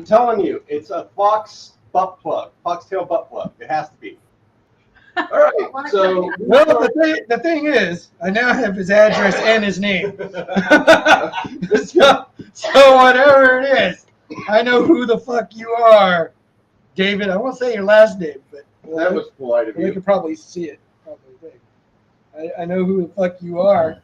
I'm telling you, it's a fox butt plug, foxtail butt plug. It has to be. All right, so Well, the thing is, I now have his address and his name. so whatever it is, I know who the fuck you are, David. I won't say your last name, but that was polite of they you. could probably see it. I know who the fuck you are.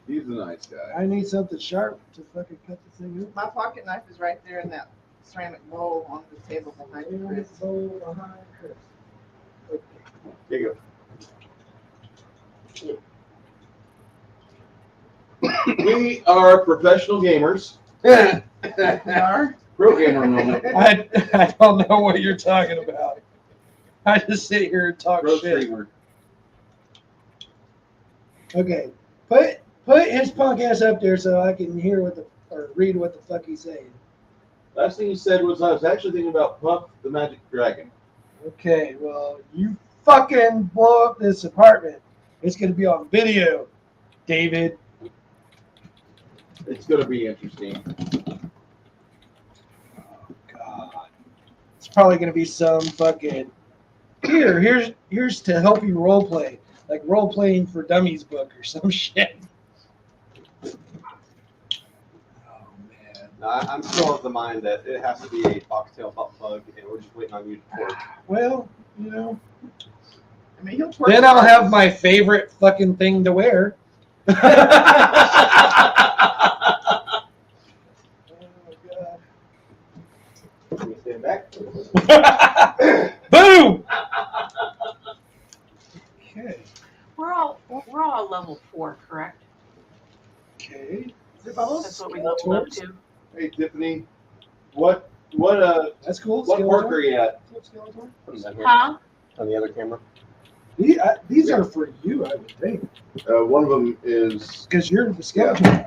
He's a nice guy. I need something sharp to fucking cut the thing up. My pocket knife is right there in that ceramic bowl on the table behind you, Chris. There you We are professional gamers. We are? Pro gamer moment. I don't know what you're talking about. I just sit here and talk Pro shit. streamer. Okay, put his punk ass up there so I can hear or read what the fuck he's saying. Last thing he said was I was actually thinking about Puff the Magic Dragon. Okay, well, you fucking blow up this apartment. It's gonna be on video, David. It's gonna be interesting. Oh God, it's probably gonna be some fucking here's to help you role play, like role playing for dummies book or some shit. No, I'm still of the mind that it has to be a foxtail butt plug, and we're just waiting on you to twerk. Well, you know. I mean, he'll twerk. Then I'll have my favorite fucking thing to wear. Oh Can you stand back? Boom! Okay. We're all level 4, correct? Okay. Is it bubbles? That's what we leveled up to. Hey Tiffany, what That's cool. what park are you at? Skeletor? Put them down here Huh? on the other camera. These are for you, I would think, One of them is because you're the skeleton.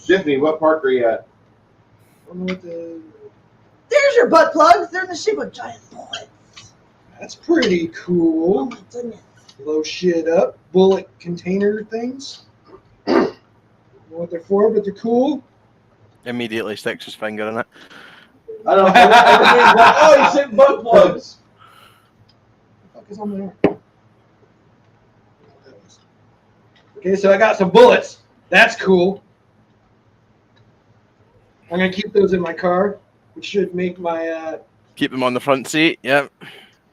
Tiffany. What park are you at? I don't know what the. There's your butt plugs. They're in the shape of giant bullets. That's pretty Oh cool. my goodness. Blow shit up. Bullet container things. I don't know what they're for, but they're cool. Immediately sticks his finger in it. I don't know. Everybody's like, oh, you said butt plugs. What the fuck is on there? Okay, so I got some bullets. That's cool. I'm gonna keep those in my car, which should make my Keep him on the front seat. Yep.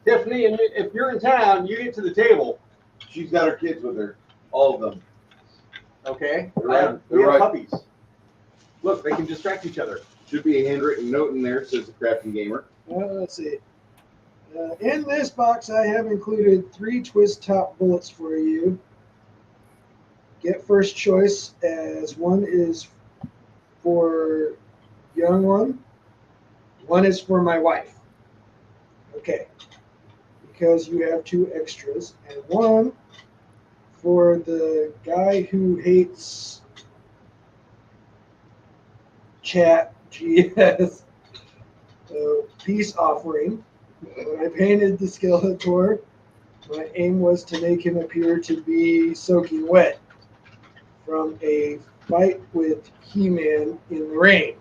Tiffany, and if you're in town, you get to the table. She's got her kids with her, all of them. Okay? They're right. We They're have right. puppies. Look, they can distract each other. Should be a handwritten note in there, says the crafting gamer. let's see. In this box, I have included 3 twist top bullets for you. Get first choice, as one is for young one is for my wife. Okay, because you have 2 extras, and one for the guy who hates chat GS. So, peace offering. When I painted the Skeletor, my aim was to make him appear to be soaking wet from a fight with He-Man in the rain.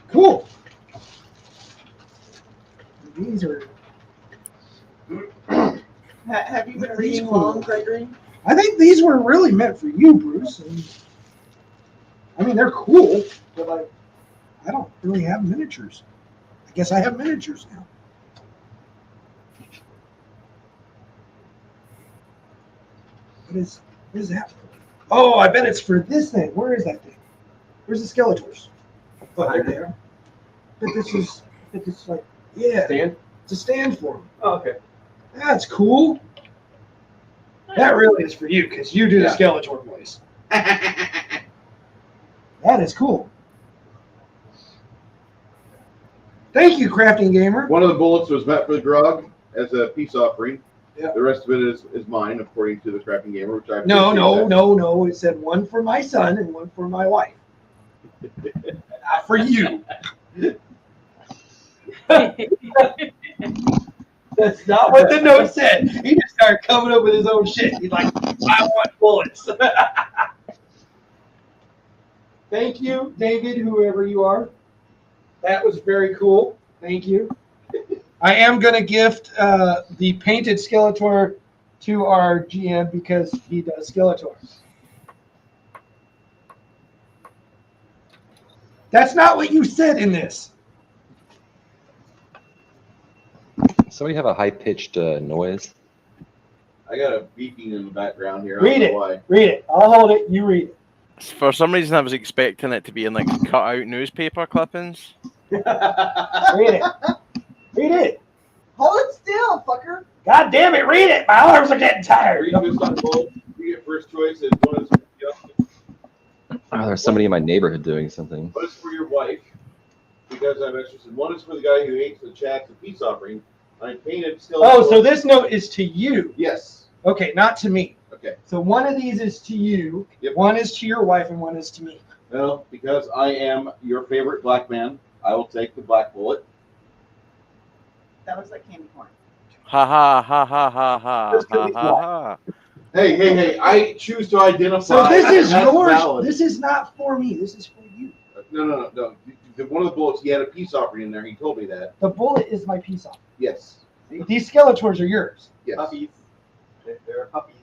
Cool. These are. Have you been reading long, Gregory? I think these were really meant for you, Bruce. And, I mean, they're cool, but I don't really have miniatures. I guess I have miniatures now. What is that for? Oh, I bet it's for this thing. Where is that thing? Where's the Skeletors? Right there. But this is like, yeah, Stand? it's a stand for them. Oh, okay. That's cool. That really is for you, because you do the Yeah. Skeletor voice. That is cool. Thank you, Crafting Gamer. One of the bullets was meant for the grog as a peace offering. Yeah. The rest of it is mine, according to the crafting gamer, which I No. appreciate It said one for my son and one for my wife. Not for you. That's not what the note said. He just started coming up with his own shit. He's like, I want bullets. Thank you, David, whoever you are. That was very cool. Thank you. I am going to gift the painted Skeletor to our GM because he does Skeletor. That's not what you said in this. Somebody have a high-pitched noise? I got a beeping in the background here. Read I it. don't know why. Read it. I'll hold it. You read it. For some reason, I was expecting it to be in like cut out newspaper clippings. Read it. Read it. Hold it still, fucker. God damn it, read it. My arms are getting tired. Read this on both. You get first choice, and one is Oh, there's somebody in my neighborhood doing something. one is for your wife, because I'm interested. One is for the guy who hates the chats and peace offering. I painted Skeletor. Oh, so this note is to you. Yes. Okay, not to me. Okay. So one of these is to you, Yep. one is to your wife, and one is to me. Well, because I am your favorite black man, I will take the black bullet. That looks like candy corn. Ha ha ha ha ha ha Just ha delete ha ha. Hey! I choose to identify. So this is That's yours. valid. This is not for me. This is for you. No. One of the bullets, he had a peace offering in there. He told me that. The bullet is my piece off. Yes. These Skeletors are yours. Yes. Puppies. They're puppies.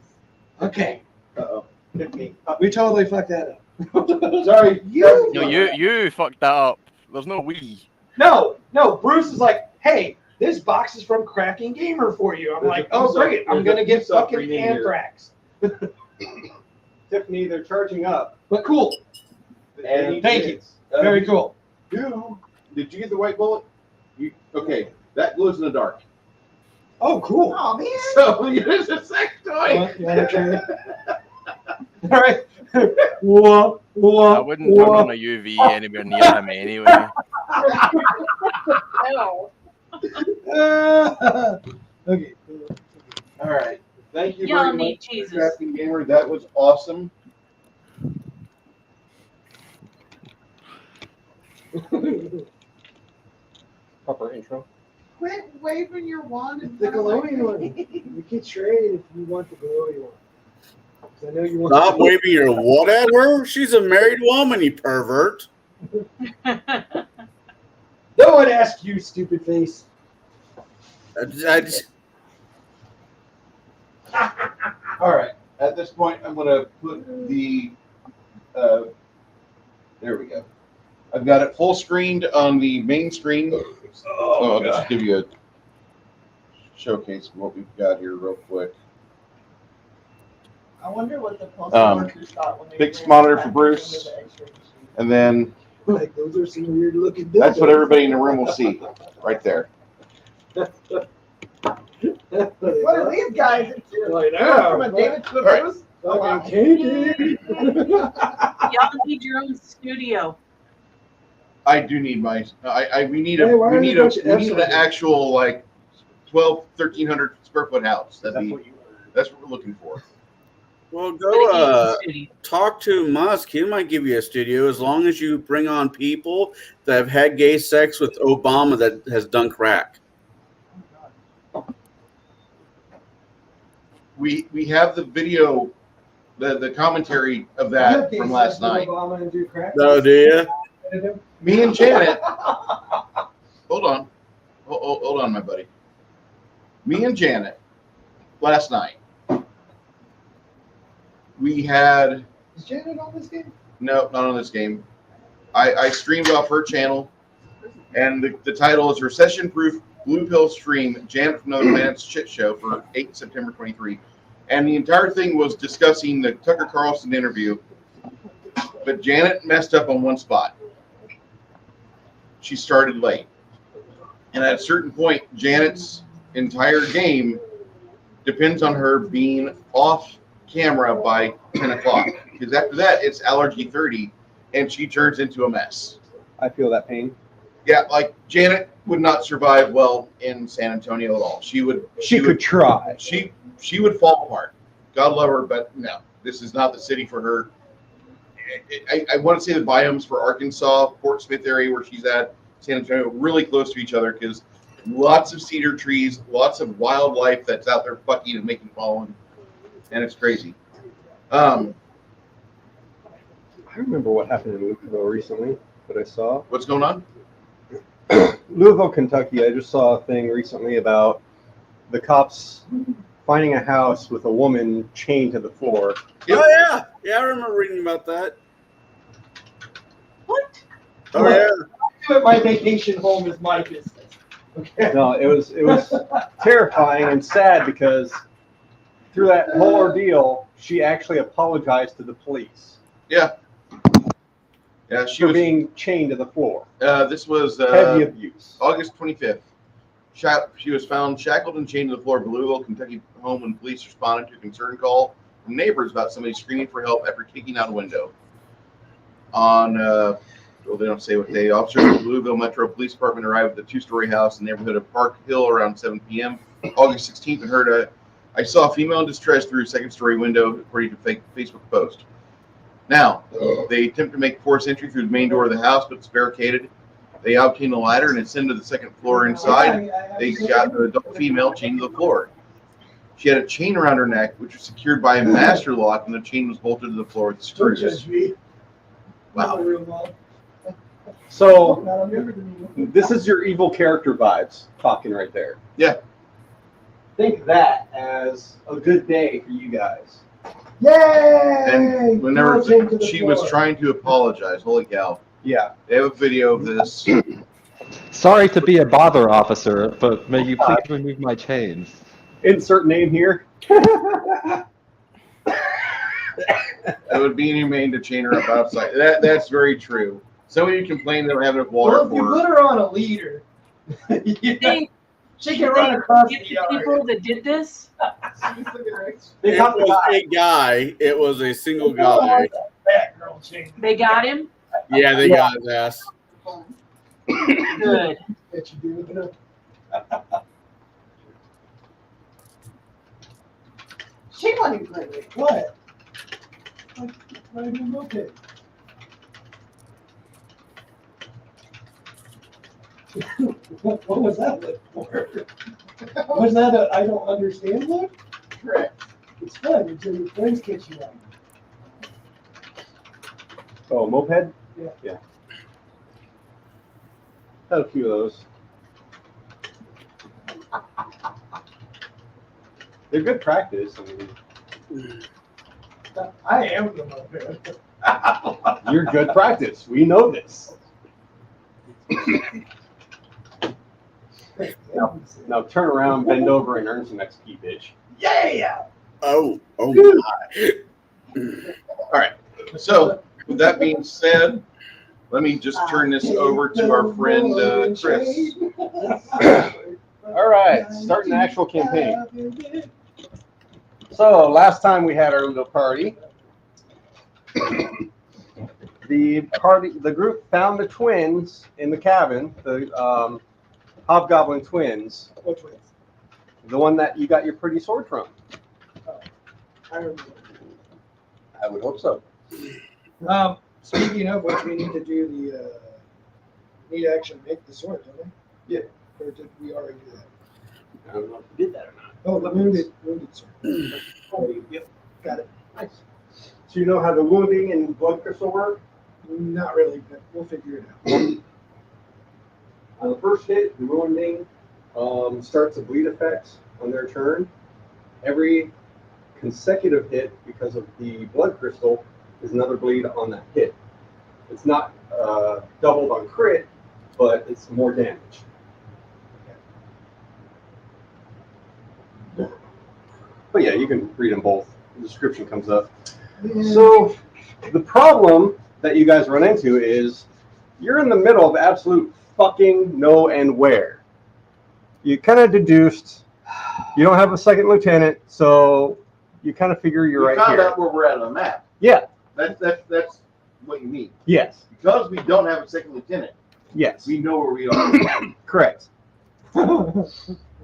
Okay. Uh-oh. 15 puppies. We totally fucked that up. Sorry. You. No, you fucked that up. There's no we. No. Bruce is like, hey, this box is from Cracking Gamer for you. I'm There's like, a oh piece great, of- I'm there's gonna a get piece of fucking green in here. anthrax. Tiffany, they're charging up. But cool. And thank you. Kids. Very cool. Did you get the white bullet? Okay, that glows in the dark. Oh, cool. Oh man. So there's a sex toy. Yeah, all right. Whoa. I wouldn't turn on a UV anywhere near him anyway. No. Okay. All right. Thank you Y'all very need much, Jesus. Crafting Gamer. That was awesome. Proper intro. Quit waving your wand. in The front of my glowing one. face. You can trade if you want the glowing one. 'Cause I know you want. Stop waving your what at her? She's a married woman, you pervert. No one asked you, stupid face. I just, All right. At this point, I'm going to put the. There we go. I've got it full screened on the main screen. I'll just give you a showcase of what we've got here real quick. I wonder what the postal workers thought when they Fixed ran monitor that for Bruce. into the X-ray machine. And then Like those are some weird looking. that's what everybody in the room will see right there. What are these guys into? I From know. a David to a Right. Bruce? Fucking kinky. Y'all need your own studio. I do need my. We need Hey, a. why We are need there a. a bunch of We Fs need on an here? actual like 1,300 square foot house. That's That's what you what we're looking for. well, But it go needs a studio. talk to Musk. He might give you a studio as long as you bring on people that have had gay sex with Obama that has done crack. We have the video, the commentary of that from last night. Obama and do crack. Oh, do you? Me and Janet. Hold on. Hold on, my buddy. Me and Janet last night. We had Is Janet on this game? no, not on this game. I streamed off her channel, and the title is Recession Proof Blue Pill Stream Janet from Another Planet's Shit Show for 8 September 23. And the entire thing was discussing the Tucker Carlson interview, but Janet messed up on one spot. She started late. And at a certain point, Janet's entire game depends on her being off camera by 10 o'clock. Because after that, it's allergy 30, and she turns into a mess. I feel that pain. Yeah, like Janet would not survive well in San Antonio at all. She would try. she would fall apart. God love her, but no, this is not the city for her. I want to say the biomes for Arkansas, Fort Smith area where she's at, San Antonio, really close to each other because Lots of cedar trees, lots of wildlife that's out there fucking and making pollen, and it's crazy. I remember what happened in Louisville recently that I saw. What's going on? Louisville, Kentucky. I just saw a thing recently about the cops finding a house with a woman chained to the floor. Yep. Oh yeah, yeah, I remember reading about that. What? Oh yeah. My vacation home is my business. Okay. No, it was terrifying and sad because through that whole ordeal, she actually apologized to the police Yeah. Yeah, she for was. being chained to the floor. This was Heavy abuse. August 25th. She was found shackled and chained to the floor of a Louisville, Kentucky home when police responded to a concern call from neighbors about somebody screaming for help after kicking out a window. On, well, they don't say what day. Officers of the Louisville Metro Police Department arrived at the two-story house in the neighborhood of Park Hill around 7 p.m. August 16th and heard I saw a female in distress through a second-story window, according to a Facebook post. Now, they attempt to make forced entry through the main door of the house, but it's barricaded. They obtained a ladder and ascended to the second floor inside. They got the adult female chained to the floor. She had a chain around her neck, which was secured by a master lock, and the chain was bolted to the floor with screws. Wow. So this is your evil character vibes talking right there. Yeah. Think that as a good day for you guys. Yay! And whenever Girl chained to the she was floor. trying to apologize, holy cow. Yeah. They have a video of this. Sorry to be a bother, officer, but may you please remove my chains? Insert name here. It would be inhumane to chain her up outside. That's very true. Some of you complain they don't have enough water Well, if you for her. put her on a leader, They, she can run across get the the yard. people that did this? They It got the was guy. a guy. It was a single guy. That girl chained. They got him? Yeah, they got his ass. Good. That you do with it. She wasn't good. What? What did you look at? What was that look for? Was that a I don't understand look? Correct. It's fun until your friends catch you on. Oh, moped? Yeah. Had a few of those. They're good practice. I mean, I am the moped. you're good practice. We know this. Now turn around, bend over, and earn some XP, bitch. Yeah! Oh my. All right. So, with that being said, let me just turn this over to our friend Chris. All right, starting the actual campaign. So last time we had our little party, the group found the twins in the cabin, the hobgoblin twins, Which way? the one that you got your pretty sword from. I remember. I would hope so. Speaking of which, we need to do the need to actually make the sword, don't we? Yeah. Or did we already do that? I don't know if we did that or not. Oh, the wounded sword. Yep. Got it. Nice. So you know how the wounding and blood crystal work? Not really, but we'll figure it out. On the first hit, the wounding starts a bleed effect on their turn. Every consecutive hit, because of the blood crystal, is another bleed on that hit. It's not doubled on crit, but it's more damage. But yeah, you can read them both. The description comes up. So the problem that you guys run into is you're in the middle of absolute fucking no and where. You kind of deduced you don't have a second lieutenant, so you kind of figure you're We right found here. out where we're at on the map. Yeah. That's what you mean. Yes. Because we don't have a second lieutenant, Yes. we know where we are. Correct.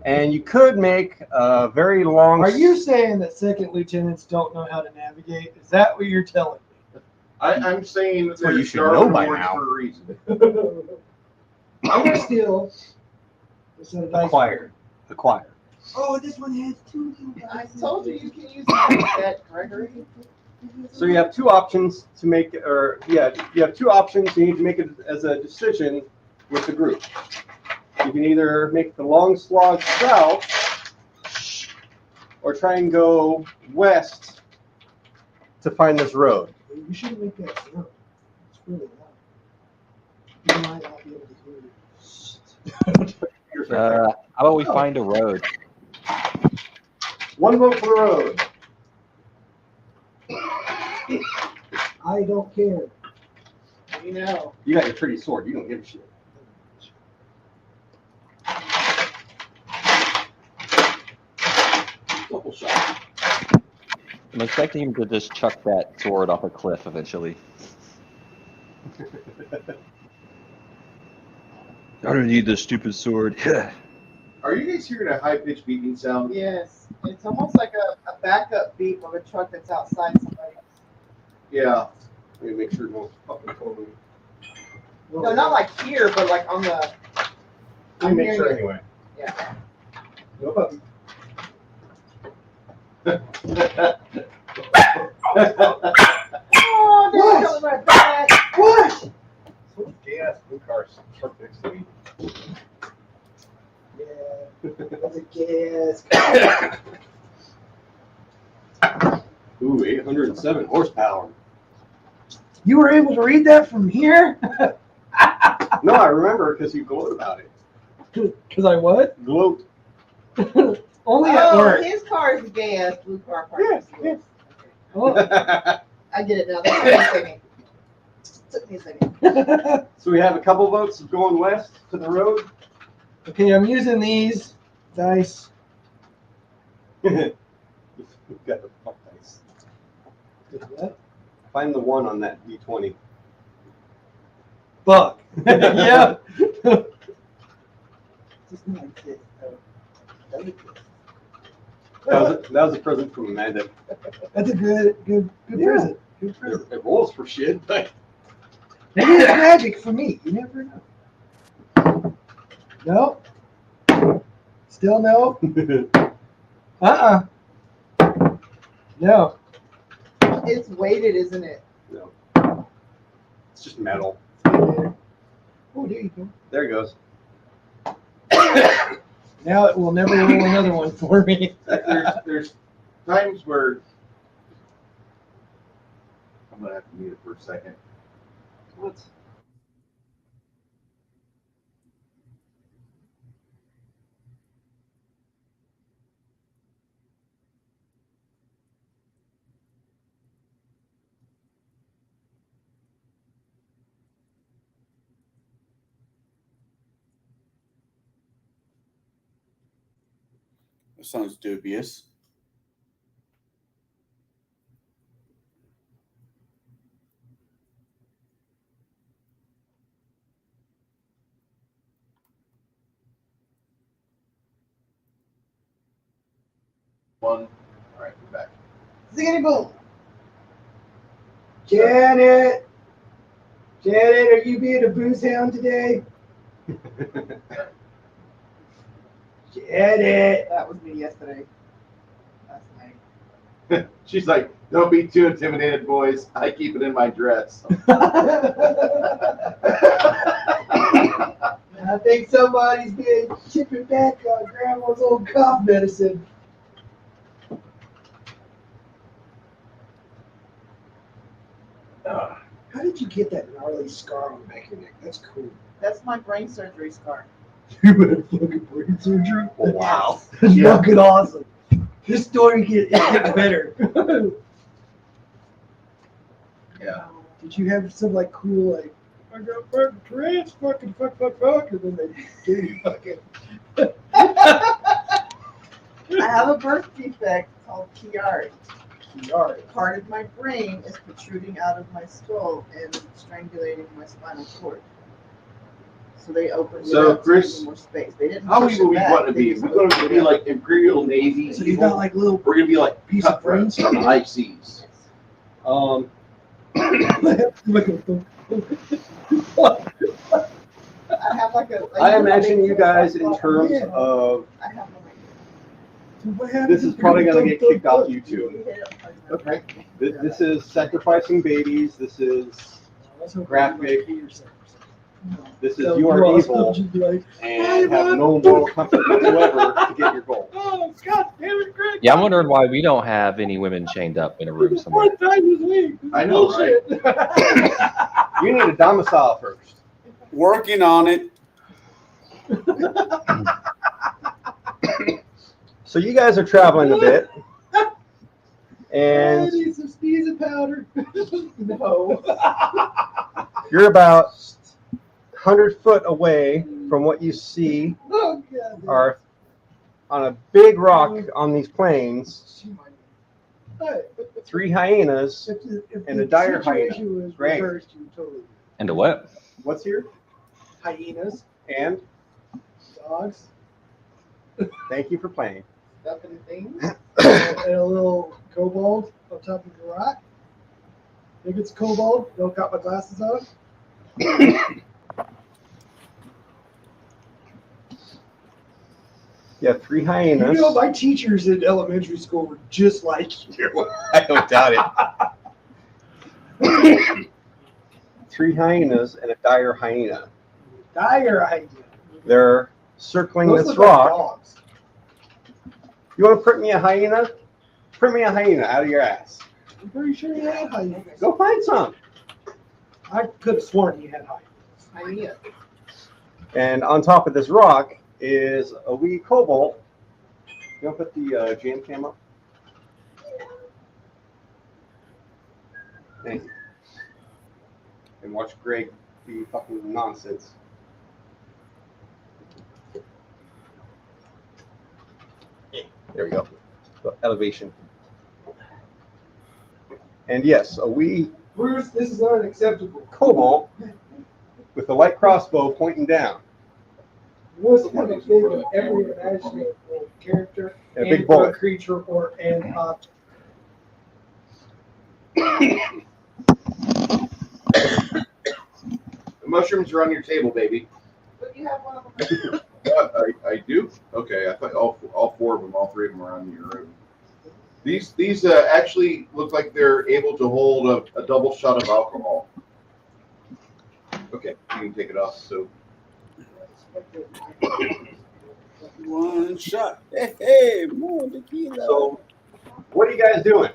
And you could make a very long. Are you saying that second lieutenants don't know how to navigate? Is that what you're telling I'm saying that That's what you there's should Star know by Wars now. for a reason. me? I'm gonna steal What's that dice? Acquire. Oh, this one has 2 little I dice. told you can use that, Gregory. So you have 2 options to make, you have 2 options. You need to make it as a decision with the group. You can either make the long slog south, or try and go west to find this road. You shouldn't make that sound. It's really loud. You might not be able to hear you. How about we find a road? 1 vote for the road. I don't care. You know. You got your pretty sword. You don't give a shit. Double shot. I'm expecting him to just chuck that sword off a cliff eventually. I don't need this stupid sword. Are you guys hearing a high-pitched beeping sound? Yes. It's almost like a backup beep of a truck that's outside somebody. Yeah. Let me make sure no fucking totally. No, not like here, but like on the. Let me make sure hearing it. anyway. Yeah. No puppy. Oh, What? that's my back. What? What gay ass blue car truck next to me? Yeah, that's a gas. Ooh, 807 horsepower. You were able to read that from here? No, I remember because you gloat about it. Because I what? Gloat. Only at Oh, work. his car is a gay ass blue car. Yes, yes. Oh. I get it now. That took me a second. So we have a couple votes of going west to the road. Okay, I'm using these dice. We've got the fuck dice. What? Find the 1 on that D20. Fuck. Yeah. Just like this. That was a present from Amanda. That's a good present. Good present. It rolls for shit, but Maybe it's magic for me. You never know. No. Still no. No. It's weighted, isn't it? no. It's just metal. Oh, there you go. There it goes. Now it will never roll another one for me. There's times where I'm gonna have to mute it for a second. What? That sounds dubious. One. All right, we're back. Ziggity boom. Janet. Janet, are you being a booze hound today? Janet. That was me yesterday. Last night. She's like, don't be too intimidated, boys. I keep it in my dress. I think somebody's been chipping back on Grandma's old cough medicine. How did you get that gnarly scar on the back of your neck? That's cool. That's my brain surgery scar. You had fucking brain surgery? Wow. That's Yeah. fucking awesome. This story is getting better. Yeah. Did you have some like cool like I got fucking trans fucking fuck and then they gave you fucking I have a birth defect called Chiari. yard. Part of my brain is protruding out of my skull and strangulating my spinal cord. So they opened So, it up Chris, to give me more space. They didn't How push will it we back, want to they be? just We're going opened to it be up. like Imperial Navy. So you got like little We're going to be like piece of brain cutthroats on the high seas. I I have like a. I imagine you guys in terms of I have this is probably going to get kicked off YouTube. Okay. This is sacrificing babies. This is graphic. This is you are evil and have no moral compass whatsoever to get your goal. Oh, God damn it, Greg. Yeah, I'm wondering why we don't have any women chained up in a room somewhere. One time this week. I know, right? You need a domicile first. Working on it. So you guys are traveling a bit, and I need some sneezing powder. no. you're about 100 foot away from what you see Oh, God. are on a big rock on these plains, But 3 hyenas. if And the a dire situation hyena. was Great. reversed, you totally And a what? What's here? hyenas, And dogs, thank you for playing. Stuffing things. and a little kobold on top of the rock. If it's kobold, don't got my glasses on. You have 3 You hyenas. know, my teachers in elementary school were just like you. I don't doubt it. 3 hyenas and a dire hyena. Dire hyena. They're circling Those this look like rock. dogs. You want to print me a hyena? Print me a hyena out of your ass. I'm pretty sure you had hyenas. Go find some. I could have sworn you had hyenas. Hyena. And on top of this rock is a wee cobalt. You want to put the jam cam up? Thank you. And watch Greg be fucking nonsense. There we go. So, elevation. And yes, a wee Bruce, this is unacceptable. cobalt with a light crossbow pointing down. You must have a big of every imaginable character And a big or bullet. creature or an object. The mushrooms are on your table, baby. But you have one of them. I do? Okay, I thought all 4 of them, all 3 of them are on your room. These actually look like they're able to hold a double shot of alcohol. Okay, you can take it off. So One shot. Hey, more tequila. So, what are you guys doing?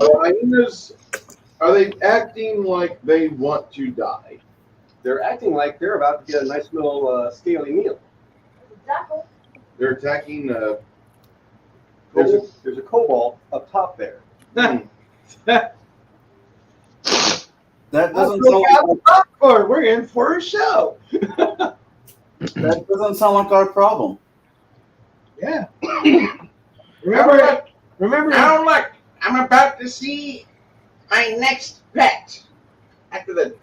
hyenas, are they acting like they want to die? They're acting like they're about to get a nice little scaly meal. They're attacking. There's a cobalt up top there. That doesn't Let's look out sound the popcorn. We're in for a show. that doesn't sound like our problem. Yeah. Remember. Now look, I'm about to see my next pet. After the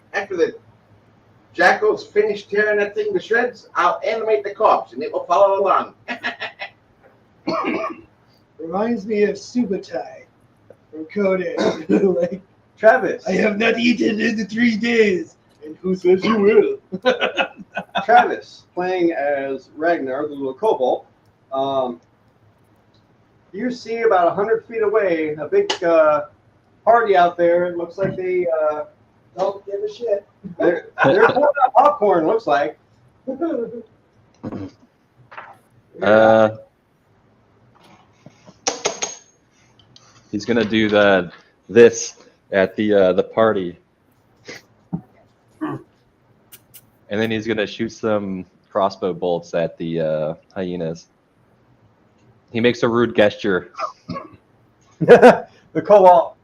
jackals finish tearing that thing to shreds, I'll animate the corpse and it will follow along. Reminds me of Subotai from Conan. Like, Travis. I have not eaten in 3 days. And who says you will? Travis playing as Ragnar, the little kobold. You see about 100 feet away a big party out there. It looks like they Don't give a shit. they're pouring out popcorn. Looks like. He's gonna do this at the party, and then he's gonna shoot some crossbow bolts at the hyenas. He makes a rude gesture. The kobold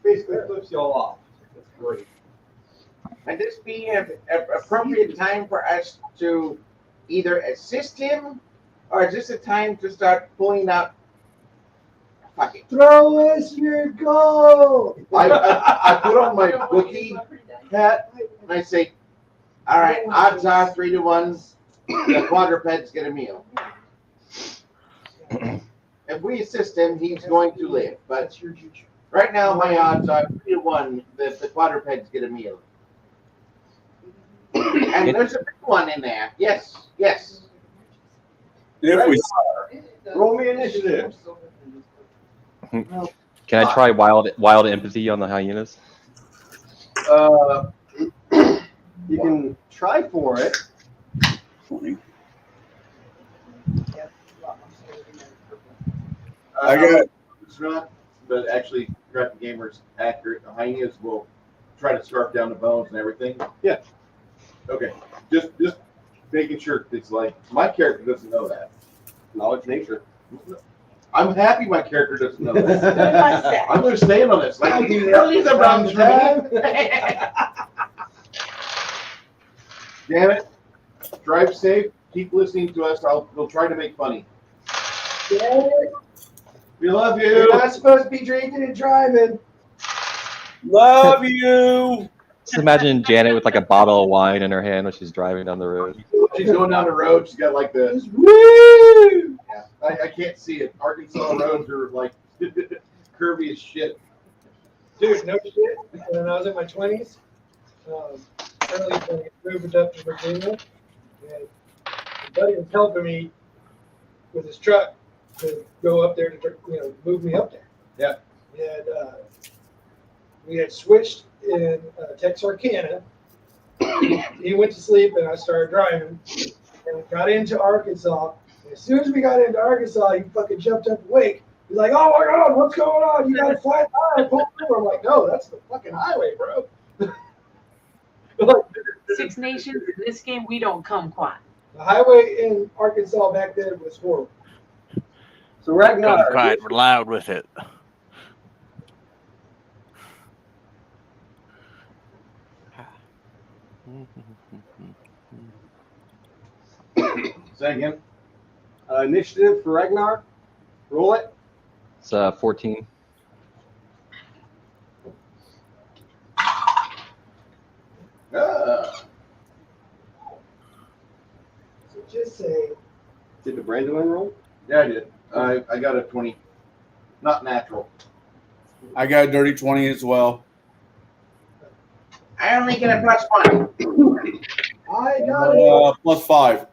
basically flips you all off. That's great. Would this be an appropriate time for us to either assist him, or is this a time to start pulling out? Fuck it. Throw us your gold. I put on my bookie hat. And I say, all right, odds are 3 to 1, the quadrupeds get a meal. If we assist him, he's going to live. But right now, my odds are 3 to 1 that the quadrupeds get a meal. And there's a big one in there. Yes, yes. If we Roll me initiative. Can I try wild empathy on the hyenas? You can try for it. 20. I got- It's not, but actually, Graphic Gamer's accurate. The hyenas will try to scarf down the bones and everything. Yeah. Okay. Just making sure. It's like my character doesn't know that. Knowledge nature. I'm happy my character doesn't know that. I'm going to stand on this. Like, don't leave the bones for me. Damn it. Drive safe. Keep listening to us. We'll try to make funny. We love you. You're not supposed to be drinking and driving. Love you. Just imagine Janet with like a bottle of wine in her hand when she's driving down the road. She's going down the road. She's got like the woo. Yeah, I can't see it. Arkansas roads are like curvy as shit. Dude, no shit. When I was in my 20s, Charlie moved up to Virginia, and my buddy was helping me with his truck to go up there to, move me up there. Yeah. And we had switched in Texarkana. He went to sleep, and I started driving, and we got into Arkansas. And as soon as we got into Arkansas, he fucking jumped up awake. He's like, "Oh my God, what's going on? You got a flat tire, pull over." I'm like, "No, that's the fucking highway, bro." Six Nations, in this game, we don't kumquat. The highway in Arkansas back then was horrible. So Ragnar, Kumquat, we're loud with it. Say again. Initiative for Ragnar. Roll it. It's 14. So just say, Did the Brandolin roll? Yeah, I did. I got a 20. Not natural. I got a dirty 20 as well. I only get a +1. I got it. +5.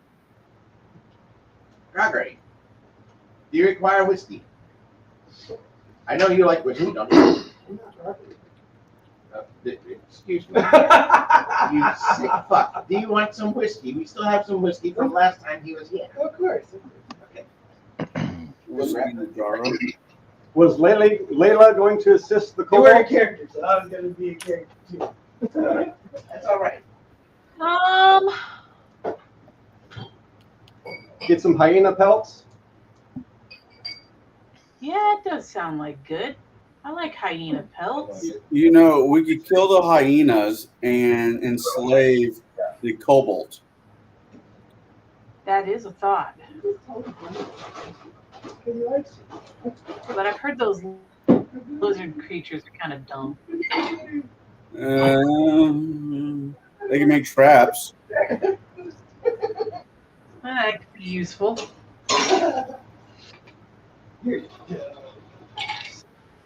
Gregory, do you require whiskey? I know you like whiskey, don't you? Excuse me. You sick fuck. Do you want some whiskey? We still have some whiskey from last time he was here. Of course. Okay. Was Layla going to assist the You were a kobold? character, so I was going to be a character too. That's all right. Get some hyena pelts? Yeah, it does sound like good. I like hyena pelts. You know, we could kill the hyenas and enslave the kobold. That is a thought. But I've heard those lizard creatures are kind of dumb. They can make traps. That could be useful.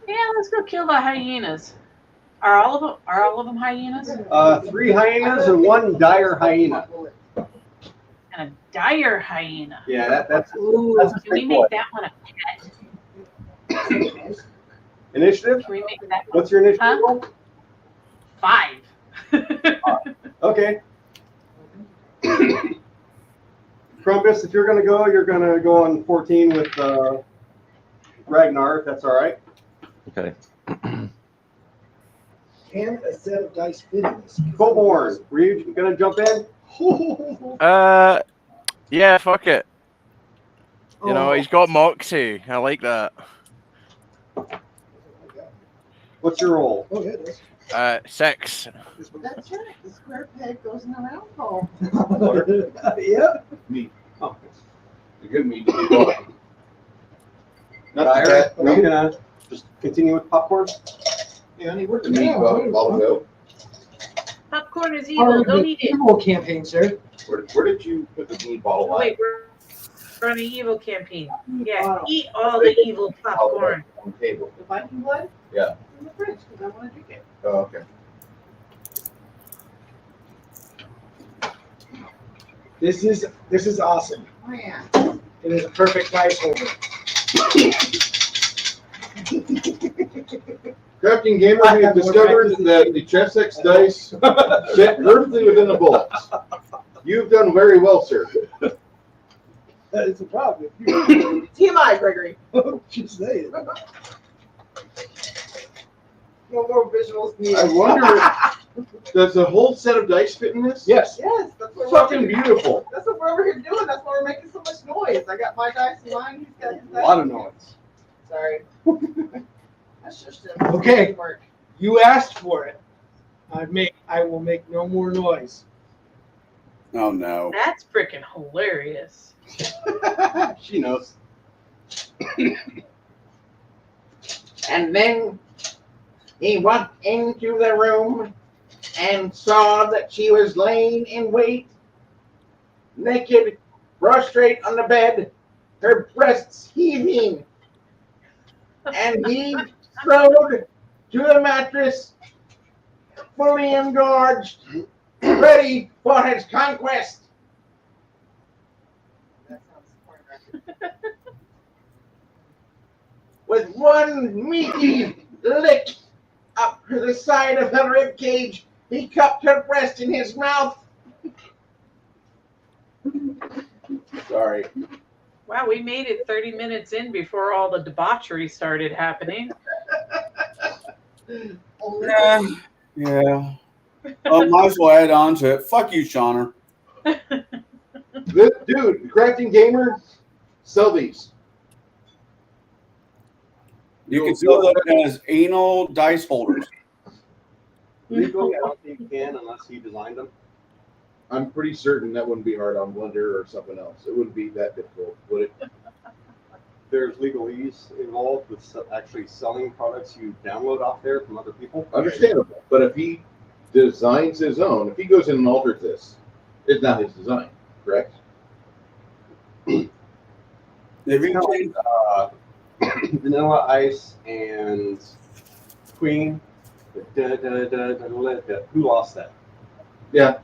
Yeah, let's go kill the hyenas. Are all of them hyenas? 3 hyenas and 1 dire hyena. And a dire hyena. Yeah, that's Ooh, that's a can we big make boy. that one a pet? Initiative? Can we make that What's your initiative Huh? roll? 5? Okay. Crumpus, if you're going to go, you're going to go on 14 with Ragnar, if that's all right. Okay. Can a set of dice fit in this? Koborn, were you going to jump in? Yeah, fuck it. You know, Oh. he's got moxie. I like that. What's your roll? Oh, yeah, it is. 6. That's right. The square peg goes in a round hole. Yep. Meat. Oh, A good meat. Not the Dire, cat. are you going to just continue with popcorn? Yeah, honey, where'd the meat bottle go? Popcorn is Part evil. of Don't the eat it. evil campaign, sir. Where did you put the meat bottle Oh, at? wait, we're on an evil campaign. Yeah, eat all the evil popcorn. On the table. The Viking blood? Yeah. In the fridge, because I want to drink it. Oh, okay. This is awesome. Oh yeah. It is a perfect dice holder. Crafting Gamer, we have discovered that the Chess X dice fit perfectly within the bullets. You've done very well, sir. That is a problem. TMI, Gregory. Just saying. No more visuals needed. I wonder, does the whole set of dice fit in this? Yes. Yes, that's what Fucking beautiful. That's what we're over here doing. That's why we're making so much noise. I got my dice in mine. He's got his A dice. lot of noise. Sorry. That's just Okay. Work. You asked for it. I will make no more noise. Oh no. That's freaking hilarious. She knows. And then he went into the room and saw that she was laying in wait, naked, prostrate on the bed, her breasts heaving. And he strode to the mattress, fully engorged, ready for his conquest. That sounds pornographic. With one meaty lick up to the side of her rib cage, he cupped her breast in his mouth. Sorry. Wow, we made it 30 minutes in before all the debauchery started happening. Yeah. Yeah. Oh, might as well add on to it. Fuck you, Shauner. This dude, Crafting Gamer, sell these. You can sell them as anal dice holders. Legally, I don't think you can unless he designed them. I'm pretty certain that wouldn't be hard on Blender or something else. It wouldn't be that difficult, would it? There's legalese involved with actually selling products you download off there from other people. Understandable. But if he designs his own, if he goes in and alters this, it's not his design, correct? If you change, Vanilla Ice and Queen. Who lost that? Yeah.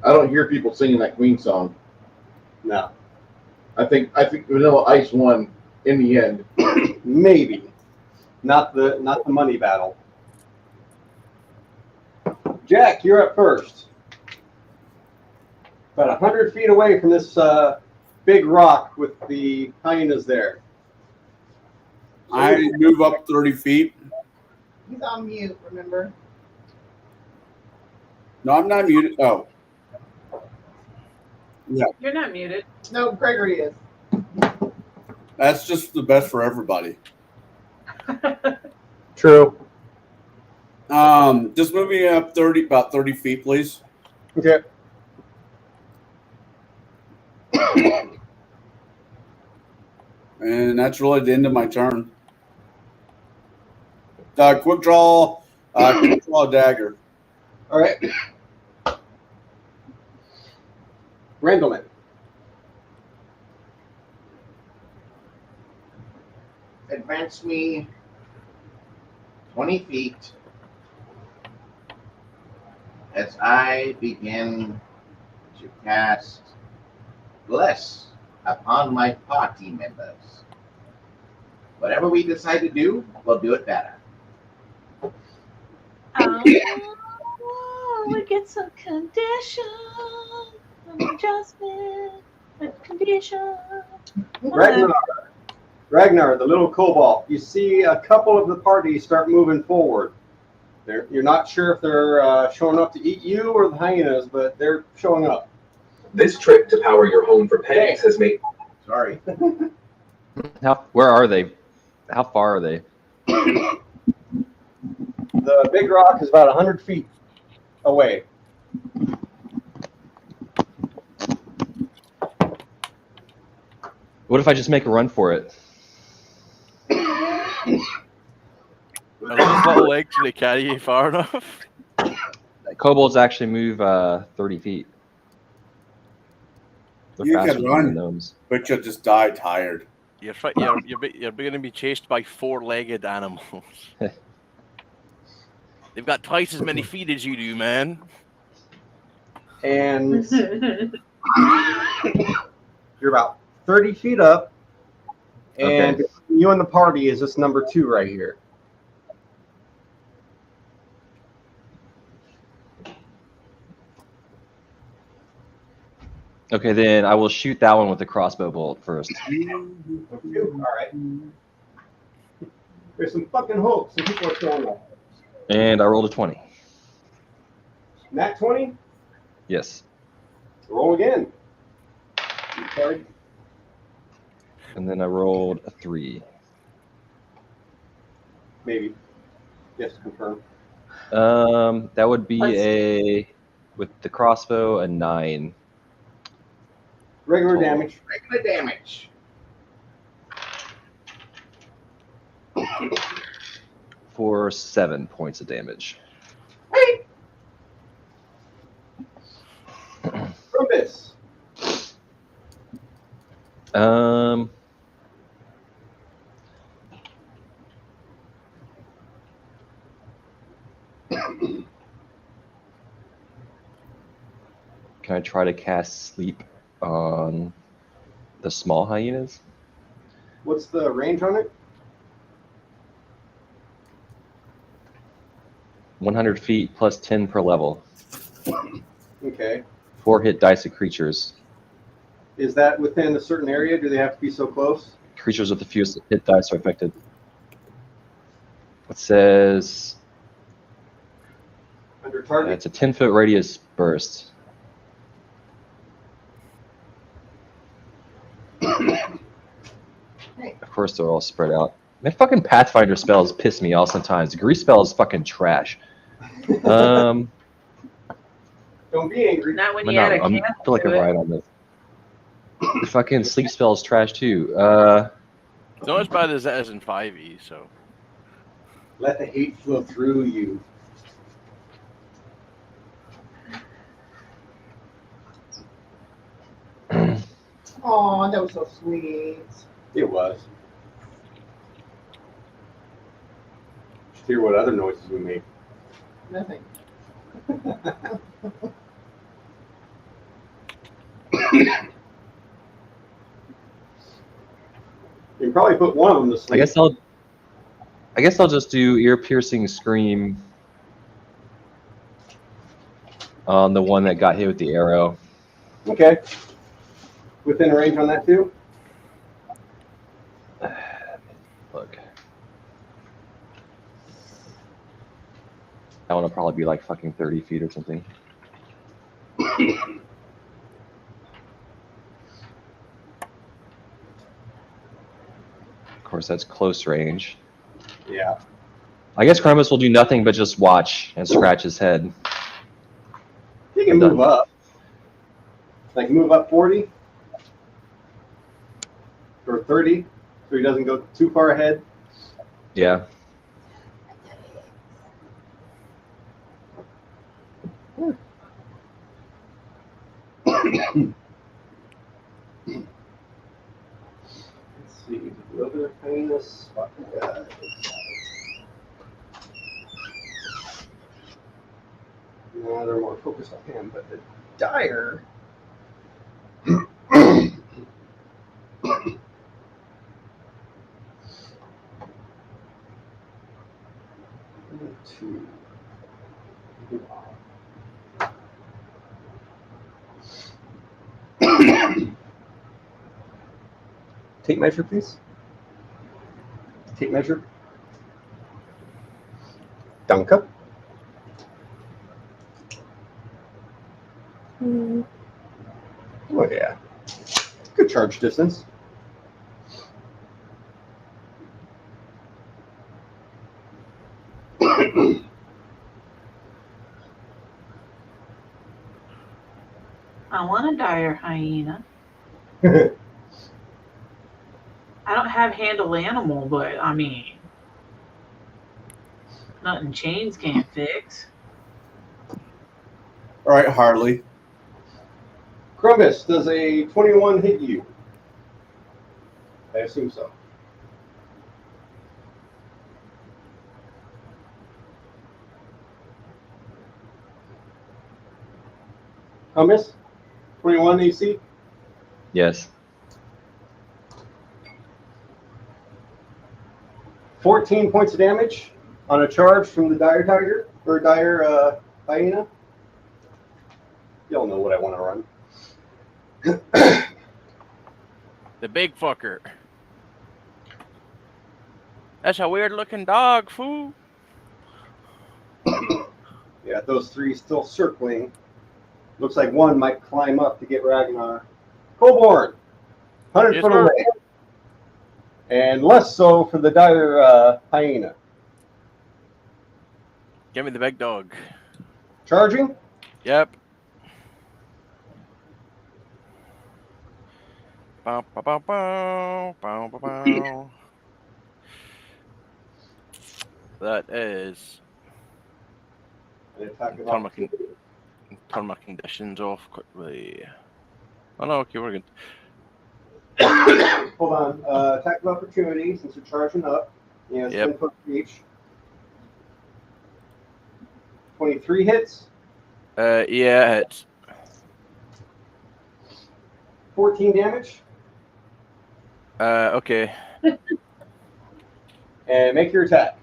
I don't hear people singing that Queen song. No. I think Vanilla Ice won in the end. Maybe. Not the money battle. Jack, you're up first. About 100 feet away from this big rock with the hyenas there. I move up 30 feet. He's on mute, remember? No, I'm not muted. Oh. Yeah, You're not muted. No, Gregory is. that's just the best for everybody. True. Just move me up about 30 feet, please. Okay. And that's really the end of my turn. Quick draw a dagger. All right. Randleman. Advance me 20 feet as I begin to cast Bless upon my party members. Whatever we decide to do, we'll do it better. We get some condition, an adjustment, a condition. Ragnar, the little cobalt. You see a couple of the party start moving forward. You're not sure if they're showing up to eat you or the hyenas, but they're showing up. This trick to power your home for pennies has made... Sorry. Where are they? How far are they? The big rock is about 100 feet away. What if I just make a run for it? Are those little legs they carry you far enough? Kobolds actually move 30 feet. They're You faster can than run, the gnomes. but you'll just die tired. You're going to be chased by four-legged animals. They've got twice as many feet as you do, man. And you're about 30 feet up, and Okay. you and the party is this number 2 right here. Okay, then I will shoot that one with the crossbow bolt first. All right. There's some fucking hopes, and people are throwing that. And I rolled a 20. Nat 20? Yes. Roll again. Sorry. And then I rolled a 3. Maybe. Yes, confirm. That would be with the crossbow, a 9. Regular Total. damage. Regular damage. For 7 points of damage. Purpose. Can I try to cast sleep on the small hyenas? What's the range on it? 100 feet plus 10 per level. Okay. 4 hit dice of creatures. Is that within a certain area? Do they have to be so close? Creatures with the fewest hit dice are affected. It says Under target? it's a 10-foot radius burst. Of course, they're all spread out. Man, fucking Pathfinder spells piss me off sometimes. Grease spell is fucking trash. Don't be angry. Not when I you add a feel like I'm to it. right on this. The fucking sleep spell is trash too. It's not as bad as that is in 5e, so. Let the hate flow through you. Oh, that was so sweet. It was. Just hear what other noises we make. Nothing. You can probably put one of them to sleep. I guess I'll just do ear-piercing scream on the one that got hit with the arrow. Okay. Within range on that too? Look. That one will probably be like fucking 30 feet or something. Of course, that's close range. Yeah. I guess Krampus will do nothing but just watch and scratch his head. He can move up. Like move up 40 or 30 so he doesn't go too far ahead. Yeah. Let's see, the other famous fucking guy. No, they're more focused on him, but the dire. Two. Tape measure, please. Tape measure. Dunka. Oh yeah. Good charge distance. I want a dire hyena. I don't have handle animal, but I mean, nothing chains can't fix. All right, Harley. Krampus, does a 21 hit you? I assume so. miss. 21 AC. Yes. 14 points of damage on a charge from the dire tiger or dire hyena. Y'all know what I want to run. The big fucker. That's a weird looking dog, fool. Yeah, those three still circling. Looks like one might climb up to get Ragnar. Coborn, 100 Yes, foot sir. away. And less so for the dire hyena. Give me the big dog. Charging? Yep. Bow, bow, bow, bow, bow, bow, bow. That is. Turn my conditions off quickly. Oh no, okay, we're good. Hold on. Attack of opportunity since you're charging up. Yeah, it's 10 foot each. 23 hits. Yeah, it hits. 14 damage. Okay. And make your attack.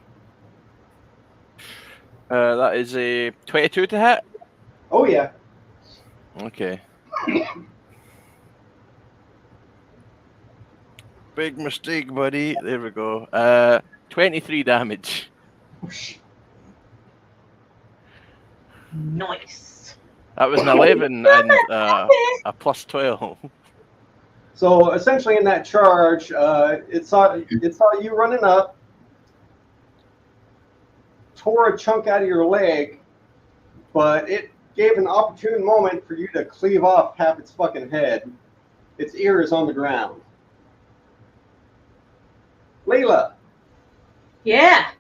That is a 22 to hit. Oh yeah. Okay. Big mistake, buddy. There we go. 23 damage. Nice. That was an 11 and a plus 12. So essentially, in that charge, it saw you running up, tore a chunk out of your leg, but it gave an opportune moment for you to cleave off half its fucking head. Its ear is on the ground. Layla. Yeah.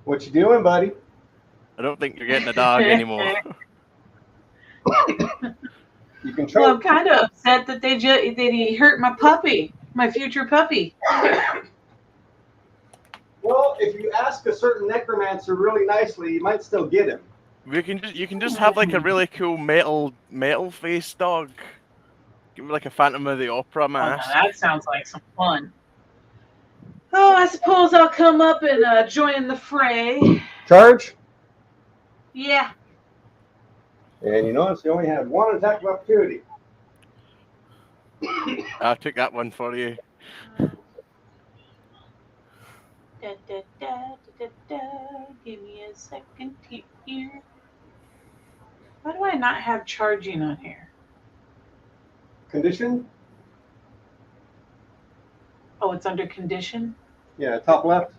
What you doing, buddy? I don't think you're getting a dog anymore. You can try. Well, I'm kind of upset that that he hurt my puppy, my future puppy. Well, if you ask a certain necromancer really nicely, you might still get him. You can just have like a really cool metal face dog. Give me like a Phantom of the Opera mask. Oh, that sounds like some fun. Oh, I suppose I'll come up and join the fray. Charge. Yeah. And you notice you only had one attack of opportunity. I took that one for you. Da, da, da, da, da, da. Give me a second here. Why do I not have charging on here? Condition? Oh, it's under condition? Yeah, top left.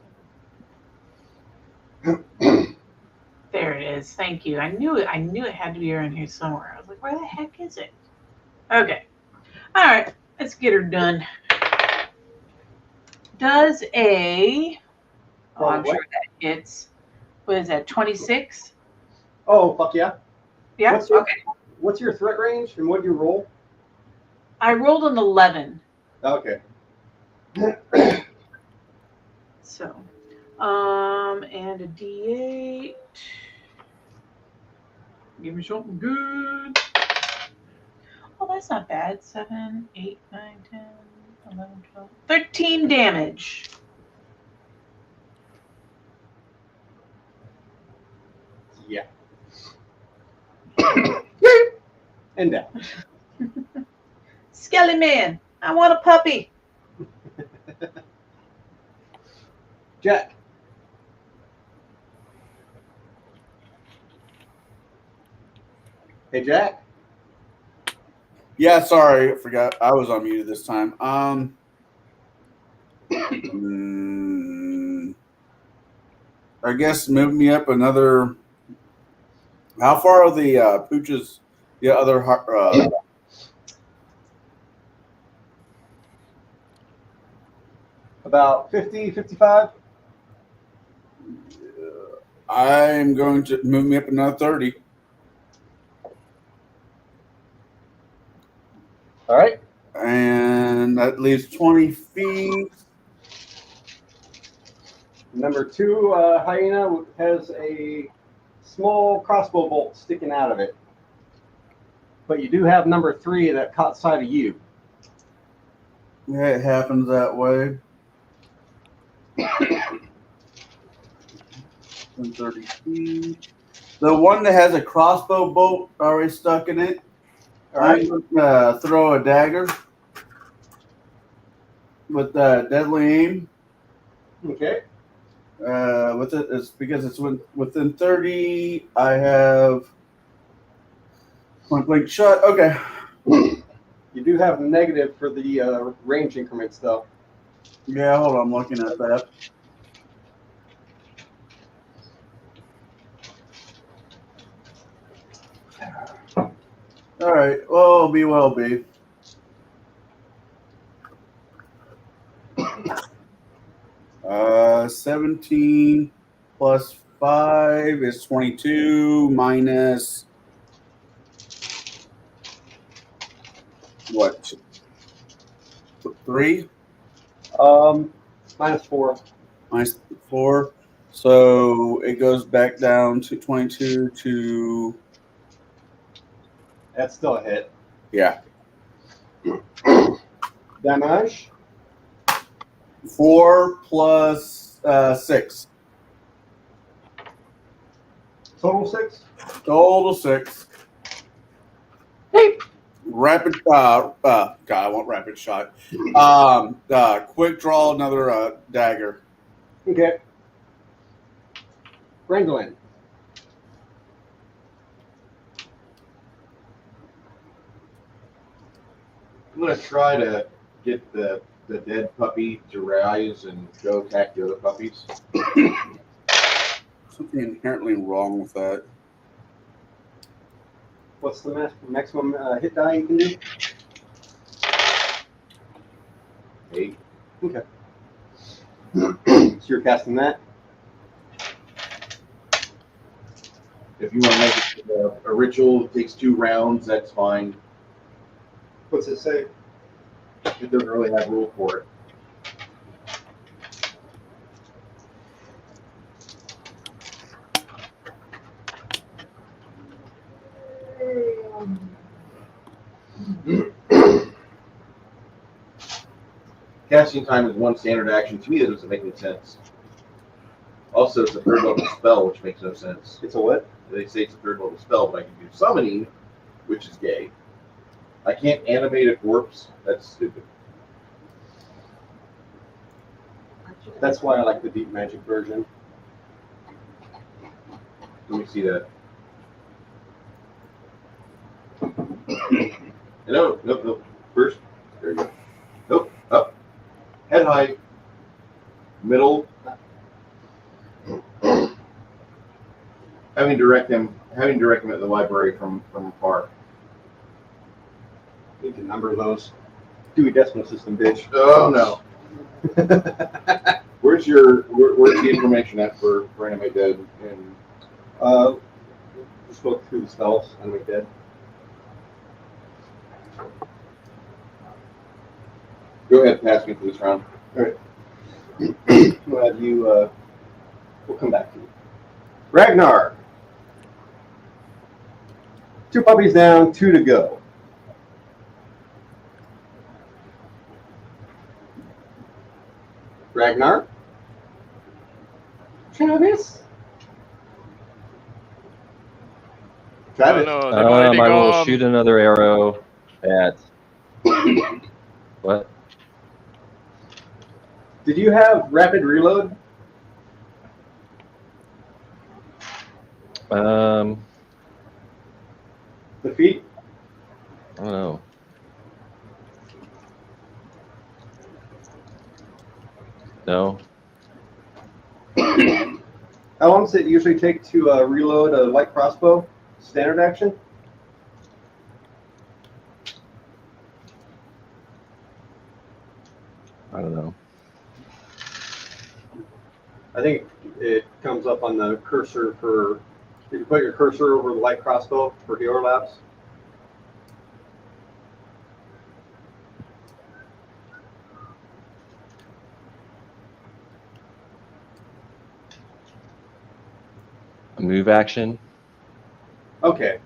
There it is. Thank you. I knew it had to be around here somewhere. I was like, where the heck is it? Okay. All right. Let's get her done. Does a... Oh, I'm sure that hits. What is that, 26? Oh, fuck yeah. Yeah? What's your threat range and what do you roll? I rolled an 11. Okay. So, and a D8. Give me something good. Oh, that's not bad. 7, 8, 9, 10, 11, 12, 13 damage. Yeah. And down. Skelly man, I want a puppy. Jack. Hey, Jack. Yeah, sorry, I forgot. I was on mute this time. I guess move me up another. How far are the pooches? The other. About 50, 55. I'm going to move me up another 30. All right. And that leaves 20 feet. Number 2 hyena has a small crossbow bolt sticking out of it. but you do have number 3 that caught sight of you. Yeah, it happens that way. 130 feet. The one that has a crossbow bolt already stuck in it. All right. I'm gonna throw a dagger with deadly aim. Okay. With it, it's because it's within 30. I have point blank shot. Okay. You do have negative for the range increments, though. Yeah, hold on. I'm looking at that. All right. Well, be well be. Uh, 17 plus 5 is 22 minus what? 3? Minus 4. Minus 4. So it goes back down to 22 to, That's still a hit. yeah, Damage. 4 plus 6. Total 6. Total 6. Rapid, God, I want rapid shot. Quick draw another dagger. Okay. Gwendolyn. I'm gonna try to get the dead puppy to rise and go attack the other puppies. Something inherently wrong with that. What's the maximum hit die you can do? 8. Okay. So you're casting that? If you want to make it a ritual, it takes 2 rounds. That's fine. What's it say? It doesn't really have rule for it. Casting time is 1 standard action. To me, that doesn't make any sense. Also, it's a 3rd level spell, which makes no sense. It's a what? They say it's a 3rd level spell, but I can do summoning, which is gay. I can't animate a corpse. That's stupid. That's why I like the deep magic version. Let me see that. No. First, there you go. Nope, up. Head height. Middle. Having direct him at the library from afar. Need to number those. Dewey Decimal System, bitch. Oh no. Where's the information at for Animate Dead? And just look through the spells. Animate Dead. Go ahead, pass me for this round. All right. We'll have you. We'll come back to you. Ragnar. 2 puppies down, 2 to go. Ragnar. Travis. Travis. Oh, no, they've already I will gone. shoot another arrow at. What? Did you have rapid reload? The feet? I don't know. No. How long does it usually take to reload a light crossbow? Standard action? I don't know. I think it comes up on the cursor for, if you put your cursor over the light crossbow for hero laps. A move action. Okay.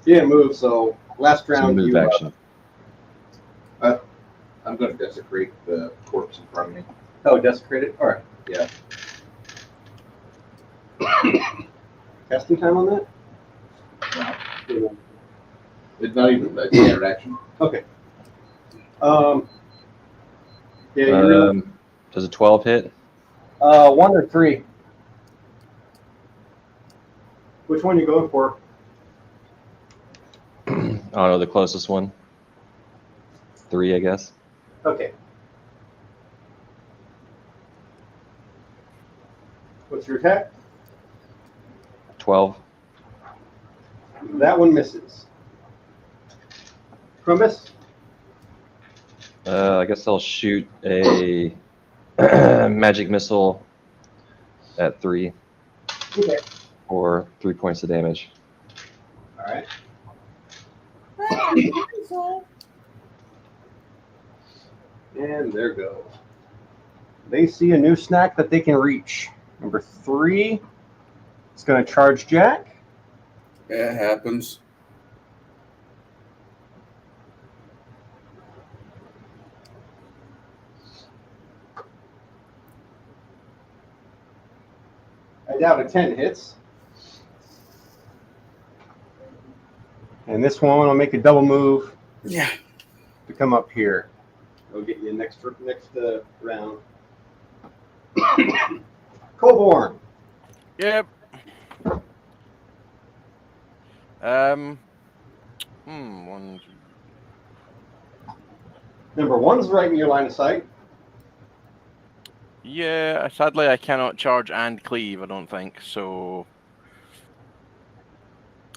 You didn't move, so last It's a round move you. action. I'm going to desecrate the corpse in front of me. Oh, desecrated? All right. Yeah. Casting time on that? It's not even a standard action. Okay. Yeah, you really, Does a 12 hit? 1 or 3? Which one you going for? I don't know, the closest one. 3, I guess. Okay. What's your attack? 12. That one misses. Crumbus? I guess I'll shoot a magic missile at 3 Okay. for 3 points of damage. All right. And there goes. They see a new snack that they can reach. Number 3. It's going to charge Jack. It happens. I doubt a 10 hits. And this one will make a double move. Yeah. To come up here. I'll get you next round. Colborn. Yep. One. Number 1's right in your line of sight. Yeah, sadly I cannot charge and cleave, I don't think, so...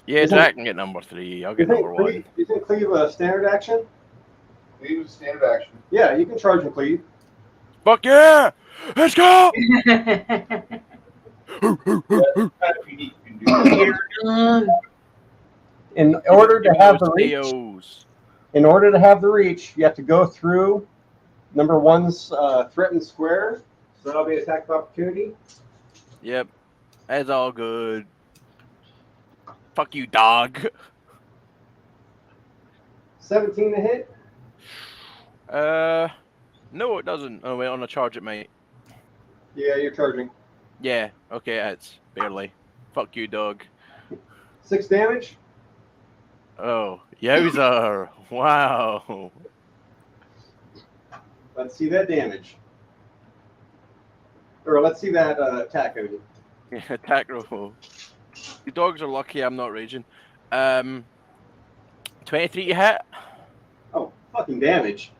Yeah, Jack can get number 3, I'll get number 1. You think cleave a standard action? Cleave is standard action. Yeah, you can charge and cleave. Fuck yeah! Let's go! In order to have the reach, in order to have the reach, you have to go through number 1's threatened square. So that'll be attack of opportunity. Yep, that's all good. Fuck you, dog. 17 to hit. No, it doesn't. Oh wait, on a charge it might. Yeah, you're charging. Yeah, okay, it's barely. Fuck you, dog. 6 damage. Oh, yowza! Wow. Let's see that damage. Or let's see that attack. I mean. Yeah, attack roll. The dogs are lucky I'm not raging. 23 to hit. Oh, fucking damage.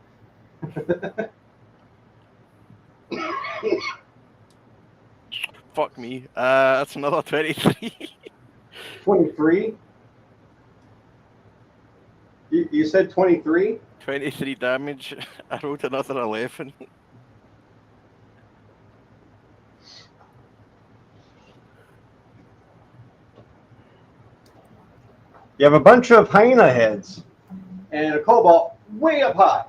Fuck me. That's another 23. 23. You said 23? 23 damage. I rolled another 11. You have a bunch of hyena heads and a cobalt way up high.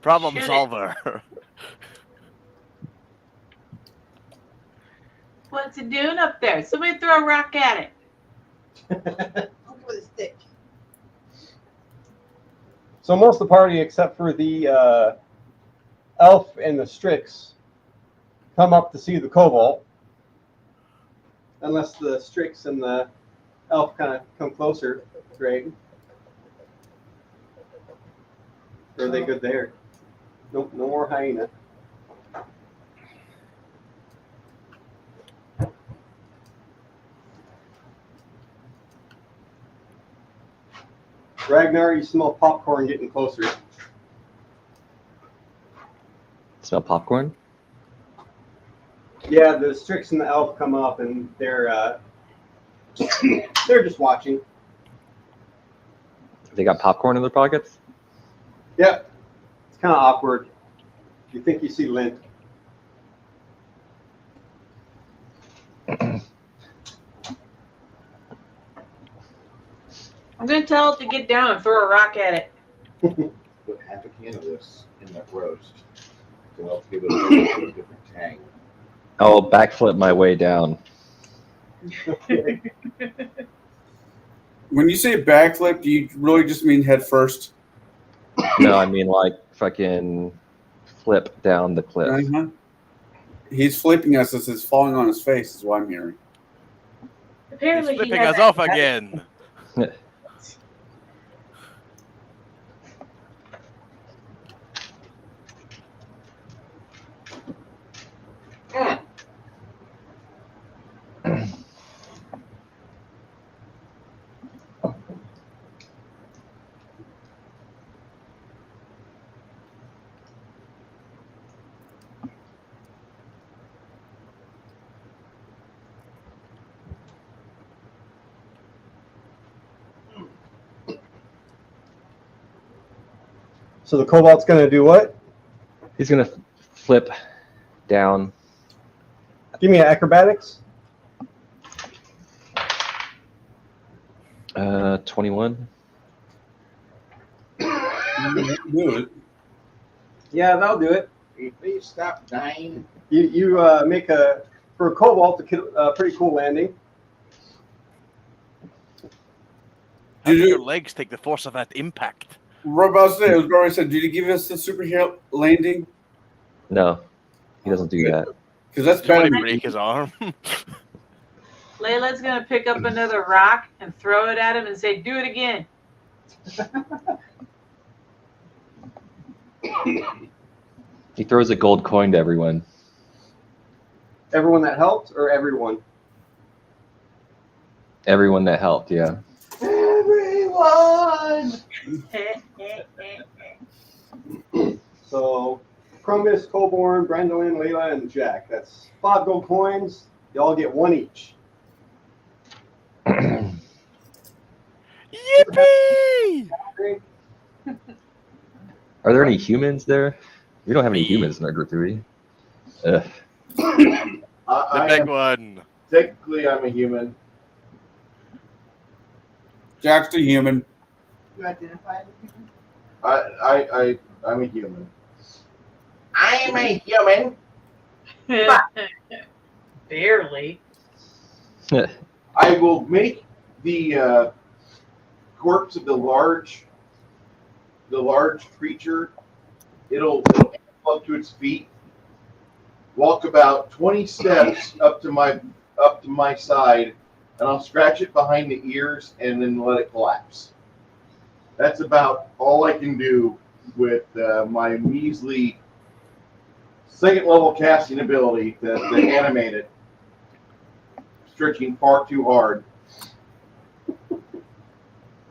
Problem Shoot it. solver. What's it doing up there? Somebody throw a rock at it. I'll go with a stick. So most of the party, except for the elf and the Strix, come up to see the cobalt. Unless the Strix and the elf kind of come closer. Great. Or are they good there? Nope, no more hyena. Ragnar, you smell popcorn getting closer. Smell popcorn? Yeah, the Strix and the elf come up and they're just watching. They got popcorn in their pockets? Yep. It's kind of awkward. You think you see lint. I'm gonna tell it to get down and throw a rock at it. Put half a can of this in that roast to help give it a different tang. I'll backflip my way down. When you say backflip, do you really just mean head first? No, I mean like fucking flip down the cliff. Uh-huh. He's flipping us as he's falling on his face, is what I'm hearing. Apparently, He's flipping he has us off again. So the kobold's going to do what? He's gonna flip down. Give me an acrobatics. 21. Do it. Yeah, that'll do it. Will you please stop dying? You make for a kobold a pretty cool landing. How do your legs take the force of that impact? What about to say? I was going to say, did he give us the superhero landing? No, he doesn't do that. Because that's Somebody better. break his arm. Layla's gonna pick up another rock and throw it at him and say, "Do it again." He throws a gold coin to everyone. Everyone that helped, or everyone? Everyone that helped, yeah. Everyone! So, Chromis, Colborn, Brandolin, Layla, and Jack. That's 5 gold coins. You all get 1 each. Yippee! Are there any humans there? We don't have any humans in our group, do we? Ugh. The I big am, one. technically, I'm a human. Jack's the human. You identify as a human? I'm a human. I am a human. Barely. I will make the corpse of the large creature. It'll amble up to its feet, walk about 20 steps up to my side, and I'll scratch it behind the ears and then let it collapse. That's about all I can do with my measly 2nd level casting ability to animate it, stretching far too hard.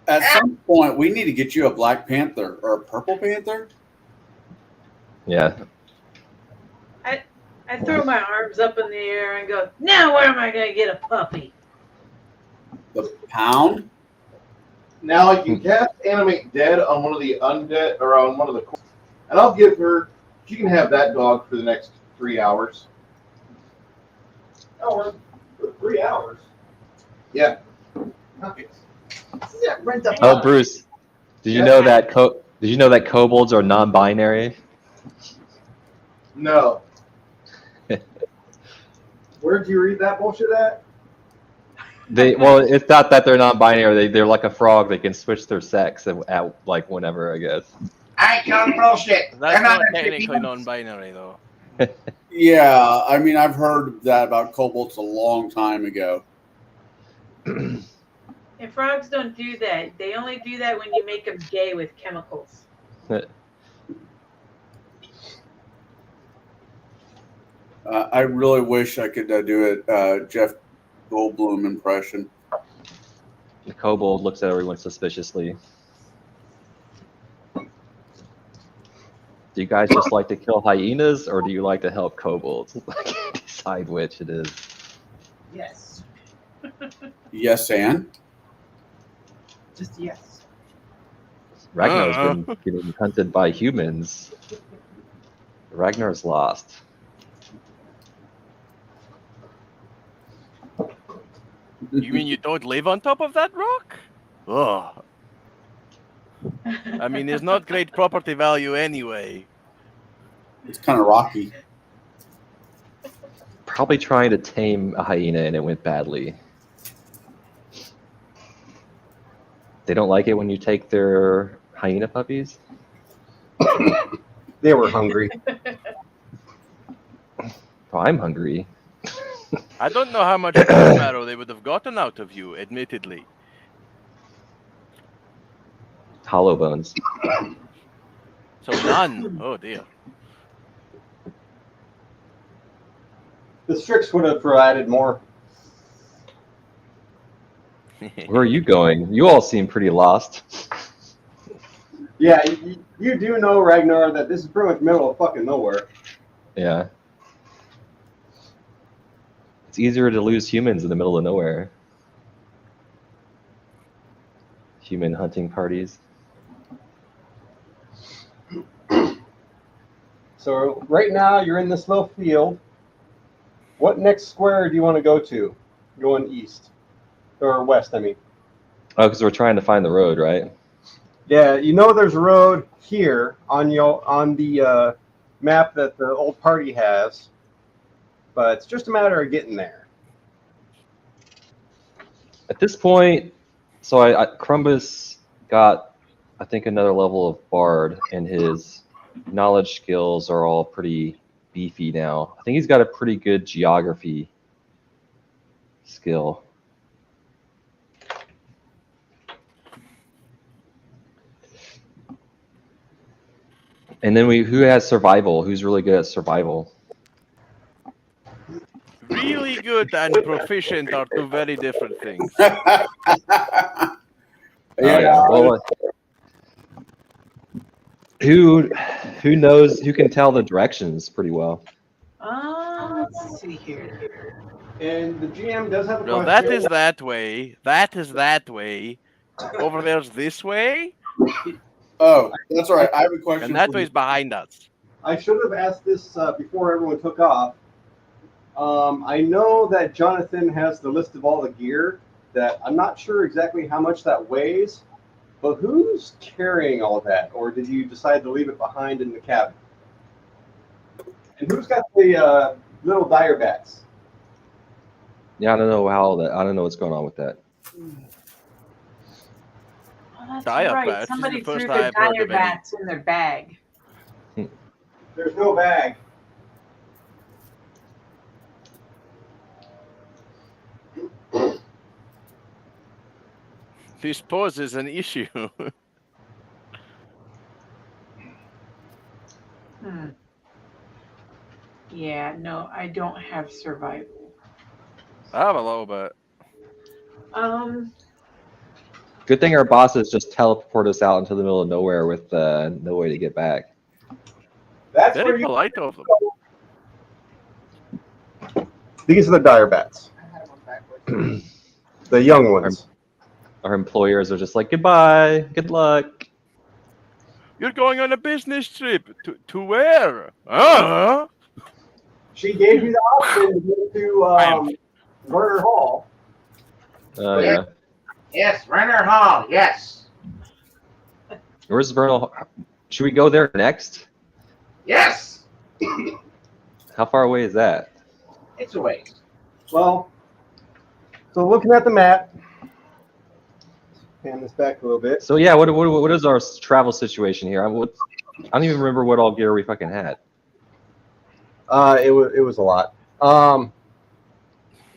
At some point, we need to get you a Black Panther or a Purple Panther. Yeah. I throw my arms up in the air and go, "Now where am I gonna get a puppy?" The Pound. Now I can cast animate dead on one of the undead or on one of the, and I'll give her. She can have that dog for the next 3 hours. Oh, for 3 hours. Yeah. Okay. Yeah, rent a Oh, Bruce, did you know that kobolds are non-binary? No. Where'd you read that bullshit at? Well, it's not that they're non-binary. They're like a frog. They can switch their sex at like whenever, I guess. I call bullshit. That's not technically non-binary, though. Yeah, I mean, I've heard that about kobolds a long time ago. And frogs don't do that. They only do that when you make them gay with chemicals. I really wish I could do it, Jeff Goldblum impression. The kobold looks at everyone suspiciously. Do you guys just like to kill hyenas, or do you like to help kobolds? I can't decide which it is. Yes. Yes, and? Just yes. Ragnar's been getting hunted by humans. Ragnar's lost. You mean you don't live on top of that rock? Ugh. I mean, there's not great property value anyway. It's kind of rocky. Probably trying to tame a hyena and it went badly. They don't like it when you take their hyena puppies? They were hungry. Oh, I'm hungry. I don't know how much bone marrow they would have gotten out of you, admittedly. Hollow bones. So none. Oh dear. The Strix would have provided more. Where are you going? You all seem pretty lost. Yeah, you do know, Ragnar, that this is pretty much middle of fucking nowhere. Yeah. It's easier to lose humans in the middle of nowhere. Human hunting parties. So right now you're in this little field. What next square do you want to go to? Going east or west, I mean. Oh, because we're trying to find the road, right? Yeah, you know there's a road here on the map that the old party has, but it's just a matter of getting there. At this point, so Crumbus got, I think, another level of Bard, and his knowledge skills are all pretty beefy now. I think he's got a pretty good geography skill. And then who has survival? Who's really good at survival? Really good and proficient are two very different things. Yeah. Well, who knows? Who can tell the directions pretty well? Let's see here. And the GM does have a Well, question. that is that way. That is that way. Over there's this way. Oh, that's right. I have a question. And that for way you. is behind us. I should have asked this before everyone took off. I know that Jonathan has the list of all the gear. That I'm not sure exactly how much that weighs, but who's carrying all of that, or did you decide to leave it behind in the cabin? And who's got the little dire bats? Yeah, I don't know I don't know what's going on with that. Oh, that's Dire right. bats. This is Somebody the first threw I the have heard dire of any. bats in their bag. There's no bag. This poses an issue. Yeah, no, I don't have survival. I have a little bit. Good thing our bosses just teleport us out into the middle of nowhere with no way to get back. That's where Very you. polite of them. These are the dire bats. I had one backwards. The young ones. Our employers are just like, goodbye, good luck. You're going on a business trip. To where? Uh-huh. She gave you the option to go to Werner Hall. Yeah. Yes, Renner Hall. Yes. Where's Vernal? Should we go there next? Yes. How far away is that? It's a waste. Well, so looking at the map, pan this back a little bit. So yeah, what is our travel situation here? I don't even remember what all gear we fucking had. It was a lot.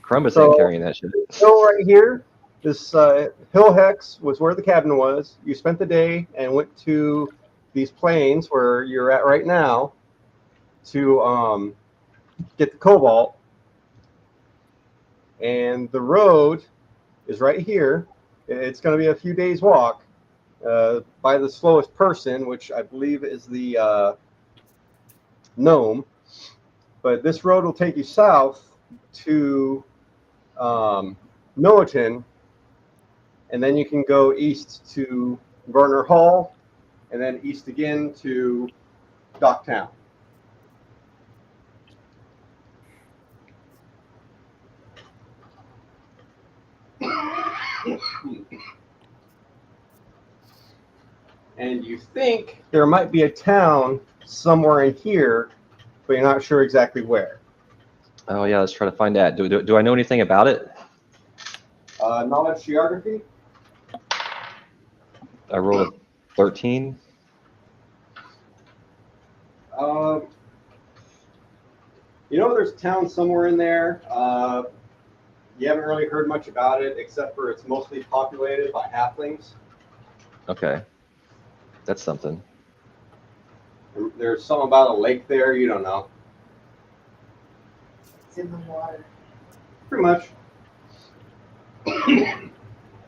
Crumbus So- ain't carrying that shit. So right here, this hill hex was where the cabin was. You spent the day and went to these plains where you're at right now to get the cobalt. And the road is right here. It's going to be a few days walk by the slowest person, which I believe is the gnome. But this road will take you south to Noaton, and then you can go east to Werner Hall, and then east again to Docktown. And you think there might be a town somewhere in here, but you're not sure exactly where. Oh yeah, let's try to find that. Do I know anything about it? Knowledge geography? I rolled a 13. You know, there's a town somewhere in there. You haven't really heard much about it, except for it's mostly populated by halflings. Okay. That's something. There's something about a lake there. You don't know. It's in the water. Pretty much.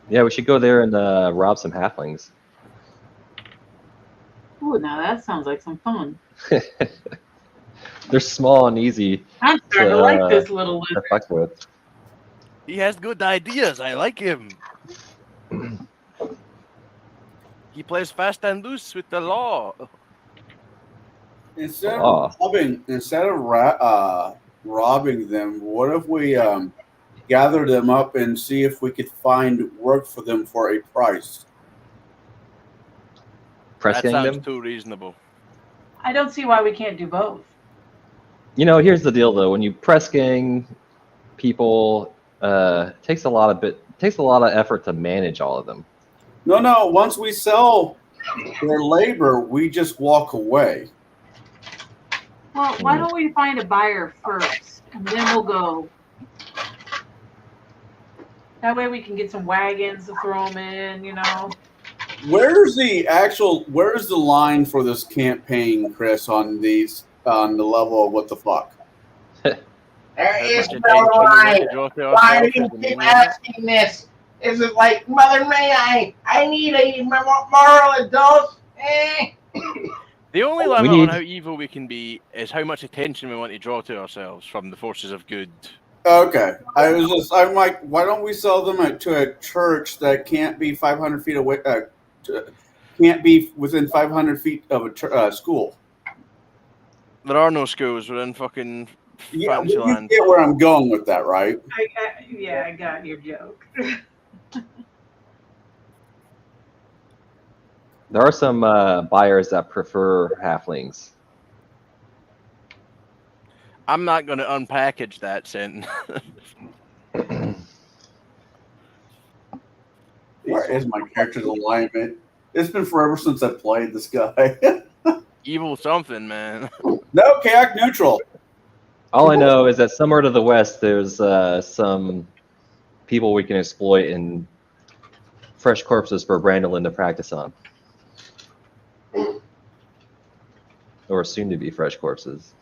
Yeah, we should go there and rob some halflings. Ooh, now that sounds like some fun. They're small and easy I'm starting to like this little to lizard. fuck with. He has good ideas. I like him. He plays fast and loose with the law. Instead Oh. of robbing them, what if we gather them up and see if we could find work for them for a price? Press That gang sounds them. too reasonable. I don't see why we can't do both. You know, here's the deal though. When you press gang people, it takes a lot of effort to manage all of them. No. Once we sell their labor, we just walk away. Well, why don't we find a buyer first, and then we'll go. That way we can get some wagons to throw them in, you know. Where's the line for this campaign, Chris, on the level of what the fuck? There is much no attention we line. want to draw to Why ourselves do you as a keep meaning of it? asking this? Is it like, Mother May I need a moral adult? The only We limit need- on how evil we can be is how much attention we want to draw to ourselves from the forces of good. Okay, I'm like, why don't we sell them to a church that can't be 500 feet away? Can't be within 500 feet of a school. There are no schools. We're in fucking Yeah, fantasy you land. get where I'm going with that, right? I got your joke. There are some buyers that prefer halflings. I'm not going to unpackage that sentence. Where is my character's alignment? It's been forever since I played this guy. Evil something, man. No, chaotic neutral. All I know is that somewhere to the west, there's some people we can exploit and fresh corpses for Brandolin to practice on. Or soon to be fresh corpses.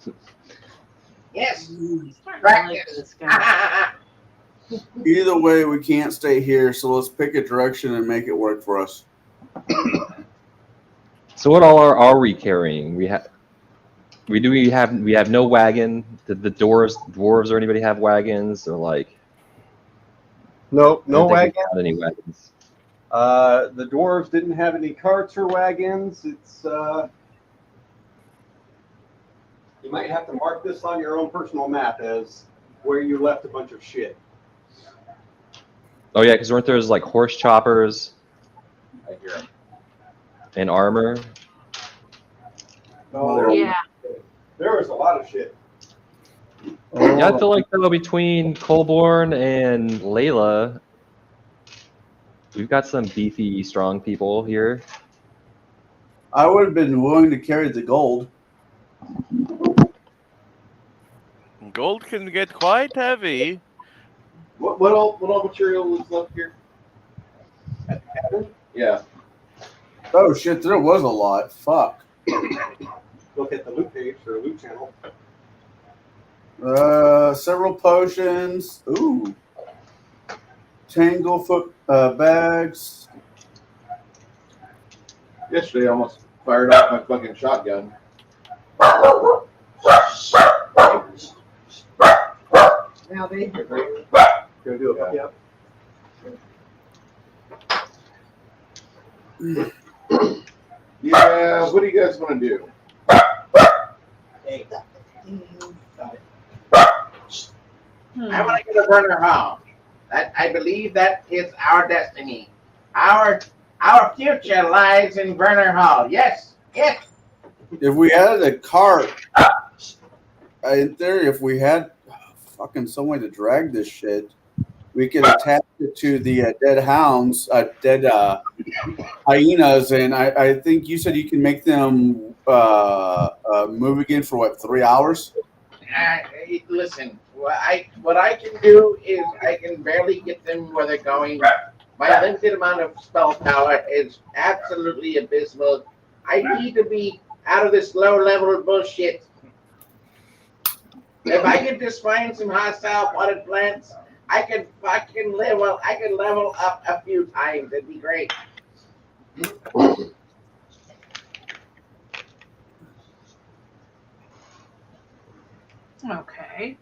Yes. Starting to like Practice. this guy. Either way, we can't stay here, so let's pick a direction and make it work for us. So what all are we carrying? We have no wagon. Did the dwarves or anybody have wagons or like? No I don't think we wagon. found any wagons. The dwarves didn't have any carts or wagons. It's you might have to mark this on your own personal map as where you left a bunch of shit. Oh yeah, because weren't there like horse choppers I hear it. and armor? Oh, Yeah. there was a lot of shit. Yeah, I feel like though between Colborne and Layla, we've got some beefy, strong people here. I would have been willing to carry the gold. Gold can get quite heavy. What all material is left here? At the cabin? Yeah. Oh shit, there was a lot. Fuck. Look at the loot page or loot channel. Several potions. Ooh. Tanglefoot bags. Yesterday I almost fired off my fucking shotgun. Now they Gonna do it. Yeah. Yep. Yeah, what do you guys want to do? I want to go to Werner Hall. I believe that is our destiny. Our future lies in Werner Hall. Yes. If we had a cart, in theory, if we had fucking some way to drag this shit, we can attach it to the dead hounds, dead hyenas, and I think you said you can make them move again for what, 3 hours? Listen, what I can do is I can barely get them where they're going. My limited amount of spell power is absolutely abysmal. I need to be out of this low level bullshit. If I could just find some hostile potted plants, I could fucking level. I could level up a few times. It'd be great. Okay.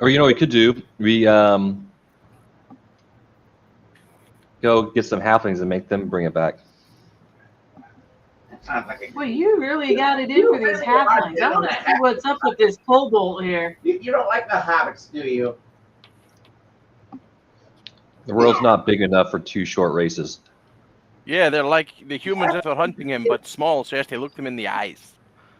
Or you know what we could do? We go get some halflings and make them bring it back. Sounds like a Well, you really got it in for these halflings. I want to see what's up with this kobold here. You don't like the hobbits, do you? The world's not big enough for 2 short races. Yeah, they're like the humans that are hunting him, but small, so you have to look them in the eyes.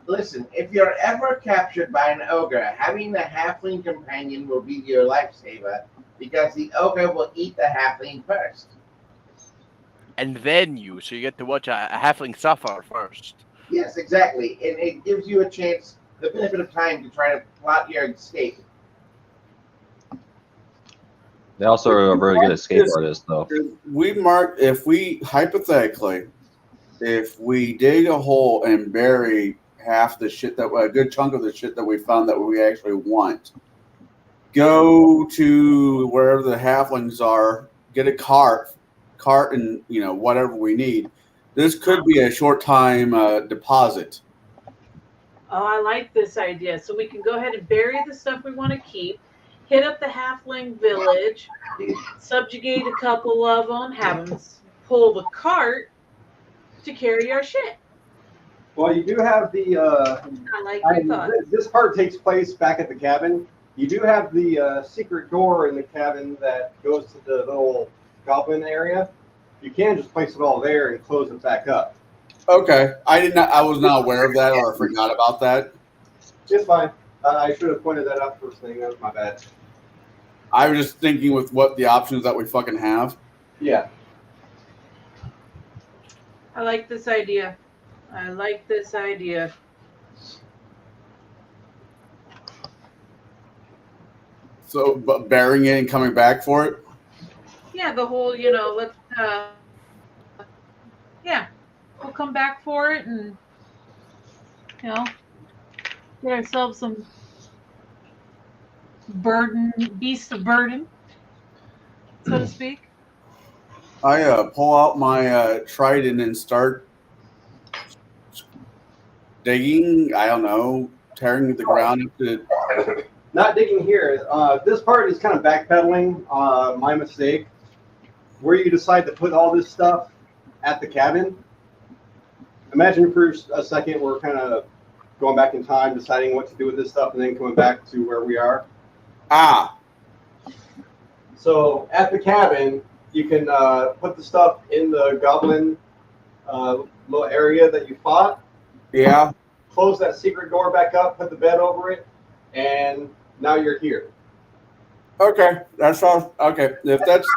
Listen, if you're ever captured by an ogre, having the halfling companion will be your lifesaver because the ogre will eat the halfling first. And then you, so you get to watch a halfling suffer first. Yes, exactly. And it gives you a chance, the benefit of time to try to plot your escape. They also are very good escape artists, though. If we hypothetically, if we dig a hole and bury half the shit a good chunk of the shit that we found that we actually want, go to wherever the halflings are, get a cart and whatever we need. This could be a short time deposit. Oh, I like this idea. So we can go ahead and bury the stuff we want to keep, hit up the halfling village, subjugate a couple of them, have them pull the cart to carry our shit. Well, you do have the. I like your thought. This part takes place back at the cabin. You do have the secret door in the cabin that goes to the little goblin area. You can just place it all there and close it back up. Okay, I was not aware of that, or I forgot about that. It's fine. I should have pointed that out first thing. That was my bad. I was just thinking with what the options that we fucking have. Yeah. I like this idea. So, but burying it and coming back for it. Yeah, the whole, let's, we'll come back for it and, get ourselves some beasts of burden, so to speak. I pull out my trident and start digging. I don't know, tearing the ground into. Not digging here. This part is kind of backpedaling. My mistake. Where you decide to put all this stuff at the cabin. Imagine for a second we're kind of going back in time, deciding what to do with this stuff, and then coming back to where we are. So at the cabin, you can put the stuff in the goblin little area that you fought. Yeah. Close that secret door back up, put the bed over it, and now you're here. Okay, that's all. Okay, if that's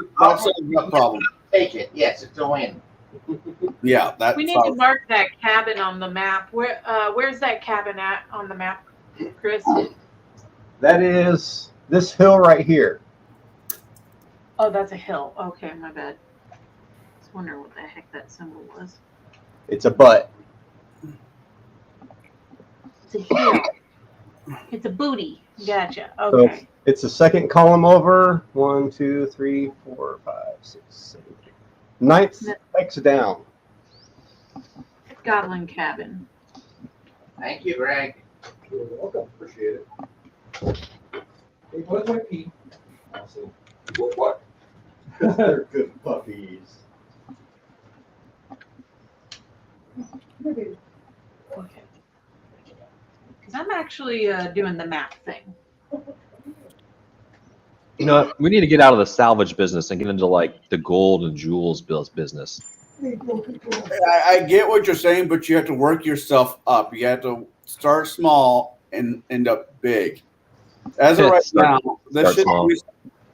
no problem. Take it. Yes, it's a win. Yeah, that. We need to mark that cabin on the map. Where's that cabin at on the map, Chris? That is this hill right here. Oh, that's a hill. Okay, my bad. I was wondering what the heck that symbol was. It's a butt. It's a hill. It's a booty. Gotcha. Okay. So it's the second column over. 1, 2, 3, 4, 5, 6, 7, 8. Ninth X down. Goblin cabin. Thank you, Greg. You're welcome. Appreciate it. Hey, what's my pee? Awesome. What? They're good puppies. Okay. Because I'm actually doing the map thing. You know what? We need to get out of the salvage business and get into like the gold and jewels business. I get what you're saying, but you have to work yourself up. You have to start small and end up big. As of right now, Start small.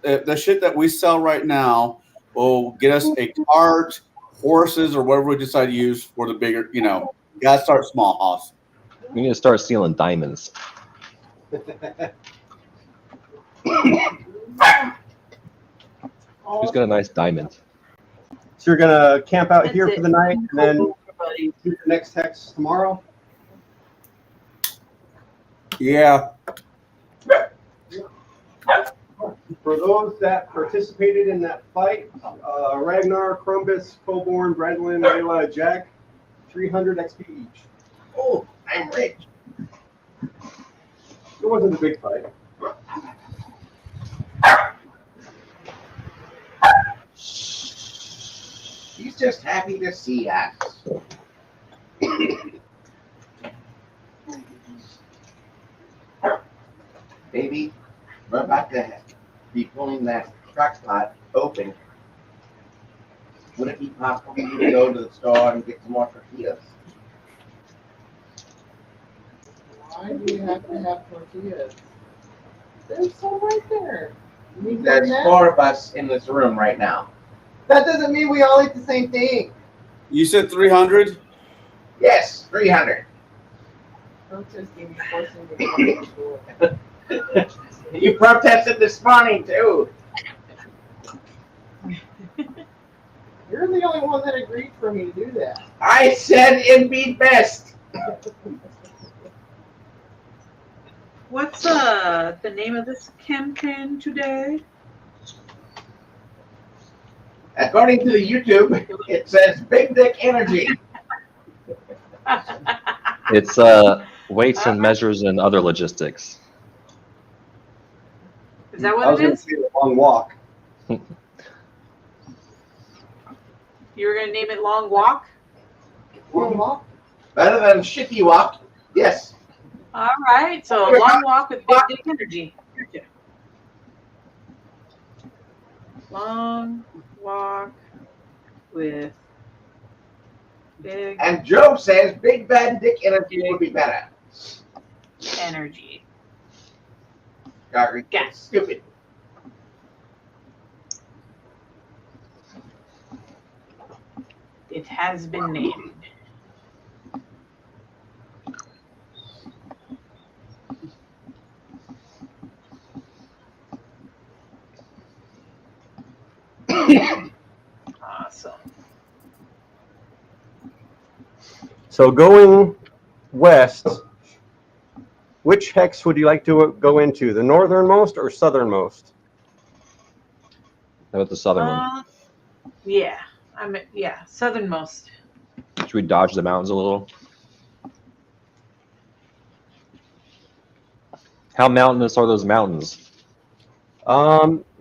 The shit that we sell right now will get us a cart, horses, or whatever we decide to use for the bigger. You know, gotta start small, Hoss. We need to start stealing diamonds. Who's got a nice diamond? So you're gonna camp out That's here it. for the night and then Everybody. do the next hex tomorrow? Yeah. For those that participated in that fight, Ragnar, Chrombus, Coborn, Bradlin, Layla, Jack, 300 XP each. Oh, I'm rich. It wasn't a big fight. He's just happy to see us. Baby, we're about to be pulling that crock pot open. Would it be possible for you to go to the store and get some more tortillas? Why do you have to have tortillas? There's some right there. You need more There's than that? 4 of us in this room right now. That doesn't mean we all eat the same thing. You said 300? Yes, 300. Protesting forcing me to come to the store. You protested this morning too. You're the only one that agreed for me to do that. I said it'd be best. What's the name of this campaign today? According to the YouTube, it says Big Dick Energy. It's weights and measures and other logistics. Is that I what was it going to is? say a long walk. You were gonna name it Long Walk? Better than Shitty Walk. Yes. All right, so Long Walk with Big Dick Energy. Long Walk with Big And Job says Big Bad Dick Energy would be better. Energy. Gary, Yeah. stupid. It has been named. Awesome. So going west, which hex would you like to go into? The northernmost or southernmost? How about the southern one? Yeah, southernmost. Should we dodge the mountains a little? How mountainous are those mountains?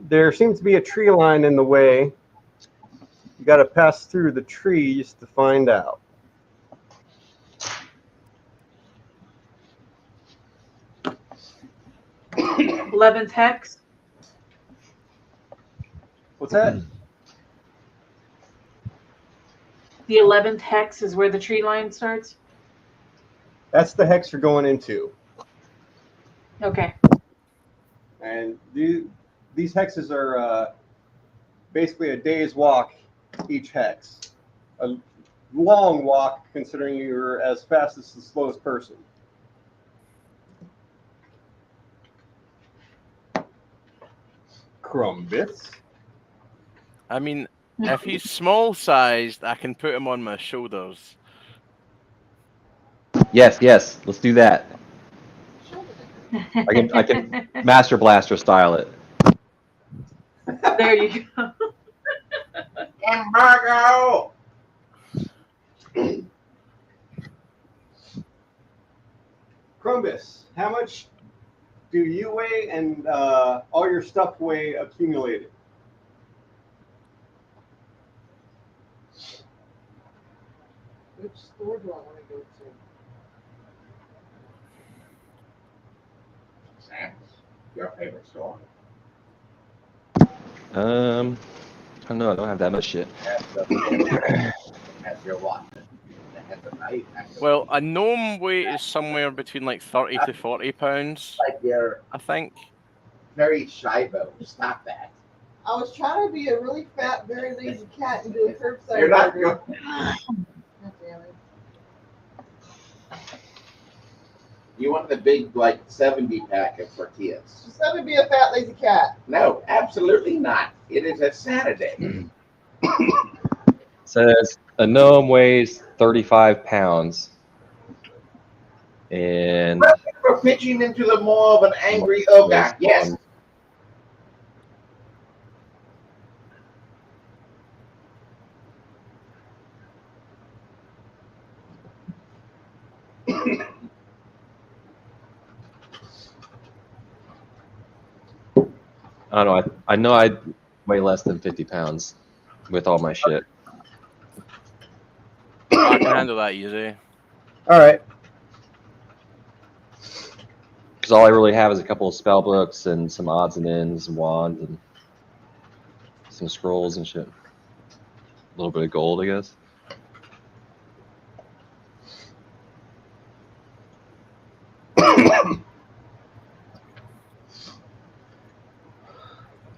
There seems to be a tree line in the way. You got to pass through the trees to find out. $11th hex. What's that? The 11th hex is where the tree line starts. That's the hex you're going into. Okay. And these hexes are basically a day's walk each hex. A long walk considering you're as fast as the slowest person. Crumbits. I mean, if he's small sized, I can put him on my shoulders. Yes, let's do that. I can Master Blaster style it. There you go. Embargo! Crumbus, how much do you weigh and all your stuff weigh accumulated? Which store do I want to go to? Sam's, your favorite store. I don't know. I don't have that much shit. That's your watch. Well, a gnome weight is somewhere between like 30 to 40 pounds, Like your I think. very shy, though. Stop that. I was trying to be a really fat, very lazy cat and do a curbside You're not burger. going. God damn it. You want the big, like, 70 pack of tortillas. Just let me be a fat, lazy cat. No, absolutely not. It is a Saturday. Says a gnome weighs 35 pounds. And We're pitching into the maw of an angry ogre. Yes. I don't know. I know I weigh less than 50 pounds with all my shit. I can handle that easy. All right. Because all I really have is a couple of spell books and some odds and ends, wands, and some scrolls and shit. A little bit of gold, I guess.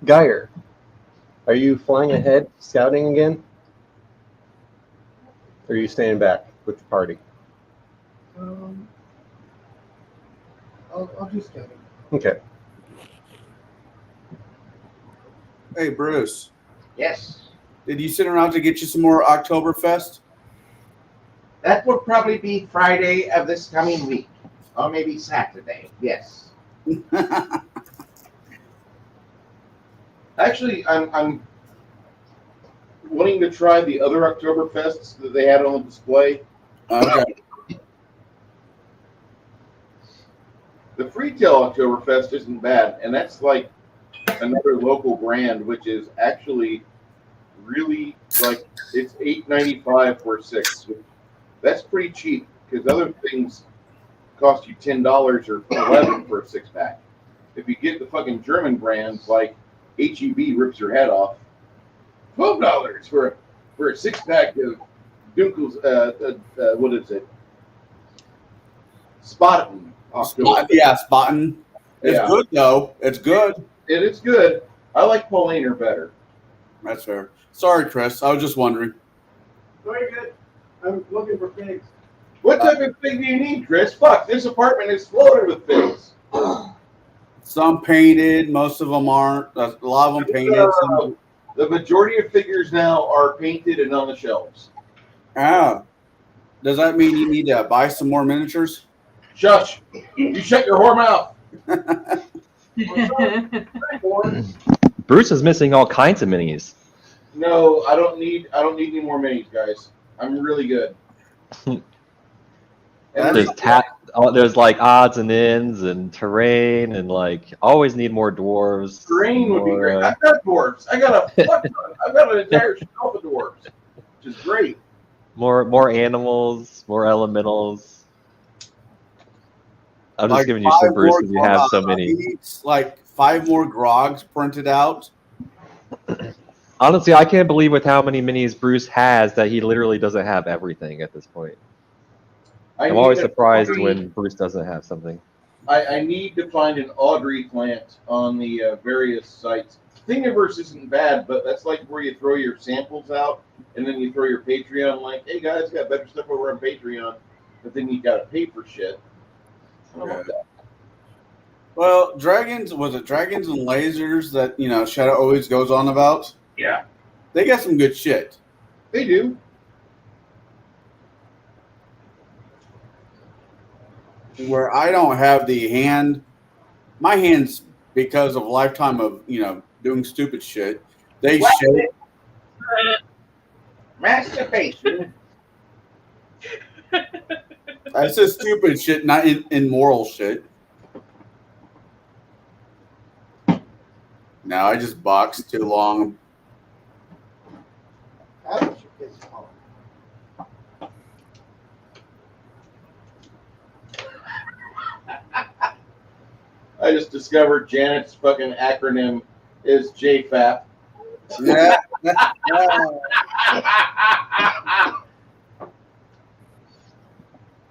Geyer, are you flying ahead, scouting again? Or are you staying back with the party? I'll do scouting. Okay. Hey, Bruce. Yes. Did you send around to get you some more Oktoberfest? That would probably be Friday of this coming week. Or maybe Saturday. Yes. Actually, I'm wanting to try the other Oktoberfests that they had on the display. Okay. The Freetail Oktoberfest isn't bad, and that's like another local brand, which is actually really like it's $8.95 for 6. That's pretty cheap because other things cost you $10 or $11 for a 6-pack. If you get the fucking German brands like HEB rips your head off, $12 for a 6-pack of Dunkel's what is it? Spaten. Yeah, Spaten. It's good though. It's good. It's good. I like Pauliner better. That's fair. Sorry, Chris. I was just wondering. Very good. I'm looking for pigs. What type of pig do you need, Chris? Fuck, this apartment is flooded with pigs. Some painted, most of them aren't. A lot of them painted. Some... The majority of figures now are painted and on the shelves. Ah, does that mean you need to buy some more miniatures? Shush! You shut your whore mouth. Bruce is missing all kinds of minis. No, I don't need any more minis, guys. I'm really good. There's like odds and ends and terrain and like always need more dwarves. Terrain would be great. I've got dwarves. I got a fuck ton. I've got an entire shelf of dwarves, which is great. More animals, more elementals. I'm just like giving you some Bruce because you have so many. Like 5 more grogs printed out. Honestly, I can't believe with how many minis Bruce has that he literally doesn't have everything at this point. I'm always surprised when Bruce doesn't have something. I need to find an Audrey plant on the various sites. Thingiverse isn't bad, but that's like where you throw your samples out and then you throw your Patreon like, hey guys, got better stuff over on Patreon, but then you gotta pay for shit. I don't want that. Well, Dragons and Lasers that Shadow always goes on about? Yeah. They got some good shit. They do. Where I don't have the hand, my hands, because of a lifetime of doing stupid shit, they shake. Masturbation. That's just stupid shit, not immoral shit. No, I just boxed too long. I just discovered Janet's fucking acronym is JFAP. Yeah.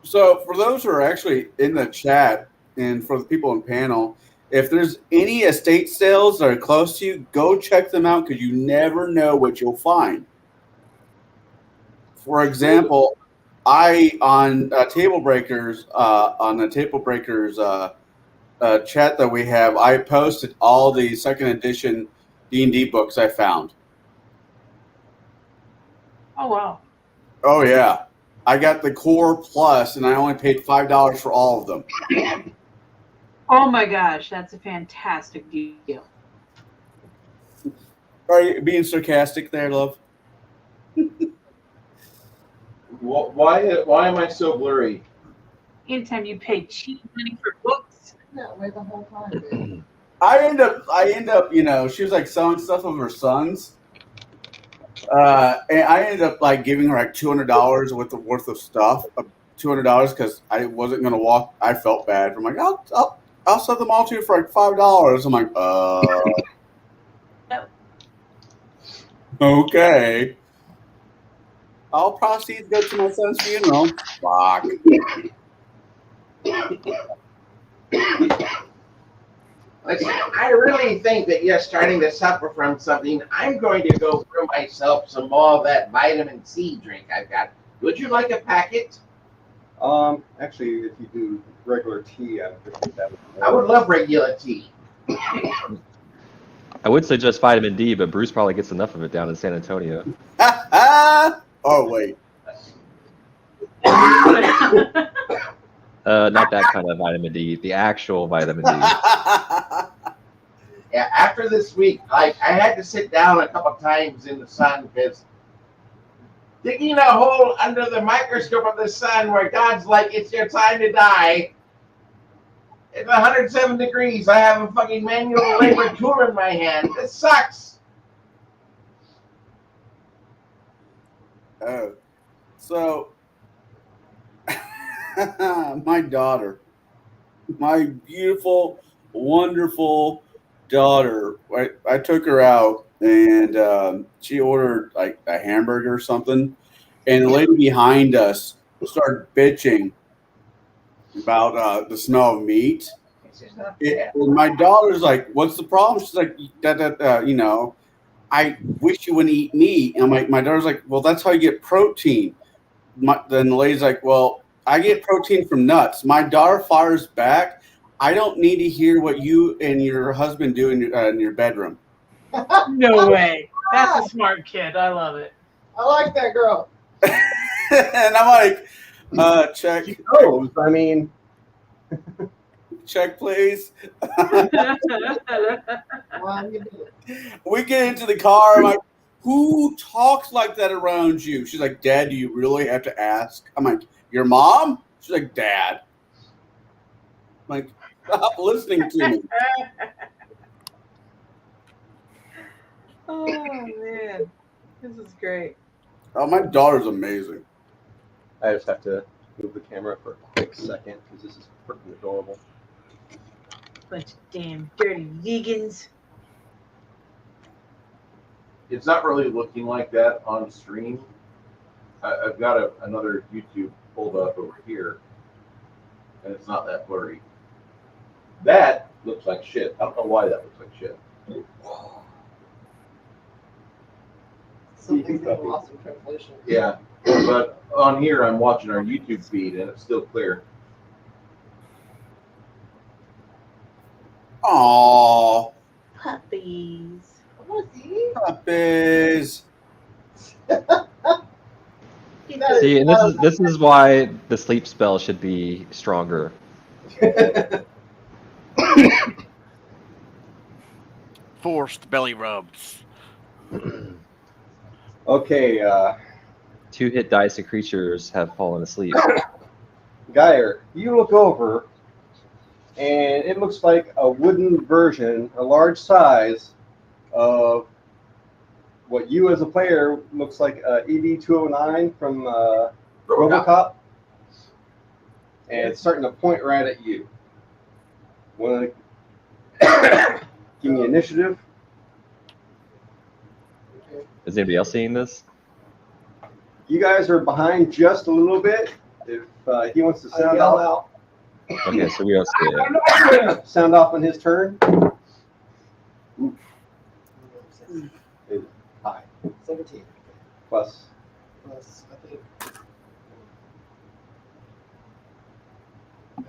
So for those who are actually in the chat and for the people in panel, If there's any estate sales that are close to you, go check them out because you never know what you'll find. For example, on Table Breakers, chat that we have, I posted all the second edition D&D books I found. Oh wow. Oh yeah, I got the Core Plus, and I only paid $5 for all of them. Oh my gosh, that's a fantastic deal. Are you being sarcastic there, love? Why am I so blurry? Anytime you pay cheap money for books. That way the whole time. I end up, she was like selling stuff of her son's. And I ended up like giving her like $200 worth of stuff, $200 because I wasn't gonna walk. I felt bad. I'm like, I'll sell them all to you for like $5. I'm like, No. Okay. All proceeds go to my son's funeral. Fuck. Listen, I really think that you're starting to suffer from something. I'm going to go brew myself some more of that vitamin C drink I've got. Would you like a packet? Actually, if you do regular tea, I'd appreciate that. I would love regular tea. I would suggest vitamin D, but Bruce probably gets enough of it down in San Antonio. Oh, wait. Not that kind of vitamin D, the actual vitamin D. Yeah, after this week, I had to sit down a couple times in the sun because digging a hole under the microscope of the sun where God's like, it's your time to die. It's 107 degrees. I have a fucking manual labor tool in my hand. This sucks. Oh, so my daughter, my beautiful, wonderful daughter, I took her out and she ordered like a hamburger or something, and the lady behind us started bitching about the smell of meat. And my daughter's like, "What's the problem?" She's like, I wish you wouldn't eat meat. And I'm like, my daughter's like, well, that's how you get protein. Then the lady's like, well, I get protein from nuts. My daughter fires back. I don't need to hear what you and your husband do in your bedroom. No way. That's a smart kid. I love it. I like that girl. And I'm like, check. She knows. I mean, check, please. We get into the car. I'm like, who talks like that around you? She's like, Dad, do you really have to ask? I'm like, your mom? She's like, Dad. I'm like, stop listening to me. Oh, man. This is great. Oh, my daughter's amazing. I just have to move the camera for a quick second because this is freaking adorable. Bunch of damn dirty vegans. It's not really looking like that on stream. I've got another YouTube pulled up over here, and it's not that blurry. That looks like shit. I don't know why that looks like shit. Something's been lost in translation. Yeah, but on here I'm watching our YouTube feed, and it's still clear. Aww. Puppies. Puppies. See, and this is why the sleep spell should be stronger. Forced belly rubs. Okay, 2 hit dice and creatures have fallen asleep. Geyer, you look over, and it looks like a wooden version, a large size, of what you as a player looks like EV-209 from RoboCop. And it's starting to point right at you. Want to give me initiative? Is anybody else seeing this? You guys are behind just a little bit. If he wants to I sound yell out. Okay, so we all see it. Sound off on his turn. Is high. 17 Plus. plus, I think, 3.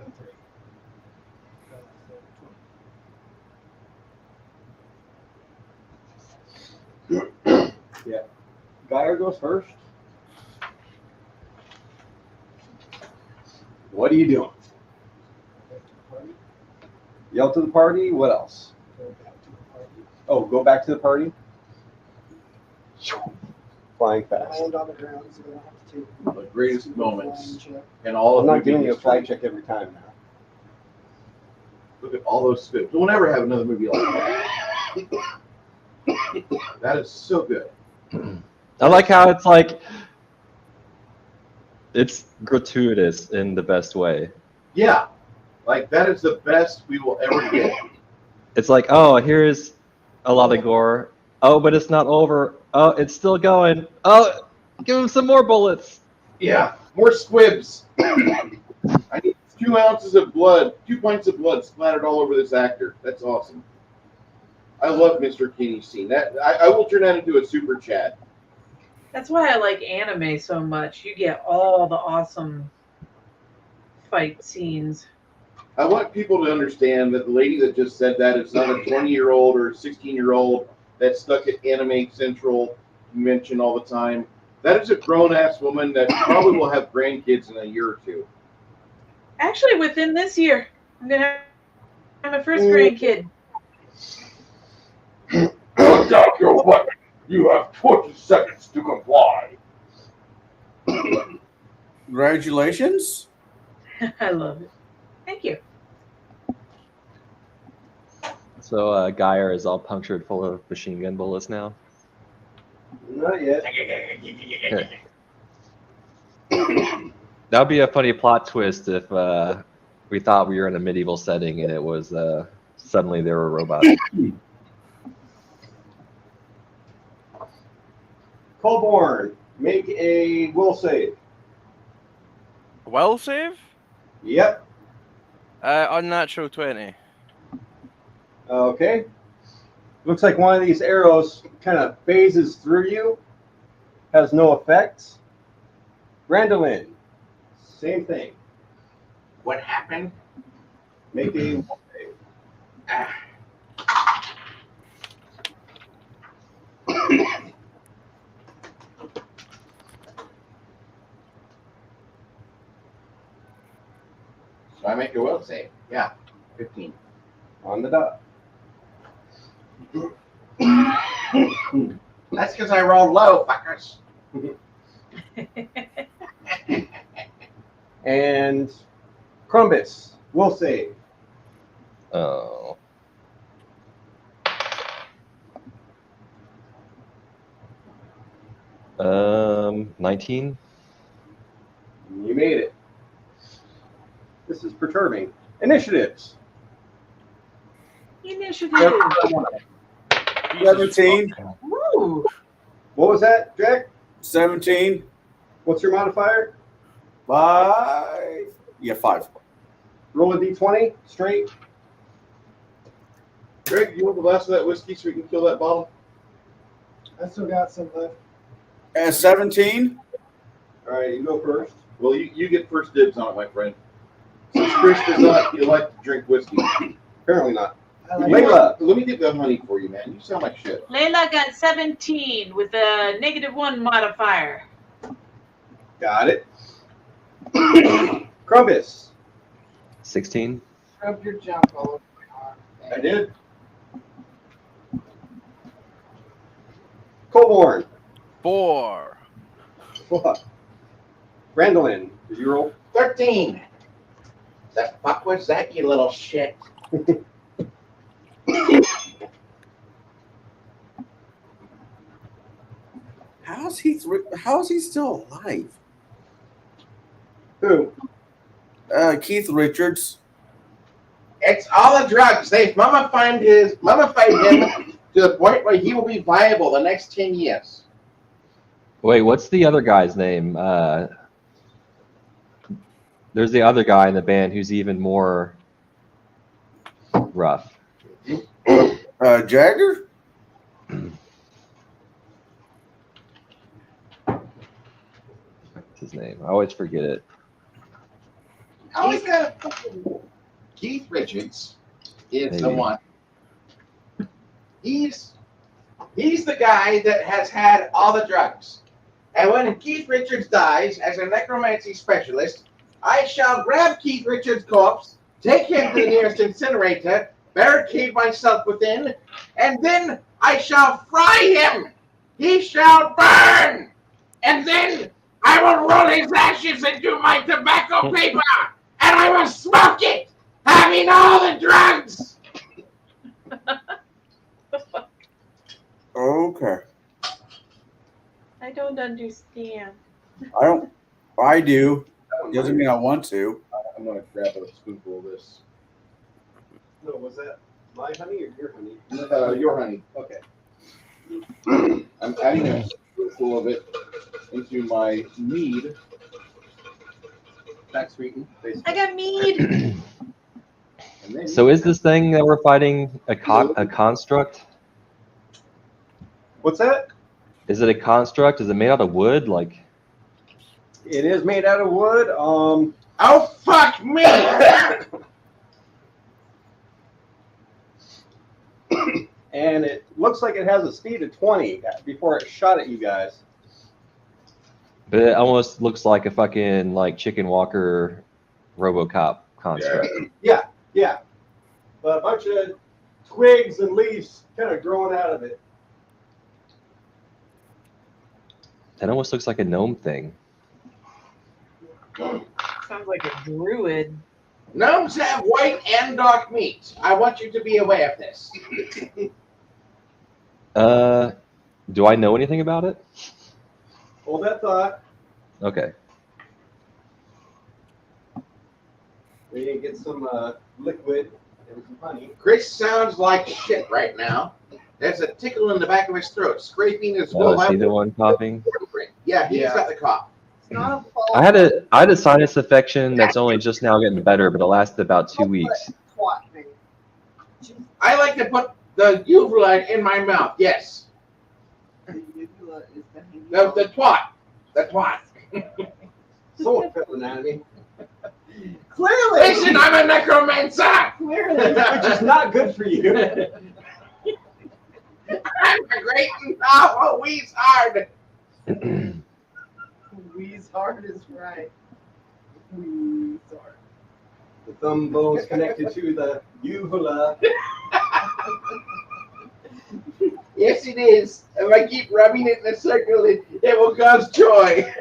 So 20. Yeah. Geyer goes first. What are you doing? Yell to the party. What else? Go back to the party. Oh, go back to the party. Flying fast. Land on the ground, so they don't have to take The greatest flying moments check. in all I'm of not giving you a history. flight check every time now. Look at all those scripts. We'll never have another movie like that. That is so good. I like how it's like it's gratuitous in the best way. Yeah, like that is the best we will ever get. It's like, oh, here's a lot of gore. Oh, but it's not over. Oh, it's still going. Oh, give him some more bullets. Yeah, more squibs. I need 2 ounces of blood, 2 pints of blood splattered all over this actor. That's awesome. I love Mr. Kenny's scene. That I will turn that into a super chat. That's why I like anime so much. You get all the awesome fight scenes. I want people to understand that the lady that just said that is not a 20-year-old or a 16-year-old that's stuck at Anime Central mention all the time. That is a grown-ass woman that probably will have grandkids in a year or two. Actually, within this year, I'm going to have my first grandkid. Put down your weapon. You have 20 seconds to comply. Congratulations. I love it. Thank you. So Geyer is all punctured full of machine gun bullets now. Not yet. That would be a funny plot twist if we thought we were in a medieval setting and it was suddenly there were robots. Colborn, make a will save. Well save? Yep. Unnatural 20. Okay. Looks like one of these arrows kind of phases through you. Has no effects. Randolin, same thing. What happened? Make a will save. So I make a will save. Yeah, 15. On the dot. That's because I rolled low, fuckers. And Crumbus, will save. Oh. Um, 19. You made it. This is perturbing. Initiatives. Initiative. 17. Woo. What was that, Jack? 17. What's your modifier? 5. Yeah, 5. Roll a d20 straight. Greg, you want the last of that whiskey so we can kill that bottle? I still got some left. And 17. All right, you go first. Well, you get first dibs on it, my friend. Since Chris does not like to drink whiskey. Apparently not. I like Layla. Let me get the honey for you, man. You sound like shit. Layla got 17 with a -1 modifier. Got it. Crumbus. 16. Rub your junk all over my arm. I did. Colborn. 4. Fuck. Randolin, did you roll? 13. The fuck was that, you little shit? How's he still alive? Who? Keith Richards. It's all the drugs. They've mummified him to the point where he will be viable the next 10 years. Wait, what's the other guy's name? there's the other guy in the band who's even more rough. Jagger? What's his name? I always forget it. I always got Keith Richards is the Maybe. one. He's the guy that has had all the drugs. And when Keith Richards dies as a necromancy specialist, I shall grab Keith Richards' corpse, take him to the nearest incinerator, barricade myself within, and then I shall fry him. He shall burn. And then I will roll his ashes into my tobacco paper, and I will smoke it, having all the drugs. Okay. I don't understand. I do. Doesn't mean I want to. I'm gonna grab a spoonful of this. No, was that my honey or your honey? Your honey. Okay. I'm adding a spoonful of it into my mead. Back sweetened. I got mead. And then So is this thing that we're fighting a construct? What's that? Is it a construct? Is it made out of wood? Like, It is made out of wood. Oh, fuck me! And it looks like it has a speed of 20 before it shot at you guys. but it almost looks like a fucking like Chicken Walker RoboCop construct. Yeah. But a bunch of twigs and leaves kind of growing out of it. That almost looks like a gnome thing. Sounds like a druid. Gnomes have white and dark meat. I want you to be aware of this. Do I know anything about it? Hold that thought. Okay. We need to get some liquid and some honey. Chris sounds like shit right now. There's a tickle in the back of his throat, scraping his Oh, is he the one coughing? Yeah, he's Yeah. got the cough. It's not a fault. I had a sinus infection that's only just now getting better, but it lasted about 2 weeks. Twat me. I like to put the uvula in my mouth. Yes. The uvula is the The twat. The twat. Someone fell anatomy. Clearly. Listen, I'm a necromancer. Clearly. Which is not good for you. I'm a great novel. Wheeze hard. Wheeze hard is right. Wheeze hard. The thumb bone's connected to the uvula. Yes, it is. If I keep rubbing it in a circle, it will cause joy.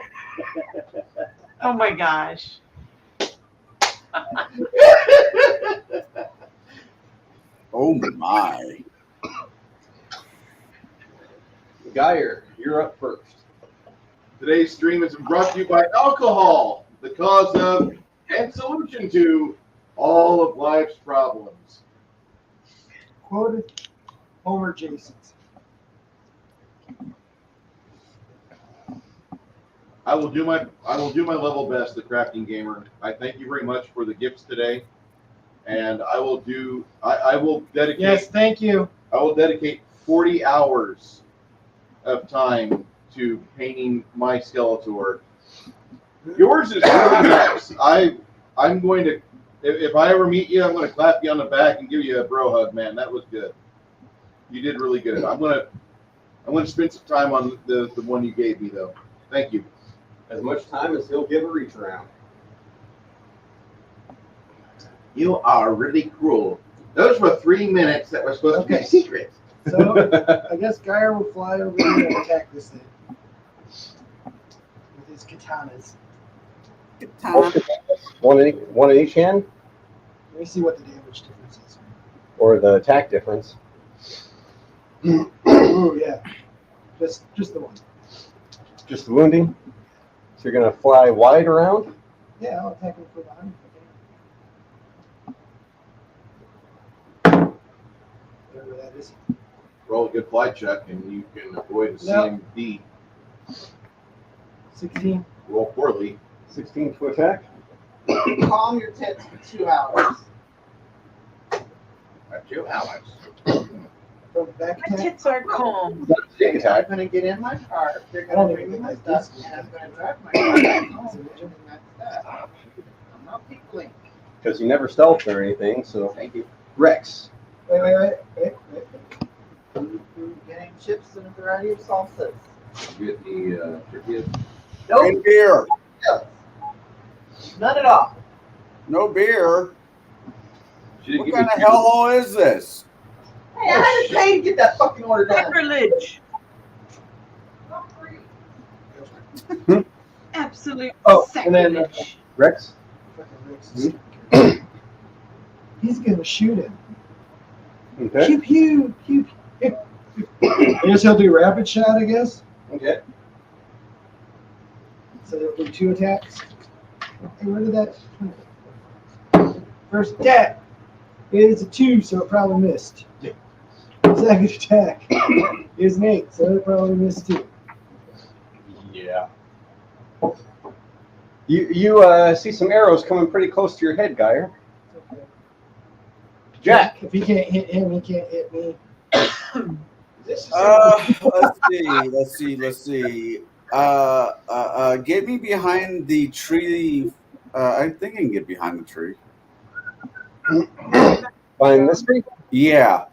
Oh my gosh. Oh my. Geyer, you're up first. today's stream is brought to you by alcohol, the cause of and solution to all of life's problems. Quoted Homer Jason. I will do my level best, the crafting gamer. I thank you very much for the gifts today, and I will dedicate. Yes, thank you. I will dedicate 40 hours of time to painting my Skeletor. Yours is really nice. I'm going to, if I ever meet you, I'm going to clap you on the back and give you a bro hug, man. That was good. You did really good. I'm going to spend some time on the one you gave me, though. Thank you. As much time as he'll give a reach around. You are really cruel. Those were 3 minutes that were supposed to be Okay. secret. So I guess Geyer will fly over here and attack this thing with his katanas. One in each hand, Let me see what the damage difference is. or the attack difference. Oh yeah, just the one. Just the wounding. So you're gonna fly wide around. Yeah, I'll attack him for behind. Whatever that is. Roll a good fly check, and you can avoid the No. CMD. 16. Roll poorly. 16 to attack. calm your tits for 2 hours. 2 hours. From back My attack. tits are calm. Sneak I'm attack. gonna get in my car. They're I don't gonna bring me even my like stuff, this. and I'm gonna drive my car back home. And that's that. I'm not pickling. Because you never stealth or anything, so. Thank you. Rex. Wait. Getting chips and a variety of salsas. Get the tortillas. Nope, And beer. none at all. No beer. She didn't What give kind me of hellhole is this? Hey, I had to pay to get that fucking order done. Sacrilege. Not free. Absolute Oh, and then sacrilege. Rex. He's gonna shoot him. Okay. Pew pew pew pew. I guess he'll do rapid shot. I guess. Okay. So there'll be 2 attacks. Hey, where did that? First attack is a 2, so it probably missed. Second attack is an 8, so it probably missed too. Yeah. You see some arrows coming pretty close to your head, Geyer. Jack. If he can't hit him, he can't hit me. Let's see. Get me behind the tree. I think I can get behind the tree. Find this tree? Yeah.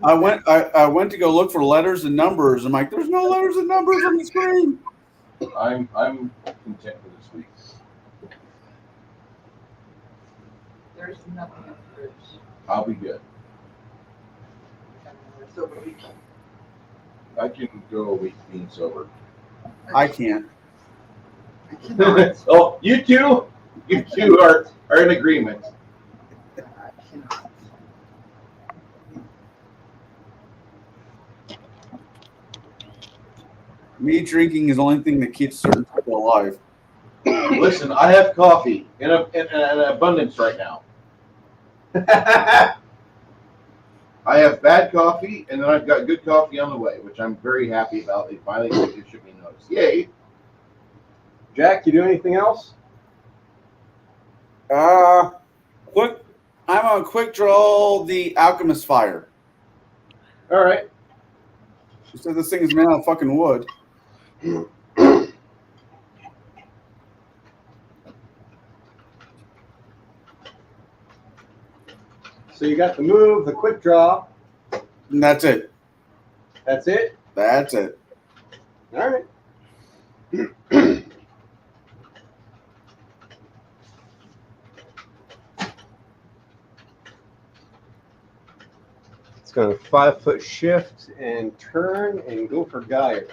I went to go look for letters and numbers. I'm like, there's no letters and numbers on the screen. I'm content for this week. There's nothing in the fridge. I'll be good. So we I can go a week being sober. I can't. Oh, you two are in agreement. I cannot. Me drinking is the only thing that keeps certain people alive. Listen, I have coffee in abundance right now. I have bad coffee, and then I've got good coffee on the way, which I'm very happy about. They finally should be noticed. Yay! Jack, you do anything else? Quick. I'm on quick draw the alchemist fire. All right. You said this thing is made out of fucking wood. So you got the move, the quick draw. And that's it. That's it? That's it. All right. It's going to 5-foot shift and turn and go for Geyer.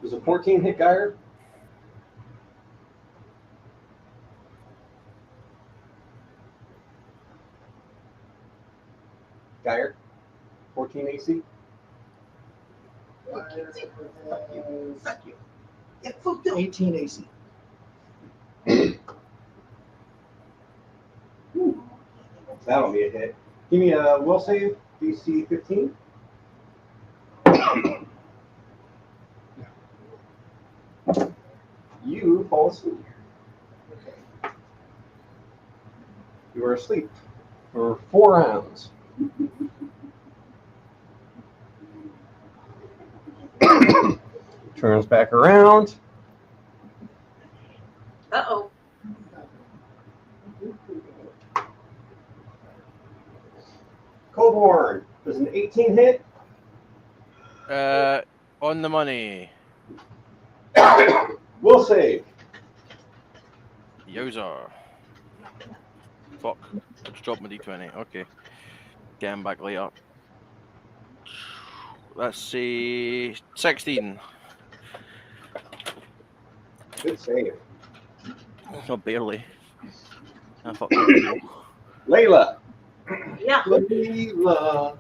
Does a 14 hit Geyer? Geyer? 14 AC? Fuck you. Yeah, 18 AC. That'll be a hit. Give me a will save, DC 15. You fall asleep. Okay. You are asleep for 4 rounds. Turns back around. Uh-oh. Coldhorn, does an 18 hit? On the money. Will save. Yowza. Fuck. I just dropped my d20. Okay. Get him back later. Let's see. 16. Good save. Not barely. Ah, fuck. Layla. Yeah. Layla.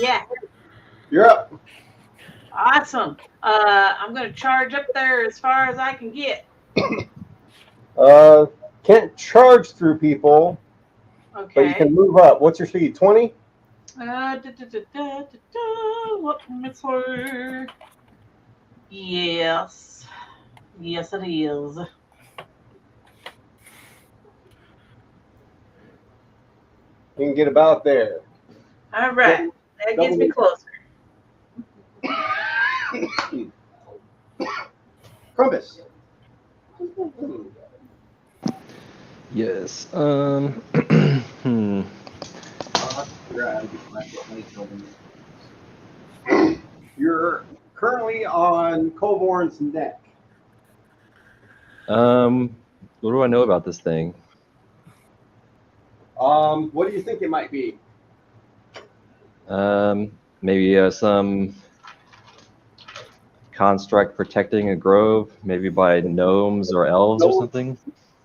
Yeah. You're up. Awesome. I'm going to charge up there as far as I can get. Can't charge through people. but you Okay. can move up. What's your speed? 20? What missile? Yes. Yes, it is. You can get about there. All right. That gets me closer. Crumbus. Yes. You're currently on Colborn's neck. What do I know about this thing? What do you think it might be? Maybe some construct protecting a grove, maybe by gnomes or elves or something.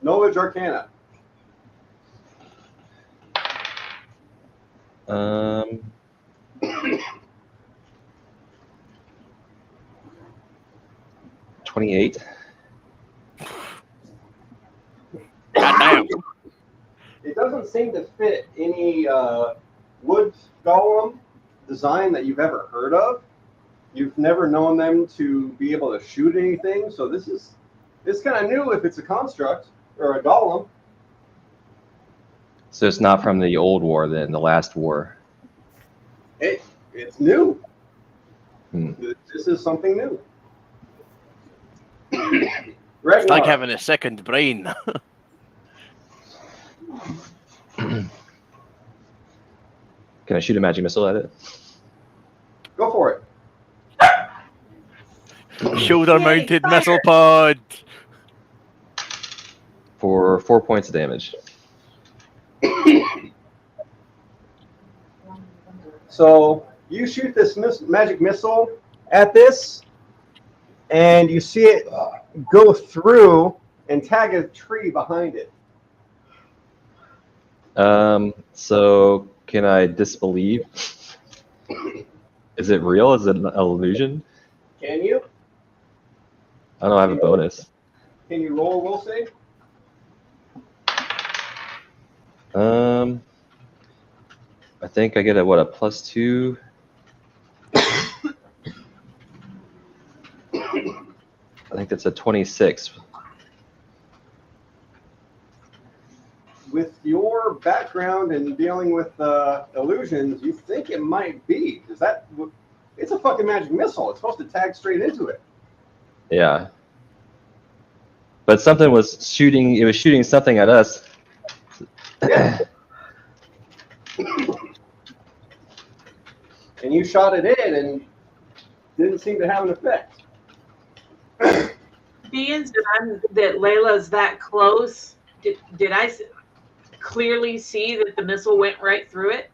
Knowledge Arcana. 28. Goddamn. It doesn't seem to fit any wood golem design that you've ever heard of. You've never known them to be able to shoot anything, so it's kind of new if it's a construct or a golem. So it's not from the old war then, the last war. It's new. Hmm. This is something new. It's Ragnar, like having a second brain. Can I shoot a magic missile at it? go for it. Shoulder-mounted Yay, missile fire. pod. For 4 points of damage. So you shoot this magic missile at this, and you see it go through and tag a tree behind it. So can I disbelieve? Is it real? Is it an illusion? Can you? I don't have a bonus. Can you roll a will save? I think I get a +2. I think that's a 26. With your background and dealing with illusions, you think it might be. Is that? It's a fucking magic missile. It's supposed to tag straight into it. Yeah. But something was shooting. It was shooting something at us. And you shot it in and didn't seem to have an effect. Being that Layla's that close, did I clearly see that the missile went right through it?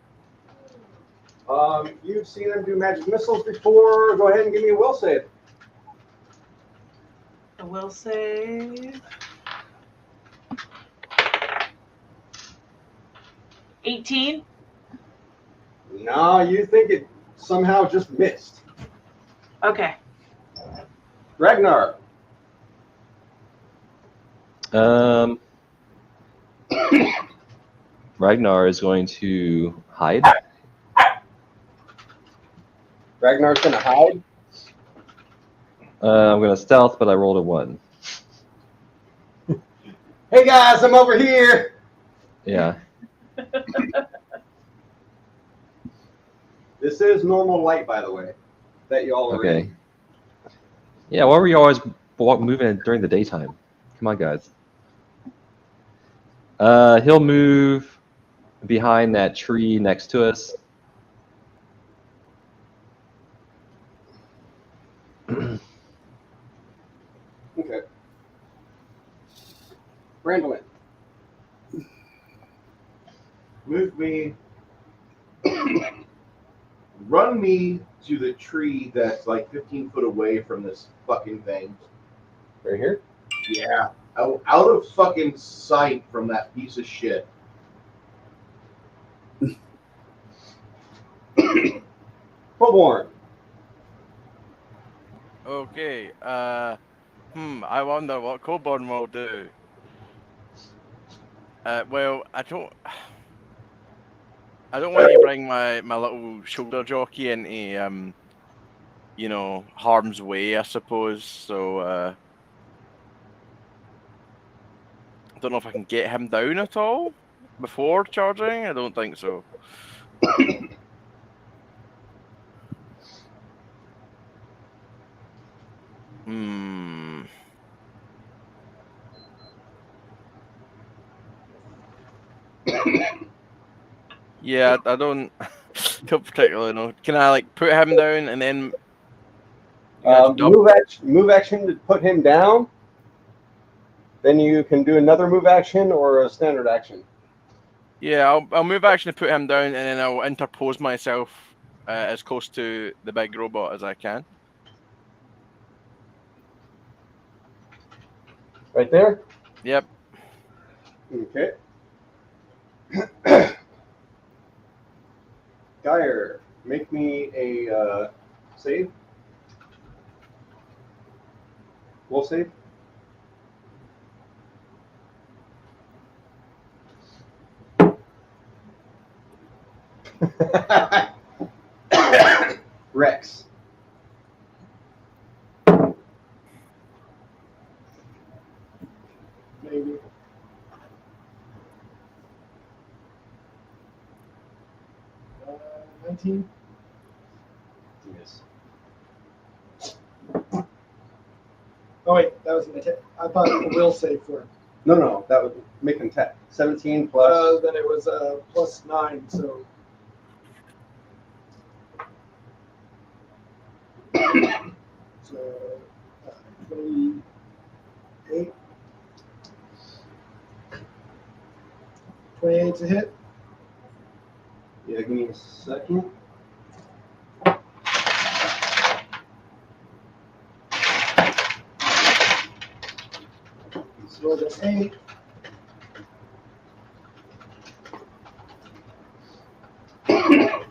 You've seen them do magic missiles before. Go ahead and give me a will save. I will save 18. No, you think it somehow just missed. Okay. Ragnar. Ragnar is going to hide. Ragnar's gonna hide. I'm going to stealth, but I rolled a 1. Hey guys, I'm over here. Yeah. This is normal light, by the way, that you all are Okay. in. Yeah, why were you always moving during the daytime? Come on, guys. He'll move behind that tree next to us. Okay. Brandolin. Move me. Run me to the tree that's like 15 foot away from this fucking thing. Right here? Yeah. Out of fucking sight from that piece of shit. Colborn. Okay. I wonder what Coburn will do. Well, I don't. I don't want to bring my little shoulder jockey into harm's way, I suppose. So I don't know if I can get him down at all before charging. I don't think so. Hmm. Yeah, I don't particularly know. Can I like put him down and then Move action to put him down. Then you can do another move action or a standard action. Yeah, I'll move action to put him down, and then I'll interpose myself as close to the big robot as I can. Right there? Yep. Okay. Geyer, make me a save. Will save. Rex. Maybe. Uh, 19. Yes. Oh wait, that was an attack. I thought it will save for him. No, that would make him 17 plus. Then it was plus 9, so. So 28. 28's a hit. Yeah, give me a second. So that's 8.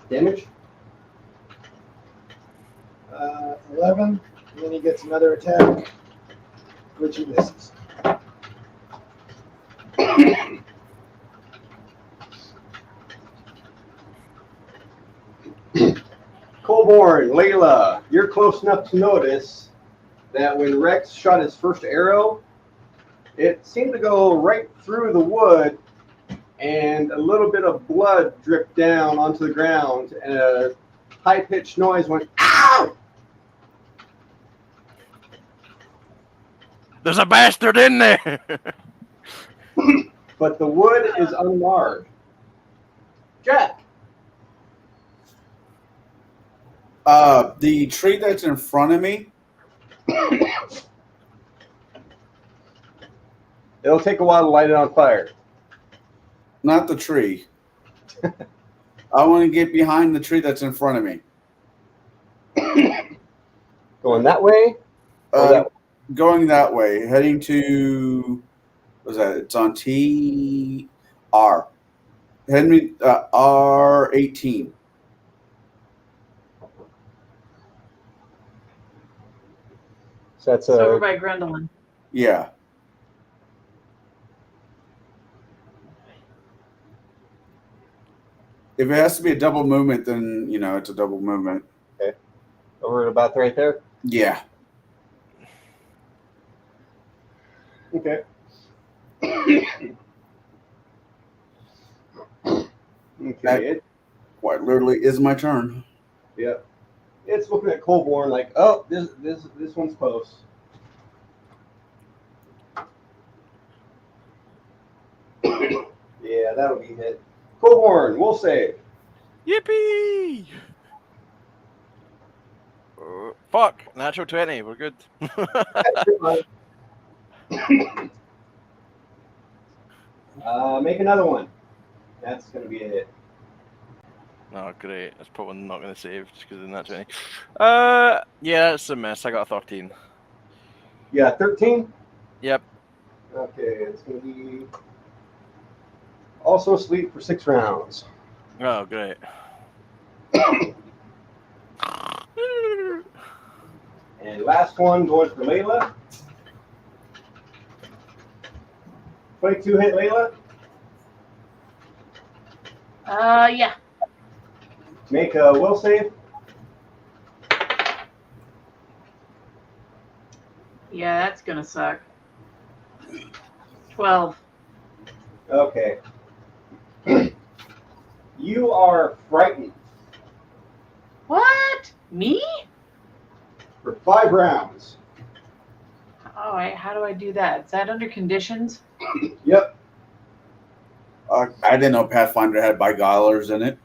Damage? 11. And then he gets another attack, which he misses. Colborn, Layla, you're close enough to notice that when Rex shot his first arrow, it seemed to go right through the wood, and a little bit of blood dripped down onto the ground, and a high-pitched noise went, "Ow!" There's a bastard in there! But the wood is unmarred. Jack. The tree that's in front of me. It'll take a while to light it on fire. Not the tree. I want to get behind the tree that's in front of me. Going that way? Or that way? Going that way, heading to, what's that? It's on TR. Heading R18. So that's It's over by Grundlin. Yeah. If it has to be a double movement, then, it's a double movement. Okay. Over about right there? Yeah. Okay. Okay. Quite literally is my turn. Yeah. It's looking at Colborn like, oh, this one's close. Yeah, that'll be hit. Colborn, we'll save. Yippee! Fuck, natural 20, we're good. Make another one. That's going to be a hit. Oh, great. That's probably not going to save just because of that 20. Yeah, it's a miss. I got a 13. Yeah, 13? Yep. Okay, it's going to be also sleep for 6 rounds. Oh, great. And last one going for Layla. 22 hit Layla. Yeah. Make a will save. Yeah, that's gonna suck. 12. Okay. You are frightened What? Me? for 5 rounds. Oh, how do I do that? Is that under conditions? Yep. I didn't know Pathfinder had beguilers in it.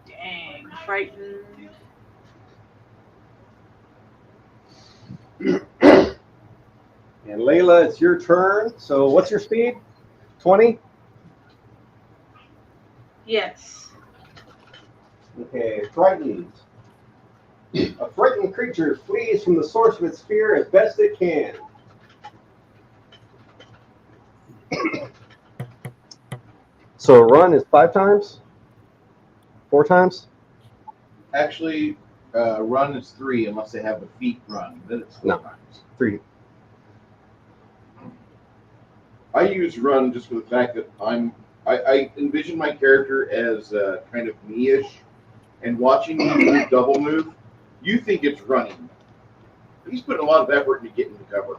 Dang, frightened. And Layla, it's your turn. So what's your speed? 20? Yes. Okay, frightened. A frightened creature flees from the source of its fear as best it can. So a run is 5 times? 4 times? Actually, run is 3 unless they have a feet run. Then it's 4 No. times. 3. I use run just for the fact that I envision my character as kind of me-ish, and watching him move double move, you think it's running. He's putting a lot of effort into getting to cover.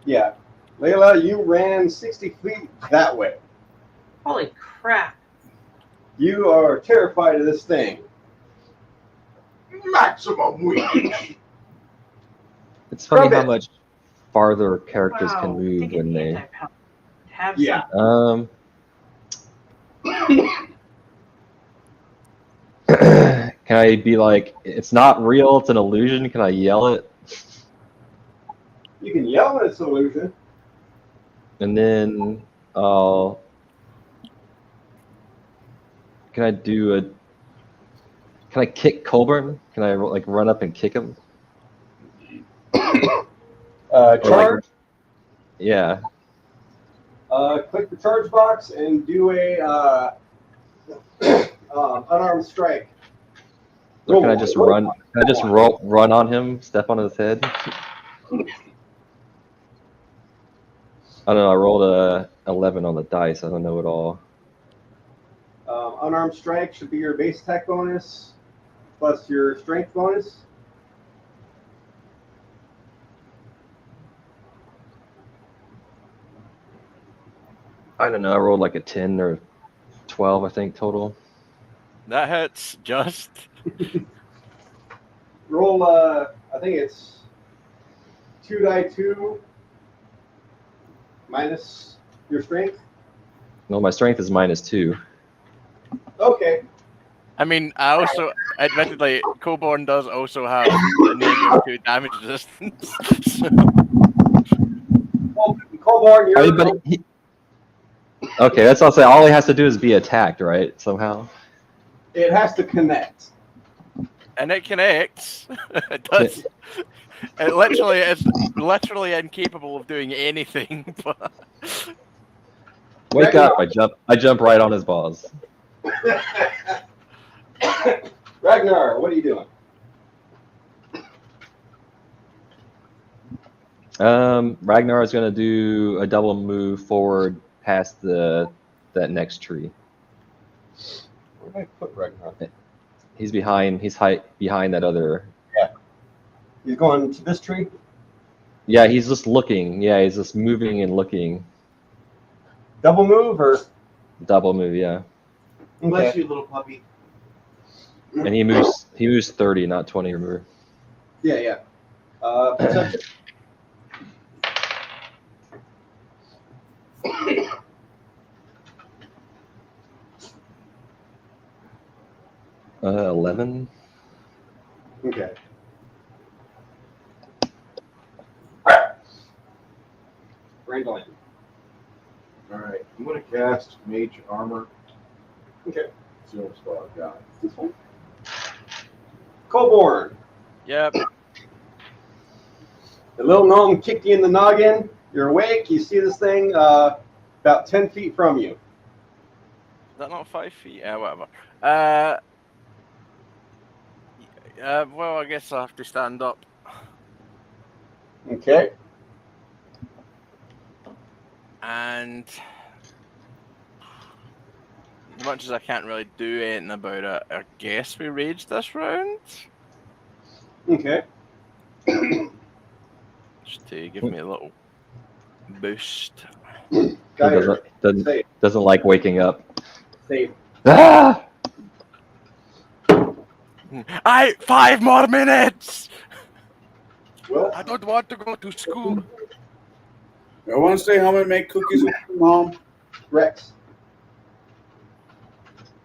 Yeah. Layla, you ran 60 feet that way. Holy crap. You are terrified of this thing. Maximum reach. It's funny Grab how it. much farther characters Wow, can I move think when it they. anti-power. Have Yeah. Can I be like, it's not real, it's an illusion? Can I yell it? You can yell at its illusion. And then I'll. Can I do a? Can I kick Colburn? Can I like run up and kick him? Charge. Yeah. Click the charge box and do a unarmed strike. Or can I just run? Can I just run on him? Step on his head? I don't know. I rolled a 11 on the dice. I don't know at all. Unarmed strike should be your base attack bonus plus your strength bonus. I don't know. I rolled like a 10 or 12, I think, total. That hits just. Roll, I think it's 2d2 minus your strength. No, my strength is -2. Okay. I mean, I also, admittedly, Coborn does also have a -2 damage resistance. So. Colborn, you're... Okay, that's all. All he has to do is be attacked, right? Somehow. It has to connect. And it connects. It does. It literally is literally incapable of doing anything. But... Wake up! I jump right on his balls. Ragnar, what are you doing? Ragnar is going to do a double move forward past that next tree. Where did I put Ragnar? He's behind. He's behind that other. Yeah. He's going to this tree? Yeah, he's just looking. Yeah, he's just moving and looking. Double move or? Double move, yeah. Bless you, little puppy. And he moves 30, not 20, remember? Yeah. Perception. 11. Okay. Randall. All right, I'm going to cast Mage Armor. Okay. It's the only spell I've got. This one. Colborn. Yep. The little gnome kicked you in the noggin. You're awake. You see this thing about 10 feet from you. Is that not 5 feet? Yeah, whatever. Well, I guess I have to stand up. Okay. And As much as I can't really do anything about it, I guess we rage this round. Okay. Just to give me a little boost. He Geyer, doesn't like waking up. save. Ah! 5 more minutes! Well, I don't want to go to school. I want to stay home and make cookies with your mom. Rex,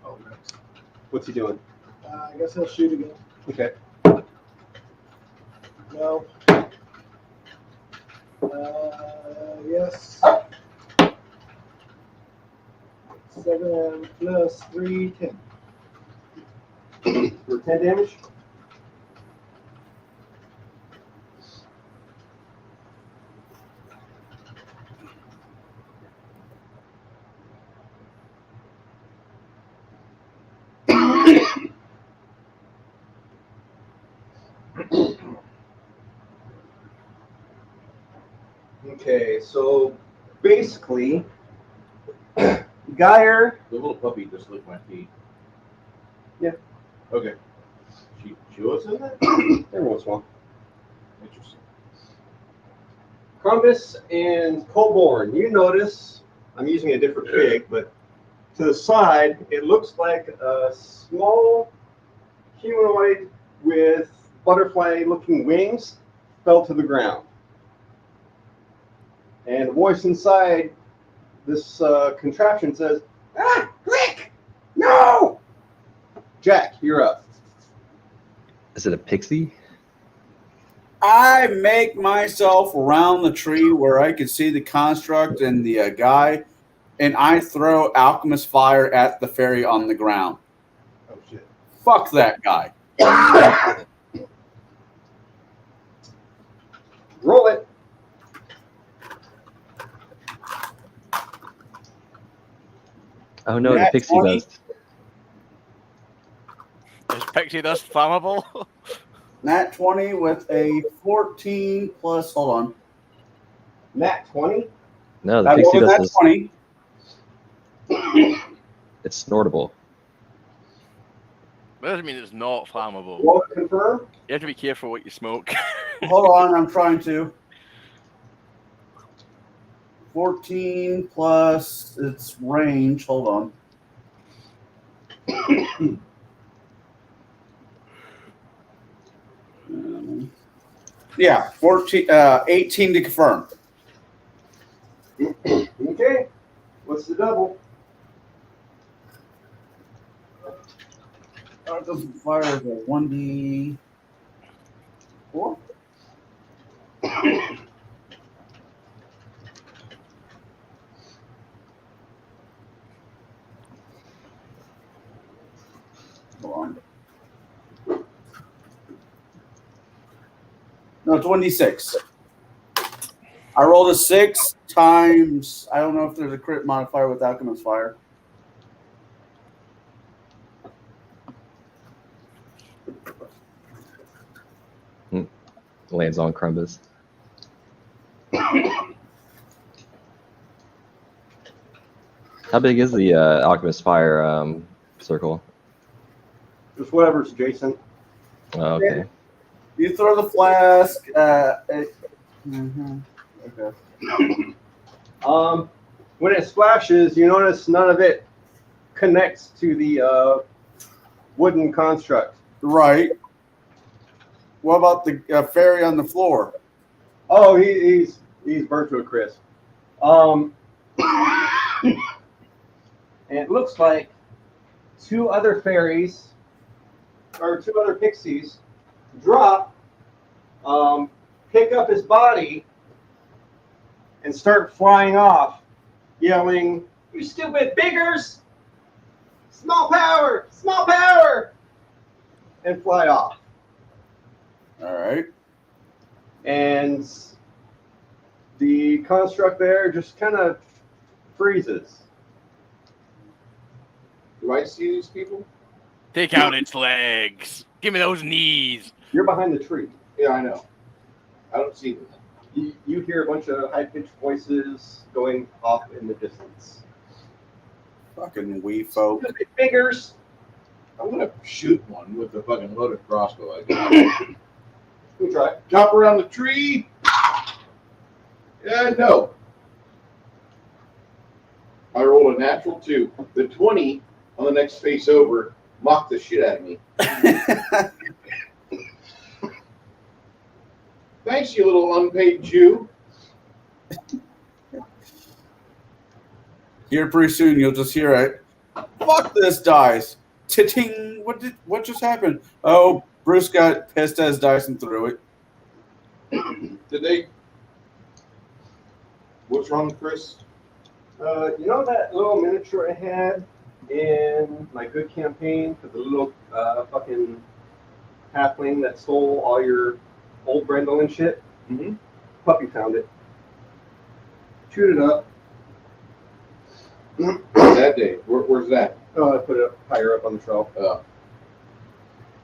Oh, Rex. what's he doing? I guess I'll shoot again. Okay. No. Yes. 7 plus 3, 10. For 10 damage? Okay, so basically, Geyer. The little puppy just licked my feet. Yeah. Okay. She was in that? Every once in a while. Interesting. Crumbus and Colborne, you notice, I'm using a different pig, but to the side, it looks like a small humanoid with butterfly-looking wings fell to the ground. And a voice inside this contraption says, "Ah, quick! No!" Jack, you're up. Is it a pixie? I make myself around the tree where I can see the construct and the guy, and I throw alchemist fire at the fairy on the ground. Oh, shit. Fuck that guy. Roll it. Oh no, the Nat pixie 20. dust. Is pixie dust flammable? Nat 20 with a 14 plus, hold on. Nat 20. No, the I pixie rolled a dust nat is 20. it's snortable. That doesn't mean it's not flammable. Roll it, confirm. You have to be careful what you smoke. Hold on, I'm trying to. 14 plus its range, hold on. Yeah, 18 to confirm. Okay. What's the double? Doesn't fire is a 1d4. Hold on. No, 26. I rolled a 6 times. I don't know if there's a crit modifier with Alchemist Fire. Lands on Crumbus. How big is the alchemist fire circle? Just whatever's adjacent. Oh, okay. You throw the flask. Okay. When it splashes, you notice none of it connects to the wooden construct. Right. What about the fairy on the floor? Oh, he's burnt to a crisp. And it looks like 2 other fairies or 2 other pixies drop, pick up his body, and start flying off, yelling, "You stupid biggers! Small power! Small power!" and fly off. All right. And the construct there just kind of freezes. Do I see these people? Take out its legs. Give me those knees. You're behind the tree. Yeah, I know. I don't see them. You hear a bunch of high-pitched voices going off in the distance. Fucking wee folk. Fingers. I'm gonna shoot one with the fucking loaded crossbow. I guess. We try. Chop around the tree. No. I rolled a natural 2. The 20 on the next face over mocked the shit out of me. Thanks, you little unpaid Jew. Here pretty soon you'll just hear it. Fuck this dice. Ting. What just happened? Oh, Bruce got pissed at his dice and threw it. Did they? What's wrong, Chris? You know that little miniature I had in my good campaign for the little fucking halfling that stole all your old Brendel and shit? Mm-hmm. Puppy found it. Chewed it up. That day. Where's that? Oh, I put it up higher up on the shelf.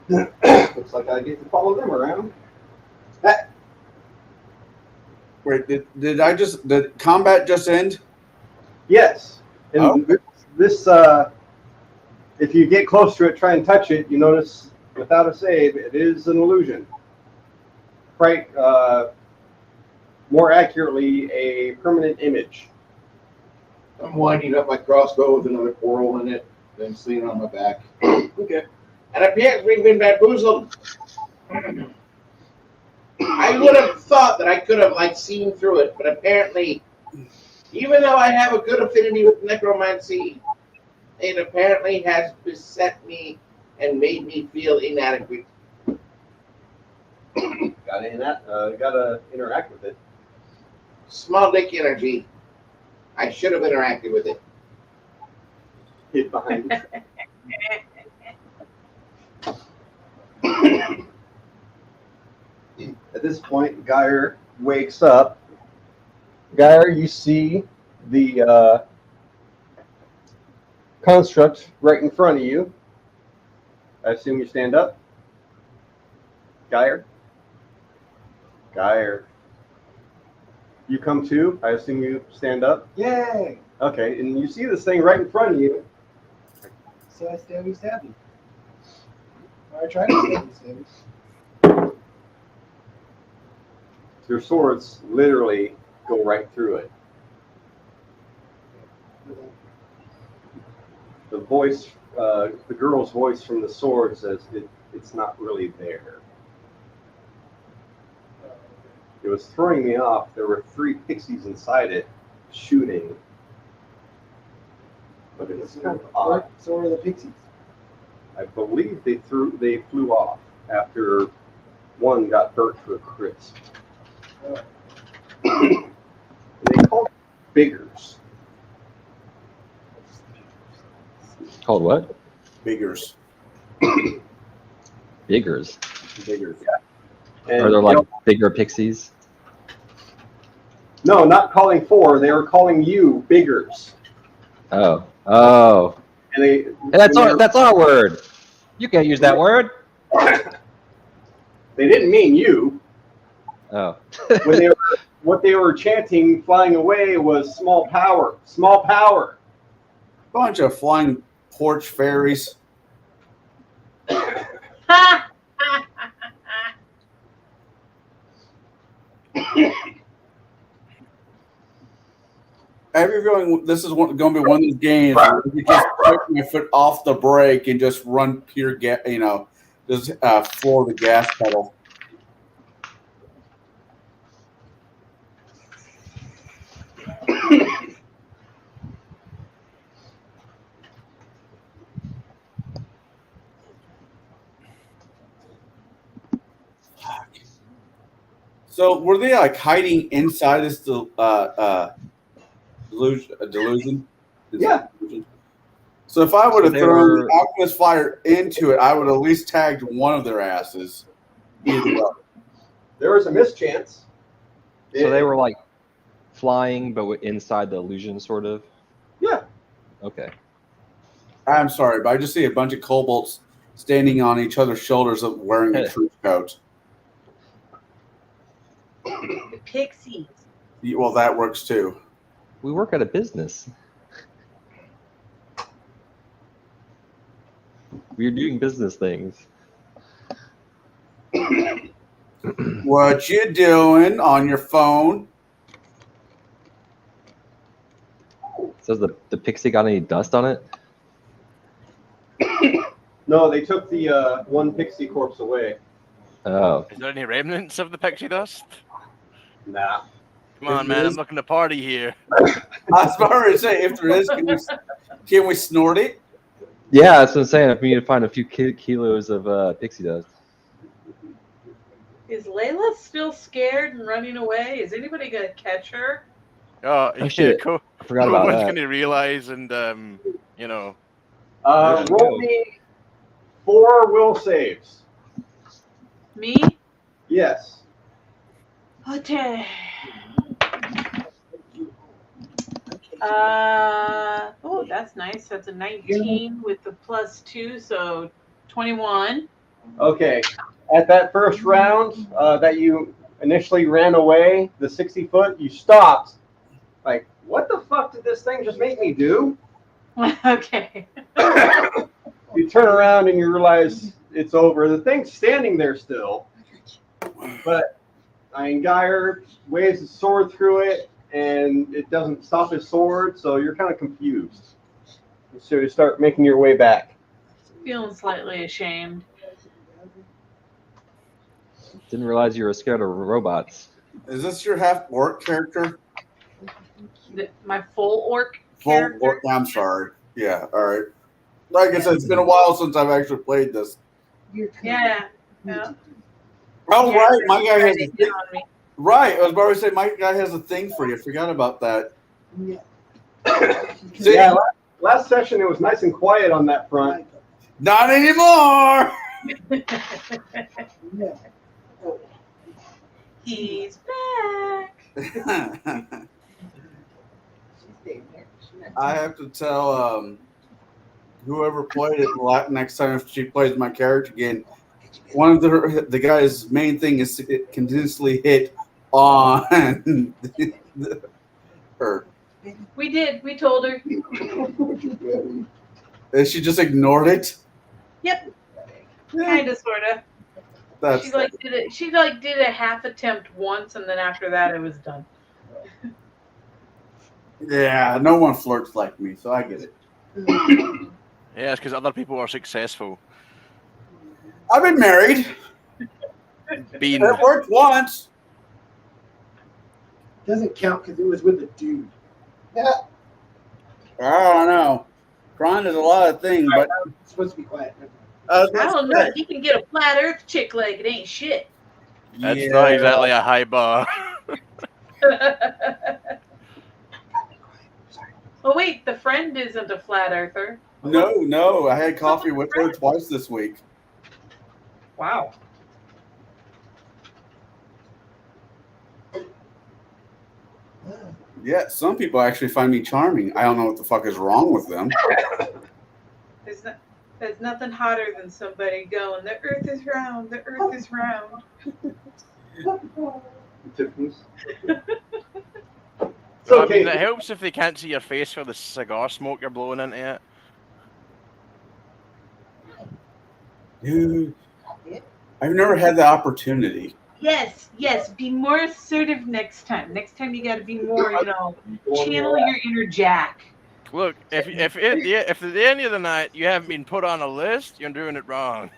Looks like I get to follow them around. Wait, did combat just end? Yes. And Oh. this if you get close to it, try and touch it, you notice without a save, it is an illusion. Right, more accurately, a permanent image. I'm winding up my crossbow with another quarrel in it, then sleeping on my back. Okay. And appears we've been bamboozled. I would have thought that I could have seen through it, but apparently, even though I have a good affinity with necromancy, it apparently has beset me and made me feel inadequate. Gotta interact with it. Small dick energy. I should have interacted with it. Hid behind it. At this point, Geyer wakes up. Geyer, you see the construct right in front of you. I assume you stand up. Geyer? Geyer. You come to. I assume you stand up. Yay! Okay, and you see this thing right in front of you. So I stabby stabby. Or I try to stabby stabby. Your swords literally go right through it. The voice, the girl's voice from the sword says it's not really there. It was throwing me off. There were 3 pixies inside it shooting. But it's kind of odd. So are the pixies. I believe they flew off after one got burnt to a crisp. They call it biggers. Called what? Biggers. Biggers. Biggers, yeah. And, Are there like bigger pixies? No, not calling 4. They were calling you biggers. Oh. And they. And that's our word. You can't use that word. They didn't mean you. Oh. What they were chanting, flying away, was small power. Small power. Bunch of flying porch fairies. Every feeling this is going to be one of these games where you just take my foot off the brake and just run pure gas, just floor the gas pedal. So were they hiding inside this delusion? Yeah. So if I would have thrown the alchemist fire into it, I would have at least tagged one of their asses. Either way. There was a mischance. So they were flying, but inside the illusion, sort of? Yeah. Okay. I'm sorry, but I just see a bunch of kobolds standing on each other's shoulders wearing a trench coat. The pixies. Well, that works too. We work at a business. We're doing business things. What you doing on your phone? Says the pixie got any dust on it? No, they took the one pixie corpse away. Oh. Is there any remnants of the pixie dust? Nah. Come on, man. I'm looking to party here. I was about to say, if there is, can we snort it? Yeah, that's what I'm saying. If we need to find a few kilos of pixie dust. Is Layla still scared and running away? Is anybody gonna catch her? Oh, shit. I forgot about that. going to realize and, you know. Roll me 4 will saves. Me? Yes. Okay. Oh, that's nice. That's a 19 with the +2, so 21. Okay. At that first round that you initially ran away, the 60 foot, you stopped. Like, what the fuck did this thing just make me do? Okay. You turn around and you realize it's over. The thing's standing there still. But Geyer waves his sword through it, and it doesn't stop his sword, so you're kind of confused. So you start making your way back. Feeling slightly ashamed. Didn't realize you were scared of robots. Is this your half orc character? My full orc Full character? orc. I'm sorry. Yeah. All right. Like I said, it's been a while since I've actually played this. Yeah. Oh, right. My guy has a It thing. on me. Right. I was about to say my guy has a thing for you. Forgot about that. See, Yeah, last session it was nice and quiet on that front. not anymore. He's back. I have to tell whoever played it next time if she plays my character again. One of the guy's main thing is to continuously hit on her. We did. We told her. And she just ignored it. Yep. Kind of, sort of. That's She did it. She did a half attempt once, and then after that, it was done. yeah. No one flirts like me, so I get it. Yeah, it's because other people are successful. I've been married. Being It worked once. Doesn't count because it was with a dude. I don't know. Grind is a lot of things, but It's supposed to be quiet. I don't know. You can get a flat Earth chick like it ain't shit. That's not exactly a high bar. Oh wait, the friend isn't a flat earther. No. I had coffee with her twice this week. Wow. Yeah, some people actually find me charming. I don't know what the fuck is wrong with them. There's nothing hotter than somebody going, the earth is round, the earth is round. It's okay. I mean, it helps if they can't see your face for the cigar smoke you're blowing into it. Dude, I've never had the opportunity. Yes, be more assertive next time. Next time you gotta be more, channel your inner Jack. Look, if at the end of the night you haven't been put on a list, you're doing it wrong.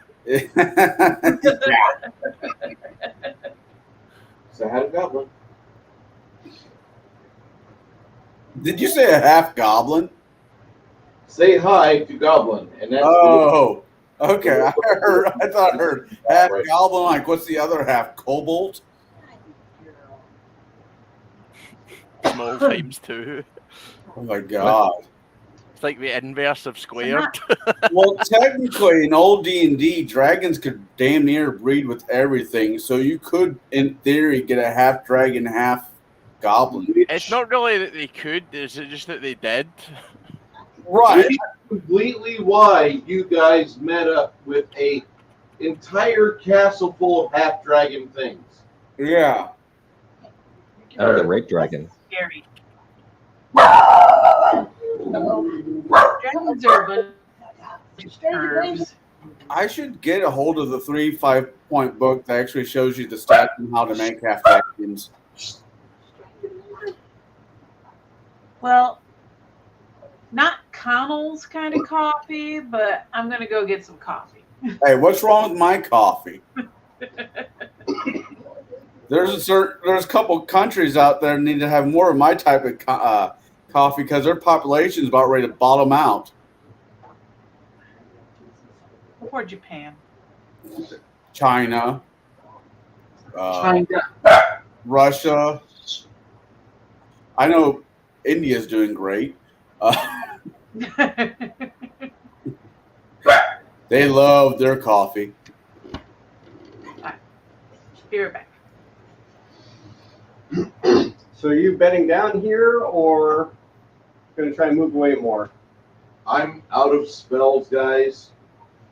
So how to goblin? Did you say a half goblin? Say hi to goblin, and that's Oh, okay. I thought I heard half goblin. Like, what's the other half? Kobold? Small times 2. Oh my god. It's like the inverse of squared. Well, technically, in old D&D, dragons could damn near breed with everything. So you could, in theory, get a half dragon, half goblin. It's not really that they could, it's just that they did. Right. Which is completely why you guys met up with a entire castle full of half dragon things. Yeah. Oh, the rape dragon. Scary. Dragons are a bunch of pervs. I should get a hold of the 3 5-point book that actually shows you the stats and how to make half vacuums. Well, not Connell's kind of coffee, but I'm gonna go get some coffee. Hey, what's wrong with my coffee? There's a couple countries out there that need to have more of my type of coffee because their population is about ready to bottom out. Or Japan. China, Russia. I know India's doing great. They love their coffee. Be right back. So are you bedding down here or going to try and move away more? I'm out of spells, guys.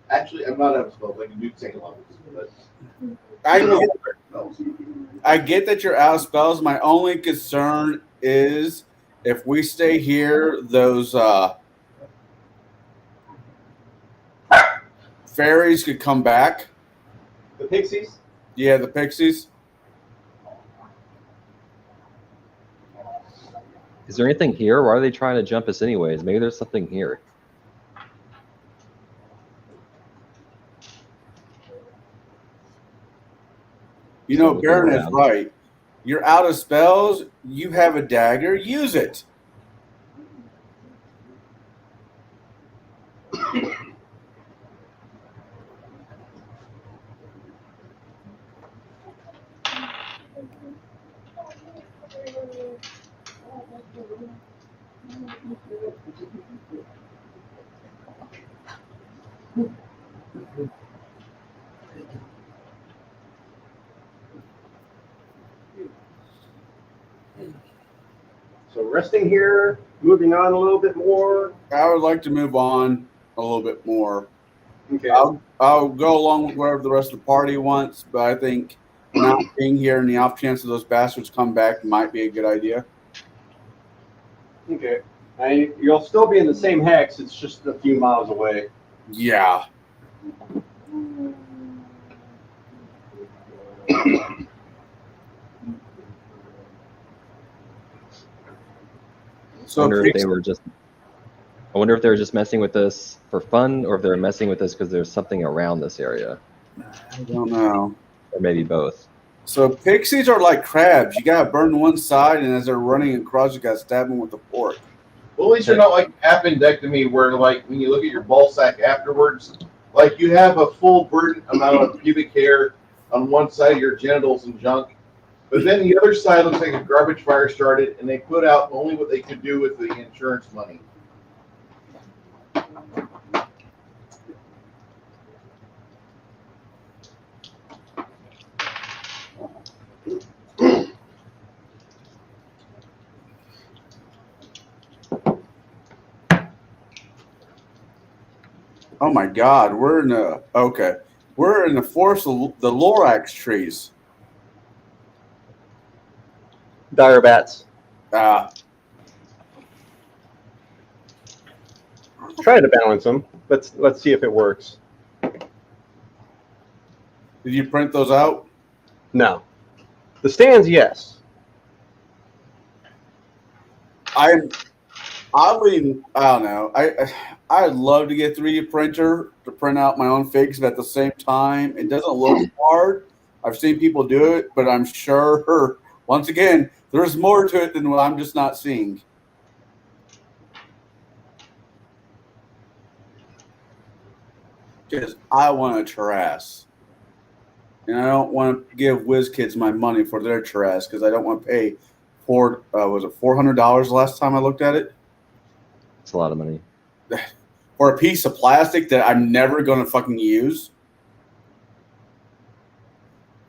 Actually, I'm not out of spells. I can do second levels. But I get that you're out of spells. My only concern is if we stay here, those fairies could come back. The pixies? Yeah, the pixies. Is there anything here? Why are they trying to jump us anyways? Maybe there's something here. You know, Baron is right. You're out of spells. You have a dagger. Use it. So resting here, moving on a little bit more. I would like to move on a little bit more. Okay. I'll go along with whatever the rest of the party wants, but I think not being here and the off chance of those bastards come back might be a good idea. Okay. You'll still be in the same hex. It's just a few miles away. Yeah. I wonder if they were just messing with us for fun, or if they're messing with us because there's something around this area. I don't know. Or maybe both. So pixies are like crabs. You gotta burn one side, and as they're running across, you gotta stab them with a fork. Well, at least you're not like appendectomy, where like when you look at your ball sack afterwards, like you have a full burden amount of pubic hair on one side of your genitals and junk, but then the other side looks like a garbage fire started, and they put out only what they could do with the insurance money. Oh my God, we're in the forest of the Lorax trees. Dire bats. Try to balance them. Let's see if it works. Did you print those out? No. The stands, yes. I don't know. I'd love to get a 3D printer to print out my own figs, but at the same time, it doesn't look hard. I've seen people do it, but I'm sure, once again, there's more to it than what I'm just not seeing. Because I want a Terras. And I don't want to give WizKids my money for their Terras because I don't want to pay was it $400 last time I looked at it? It's a lot of money. For a piece of plastic that I'm never going to fucking use.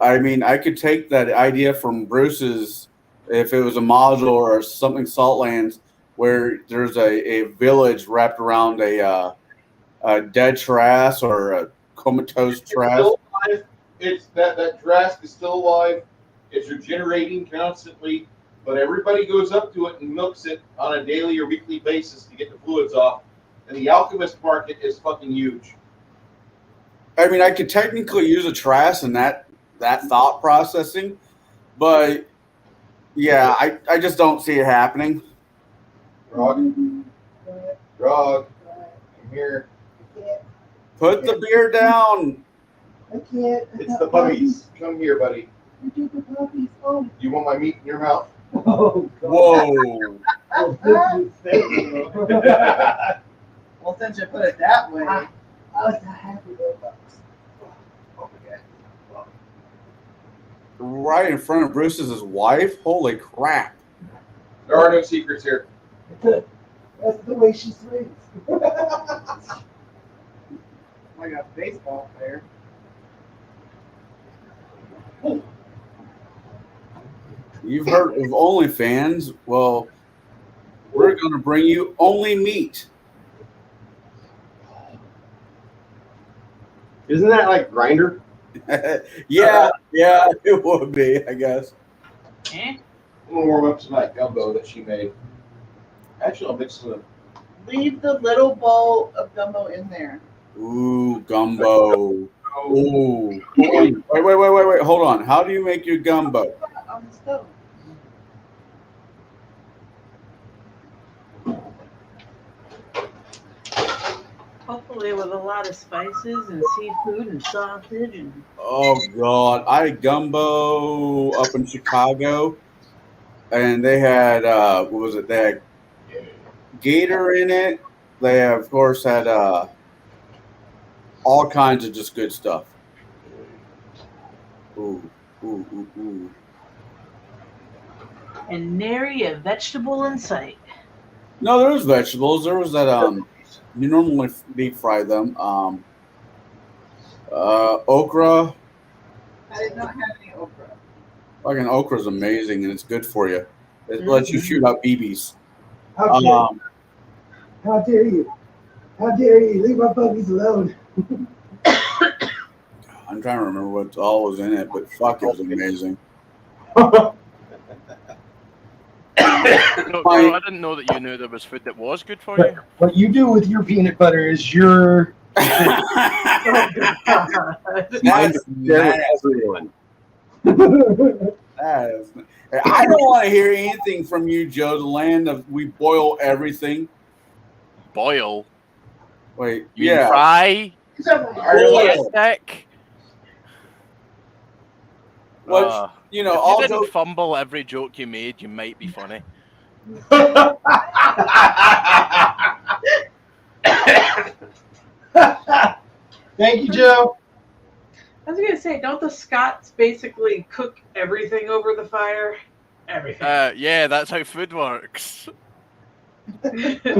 I mean, I could take that idea from Bruce's, if it was a module or something Saltlands, where there's a village wrapped around a dead Terras or a comatose Terras. It's that Drask is still alive. It's regenerating constantly, but everybody goes up to it and milks it on a daily or weekly basis to get the fluids off. And the alchemist market is fucking huge. I mean, I could technically use a trash and that thought processing, but yeah, I just don't see it happening. Grog, come here. Put the beer down. I can't. It's the puppies. Come here, buddy. You do the puppies. Oh. You want my meat in your mouth? Oh, Whoa. Well, since you put it that way. I was not happy with those. Right in front of Bruce's wife? Holy crap. There are no secrets here. That's the way she swings. Like a baseball player. You've heard of OnlyFans? Well, we're going to bring you only meat. Isn't that like Grinder? yeah, it would be, I guess. Eh? I'm gonna warm up some of that gumbo that she made. Actually, I'll mix some. Leave the little bowl of gumbo in there. Ooh, gumbo. Ooh. Wait. Hold on. How do you make your gumbo? On the stove. Hopefully with a lot of spices and seafood and sausage and Oh, God. I had gumbo up in Chicago, and they had, what was it? They had gator in it. They, of course, had all kinds of just good stuff. Ooh. and nary a vegetable in sight. No, there was vegetables. There was that, you normally deep fry them. Okra. I did not have any okra. Fucking okra is amazing, and it's good for you. It lets you shoot out BBs. How dare you? How dare you? Leave my puppies alone. I'm trying to remember what all was in it, but fuck, it was amazing. No, I didn't know that you knew there was food that was good for you. What you do with your peanut butter is your. That's Everyone. that is, I don't want to hear anything from you, Joe. The land of we boil everything. Boil. Wait, You mean fry. Boil. Stick. What you know? If All you didn't jokes. fumble every joke you made, you might be funny. Thank you, Joe. I was gonna say, don't the Scots basically cook everything over the fire? Everything. Yeah, that's how food works. Everything.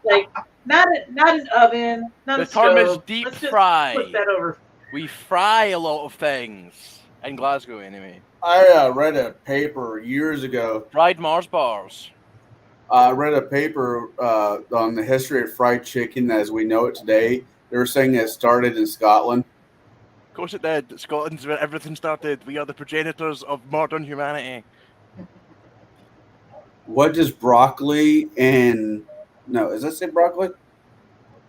Like not an oven, not The a term is stove. deep Let's just fry. put that over. We fry a lot of things in Glasgow, anyway. I read a paper years ago. Fried Mars bars. I read a paper on the history of fried chicken as we know it today. They were saying it started in Scotland. Of course it did. Scotland's where everything started. We are the progenitors of modern humanity. What does broccoli and no? Does that say broccoli?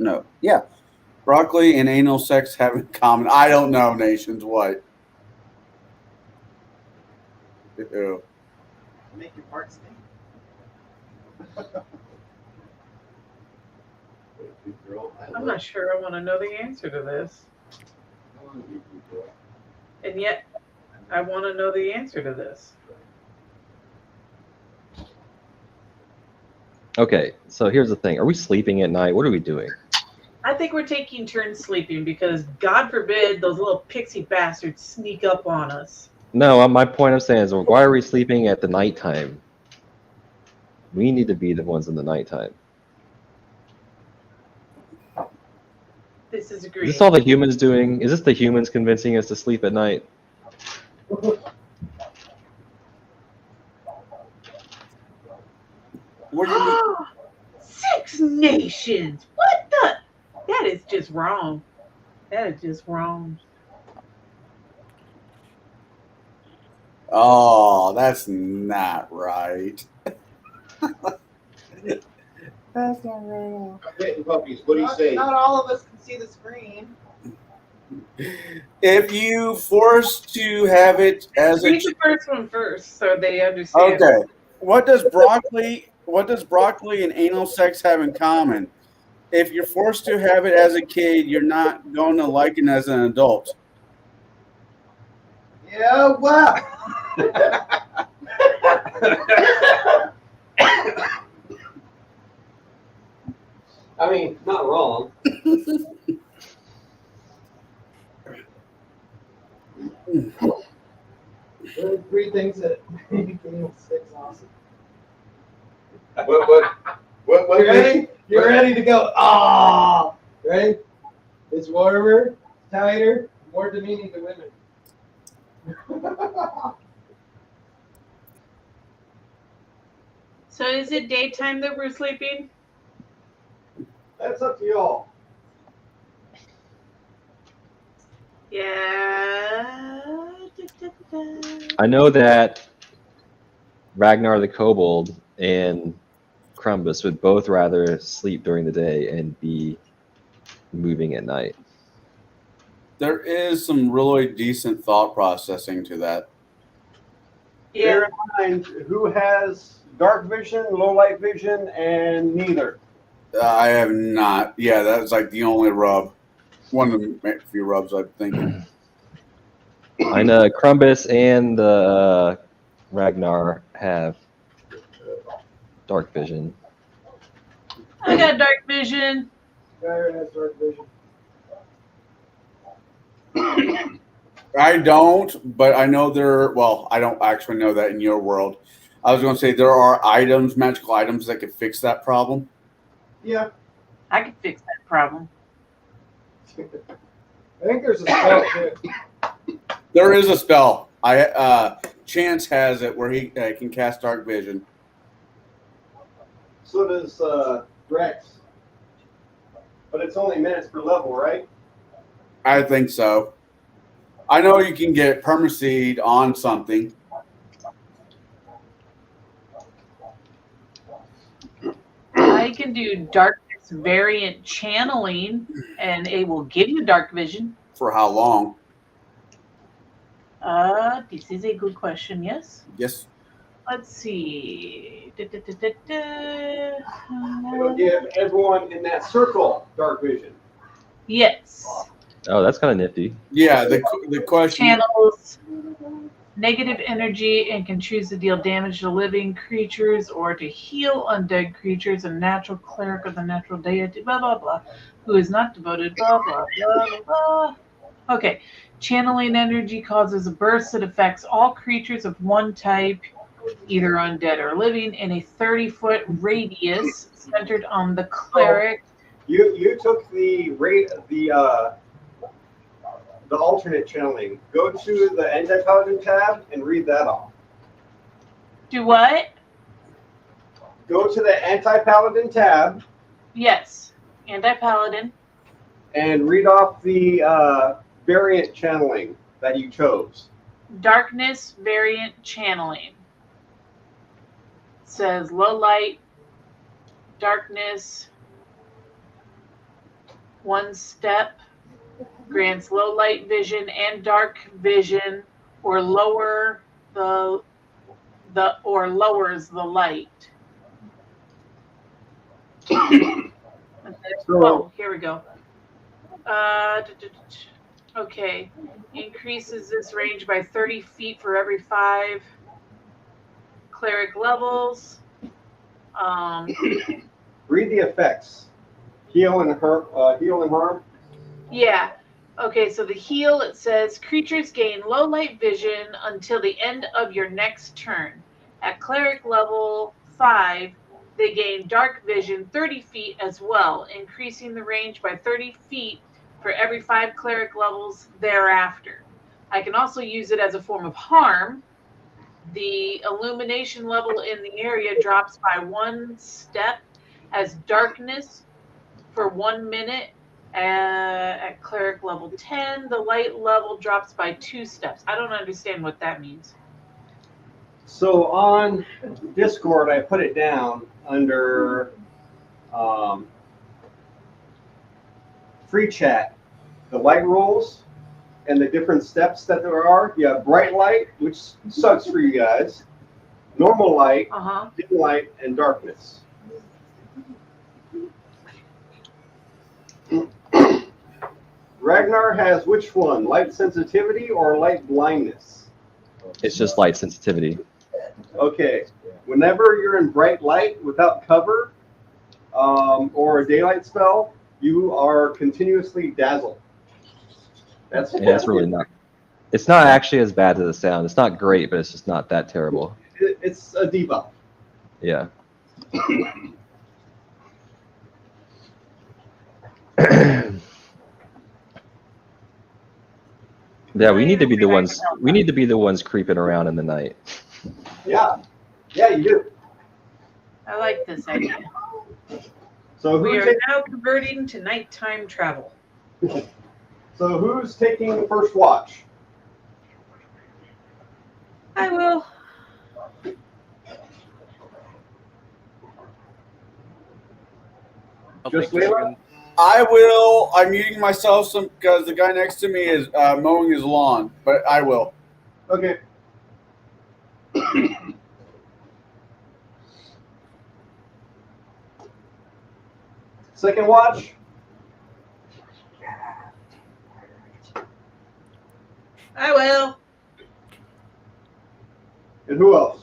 No. Yeah, broccoli and anal sex have in common. I don't know. Nations what? Ew. Make your parts stink. I'm not sure I want to know the answer to this. And yet, I want to know the answer to this. Okay, so here's the thing. Are we sleeping at night? What are we doing? I think we're taking turns sleeping because, God forbid, those little pixie bastards sneak up on us. No, my point I'm saying is, why are we sleeping at the nighttime? We need to be the ones in the nighttime. This is Is agreed. this all the humans doing? Is this the humans convincing us to sleep at night? What do you mean? 6 nations. What the? That is just wrong. That is just wrong. Oh, that's not right. That's not right. Getting puppies. What do you Not- say? Not all of us can see the screen. If you force to have it as a Read the first one first so they understand. okay, what does broccoli and anal sex have in common? If you're forced to have it as a kid, you're not going to like it as an adult. Yeah, wow. I mean, not wrong. There are 3 things that make anal sex awesome. What? You ready? You ready to go? Ah, right? It's warmer, tighter, more demeaning to women. So is it daytime that we're sleeping? That's up to y'all. Yeah. I know that Ragnar the Kobold and Crumbus would both rather sleep during the day and be moving at night. There is some really decent thought processing to that. Yeah. Bear in mind who has dark vision, low light vision, and neither. I have not. Yeah, that's like the only rub. One of the few rubs I'm thinking. I know Crumbus and Ragnar have dark vision. I got dark vision. Gyre has dark vision. I don't, but I know there. Well, I don't actually know that in your world. I was going to say there are items, magical items that could fix that problem. Yeah. I can fix that problem. I think there's a spell too. There is a spell. Chance has it where he can cast dark vision. So does Rex. But it's only minutes per level, right? I think so. I know you can get permaseed on something. I can do darkness variant channeling, and it will give you dark vision. For how long? This is a good question. Yes. Yes. Let's see. It'll give everyone in that circle dark vision. Yes. Oh, that's kind of nifty. Yeah. The question. Channels negative energy and can choose to deal damage to living creatures or to heal undead creatures. A natural cleric of the natural deity, blah blah blah, who is not devoted, blah blah blah blah. Okay. Channeling energy causes a burst that affects all creatures of one type, either undead or living, in a 30-foot radius centered on the cleric. You took the alternate channeling. Go to the anti-paladin tab and read that off. Do what? Go to the anti-paladin tab Yes. Anti-paladin. and read off the variant channeling that you chose. Darkness variant channeling. It says low light, darkness, 1 step, grants low light vision and dark vision, or lowers the light. Oh, here we go. Okay, increases this range by 30 feet for every 5 cleric levels. Read the effects. Heal and harm. Yeah. Okay, so the heal, it says creatures gain low light vision until the end of your next turn. At cleric level 5, they gain dark vision 30 feet as well, increasing the range by 30 feet for every 5 cleric levels thereafter. I can also use it as a form of harm. The illumination level in the area drops by 1 step as darkness for 1 minute. At cleric level 10, the light level drops by 2 steps. I don't understand what that means. So on Discord, I put it down under free chat, the light rolls, and the different steps that there are. You have bright light, which sucks for you guys. Normal light, dim light, and darkness. Ragnar has which one? Light sensitivity or light blindness? It's just light sensitivity. Okay. Whenever you're in bright light without cover or a daylight spell, you are continuously dazzled. That's Really not. It's not actually as bad as it sounds. It's not great, but it's just not that terrible. It's a debuff. Yeah. Yeah, we need to be the ones. We need to be the ones creeping around in the night. Yeah, you do. I like this idea. So we are now converting to nighttime travel. So who's taking first watch? I will. Just Layla? I will. I'm muting myself because the guy next to me is mowing his lawn, but I will. Okay. Second watch? I will. And who else?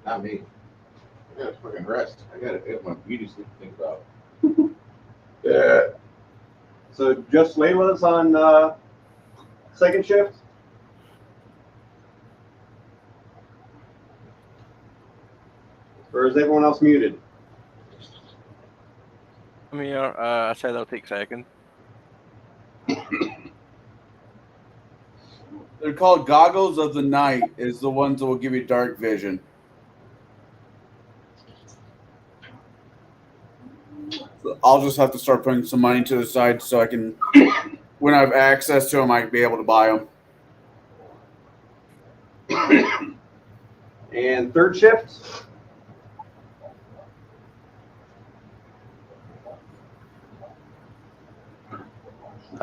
Not me. I gotta fucking rest. I gotta get my beauty sleep to think about. Yeah. So just Layla's on second shift? Or is everyone else muted? I'm here. I said I'll take second. They're called goggles of the night. Is the ones that will give you dark vision. So I'll just have to start putting some money to the side so I can, when I have access to them, I can be able to buy them. And third shift?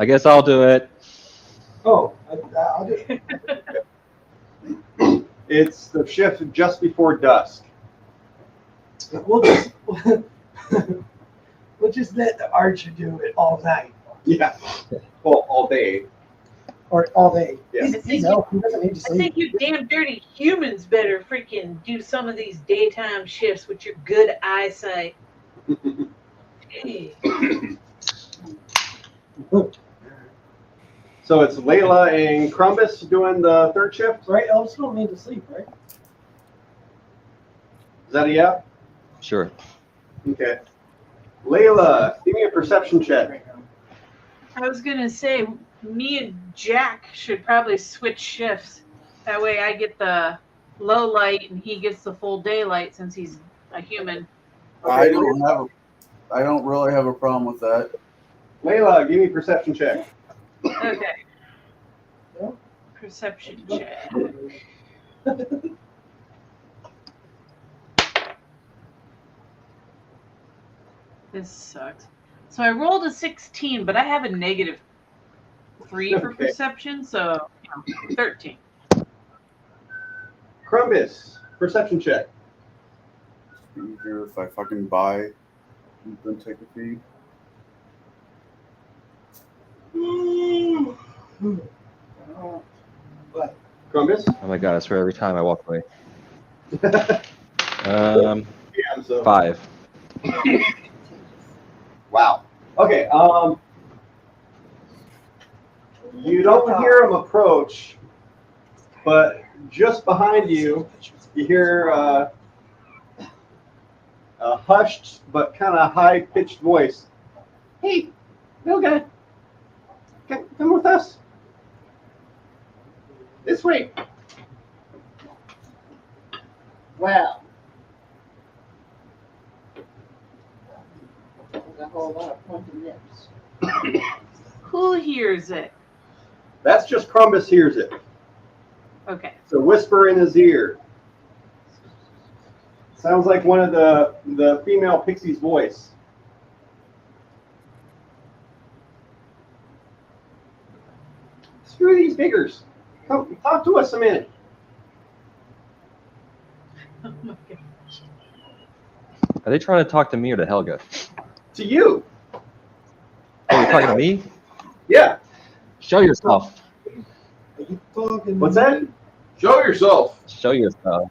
I guess I'll do it. Oh, I'll do it. It's the shift just before dusk. We'll just let the archer do it all night. Yeah. Well, all day. Or all day. Yeah. He doesn't need to I sleep. think you damn dirty humans better freaking do some of these daytime shifts with your good eyesight. Hey. So it's Layla and Crumbus doing the third shift? Right? Elves don't need to sleep, right? Is that a yeah? Sure. Okay. Layla, give me a perception check. I was gonna say, me and Jack should probably switch shifts. That way I get the low light and he gets the full daylight since he's a human. I don't really have a problem with that. Layla, give me a perception check. Okay. Perception check. This sucks. So I rolled a 16, but I have a -3 for perception, so 13. Crumbus, perception check. Easier if I fucking buy and then take a fee. What? Crumbus? Oh my god! I swear every time I walk away. Yeah, so. 5. Wow. Okay. You don't hear him approach, but just behind you, you hear a hushed but kind of high-pitched voice. Hey, little guy, come with us. This way. Well, there's a whole lot of pointed lips. Who hears it? That's just Crumbus hears it. Okay. So whisper in his ear. Sounds like one of the female pixie's voice. Screw these biggers. Come talk to us a minute. Oh my God. Are they trying to talk to me or to Helga? To you. Oh, you're talking to me? Yeah. Show yourself. Are you talking? What's that? Show yourself. Show yourself.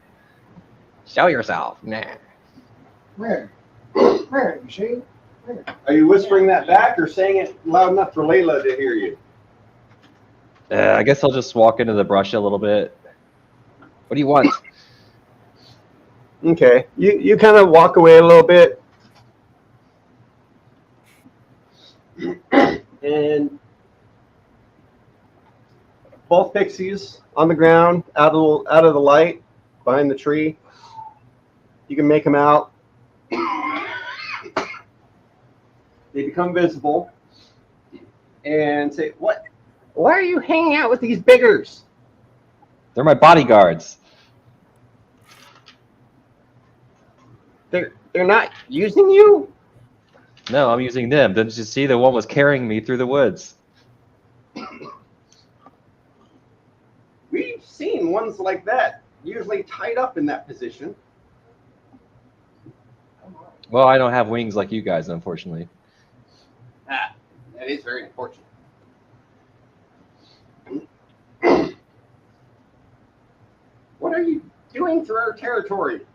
Show yourself. Nah. Where? Where, Shane? Where? Are you whispering that back or saying it loud enough for Layla to hear you? I guess I'll just walk into the brush a little bit. What do you want? Okay. You kind of walk away a little bit. And both pixies on the ground, out of the light, behind the tree. You can make them out. They become visible and say, "What? Why are you hanging out with these biggers?" They're my bodyguards. They're not using you? No, I'm using them. Didn't you see the one was carrying me through the woods? We've seen ones like that, usually tied up in that position. Well, I don't have wings like you guys, unfortunately. Ah, that is very unfortunate. What are you doing through our territory?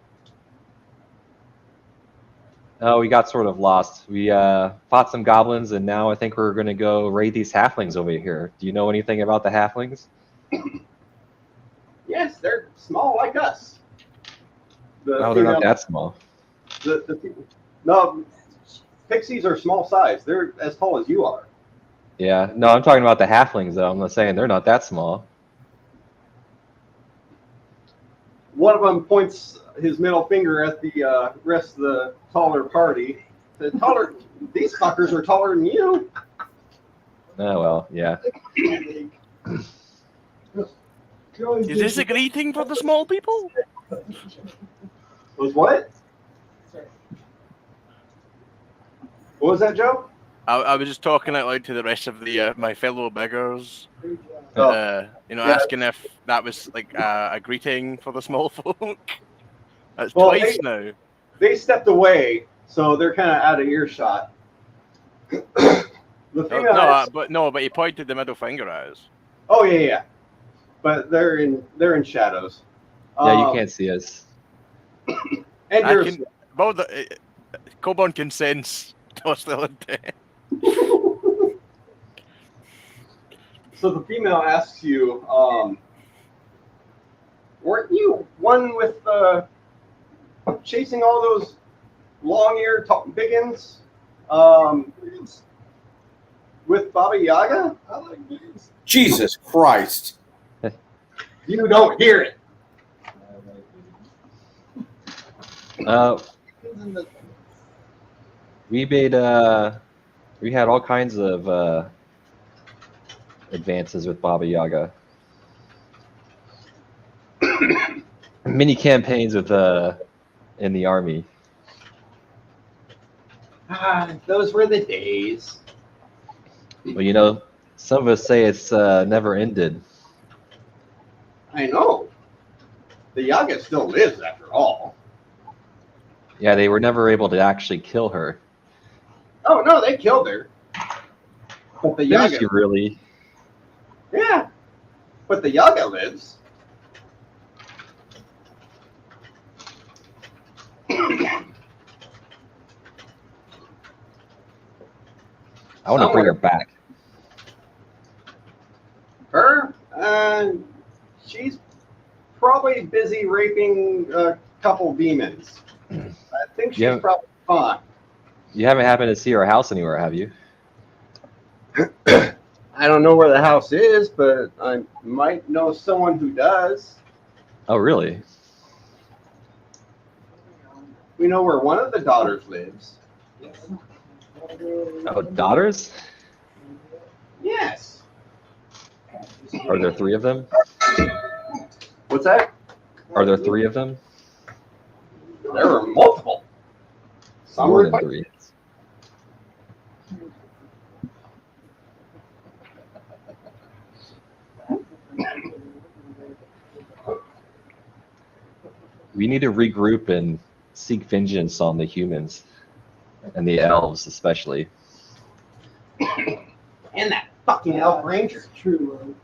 Oh, we got sort of lost. We fought some goblins, and now I think we're going to go raid these halflings over here. Do you know anything about the halflings? Yes, they're small like us. No, they're not that small. No, pixies are small size. They're as tall as you are. Yeah, no, I'm talking about the halflings, though. I'm not saying they're not that small. One of them points his middle finger at the rest of the taller party. These fuckers are taller than you. Oh, well, yeah. Is this a greeting for the small people? Was what? What was that, Joe? I was just talking out loud to the rest of the my fellow beggars. Oh. Asking if that was like a greeting for the small folk. That's Well, twice now. They stepped away, so they're kind of out of earshot. The female But he pointed the middle finger at us. Oh yeah. But they're in shadows. Yeah, you can't see us. And you're Coburn can sense hostile intent. So the female asks you, weren't you one with chasing all those long-eared biggins with Baba Yaga? Jesus Christ. You don't hear it. We had all kinds of advances with Baba Yaga. Mini campaigns with in the army. Those were the days. Well, you know, some of us say it's never ended. I know. The Yaga still lives after all. Yeah, they were never able to actually kill her. Oh no, they killed her. But the Did Yaga she really? Yeah. But the Yaga lives. I want to bring her back. Her? She's probably busy raping a couple demons. I think she's probably fine. You haven't happened to see her house anywhere, have you? I don't know where the house is, but I might know someone who does. Oh, really? We know where one of the daughters lives. Oh, daughters? Yes. Are there 3 of them? What's that? Are there 3 of them? There were multiple. Some More were than quite- 3. We need to regroup and seek vengeance on the humans and the elves, especially. And that fucking elf ranger. True.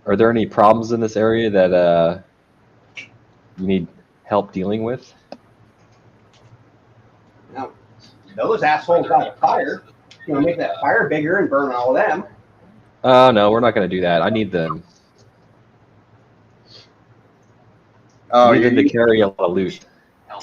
Are there any problems in this area that you need help dealing with? Now, those assholes got a fire. You know, make that fire bigger and burn all of them. No, we're not going to do that. I need them. Oh, I need them to you carry a lot of loot. No.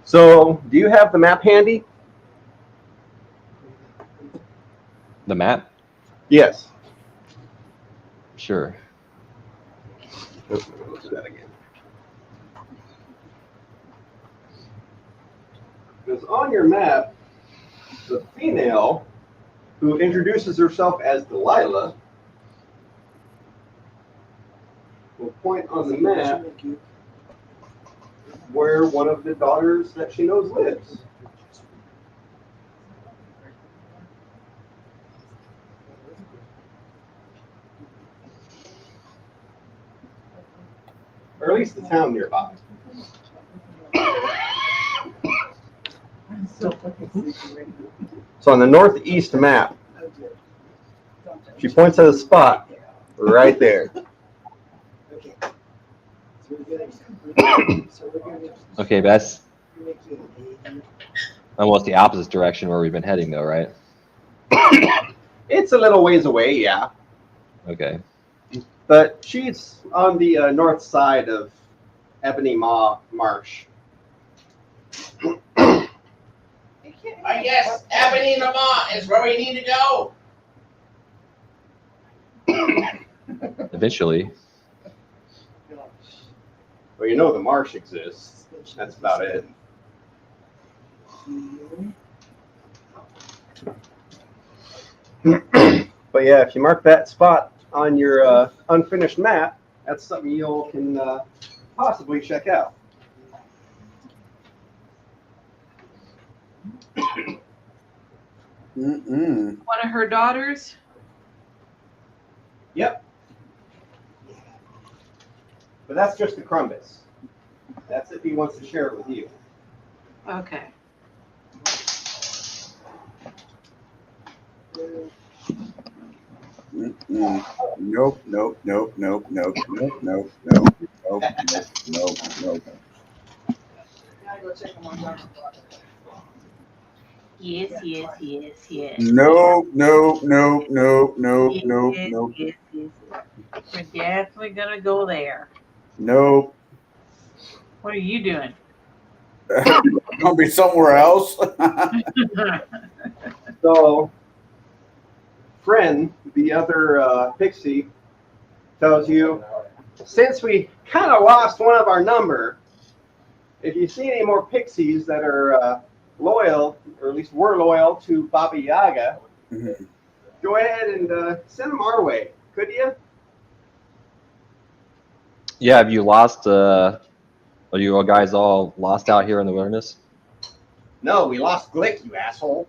So, do you have the map handy? The map? Yes. Sure. Let's do that again. Because on your map, the female who introduces herself as Delilah will point on the map where one of the daughters that she knows lives. Or at least the town nearby. So on the northeast map, she points at a spot right there. Okay, that's almost the opposite direction where we've been heading, though, right? It's a little ways away, yeah. Okay. But she's on the north side of Ebony Maw Marsh. Yes, Ebony Lamont is where we need to go. Eventually. Well, you know the marsh exists. That's about it. But yeah, if you mark that spot on your unfinished map, that's something you can possibly check out. Mm-mm. One of her daughters? Yep. But that's just the Crumbus. That's if he wants to share it with you. Okay. Mm-mm. Nope, nope, nope, nope, nope, nope, nope, nope, nope, nope, nope. Gotta go check them on Yes, yes, yes, yes. Nope, nope, nope, nope, nope, Yes, nope, yes, nope, yes, yes. We're definitely gonna go there. nope. What are you doing? Gonna be somewhere else. So, Friend, the other pixie, tells you, since we kind of lost one of our number, if you see any more pixies that are loyal, or at least were loyal to Baba Yaga, go ahead and send them our way, could you? Yeah, have you lost, are you guys all lost out here in the wilderness? No, we lost Glick, you asshole.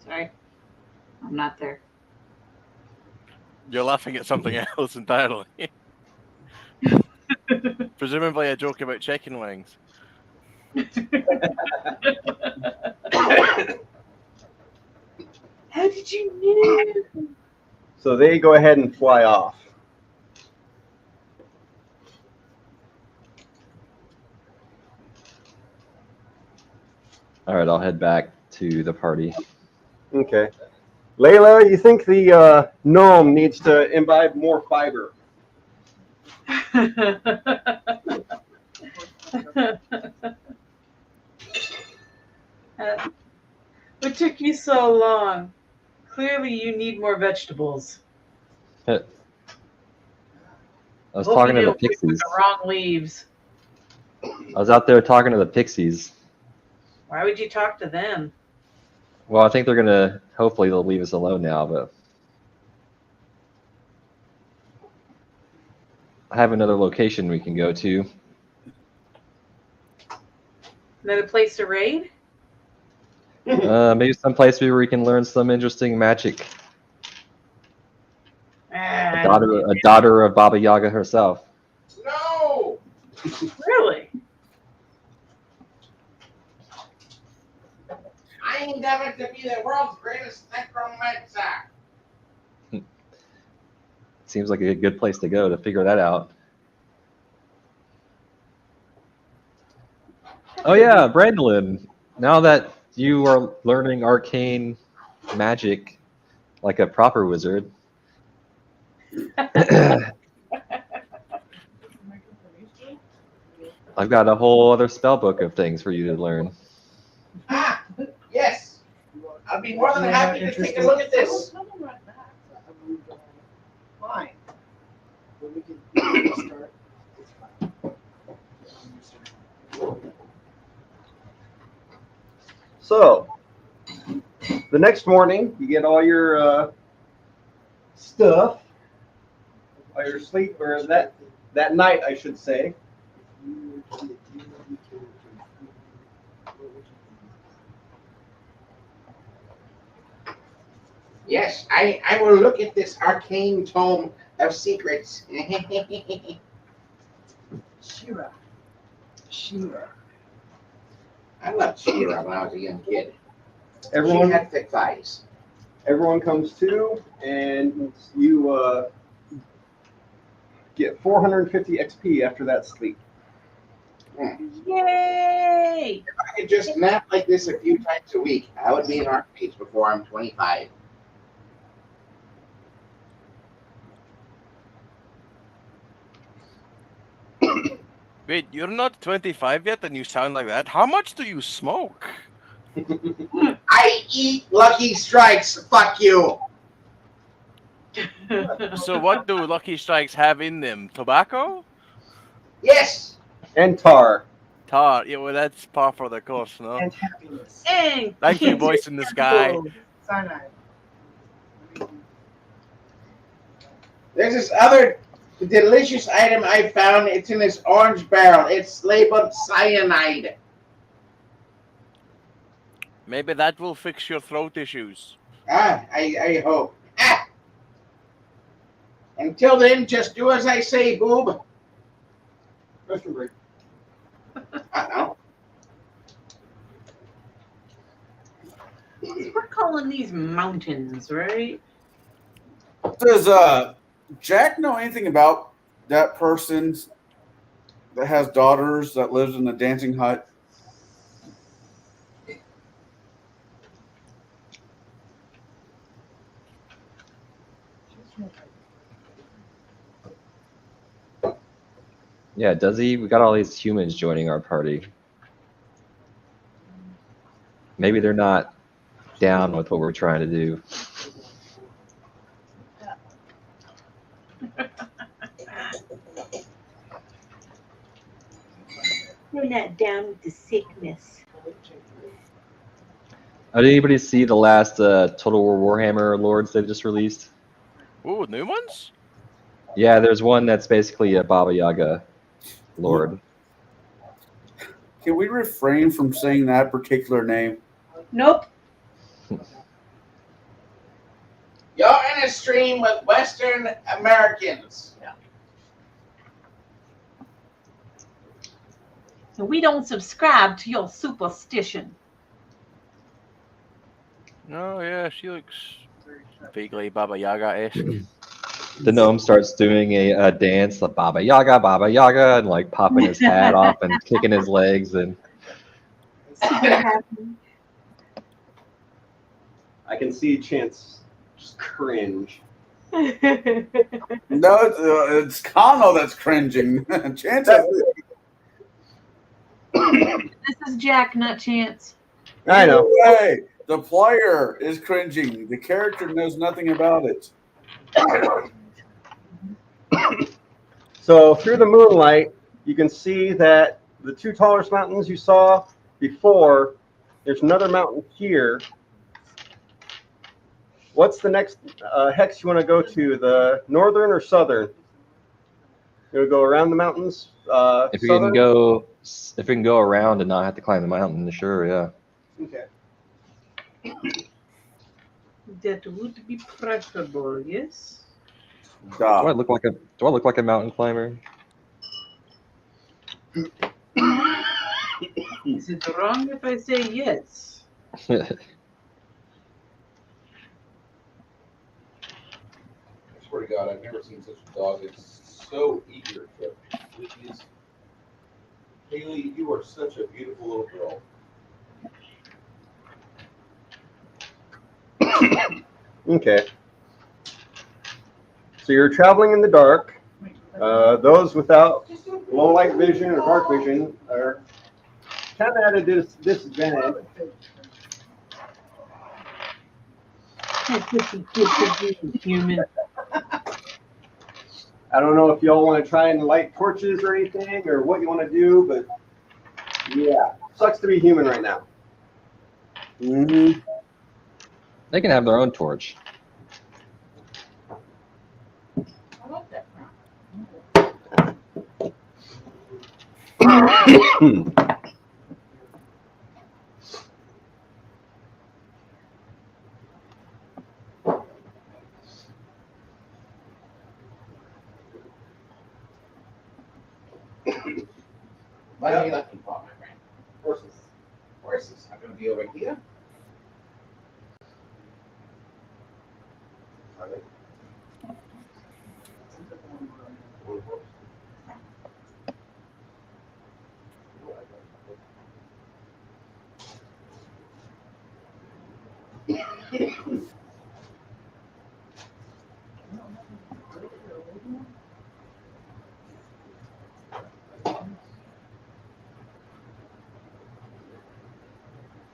Sorry. I'm not there. You're laughing at something else entirely. Presumably a joke about chicken wings. How did you know? So they go ahead and fly off. All right, I'll head back to the party. Okay. Layla, you think the gnome needs to imbibe more fiber? What took you so long? Clearly, you need more vegetables. I was Hope talking you to the didn't pick pixies. the wrong leaves. I was out there talking to the pixies. Why would you talk to them? Well, I think they're gonna. Hopefully, they'll leave us alone now. But I have another location we can go to. Another place to raid? Maybe some place where we can learn some interesting magic. A daughter of Baba Yaga herself. No! Really? I endeavor to be the world's greatest necromancer. Seems like a good place to go to figure that out. Oh yeah, Brandolin. Now that you are learning arcane magic like a proper wizard, I've got a whole other spell book of things for you to learn. Ah, yes. I'll be more than happy to take a look at this. Fine. But we can start. So, the next morning, you get all your stuff, all your sleep, or that night, I should say. Yes, I will look at this arcane tome of secrets. Shira. Shira. I loved Shira when I was a young kid. Everyone She had thick thighs. Everyone comes to, and you get 450 XP after that sleep. Yay! If I could just nap like this a few times a week, I would be an archmage before I'm 25. Wait, you're not 25 yet and you sound like that? How much do you smoke? I eat Lucky Strikes. Fuck you. So what do Lucky Strikes have in them? Tobacco? Yes. And tar. Tar. Yeah, well, that's par for the course, no? And happiness. And Thank you, voice in the sky. Cyanide. There's this other delicious item I found. It's in this orange barrel. It's labeled cyanide. Maybe that will fix your throat issues. I hope. Until then, just do as I say, boob. Question break. Uh-oh. We're calling these mountains, right? Does Jack know anything about that person that has daughters that lives in the dancing hut? Yeah, does he? We got all these humans joining our party. Maybe they're not down with what we're trying to do. We're not down with the sickness. Did anybody see the last Total War Warhammer Lords they just released? Ooh, new ones? Yeah, there's one that's basically a Baba Yaga Lord. Can we refrain from saying that particular name? Nope. You're in a stream with Western Americans. We don't subscribe to your superstition. Oh, yeah, she looks vaguely Baba Yaga-esque. The gnome starts doing a dance, like Baba Yaga, and like popping his hat off and kicking his legs. And see what happened. I can see Chance just cringe. No, it's Kano that's cringing. Chance. This is Jack, not Chance. I know. Hey, the player is cringing. The character knows nothing about it. So through the moonlight, you can see that the two tallest mountains you saw before, there's another mountain here. What's the next hex you want to go to? The northern or southern? You want to go around the mountains? If we can go around and not have to climb the mountain, sure, yeah. Okay. That would be preferable, yes. Do I look like a mountain climber? Is it wrong if I say yes? I swear to God, I've never seen such a dog. It's so eager to please. Haley, you are such a beautiful little girl. Okay. So you're traveling in the dark. Those without low light vision or dark vision are kind of at a disadvantage. Human. I don't know if y'all want to try and light torches or anything or what you want to do, but yeah, sucks to be human right now. Mm-hmm. They can have their own torch. I like that crown. Lucky pot, my friend. Horses are going to be over here. Are they?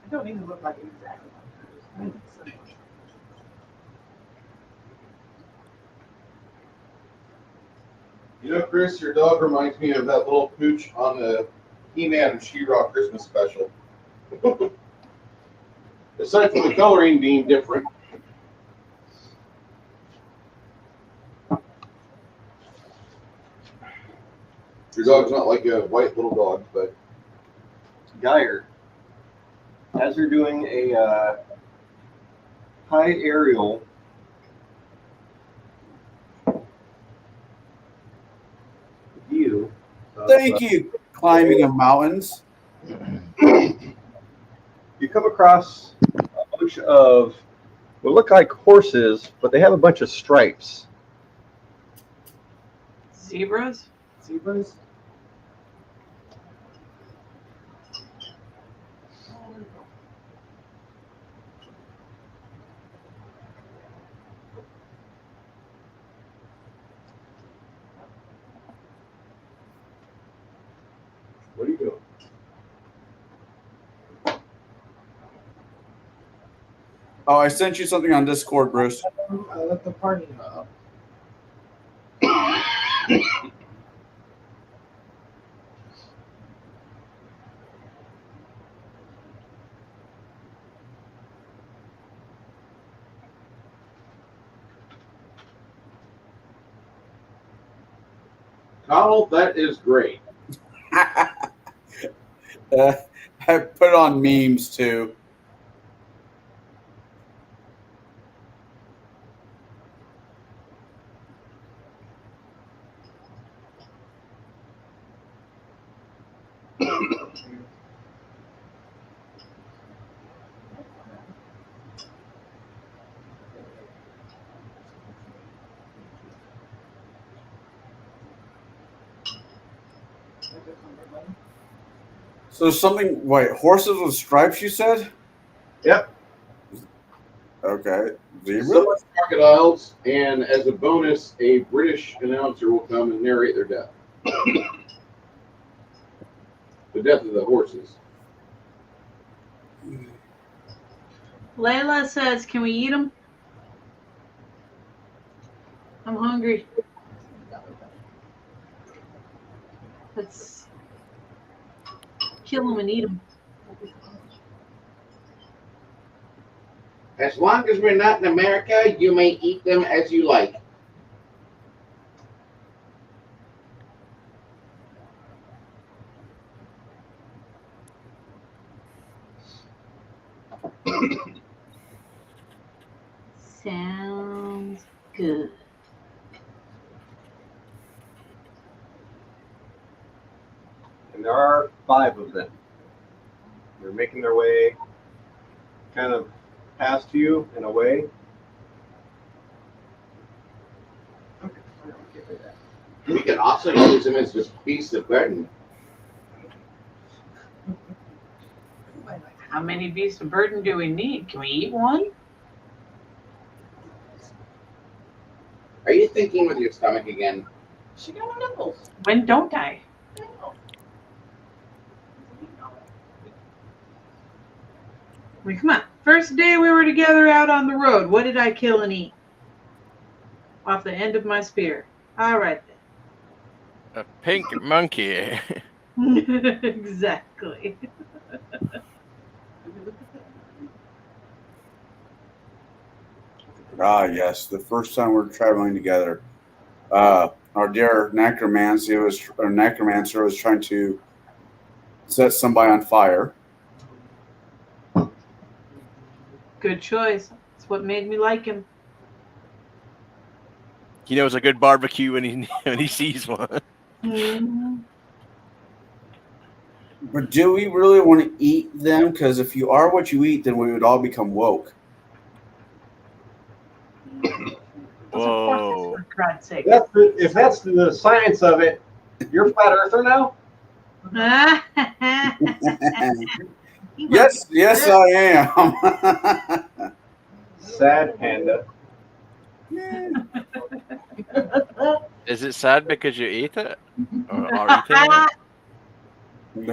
I don't even look like it exactly. You know, Chris, your dog reminds me of that little pooch on the He-Man and She-Ra Christmas special. Aside from the coloring being different. Your dog's not like a white little dog, but Geyer, as you're doing a high aerial view. Thank you, climbing of mountains. You come across a bunch of what look like horses, but they have a bunch of stripes. Zebras? Zebras. what are you doing? Oh, I sent you something on Discord, Bruce. I let the party know. Donald, that is great. I put it on memes too. So something, wait, horses with stripes, you said? Yep. Okay. Zebra? So much crocodiles, and as a bonus, a British announcer will come and narrate their death. The death of the horses. Layla says, "Can we eat them?" I'm hungry. Let's kill them and eat them. As long as we're not in America, you may eat them as you like. Sounds good. And there are 5 of them. They're making their way kind of past you in a way. We can also use them as just beasts of burden. How many beasts of burden do we need? Can we eat one? Are you thinking with your stomach again? She got nipples. When don't I? I mean, come on. First day we were together out on the road, what did I kill and eat? Off the end of my spear. All right A pink monkey. then. Exactly. Ah, yes. The first time we were traveling together, our dear necromancer was trying to set somebody on fire. Good choice. That's what made me like him. He knows a good barbecue when he sees one. Mm-hmm. But do we really want to eat them? Because if you are what you eat, then we would all become woke. Whoa. For God's sake. If that's the science of it, you're a flat earther now? Yes, I am. Sad panda. Is it sad because you ate it? Or are eating it?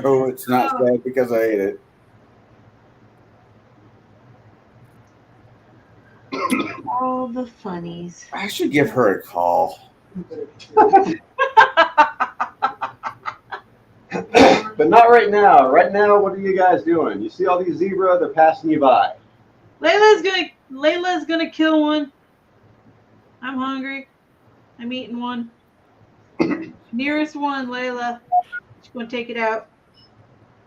No, it's not sad because I ate it. All the funnies. I should give her a call. But not right now. Right now, what are you guys doing? You see all these zebra, they're passing you by. Layla's gonna kill one. I'm hungry. I'm eating one. Nearest one, Layla. She's gonna take it out.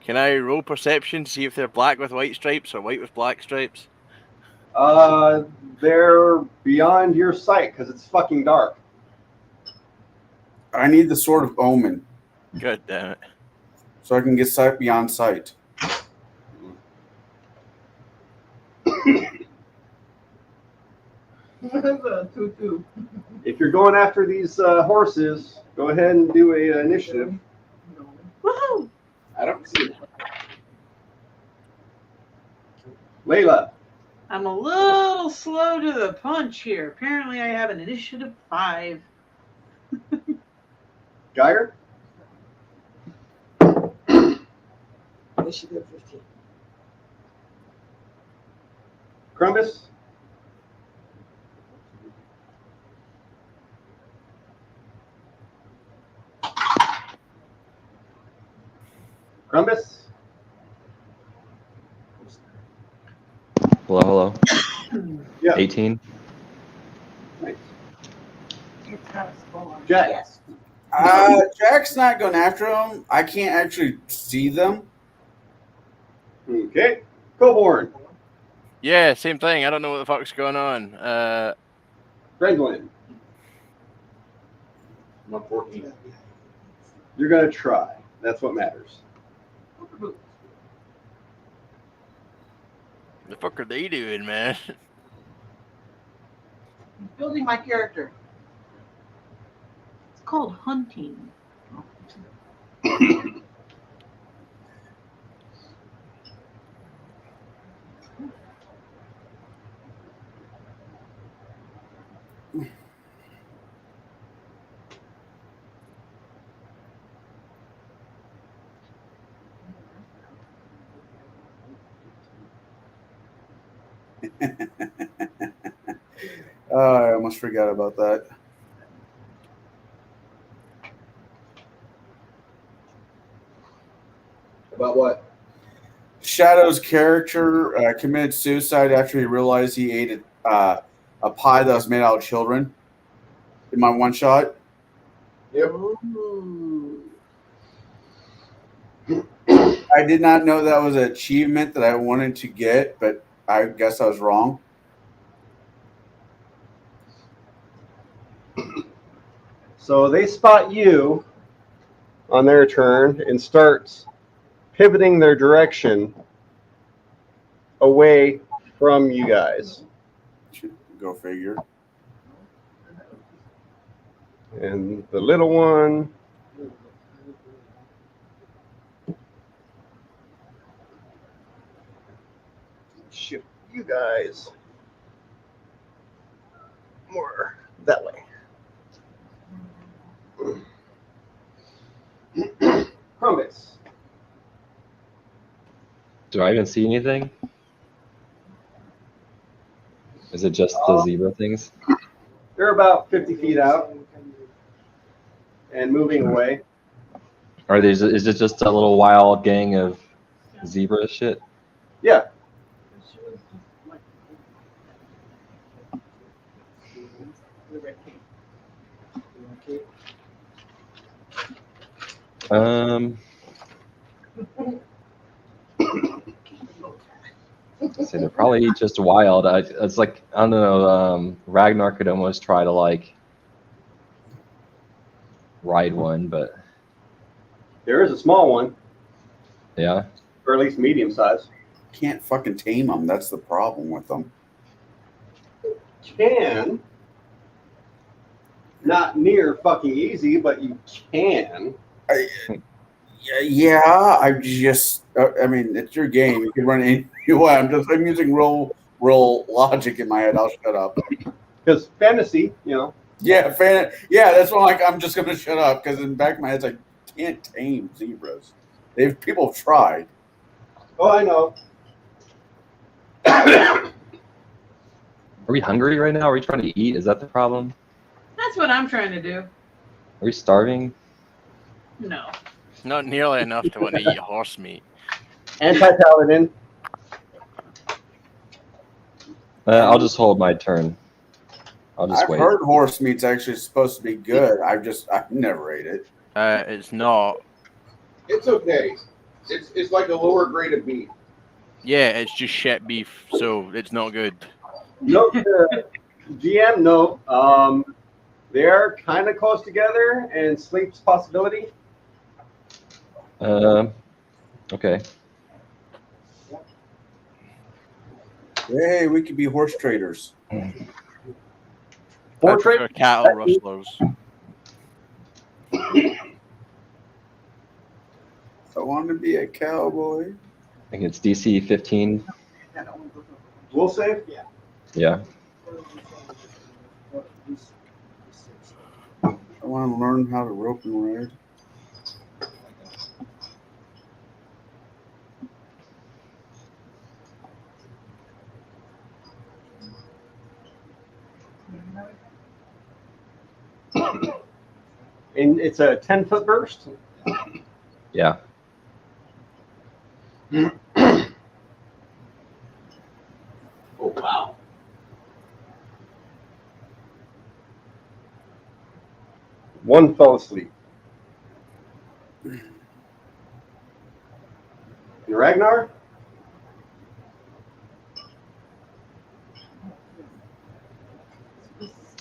Can I roll perception to see if they're black with white stripes or white with black stripes? They're beyond your sight because it's fucking dark. I need the Sword of Omen God damn it. so I can get sight beyond sight. If you're going after these horses, go ahead and do a initiative. Woohoo! I don't see it. Layla. I'm a little slow to the punch here. Apparently, I have an initiative 5. Geyer. Initiative 15. Crumbus. Crumbus. Hello. Yeah. 18. Nice. Jack. Jack's not going after them. I can't actually see them. Okay. Coborn. Yeah, same thing. I don't know what the fuck's going on. Redland. I'm on 14. You're going to try. That's what matters. The fuck are they doing, man? Building my character. It's called hunting. I almost forgot about that. About what? Shadow's character committed suicide after he realized he ate a pie that was made out of children in my one shot. Yep. I did not know that was an achievement that I wanted to get, but I guess I was wrong. So they spot you on their turn and starts pivoting their direction away from you guys. Go figure. And the little one shift you guys more that way. Promise. Do I even see anything? Is it just the zebra things? They're about 50 feet out and moving away. Or is it just a little wild gang of zebra shit? Yeah. So they're probably just wild. It's like, I don't know, Ragnar could almost try to like ride one, but There is a small one, yeah. or at least medium size. Can't fucking tame them. That's the problem with them. Can. Not near fucking easy, but you can. Yeah, I just, I mean, it's your game. You can run it any way. I'm using real logic in my head. I'll shut up. Because fantasy, you know. Yeah, that's why I'm just gonna shut up because in the back of my head, it's like, can't tame zebras. People have tried. Oh, I know. Are we hungry right now? Are we trying to eat? Is that the problem? That's what I'm trying to do. Are we starving? No. Not nearly enough to want to eat horse meat. Anti-paladin. I'll just hold my turn. I'll just I've wait. heard horse meat's actually supposed to be good. I've never ate it. It's not. It's okay. It's like a lower grade of beef. Yeah, it's just shit beef, so it's not good. No, GM, no. They are kind of close together, and sleep's possibility. Okay. Hey, we could be horse traders. I prefer cattle rustlers. I want to be a cowboy. I think it's DC 15. Will save? Yeah. Yeah. I want to learn how to rope and ride. And it's a 10-foot burst. Yeah. Oh, wow. One fell asleep. And Ragnar?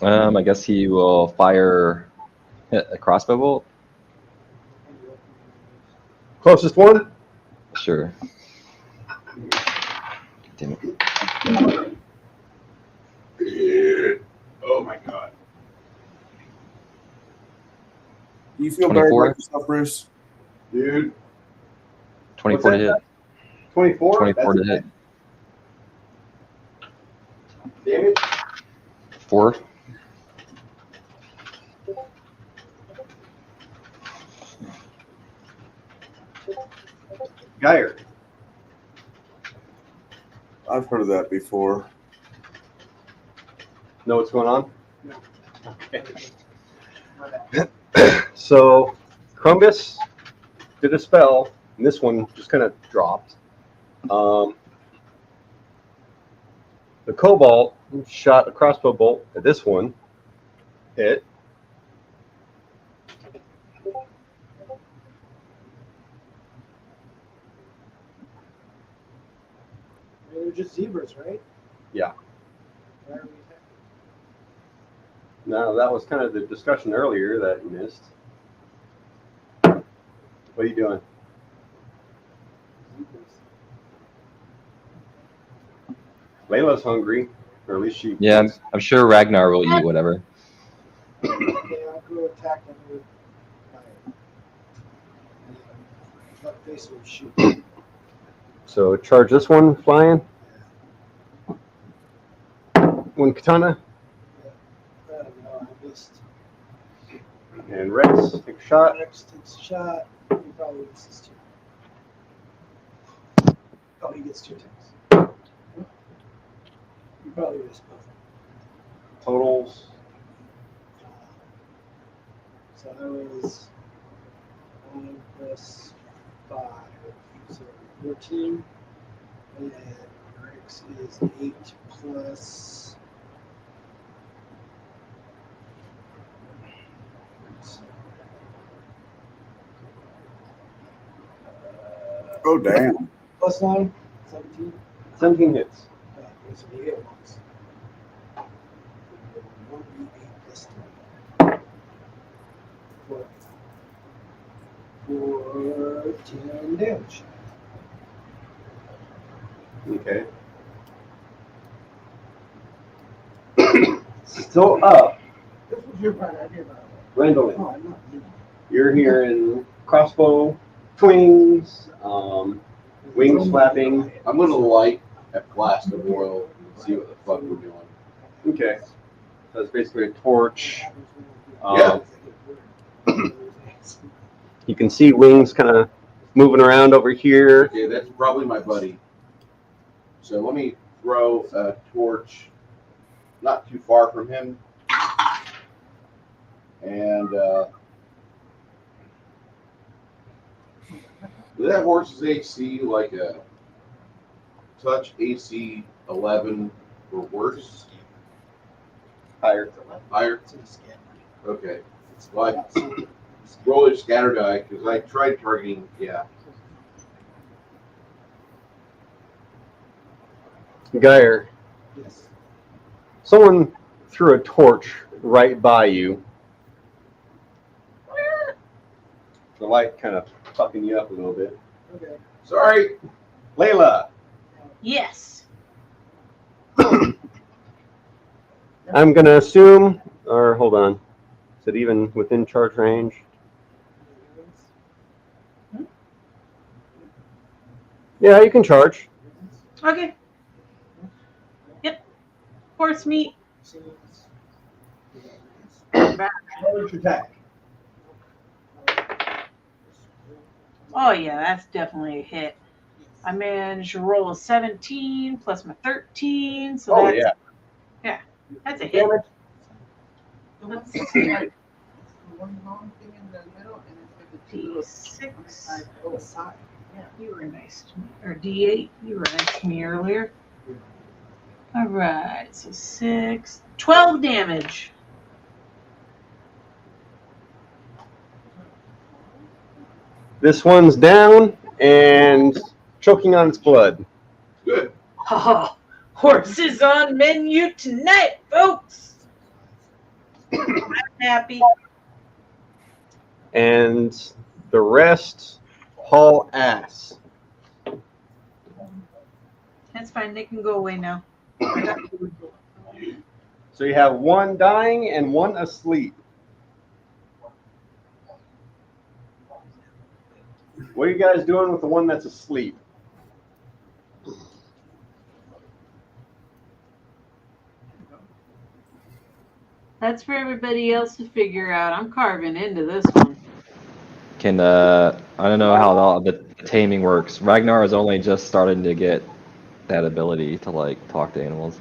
I guess he will fire a crossbow bolt. Closest one? Sure. Damn it. Oh my god. Do you feel better 24? about yourself, Bruce? Dude. 24 to hit. 24? 24 to hit. Damage? 4. Geyer. I've heard of that before. Know what's going on? No. Okay. So, Crumbus did a spell, and this one just kind of dropped. The Cobalt shot a crossbow bolt at this one. Hit. They're just zebras, right? Yeah. Why are we attacking? No, that was kind of the discussion earlier that you missed. What are you doing? Layla's hungry, or at least she. Yeah, I'm sure Ragnar will eat whatever. Okay, I'll go attack them with fire. What face will shoot? So charge this one flying. One katana. No, I missed. And Rex, take a shot. Rex takes a shot. He probably misses two. Oh, he gets 2 attacks. He probably missed both. Totals. So that was 9 plus 5. So 14. And Rex is 8 plus. Oh, damn. Plus 9, 17. 17 hits. So he hit once. 1d8 plus 3. For 10 damage. Okay. Still up. This was your part, I did not. Rendling. Oh, I'm not. You're hearing crossbow twings, wings flapping. I'm going to light a flask of oil and see what the fuck we're doing. Okay. So it's basically a torch. Yeah. You can see wings kind of moving around over here. Okay, that's probably my buddy. So let me throw a torch not too far from him. And does that horse's AC like a touch AC 11 or worse? Higher. Higher? Okay. Well, roll a scatter die because I tried targeting, yeah. Geyer, Yes. someone threw a torch right by you. The light kind of fucking you up a little bit. Okay. Sorry. Layla, Yes. I'm going to assume, or hold on, is it even within charge range? Yeah, you can charge. Okay. Yep. Horse meat. Charge attack. Oh yeah, that's definitely a hit. I managed to roll a 17 plus my 13, so Oh, that's yeah. that's a hit. Damage. Let's The see. one long thing in the middle, and it's like a D6. oh, side. Yeah, you were nice to me. Or D8, you were nice to me earlier. All right, so 6, 12 damage. This one's down and choking on its blood. Good. Oh, horses on menu tonight, folks. I'm happy. And the rest haul ass. That's fine. They can go away now. So you have one dying and one asleep. What are you guys doing with the one that's asleep? That's for everybody else to figure out. I'm carving into this one. Can I don't know how all the taming works. Ragnar is only just starting to get that ability to like talk to animals.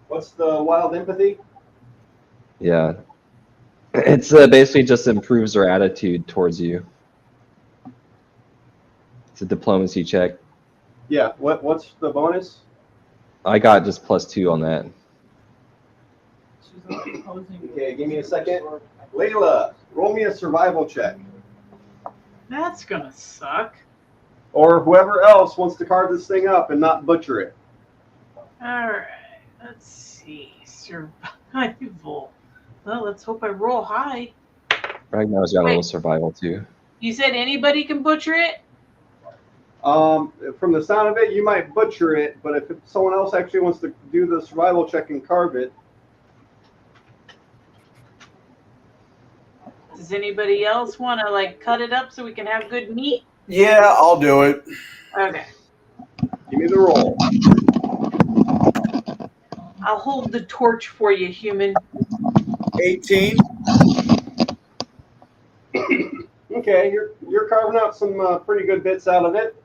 What's the wild empathy? Yeah, it's basically just improves their attitude towards you. It's a diplomacy check. Yeah. What's the bonus? I got just +2 on that. Okay, give me a second. Layla, roll me a survival check. That's gonna suck. Or whoever else wants to carve this thing up and not butcher it. Alright, let's see. Survival. Well, let's hope I roll high. Ragnar's got a little survival too. You said anybody can butcher it? From the sound of it, you might butcher it, but if someone else actually wants to do the survival check and carve it. Does anybody else want to like cut it up so we can have good meat? Yeah, I'll do it. Okay. Give me the roll. I'll hold the torch for you, human. 18. Okay, you're carving out some pretty good bits out of it.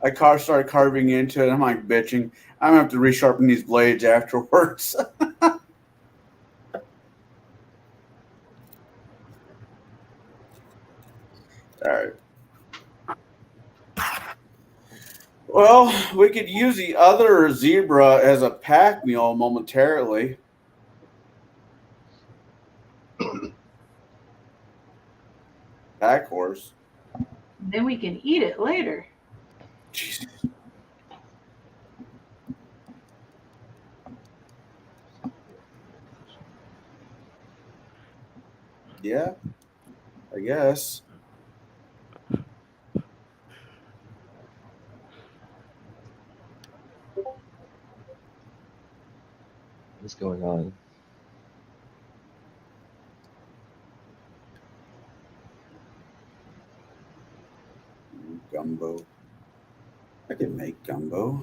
I started carving into it. I'm like bitching. I'm gonna have to resharpen these blades afterwards. All right. Well, we could use the other zebra as a pack mule momentarily. Pack horse. Then we can eat it later. Jesus. Yeah, I guess. What's going on? Gumbo. I can make gumbo.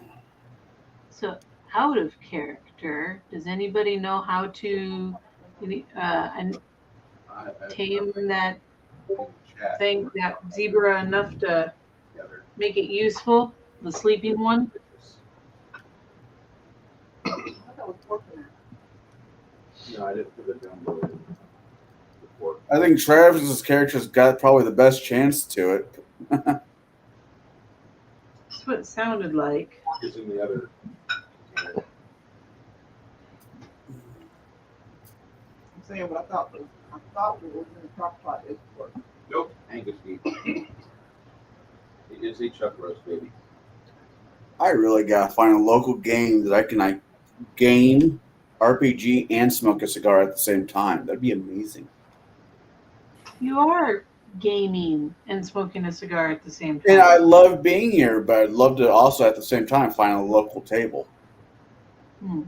So, out of character, does anybody know how to tame that thing, that zebra, enough to make it useful? The sleeping one? No, I didn't put the gumbo in before. I think Travis's character's got probably the best chance to it. That's what it sounded like. It's in the other. I'm saying what I thought we were in the crock pot is for. Nope, Angus beef. It is a chuck roast, baby. I really gotta find a local game that I can like game, RPG, and smoke a cigar at the same time. That'd be amazing. You are gaming and smoking a cigar at the same time. And I love being here, but I'd love to also at the same time find a local table. You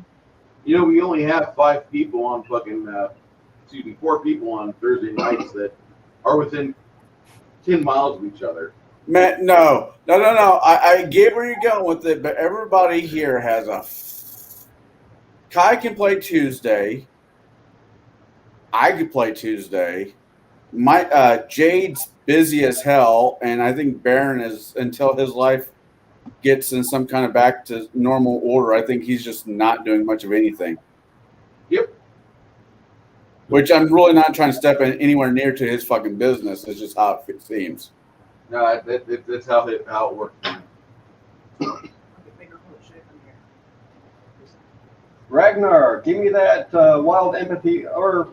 know, we only have 5 people on 4 people on Thursday nights that are within 10 miles of each other. Man, no. I get where you're going with it, but everybody here has a. Kai can play Tuesday. I could play Tuesday. My Jade's busy as hell, and I think Baron is until his life gets in some kind of back to normal order. I think he's just not doing much of anything. Yep. Which I'm really not trying to step in anywhere near to his fucking business. It's just how it seems. No, that's how it works. Ragnar, give me that wild empathy, or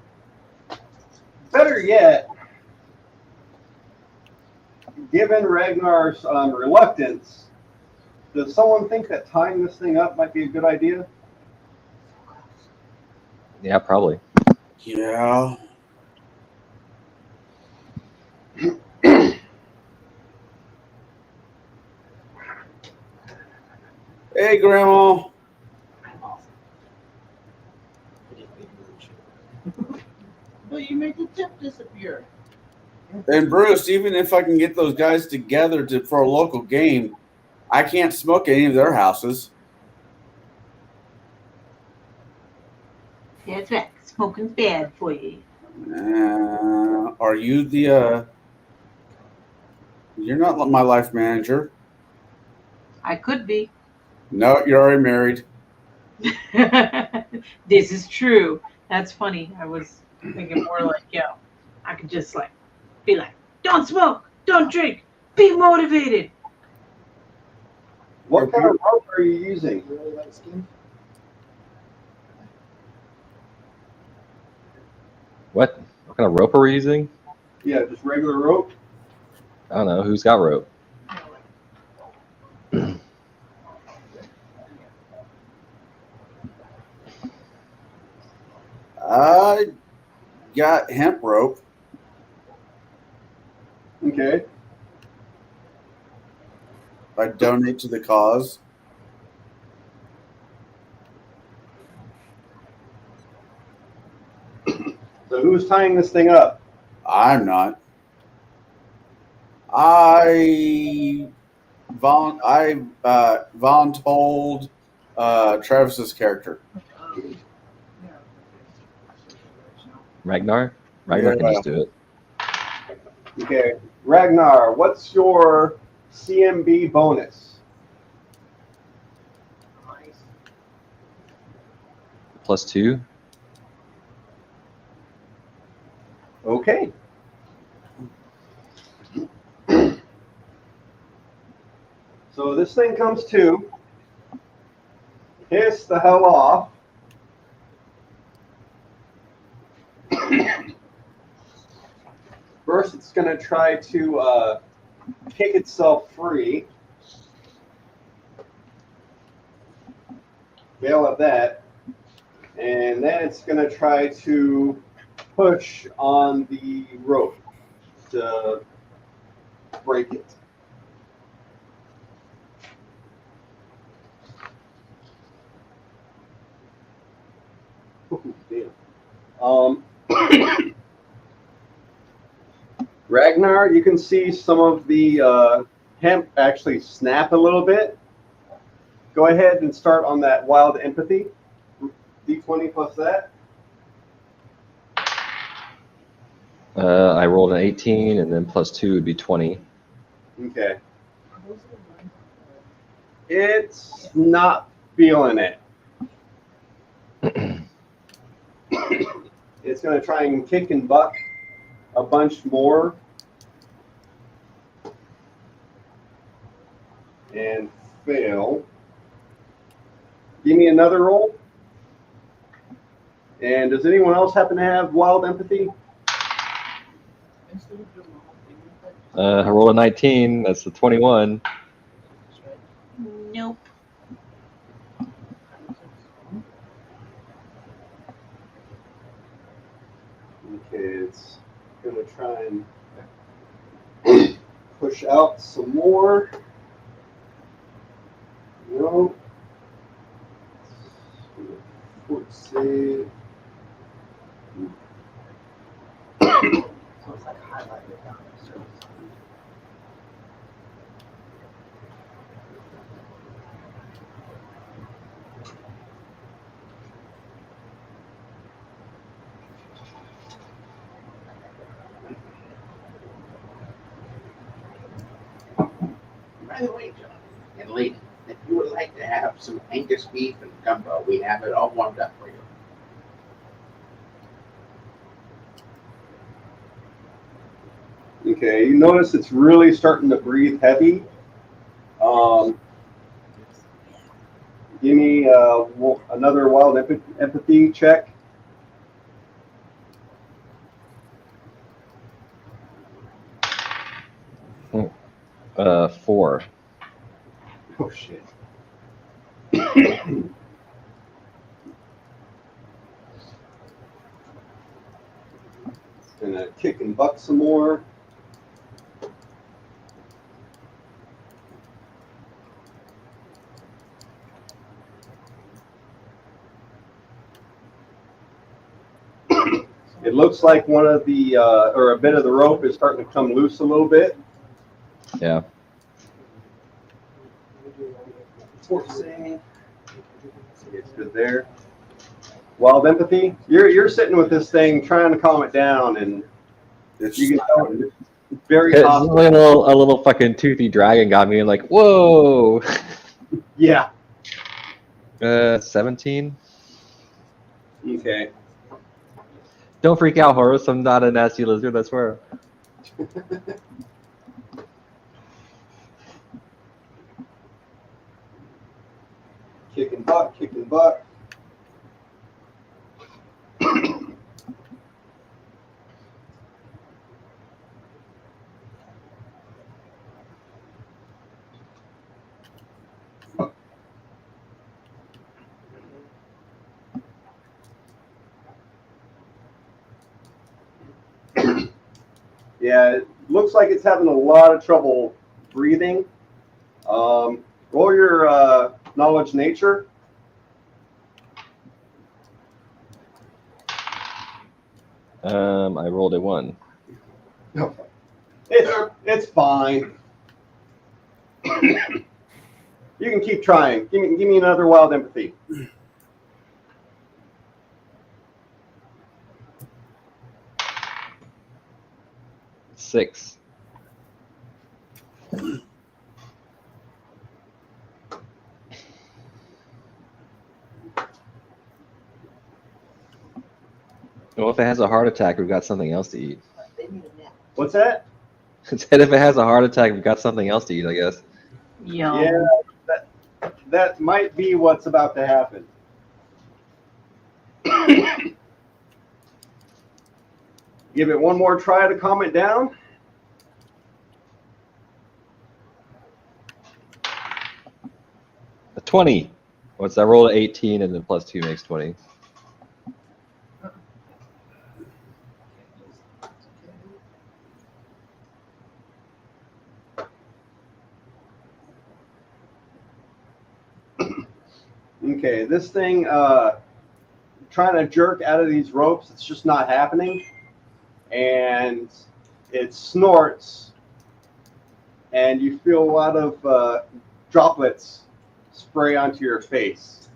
better yet, given Ragnar's reluctance, does someone think that tying this thing up might be a good idea? Yeah, probably. Yeah. Hey, Grandma. Well, you made the tip disappear. And Bruce, even if I can get those guys together for a local game, I can't smoke at any of their houses. That's right. Smoking's bad for you. Are you the? You're not my life manager. I could be. No, you're already married. This is true. That's funny. I was thinking more like, yo, I could just like be like, don't smoke, don't drink, be motivated. What kind of rope are you using? Really light skin. What kind of rope are we using? Yeah, just regular rope. I don't know. Who's got rope? I got hemp rope. Okay. I donate to the cause. So who's tying this thing up? I'm not. I voluntold Travis's character. Ragnar? Ragnar can just do it. Okay. Ragnar, what's your CMB bonus? +2. Okay. So this thing comes to, hiss the hell off. First, it's going to try to kick itself free. Fail at that. And then it's going to try to push on the rope to break it. Ooh, damn. Ragnar, you can see some of the hemp actually snap a little bit. Go ahead and start on that wild empathy. D20 plus that. I rolled an 18, and then +2 would be 20. Okay. It's not feeling it. It's going to try and kick and buck a bunch more. And fail. Give me another roll. And does anyone else happen to have wild empathy? I rolled a 19. That's the 21. Nope. Okay, it's going to try and push out some more. No. Fort save. So it's like highlighted down the surface. By the way, John and lady, if you would like to have some Angus beef and gumbo, we have it all warmed up for you. Okay, you notice it's really starting to breathe heavy. Give me another wild empathy check. Uh, 4. Oh shit. Gonna kick and buck some more. It looks like one of the, or a bit of the rope is starting to come loose a little bit. Yeah. Fort save. It's good there. Wild empathy. You're sitting with this thing, trying to calm it down, and It's you can tell it's very It's a hostile. little fucking toothy dragon got me and like, whoa. Yeah. 17. Okay. Don't freak out, Horace. I'm not a nasty lizard, I swear. Kicking butt, kicking butt. Yeah, it looks like it's having a lot of trouble breathing. Roll your knowledge nature. I rolled a 1. It's fine. You can keep trying. Give me another wild empathy. Six. Well, if it has a heart attack, we've got something else to eat. What's that? I said if it has a heart attack, we've got something else to eat, I guess. Yum. Yeah, that might be what's about to happen. Give it one more try to calm it down. A 20. What's that? Roll 18 and then plus 2 makes 20. Okay, this thing trying to jerk out of these ropes, it's just not happening. And it snorts, and you feel a lot of droplets spray onto your face.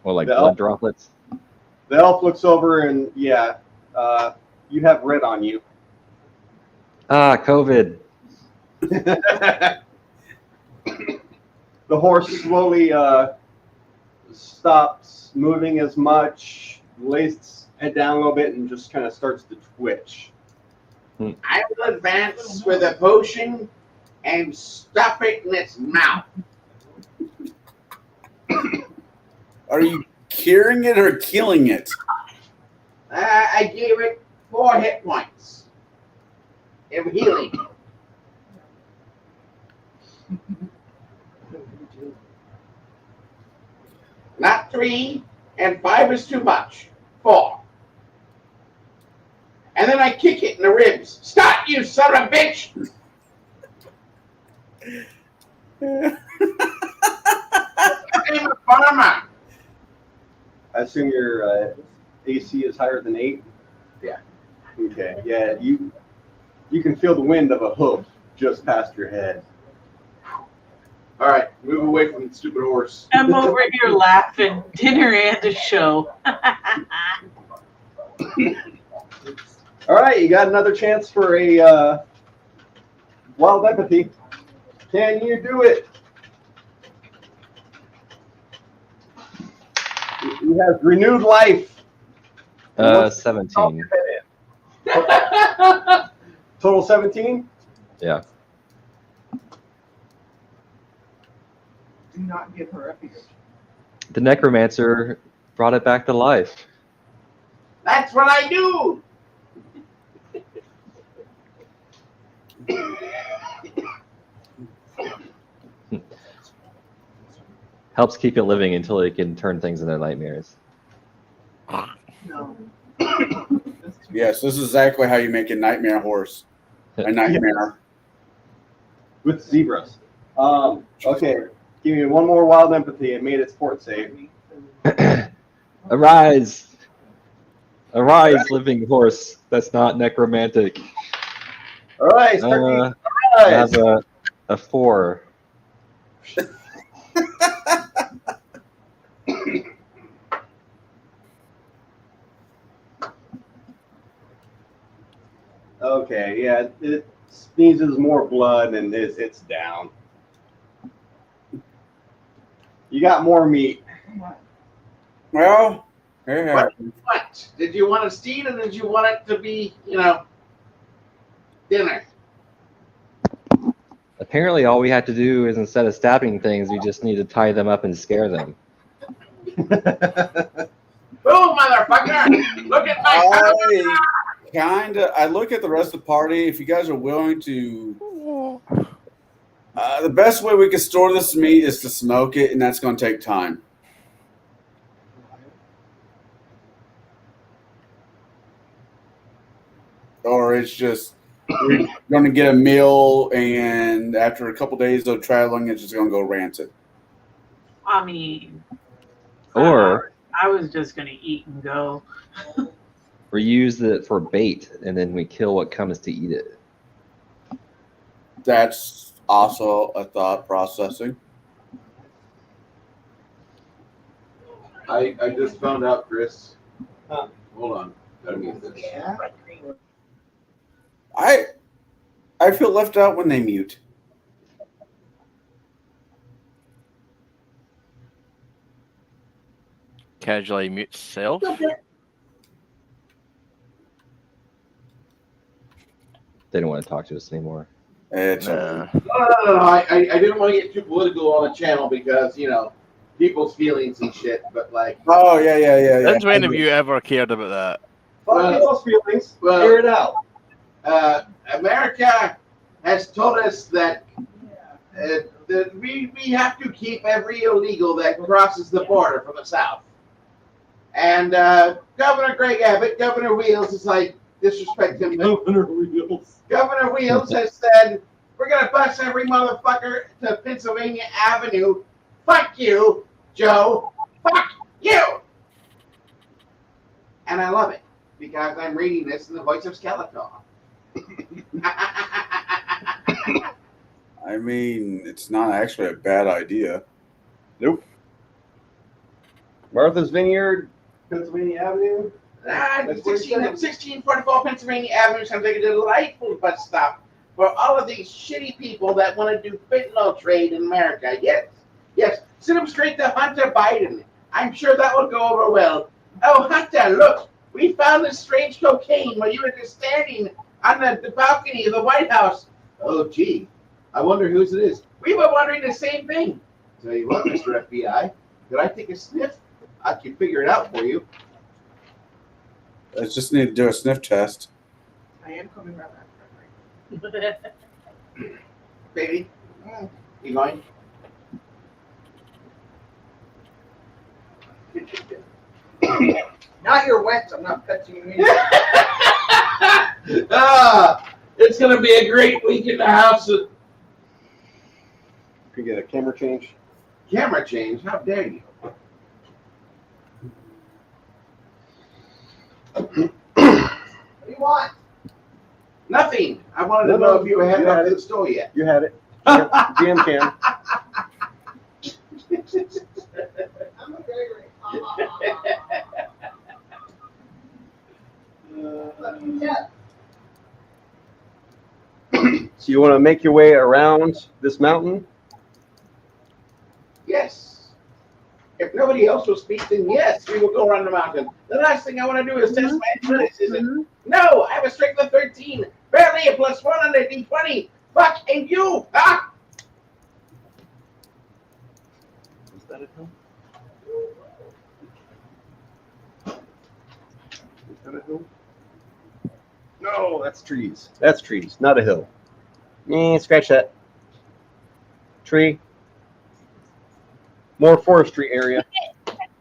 Or like The blood elf- droplets. The elf looks over and, yeah, you have red on you. Ah, COVID. The horse slowly stops moving as much, lays its head down a little bit, and just kind of starts to twitch. I will advance with a potion and stuff it in its mouth. Are you curing it or killing it? I gave it 4 hit points of healing. Not 3, and 5 is too much. 4. And then I kick it in the ribs. Stop, you son of a bitch! I'm a farmer. I assume your AC is higher than 8? Yeah. Okay, yeah, you can feel the wind of a hoof just past your head. All right, move away from the stupid horse. I'm over here laughing. Dinner and a show. All right, you got another chance for a wild empathy. Can you do it? You have renewed life. 17. Total 17? Yeah. Do not give her a fear. The necromancer brought it back to life. That's what I do. Helps keep it living until it can turn things into nightmares. No. Yes, this is exactly how you make a nightmare horse. A nightmare. With zebras. Okay, give me one more wild empathy. It made its port save. Arise! Arise, living horse. That's not necromantic. All right, start I have a 4. Okay, yeah, it sneezes more blood and it's down. You got more meat. Well, here What? What? Did you want to steam or did you want it to be, dinner? Apparently, all we have to do is instead of stabbing things, we just need to tie them up and scare them. Boom, motherfucker! Look at my I look at the rest of the party. If you guys are willing to, the best way we can store this meat is to smoke it, and that's going to take time. Or it's just we're going to get a meal, and after a couple days of traveling, it's just going to go rancid. I mean, Or I was just gonna eat and go. we use it for bait, and then we kill what comes to eat it. That's also a thought processing. I just found out, Chris. Hold on. Gotta mute this. Yeah. I feel left out when they mute. Casually mute self. They don't want to talk to us anymore. It's Nah. No. I didn't want to get too political on the channel because, people's feelings and shit, but like. Oh, yeah. Since when have you ever cared about that? Fuck people's feelings. Well, Air it out. America has told us that we have to keep every illegal that crosses the border from the south. And Governor Greg Abbott, Governor Wheels, is like disrespecting Governor Wheels. Governor Wheels has said, we're going to bus every motherfucker to Pennsylvania Avenue. Fuck you, Joe. Fuck you. And I love it because I'm reading this in the voice of Skeletor. I mean, it's not actually a bad idea. Nope. Martha's Vineyard, Pennsylvania Avenue. That's what he said. 1644 Pennsylvania Avenue sounds like a delightful bus stop for all of these shitty people that want to do fentanyl trade in America. Yes. Send them straight to Hunter Biden. I'm sure that will go over well. Oh, Hunter, look. We found this strange cocaine while you were just standing on the balcony of the White House. Oh, gee. I wonder whose it is. We were wondering the same thing. Tell you what, Mr. FBI, could I take a sniff? I can figure it out for you. I just need to do a sniff test. I am coming right back. Baby, you going? Now you're wet, I'm not touching you. It's going to be a great week in the house. You can get a camera change. Camera change? How dare you? What do you want? Nothing. I wanted to know if you had it in the store yet. You had it. GM can. I'm a Gregory. So you want to make your way around this mountain? Yes. If nobody else will speak, then yes, we will go around the mountain. The last thing I want to do is test my athleticism. No, I have a strength of 13. Barely a plus 1 on the D20. Fucking you! Ah! Is that a hill? Is that a hill? No, that's trees. That's trees, not a hill. Scratch that. Tree. More forestry area.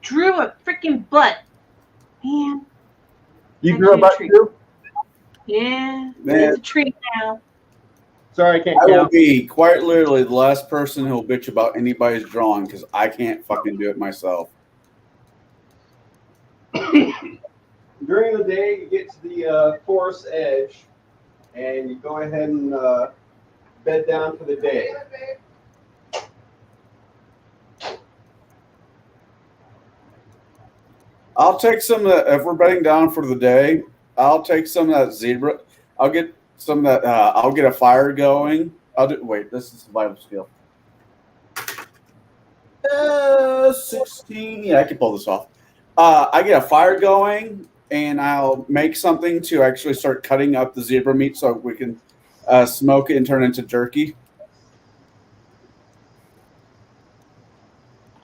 Drew a freaking butt. Man. You I grew drew up a tree. too? Yeah. Man. It's a tree now. Sorry, I can't I will count. be quite literally the last person who'll bitch about anybody's drawing because I can't fucking do it myself. During the day, you get to the forest edge, and you go ahead and bed down for the day. I'll take some of that. If we're bedding down for the day, I'll take some of that zebra. I'll get some that I'll get a fire going. Wait, this is survival skill. 16. Yeah, I can pull this off. I get a fire going, and I'll make something to actually start cutting up the zebra meat so we can smoke it and turn it into jerky.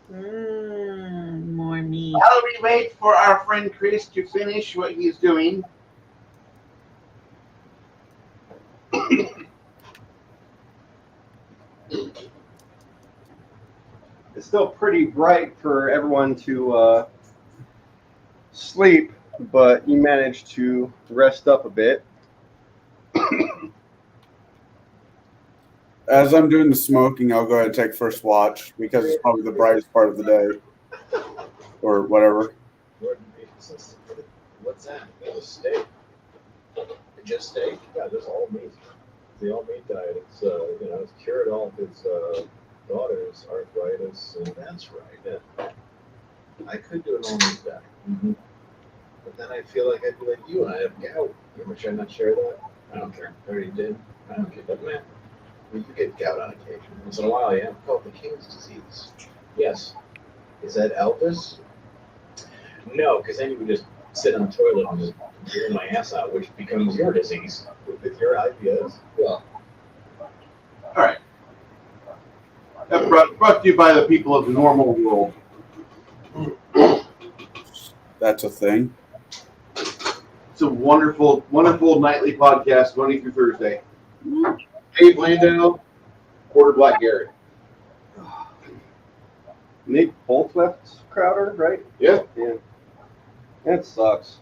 More meat. While we wait for our friend Chris to finish what he's doing, It's still pretty bright for everyone to sleep, but you managed to rest up a bit. As I'm doing the smoking, I'll go ahead and take first watch because it's probably the brightest part of the day, or whatever. What's that? Steak. Just steak? Yeah, there's all meat. The all meat diet. It's it's cured all of his daughter's arthritis, and that's right. Yeah. I could do an all meat diet, but then I feel like I'd be like you. I have gout. Should I not share that? I don't care. I already did. I don't care. But man, you get gout on occasion. Once in a while, yeah. Called the King's disease. Yes. Is that Elvis? No, because then you would just sit on the toilet and just burn my ass out, which becomes your disease with your ideas. Well, All right. That brought to you by the people of the normal world. That's a thing. It's a wonderful, wonderful nightly podcast, Monday through Thursday. Dave Landau, Porter Black Garrett. Nick both left Crowder, right? Yeah. Yeah. That sucks.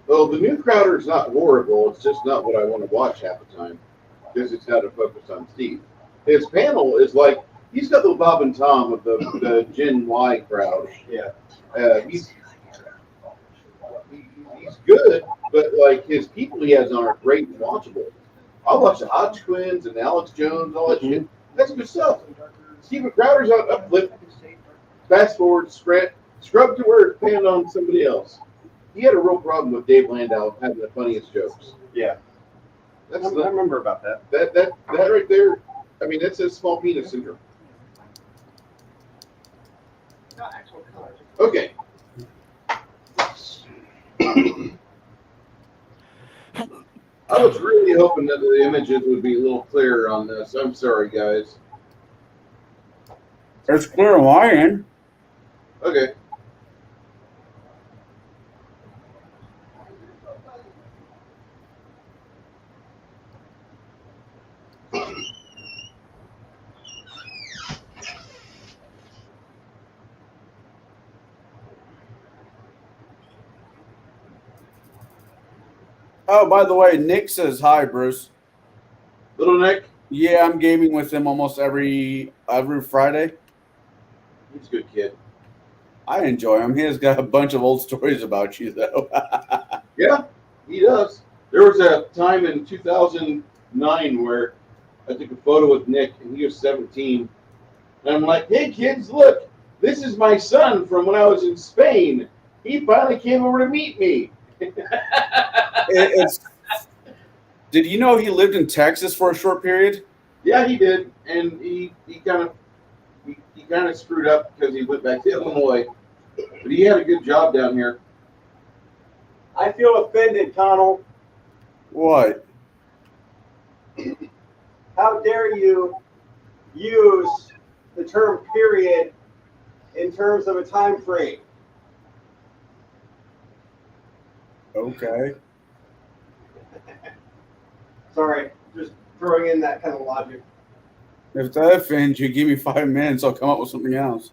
Well, the new Crowder is not horrible. It's just not what I want to watch half the time because it's got to focus on Steve. His panel is like, he's got the Bob and Tom of the Gen Y crowd. Yeah. He's good, but like his people he has on are great and watchable. I'll watch the Hodge Twins and Alex Jones, all that shit. That's good stuff. Steven Crowder's on uplift. Fast forward, scrub to where it's panned on somebody else. He had a real problem with Dave Landau having the funniest jokes. Yeah. I That's remember about that. that right there. I mean, that's a small penis syndrome. Okay. I was really hoping that the images would be a little clearer on this. I'm sorry, guys. It's clear on my end. Okay. Oh, by the way, Nick says hi, Bruce. Little Nick? Yeah, I'm gaming with him almost every Friday. He's a good kid. I enjoy him. He has got a bunch of old stories about you, though. Yeah, he does. There was a time in 2009 where I took a photo with Nick, and he was 17. And I'm like, hey, kids, look, this is my son from when I was in Spain. He finally came over to meet me. Did you know he lived in Texas for a short period? Yeah, he did, and he kind of screwed up because he went back to Illinois, but he had a good job down here. I feel offended, Connell. What? How dare you use the term period in terms of a time frame? Okay. Sorry, just throwing in that kind of logic. If that offends you, give me 5 minutes. I'll come up with something else.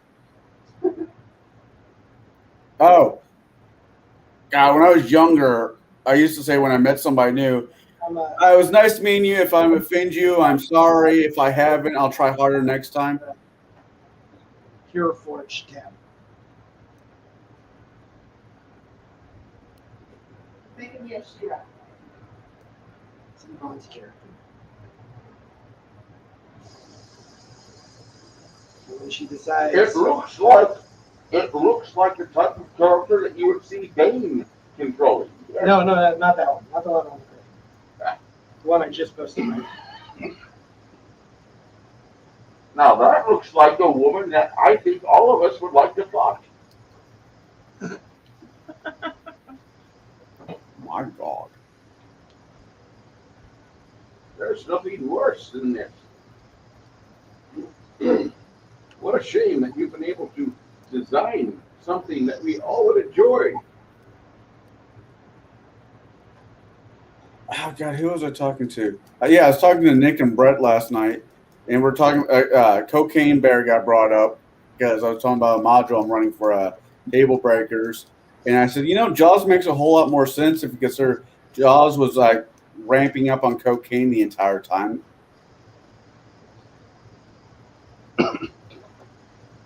Oh. God, when I was younger, I used to say when I met somebody new, it was nice meeting you. If I offend you, I'm sorry. If I haven't, I'll try harder next time. Pure Forge tab. Yes, Shira. It's Yvonne's character. And when she decides. It looks like the type of character that you would see Bane controlling. No, not that one. Not the one on the The one I just posted. Now that looks like a woman that I think all of us would like to fuck. My God. There's nothing worse than this. What a shame that you've been able to design something that we all would enjoy. Oh God, who was I talking to? Yeah, I was talking to Nick and Brett last night, and we're talking. Cocaine Bear got brought up because I was talking about a module I'm running for Table Breakers, and I said, Jaws makes a whole lot more sense if you consider Jaws was like ramping up on cocaine the entire time.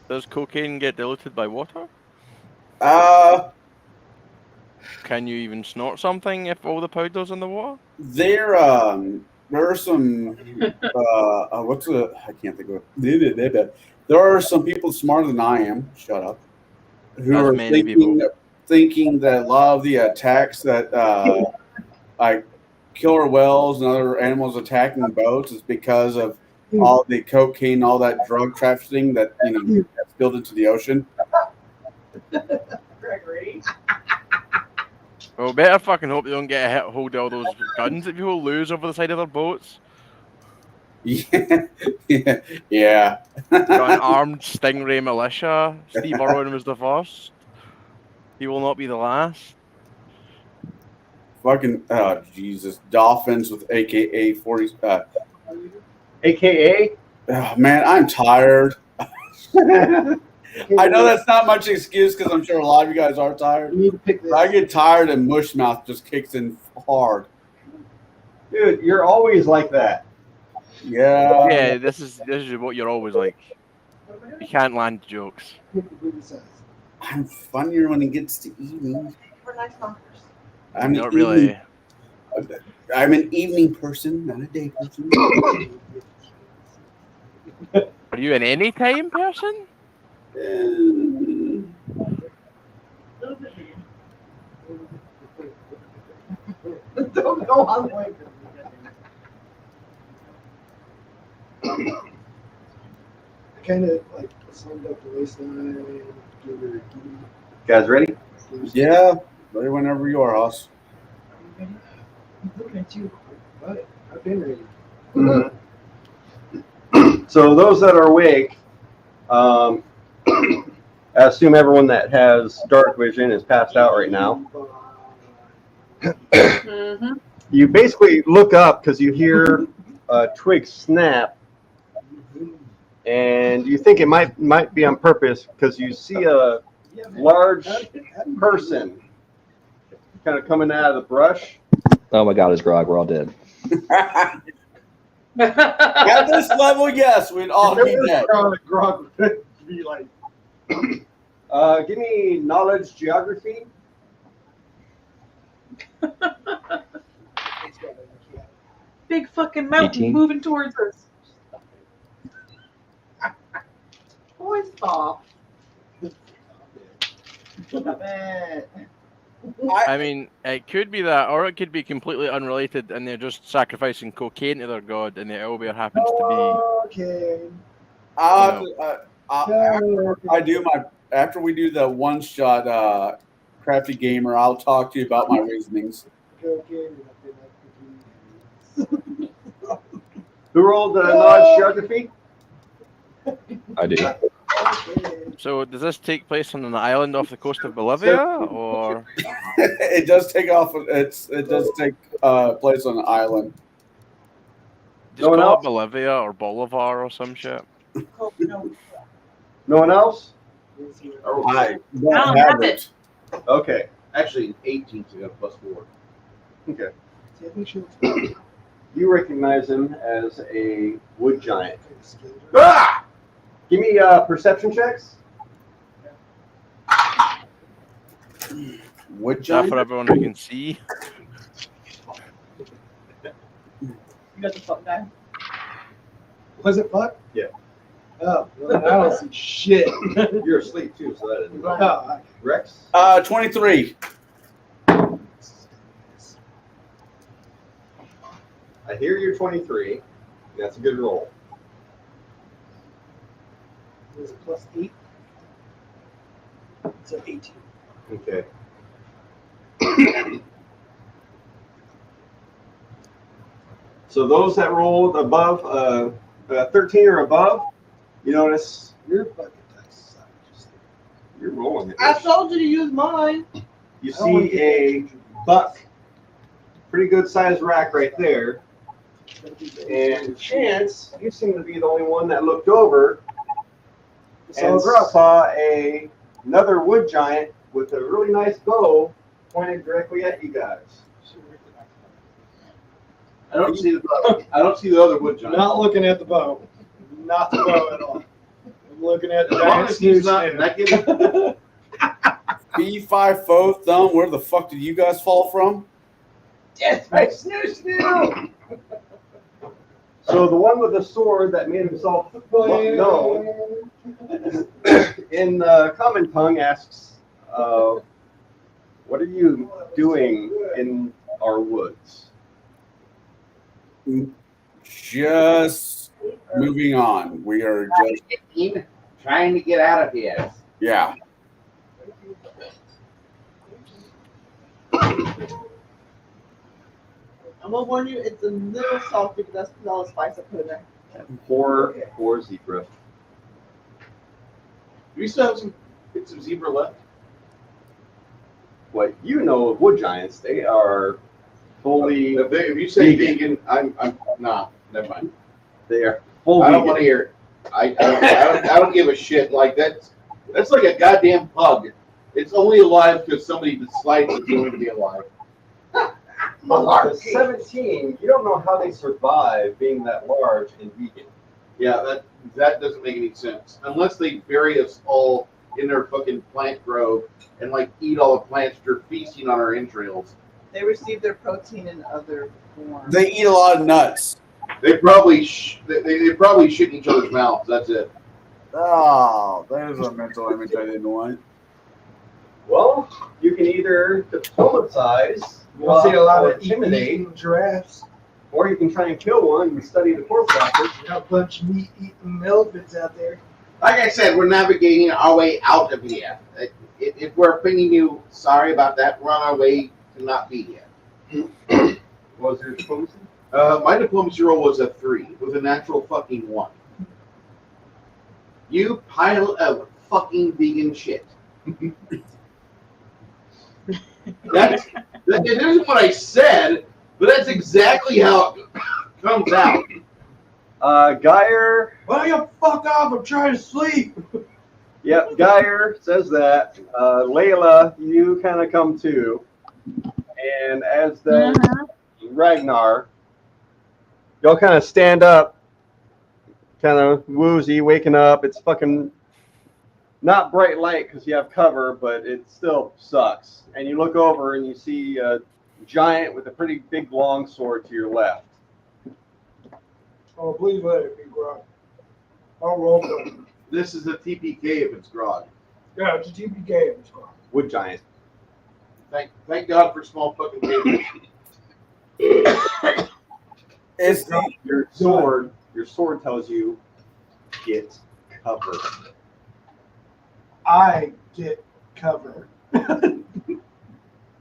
Does cocaine get diluted by water? Can you even snort something if all the powder's in the water? There are some. What's the? I can't think of it. There are some people smarter than I am. Shut up. Who As are many thinking that a lot of the attacks that like killer whales and other animals attacking boats is because of all the cocaine, all that drug trafficking that that's spilled into the ocean. Gregory. Well, better fucking hope they don't get a hit hold of all those guns that people lose over the side of their boats. Yeah. Got an armed stingray militia. Steve Irwin was the first. He will not be the last. Fucking Jesus, dolphins with AKA 40. AKA. Oh, man, I'm tired. I know that's not much excuse because I'm sure a lot of you guys are tired. You need to pick this. But I get tired and mush mouth just kicks in hard. Dude, you're always like that. Yeah. Yeah, this is what you're always like. You can't land jokes. I'm funnier when it gets to evening. We're nice knockers. I'm Not really. I'm an evening person, not a day person. Are you an anytime person? Don't go on the way. Kind of like summed up the waistline. Guys ready? Yeah, ready whenever you are, Hoss. I'm looking at you. What? I've been ready. So those that are awake, I assume everyone that has dark vision is passed out right now. You basically look up because you hear a twig snap, and you think it might be on purpose because you see a large person kind of coming out of the brush. Oh my God, it's Grog. We're all dead. At this level, yes, we'd all be dead. Grog would be like, give me knowledge geography. Big fucking mountain 18. moving towards us. Boys off. Stop it. I mean, it could be that, or it could be completely unrelated, and they're just sacrificing cocaine to their god, and the owlbear happens to Okay. After we do the one shot, Crafty Gamer, I'll talk to you about my reasonings. Okay. Who rolled knowledge geography? I do. be. So, does this take place on an island off the coast of Bolivia, or? It does take off. It does take place on an island. Just call it Bolivia or Bolivar or some shit. No one else? I don't have it. Okay. Actually, 18, so you got +4. Okay. You recognize him as a wood giant. Ah! Give me perception checks. Wood Is that giant. for everyone who can see? You got the fuck guy. Was it fuck? Yeah. Oh, well, I don't see shit. You're asleep too, so that is Oh, Rex. 23. I hear you're 23. That's a good roll. Is it plus 8? It's an 18. Okay. So those that rolled above 13 or above, you notice Your bucket dice. you're rolling it. I told you to use mine. You see a buck, pretty good sized rack right there. And Chance, you seem to be the only one that looked over and saw another wood giant with a really nice bow pointed directly at you guys. I don't see the other wood giant. Not looking at the bow. Not the bow at all. I'm looking at the As long giant as he's snooze not snail. B5 foe thumb. Where the fuck did you guys fall from? Yes, my snoo snoo. So the one with the sword that made himself known in common tongue asks, what are you doing in our woods? Just moving on. We are just Trying to get out of here. yeah. I'm gonna warn you, it's a little salty, but that's all the spice I put in there. Poor zebra. We still have some zebra left. What you know of wood giants, they are fully. If you say vegan. I'm nah, never mind. They are full I don't vegan. want to hear it. I don't give a shit. Like that's like a goddamn pug. It's only alive because somebody decides it's going to be alive. At 17, you don't know how they survive being that large and vegan. Yeah, that doesn't make any sense. Unless they bury us all in their fucking plant grove and like eat all the plants that are feasting on our entrails. They receive their protein in other forms. They eat a lot of nuts. They probably they probably shit in each other's mouths. That's it. Oh, there's a mental image I didn't want. Well, you can either diplomatize, You'll see a lot of intimidate, eating giraffes. or you can try and kill one and study the course after. You got a bunch of meat-eating elephants out there. Like I said, we're navigating our way out of here. If we're offending you, sorry about that. We're on our way to not be here. What was your diplomacy? My diplomacy roll was a 3 with a natural fucking 1. You pile of fucking vegan shit. That isn't what I said, but that's exactly how it comes out. Geyer. Why don't you fuck off? I'm trying to sleep. Yep, Geyer says that. Layla, you kind of come to. And as does Ragnar, y'all kind of stand up, kind of woozy, waking up. It's fucking not bright light because you have cover, but it still sucks. And you look over and you see a giant with a pretty big long sword to your left. Oh, please let it be grog. I'll roll for it. This is a TPK if it's grog. Yeah, it's a TPK if it's grog. Wood giant. Thank God for small fucking tables. It's Your sword tells you get cover. I get cover.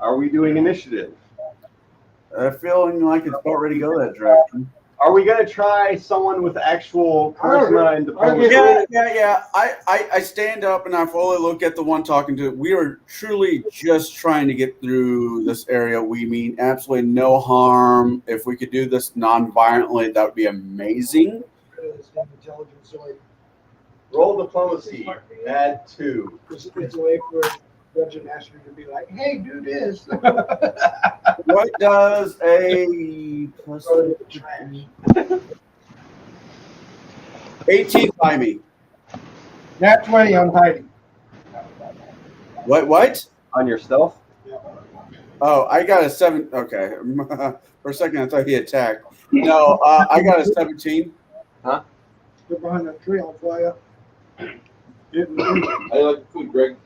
Are we doing initiative? feeling like it's about ready to go that direction. Are we going to try someone with actual charisma and diplomacy? Yeah. I stand up and I fully look at the one talking to. We are truly just trying to get through this area. We mean absolutely no harm. If we could do this non-violently, that would be amazing. Roll diplomacy. Add 2. It's a way for Judge and Master to be like, hey, do this. What does a plus 18 by me? Nat 20, I'm hiding. What? On your stealth? Oh, I got a 7. Okay. For a second, I thought he attacked. No, I got a 17. Huh? Get behind that tree, I'll fly up. I like the food, Greg.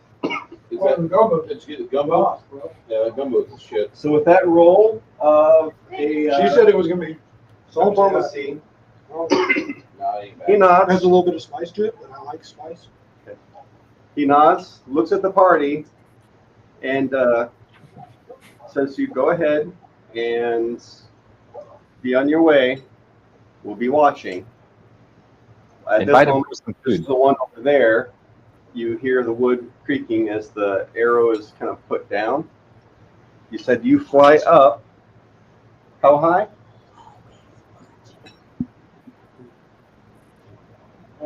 Is that gumbo? It's good. Gumbo? Yeah, gumbo is shit. So with that roll of a... She said it was going to be So diplomacy. Oh, He nods. has a little bit of spice to it, and I like spice. He nods, looks at the party, and says to you, go ahead and be on your way. We'll be watching. At this Invite him moment, for some this is food. the one over there. You hear the wood creaking as the arrow is kind of put down. You said you fly up. How high? I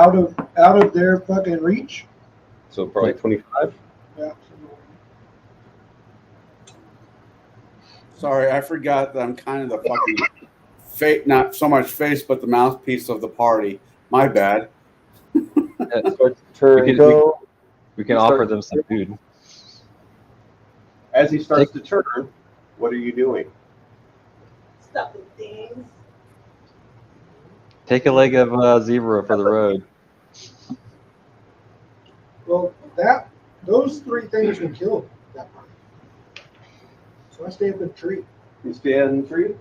don't know. Out of their fucking reach. So probably Like 25? Yeah. Sorry, I forgot that I'm kind of the fucking not so much face, but the mouthpiece of the party. My bad. Turn, go. We can You offer start- them some food. As he starts to turn, what are you doing? Stuffing things. Take a leg of zebra for the road. Well, those three things were killed that part. So I stay up in the tree. You stay in the tree?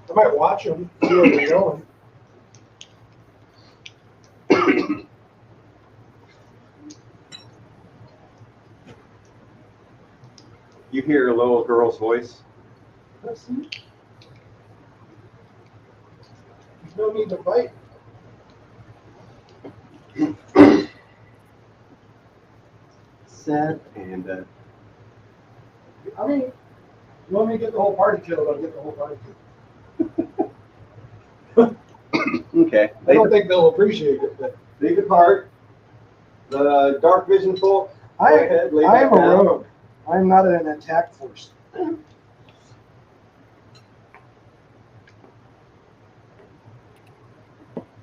I might watch them, see where they're going. You hear a little girl's voice. There's no need to fight. Sad and I mean, you want me to get the whole party killed, I'll get the whole party killed. okay. I don't think they'll appreciate it, but They depart. The dark vision folk. Go I ahead, lay am back a down. rogue. I'm not an attack force.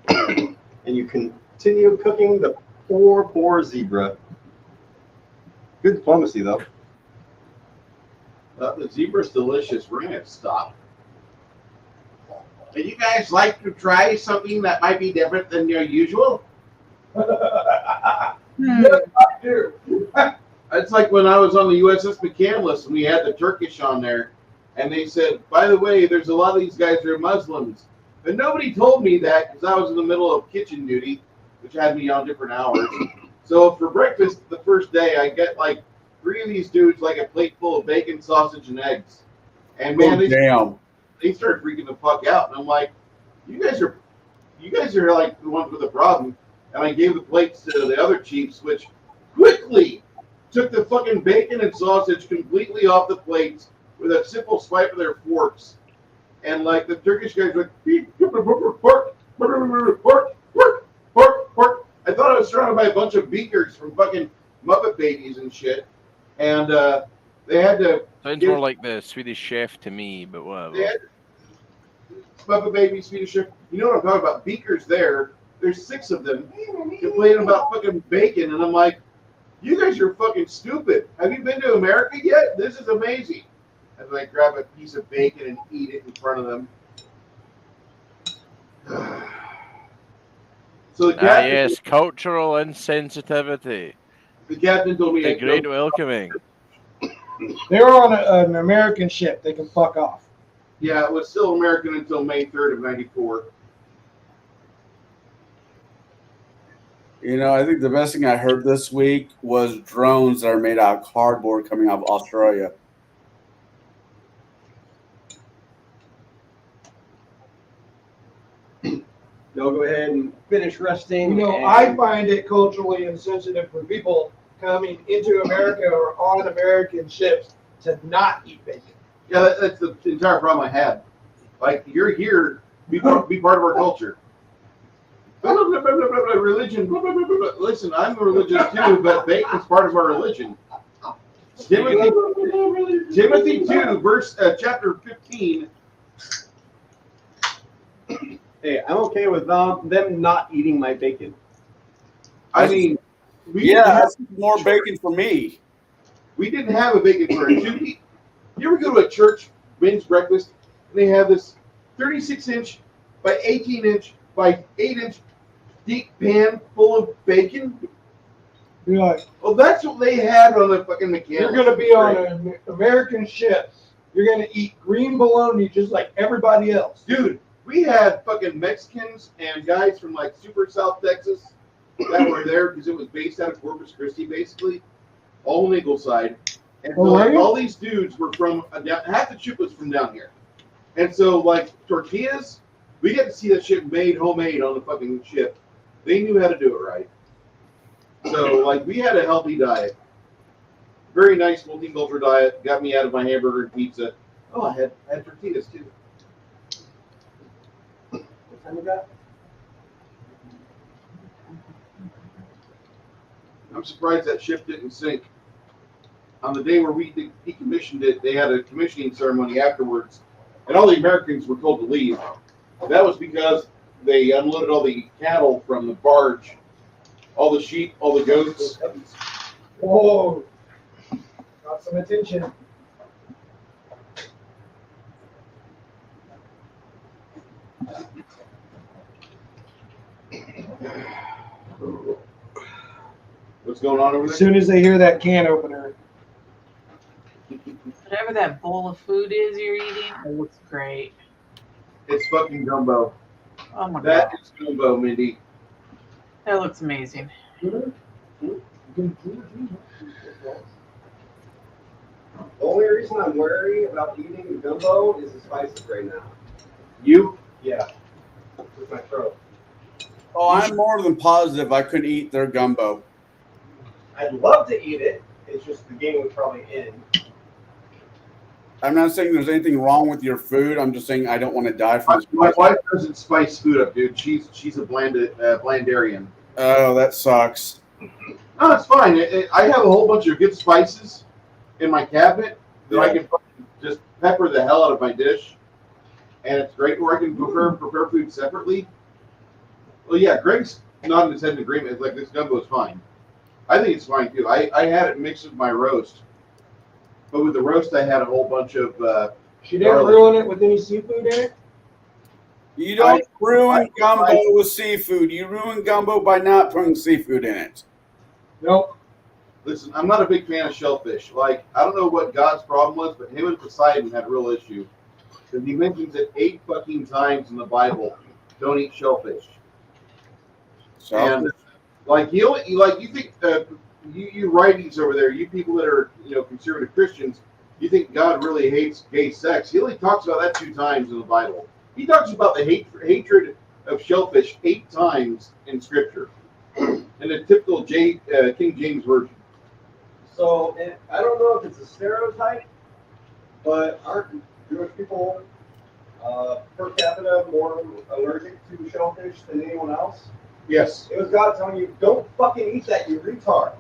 And you continue cooking the poor zebra. Good diplomacy, though. The zebra's delicious. We're gonna stop. Would you guys like to try something that might be different than your usual? Yes, I do. It's like when I was on the USS McCandless and we had the Turkish on there, and they said, by the way, there's a lot of these guys that are Muslims. But nobody told me that because I was in the middle of kitchen duty, which had me on different hours. So for breakfast the first day, I get like 3 of these dudes like a plate full of bacon, sausage, and eggs. And man, they started freaking the fuck out. And I'm like, you guys are like the ones with the problem. And I gave the plates to the other chiefs, which quickly took the fucking bacon and sausage completely off the plates with a simple swipe of their forks. And like the Turkish guys were like, pork. I thought I was surrounded by a bunch of beakers from fucking Muppet Babies and shit. And they had to. Sounds more like the Swedish Chef to me, but whatever. Muppet Baby, Swedish Chef. You know what I'm talking about? Beakers there. There's 6 of them complaining about fucking bacon. And I'm like, you guys are fucking stupid. Have you been to America yet? This is amazing. As I grab a piece of bacon and eat it in front of them. So the captain, Yes, cultural insensitivity. the captain told me The I great welcoming. They're on an American ship. They can fuck off. Yeah, it was still American until May 3rd of 94. You know, I think the best thing I heard this week was drones that are made out of cardboard coming out of Australia. They'll go ahead and finish resting. You know, and I find it culturally insensitive for people coming into America or on American ships to not eat bacon. Yeah, that's the entire problem I had. Like, you're here, be part of our culture. Religion. Listen, I'm religious too, but bacon's part of our religion. Timothy 2, verse chapter 15. Hey, I'm okay with them not eating my bacon. I mean, that's more bacon for me. We didn't have a bacon for a Judy. You ever go to a church men's breakfast and they have this 36-inch by 18-inch by 8-inch deep pan full of bacon? You're like, well, that's what they had on the fucking mechanic. you're going to be on an American ship You're going to eat green bologna just like everybody else. Dude, we had fucking Mexicans and guys from like super South Texas that were there because it was based out of Corpus Christi, basically, all on Ingleside. And so like, all these dudes were from half the ship was from down here. And so like tortillas, we get to see that shit made homemade on the fucking ship. They knew how to do it right. So like we had a healthy diet. Very nice multicultural diet. Got me out of my hamburger and pizza. Oh, I had tortillas too. What time we got? I'm surprised that ship didn't sink. On the day where we decommissioned it, they had a commissioning ceremony afterwards, and all the Americans were told to leave. That was because they unloaded all the cattle from the barge, all the sheep, all the goats. Whoa. Got some attention. What's going on over there? As soon as they hear that can opener. Whatever that bowl of food is you're eating, it looks great. It's fucking gumbo. Oh my That god. is gumbo, Mindy. That looks amazing. The only reason I'm wary about eating gumbo is the spices right now. You? Yeah. With my throat. Oh, I'm more than positive I could eat their gumbo. I'd love to eat it. It's just the game would probably end. I'm not saying there's anything wrong with your food. I'm just saying I don't want to die from this. My wife doesn't spice food up, dude. She's a blandarian. Oh, that sucks. No, it's fine. I have a whole bunch of good spices in my cabinet that I can fucking just pepper the hell out of my dish, and it's great. Or I can prepare food separately. Well, yeah, Greg's not in his head in agreement. It's like this gumbo is fine. I think it's fine too. I had it mixed with my roast, but with the roast I had a whole bunch of. She didn't ruin it with any seafood in it? You don't ruin gumbo with seafood. You ruin gumbo by not putting seafood in it. Nope. Listen, I'm not a big fan of shellfish. Like, I don't know what God's problem was, but him and Poseidon had a real issue. Because he mentions it 8 fucking times in the Bible. Don't eat shellfish. And like you think you righties over there, you people that are conservative Christians, you think God really hates gay sex? He only talks about that 2 times in the Bible. He talks about the hatred of shellfish 8 times in Scripture, in a typical King James version. So I don't know if it's a stereotype, but aren't Jewish people per capita more allergic to shellfish than anyone else? Yes. It was God telling you, don't fucking eat that, you retard.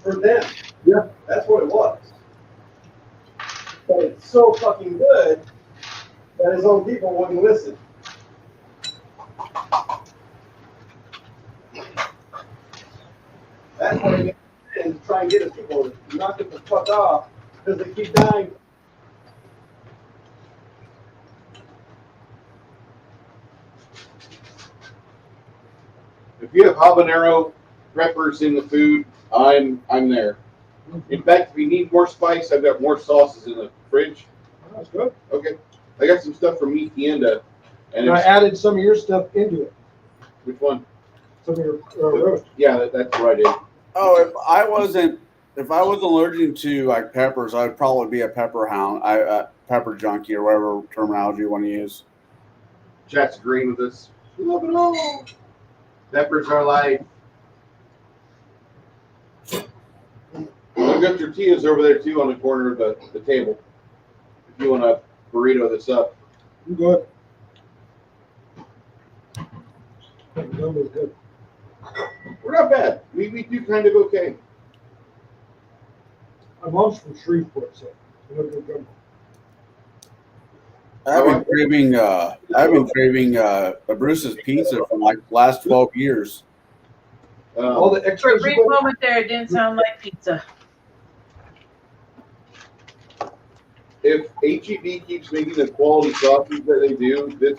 For them. Yeah. That's what it was. But it's so fucking good that his own people wouldn't listen. That's what he and try and get his people to knock it the fuck off because they keep dying. If you have habanero peppers in the food, I'm there. In fact, if you need more spice, I've got more sauces in the fridge. Oh, that's good. Okay. I got some stuff from Mi Tienda. And I added some of your stuff into it. Which one? Some of your roast. Yeah, that's what I did. Oh, if I wasn't allergic to like peppers, I would probably be a pepper hound, pepper junkie or whatever terminology you want to use. Chat's agreeing with us. We love it all. Peppers are life. I've got tortillas over there too on the corner of the table. If you want to burrito this up. I'm good. Gumbo's good. We're not bad. We do kind of okay. My mom's from Shreveport, so I love good gumbo. I've been craving a Bruce's pizza for like the last 12 years. All the For a extras. brief moment there, it didn't sound like pizza. If HEB keeps making the quality sausages that they do, this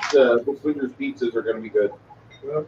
winter's pizzas are going to be good. Yeah.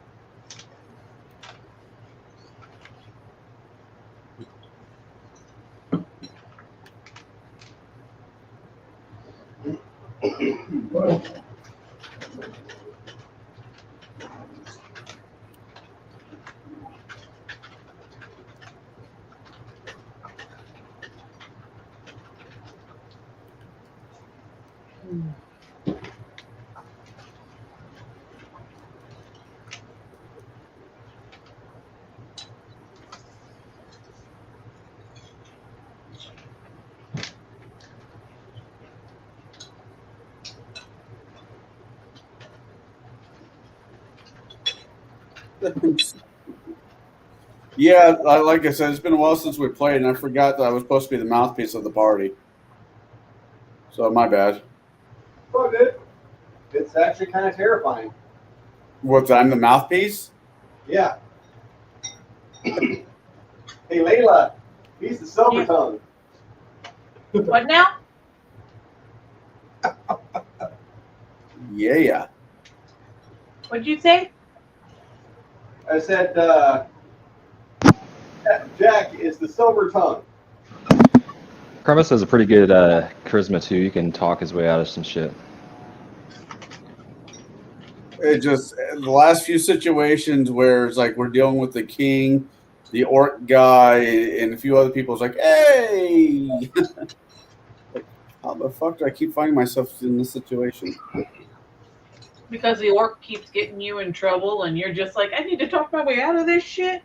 Yeah, like I said, it's been a while since we played, and I forgot that I was supposed to be the mouthpiece of the party. So my bad. Oh, good. It's actually kind of terrifying. What? I'm the mouthpiece? Yeah. Hey, Layla, he's the silver tongue. What now? Yeah. What'd you say? I said, Jack is the silver tongue. Kremis has a pretty good charisma too. He can talk his way out of some shit. It just the last few situations where it's like we're dealing with the king, the orc guy, and a few other people. It's like, hey, like, how the fuck do I keep finding myself in this situation? Because the orc keeps getting you in trouble, and you're just like, I need to talk my way out of this shit.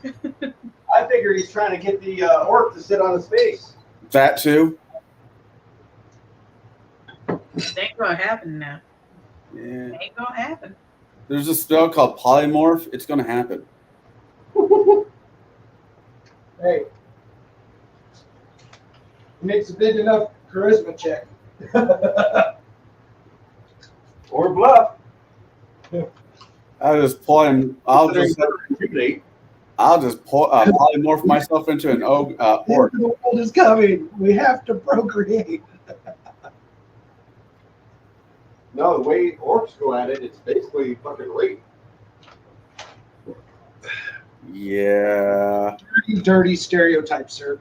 I figure he's trying to get the orc to sit on his face. That too. It ain't gonna happen now. Yeah. It ain't gonna happen. There's a spell called polymorph. It's gonna happen. Hey, makes a big enough charisma check. Or bluff. I'll just polymorph myself into an orc. The world is coming. We have to procreate. No, the way orcs go at it, it's basically fucking rape. Yeah. Dirty stereotype, sir.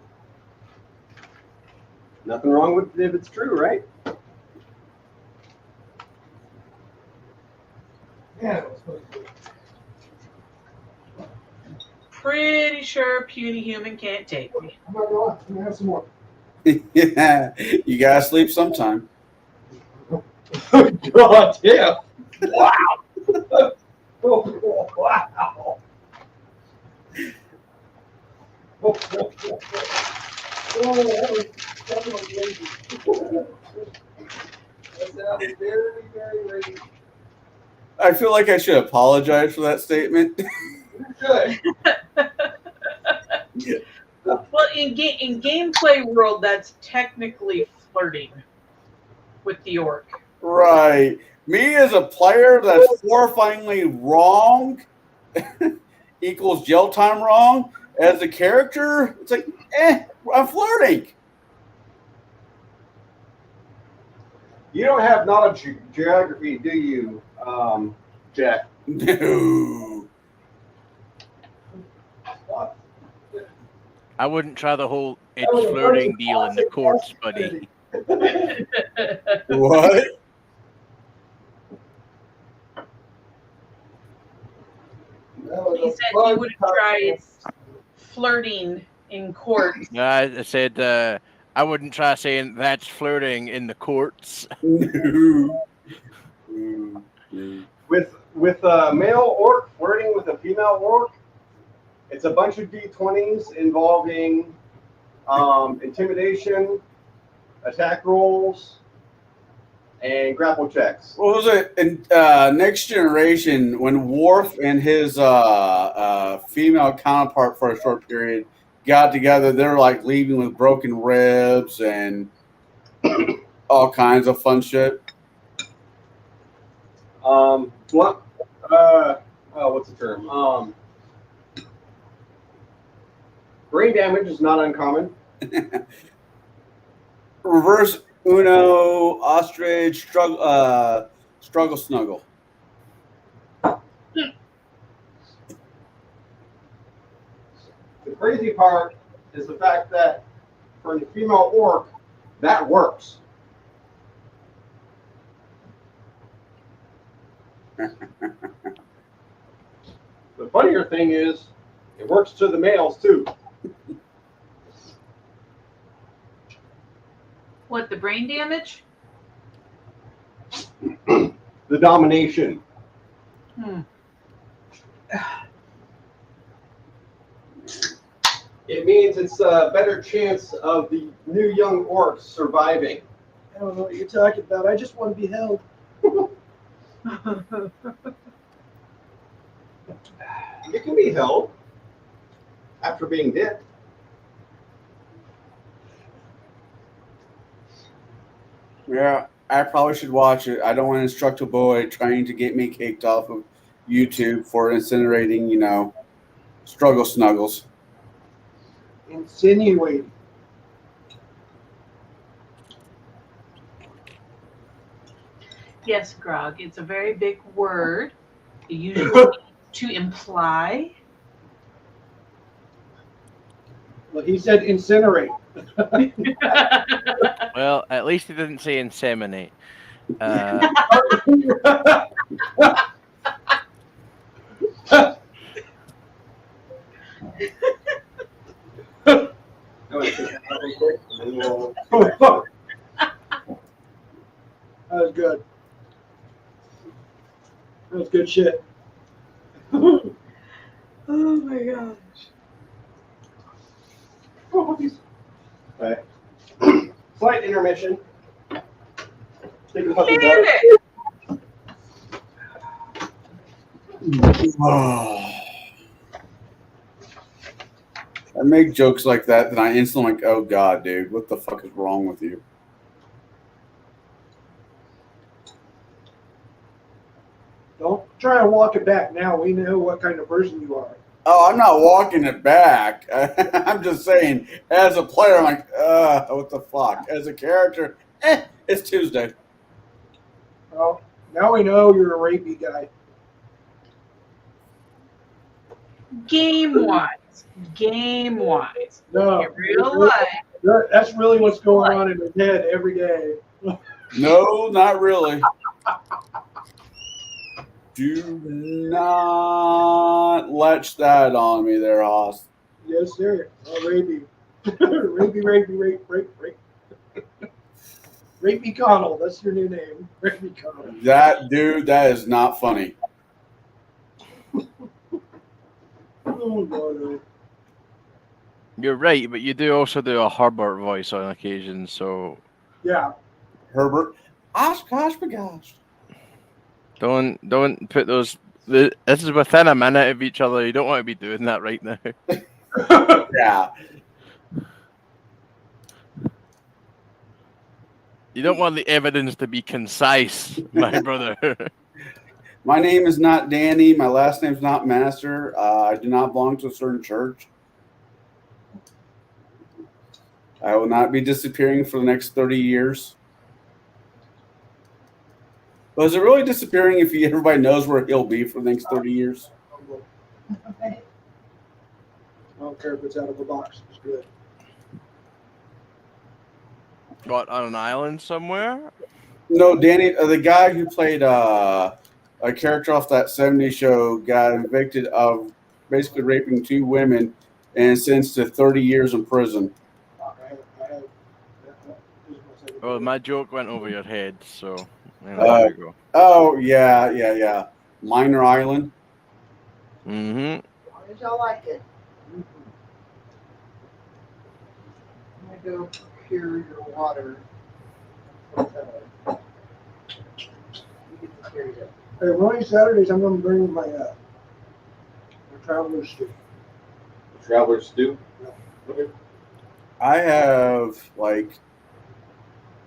Nothing wrong with it if it's true, right? Yeah. Pretty sure puny human can't take me. I'm not gonna lie. I'm gonna have some more. Yeah. You gotta sleep sometime. God damn. Wow. Oh, wow. Oh, that was lazy. That was very, very lazy. I feel like I should apologize for that statement. Good. Well, in gameplay world, that's technically flirting with the orc. Right. Me as a player that's horrifyingly wrong equals jail time wrong. As a character, it's like, I'm flirting. You don't have knowledge of geography, do you, Jack? No. I wouldn't try the whole it's flirting deal in the courts, buddy. What? He said he wouldn't try flirting in court. I said I wouldn't try saying that's flirting in the courts. No. With a male orc flirting with a female orc, it's a bunch of d20s involving intimidation, attack rolls, and grapple checks. What was it in Next Generation when Worf and his female counterpart for a short period got together? They were like leaving with broken ribs and all kinds of fun shit. What's the term? Brain damage is not uncommon. Reverse Uno, ostrich, struggle snuggle. The crazy part is the fact that for the female orc, that works. The funnier thing is, it works to the males too. What, the brain damage? The domination. It means it's a better chance of the new young orcs surviving. I don't know what you're talking about. I just want to be held. It can be held after being dipped. Yeah, I probably should watch it. I don't want to instruct a boy trying to get me kicked off of YouTube for incinerating, struggle snuggles. Insinuating. Yes, grog. It's a very big word. It usually means to imply. Well, he said incinerate. Well, at least he didn't say inseminate. That was good. That was good shit. Oh my gosh. Right. Slight intermission. Take a couple Nailed breaths. it. I make jokes like that, then I instantly like, oh god, dude, what the fuck is wrong with you? Don't try to walk it back now. We know what kind of person you are. Oh, I'm not walking it back. I'm just saying, as a player, I'm like, what the fuck? As a character, it's Tuesday. Well, now we know you're a rapey guy. Game wise. Game wise. No. In real life. That's really what's going on in his head every day. No, not really. Do not latch that on me there, Hoss. Yes, sir. Oh, rapey. rapey. Rapey Connell. That's your new name. Rapey Connell. That is not funny. Oh, God. You're right, but you do also do a Herbert voice on occasion, so Yeah. Herbert. Gosh, my gosh. don't put those. This is within a minute of each other. You don't want to be doing that right now. Yeah. You don't want the evidence to be concise, my brother. My name is not Danny. My last name's not Master. I do not belong to a certain church. I will not be disappearing for the next 30 years. But is it really disappearing if everybody knows where he'll be for the next 30 years? I don't care if it's out of a box. It's good. What, on an island somewhere? No, Danny, the guy who played a character off that 70s show got convicted of basically raping 2 women and sentenced to 30 years in prison. Well, my joke went over your head, so there you go. Oh, yeah. Minor Island. Mm-hmm. How did y'all like it? I'm gonna go procure your water. You get to carry it. Hey, one of these Saturdays, I'm going to bring my traveler's stew. Traveler's stew? Okay. I have,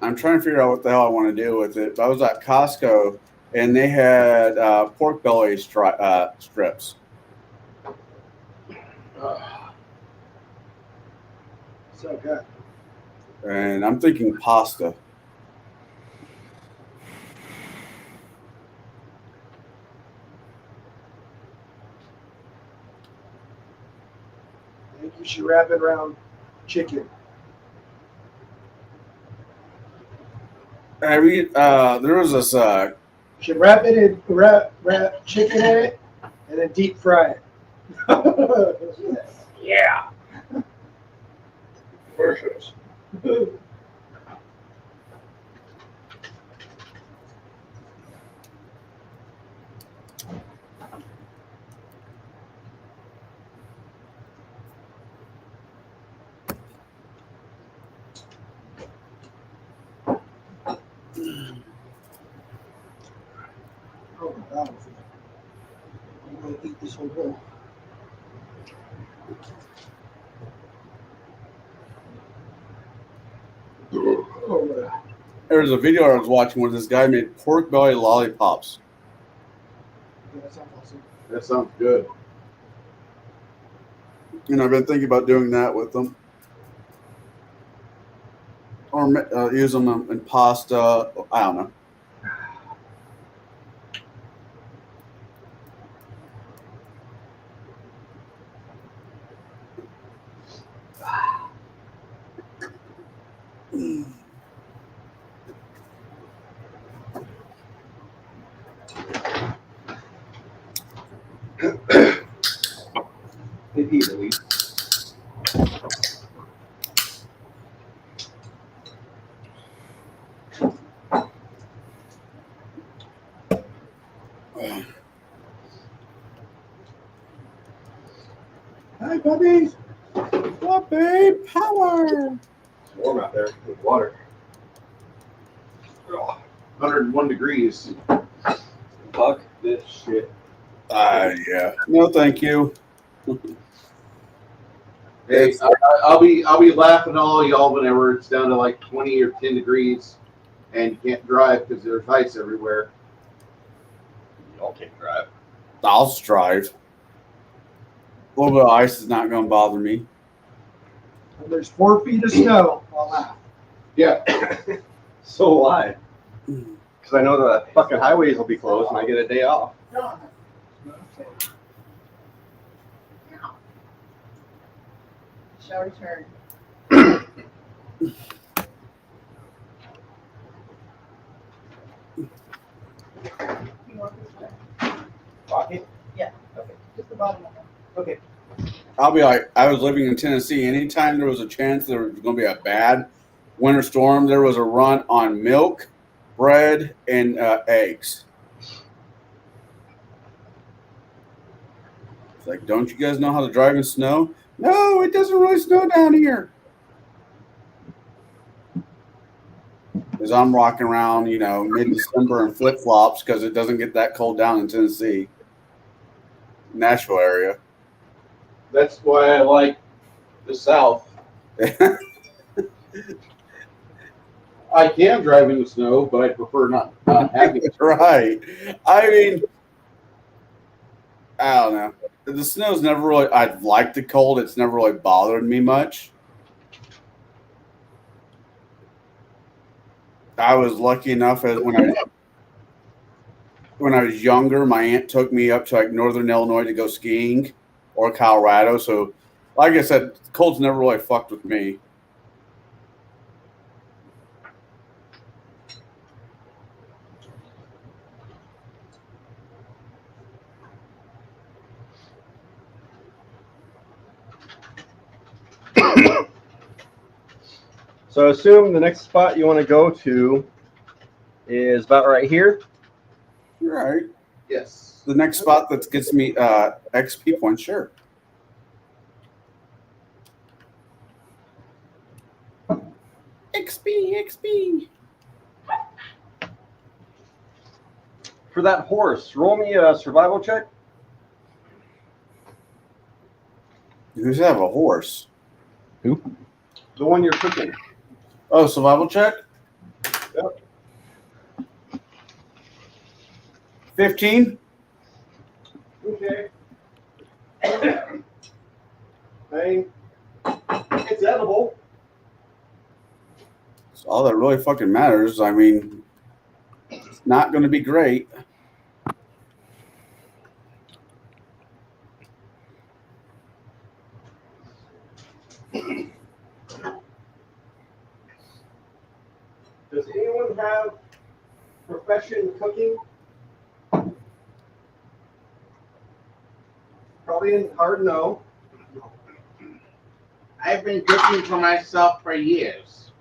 I'm trying to figure out what the hell I want to do with it. I was at Costco, and they had pork belly strips. So good. And I'm thinking pasta. I think you should wrap it around chicken. There was this. You should wrap it in, wrap chicken in it, and then deep fry it. Yeah. Delicious. eat this whole bowl. There was a video I was watching where this guy made pork belly lollipops. Yeah, that sounds awesome. That sounds good. And I've been thinking about doing that with them. Or use them in pasta. I don't know. Repeatedly. Hi, puppies. Puppy power. It's warm out there with water. 101 degrees. Fuck this shit. Yeah. No, thank you. Hey, I'll be laughing at all y'all whenever it's down to like 20 or 10 degrees and you can't drive because there's ice everywhere. Y'all can't drive. I'll strive. A little bit of ice is not going to bother me. And there's 4 feet of snow. I'll laugh. Yeah. So will I. Because I know the fucking highways will be closed and I get a day off. Shower turn. You want this one? Pocket? Yeah. Okay. Just the bottom of it. Okay. I'll be like, I was living in Tennessee. Anytime there was a chance there was going to be a bad winter storm, there was a run on milk, bread, and eggs. It's like, don't you guys know how to drive in snow? No, it doesn't really snow down here. Because I'm rocking around, mid-December in flip-flops because it doesn't get that cold down in Tennessee. Nashville area. That's why I like the South. I can drive in the snow, but I prefer not having it. Right. I mean, I don't know. The snow's never really, I like the cold. It's never really bothered me much. I was lucky enough as when I was younger, my aunt took me up to like northern Illinois to go skiing or Colorado. So, like I said, cold's never really fucked with me. So I assume the next spot you want to go to is about right here. Right. Yes. The next spot that gets me XP points, sure. XP. For that horse, roll me a survival check. Who's have a horse? Who? The one you're cooking. Oh, survival check? Yep. 15? Okay. Hey, it's edible. So all that really fucking matters. I mean, it's not going to be great. Does anyone have profession cooking? Probably hard no. I've been cooking for myself for years.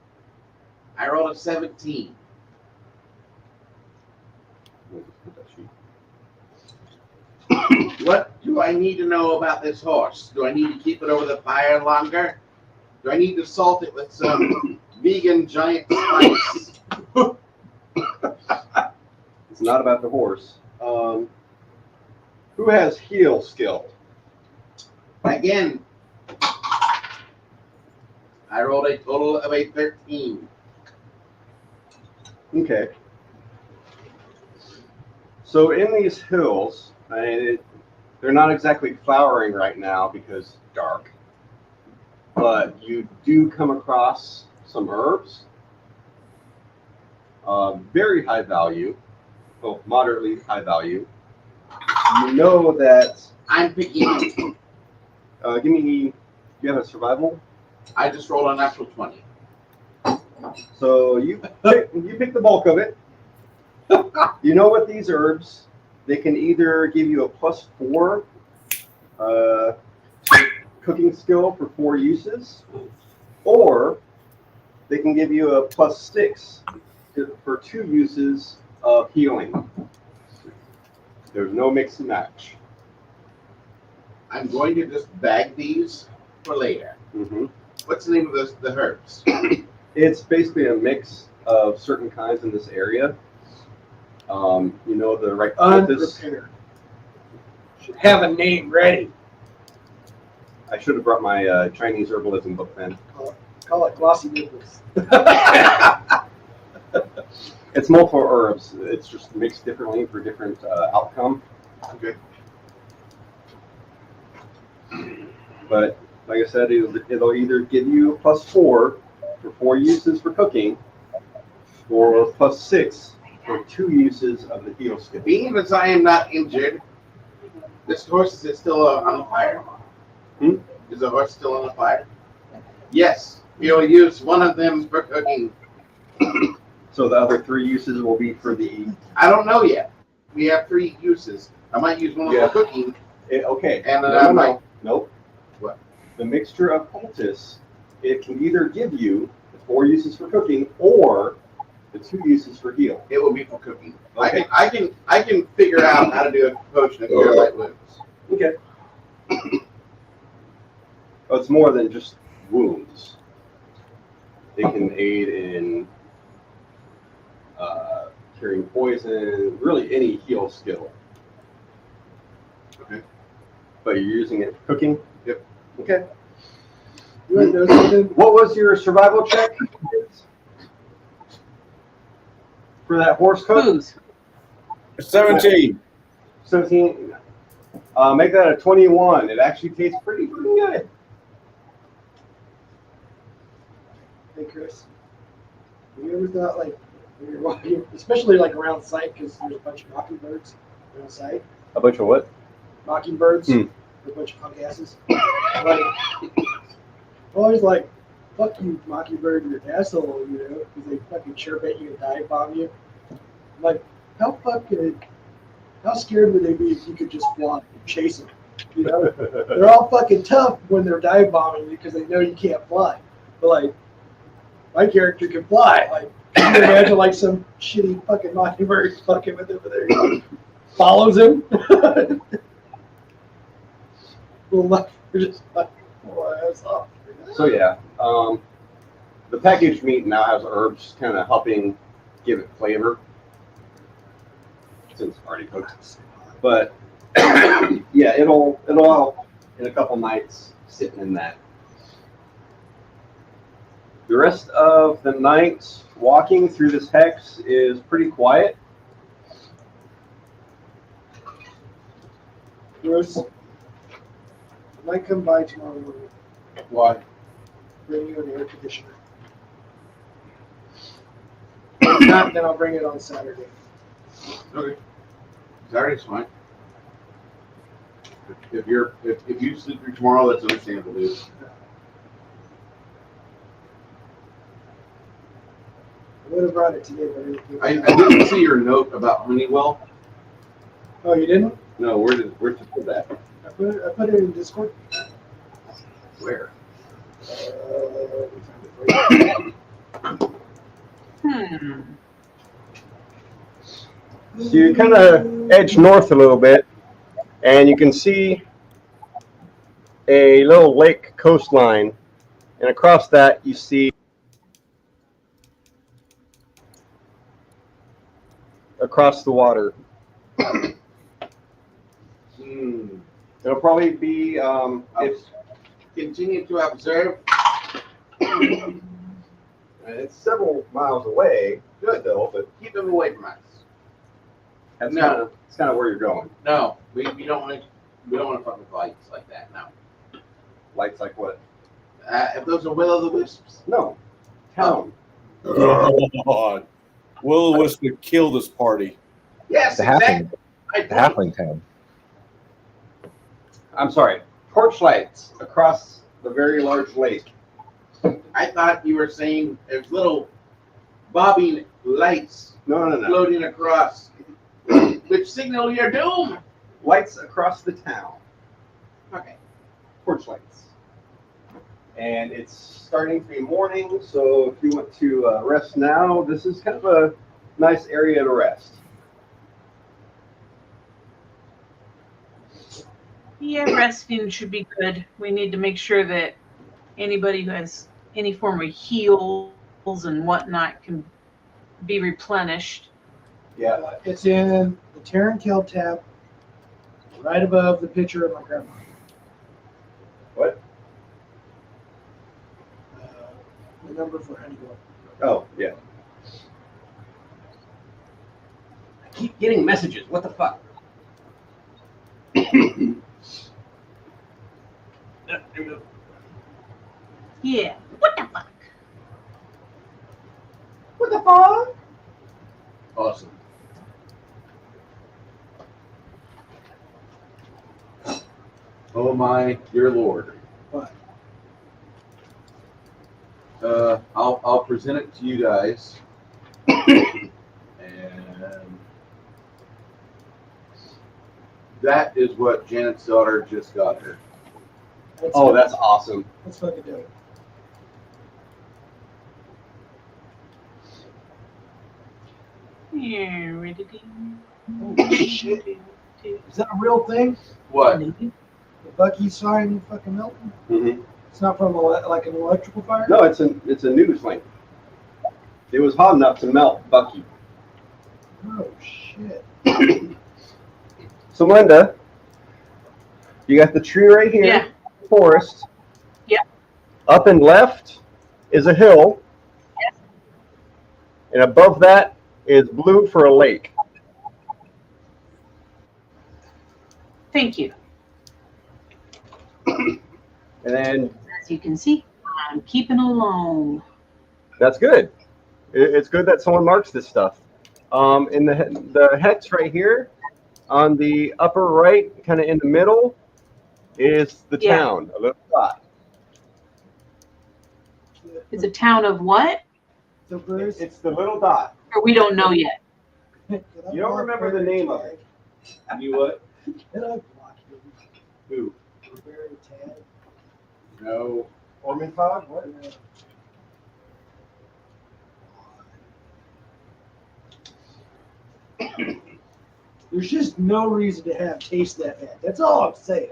I rolled a 17. What do I need to know about this horse? Do I need to keep it over the fire longer? Do I need to salt it with some vegan giant spice? It's not about the horse. Who has heal skill? Again, I rolled a total of a 13. Okay. So in these hills, they're not exactly flowering right now because it's dark, but you do come across some herbs, very high value, well, moderately high value. You know that. I'm picking. Give me. Do you have a survival? I just rolled a natural 20. So you pick the bulk of it. You know what these herbs? They can either give you a +4 cooking skill for 4 uses, or they can give you a +6 for 2 uses of healing. There's no mix and match. I'm going to just bag these for later. Mm-hmm. What's the name of the herbs? It's basically a mix of certain kinds in this area. You know the right Unprepared. Should have a name ready. I should have brought my Chinese herbalism book then. Call it glossy nipples. It's multiple herbs. It's just mixed differently for different outcome. Okay. But like I said, it'll either give you a +4 for 4 uses for cooking, or +6 for 2 uses of the heal skill. Being as I am not injured, this horse is still on the fire. Is the horse still on the fire? Yes. We'll use one of them for cooking. So the other 3 uses will be for the. I don't know yet. We have 3 uses. I might use one for cooking. Okay. And Nope. What? The mixture of poultice, it can either give you the 4 uses for cooking or the 2 uses for heal. It will be for cooking. Okay. I can figure out how to do a potion of cure light wounds. Okay. Oh, it's more than just wounds. They can aid in curing poison, really any heal skill. Okay. But you're using it for cooking? Yep. Okay. You want to know something? What was your survival check for that horse cook? Booze. 17. 17. Make that a 21. It actually tastes pretty good. Hey, Chris. Have you ever thought, like, when you're walking, especially like around site, because there's a bunch of mockingbirds around site? A bunch of what? Mockingbirds. A bunch of punk asses. Like, always like, fuck you, mockingbird, you're an asshole, you know, because they fucking chirp at you and dive bomb you. I'm like, how scared would they be if you could just fly and chase them? You know, they're all fucking tough when they're dive bombing you because they know you can't fly. But like, my character can fly. Like, can you imagine like some shitty fucking mockingbird fucking with him over there? He follows him. Well, just like, ass off. So yeah, the packaged meat now has herbs kind of helping give it flavor since it's already cooked. But yeah, it'll help in a couple nights sitting in that. The rest of the night walking through this hex is pretty quiet. Bruce, I might come by tomorrow morning. Why? Bring you an air conditioner. If not, then I'll bring it on Saturday. Okay. Saturday's fine. If you sleep through tomorrow, that's understandable, dude. I would have brought it today, but I didn't see your note about Honeywell. Oh, you didn't? No, where'd you put that? I put it in Discord. Where? So you kind of edge north a little bit, and you can see a little lake coastline, and across that you see across the water. It'll probably be if Continue to observe. it's several miles away. Good though, but Keep them away from us. that's No. kind of where you're going. No, we don't want to fuck with lights like that. No. Lights like what? If those are will-o'-the-wisps. No. Town. Oh, God. Will-o'-wisp would kill this party. Yes, The exactly. halfling, the halfling town. I'm sorry. Torch lights across the very large lake. I thought you were saying there's little bobbing lights No. floating across, which signal your doom. Lights across the town. Okay. Torch lights. And it's starting to be morning, so if you want to rest now, this is kind of a nice area to rest. Yeah, resting should be good. We need to make sure that anybody who has any form of heals and whatnot can be replenished. Yeah. It's in the Terran Kill tab, right above the picture of my grandma. What? The number for Honeywell. Oh, yeah. I keep getting messages. What the fuck? Yeah. What the fuck? What the fuck? Awesome. Oh my dear Lord. What? I'll present it to you guys. And that is what Janet's daughter just got her. That's awesome. Let's fucking do it. Yeah, ready. Oh, shit. Is that a real thing? What? The Bucky sign fucking melting? Mm-hmm. It's not from like an electrical fire? No, it's a news link. It was hot enough to melt Bucky. Oh, shit. So, Linda, you got the tree right here, Yeah. forest. Yeah. Up and left is a hill. Yes. And above that is blue for a lake. Thank you. And then As you can see, I'm keeping alone. that's good. It's good that someone marks this stuff. In the hex right here, on the upper right, kind of in the middle, is the Yeah. town, a little dot. It's a town of what? The Bruce. It's the little dot. Or we don't know yet. You don't remember the name of it. You what? Did I block you? Who? Very tad. No. Ormantod? What? There's just no reason to have taste that bad. That's all I'm saying.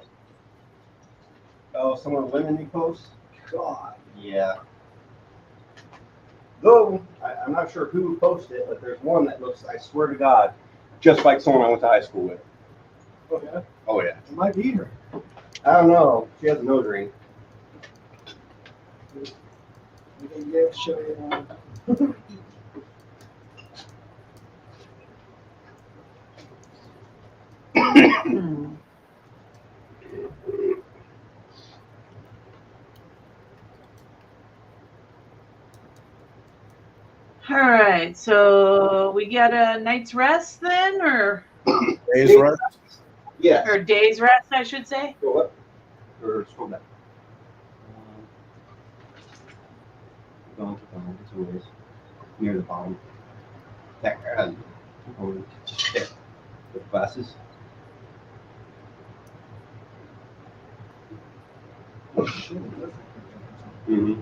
Oh, someone lemony post? God. Yeah. Though, I'm not sure who posted it, but there's one that looks, I swear to God, just like someone I went to high school with. Oh, yeah? Oh, yeah. It might be her. I don't know. She has a nose ring. Yeah, show you one. Hmm. All right, so we get a night's rest then, or Days rest? Yeah. or day's rest, I should say. Go up. Or scroll down. Down, it's a ways. Near the bottom. That just there. With glasses. Oh, shit. Mm-hmm.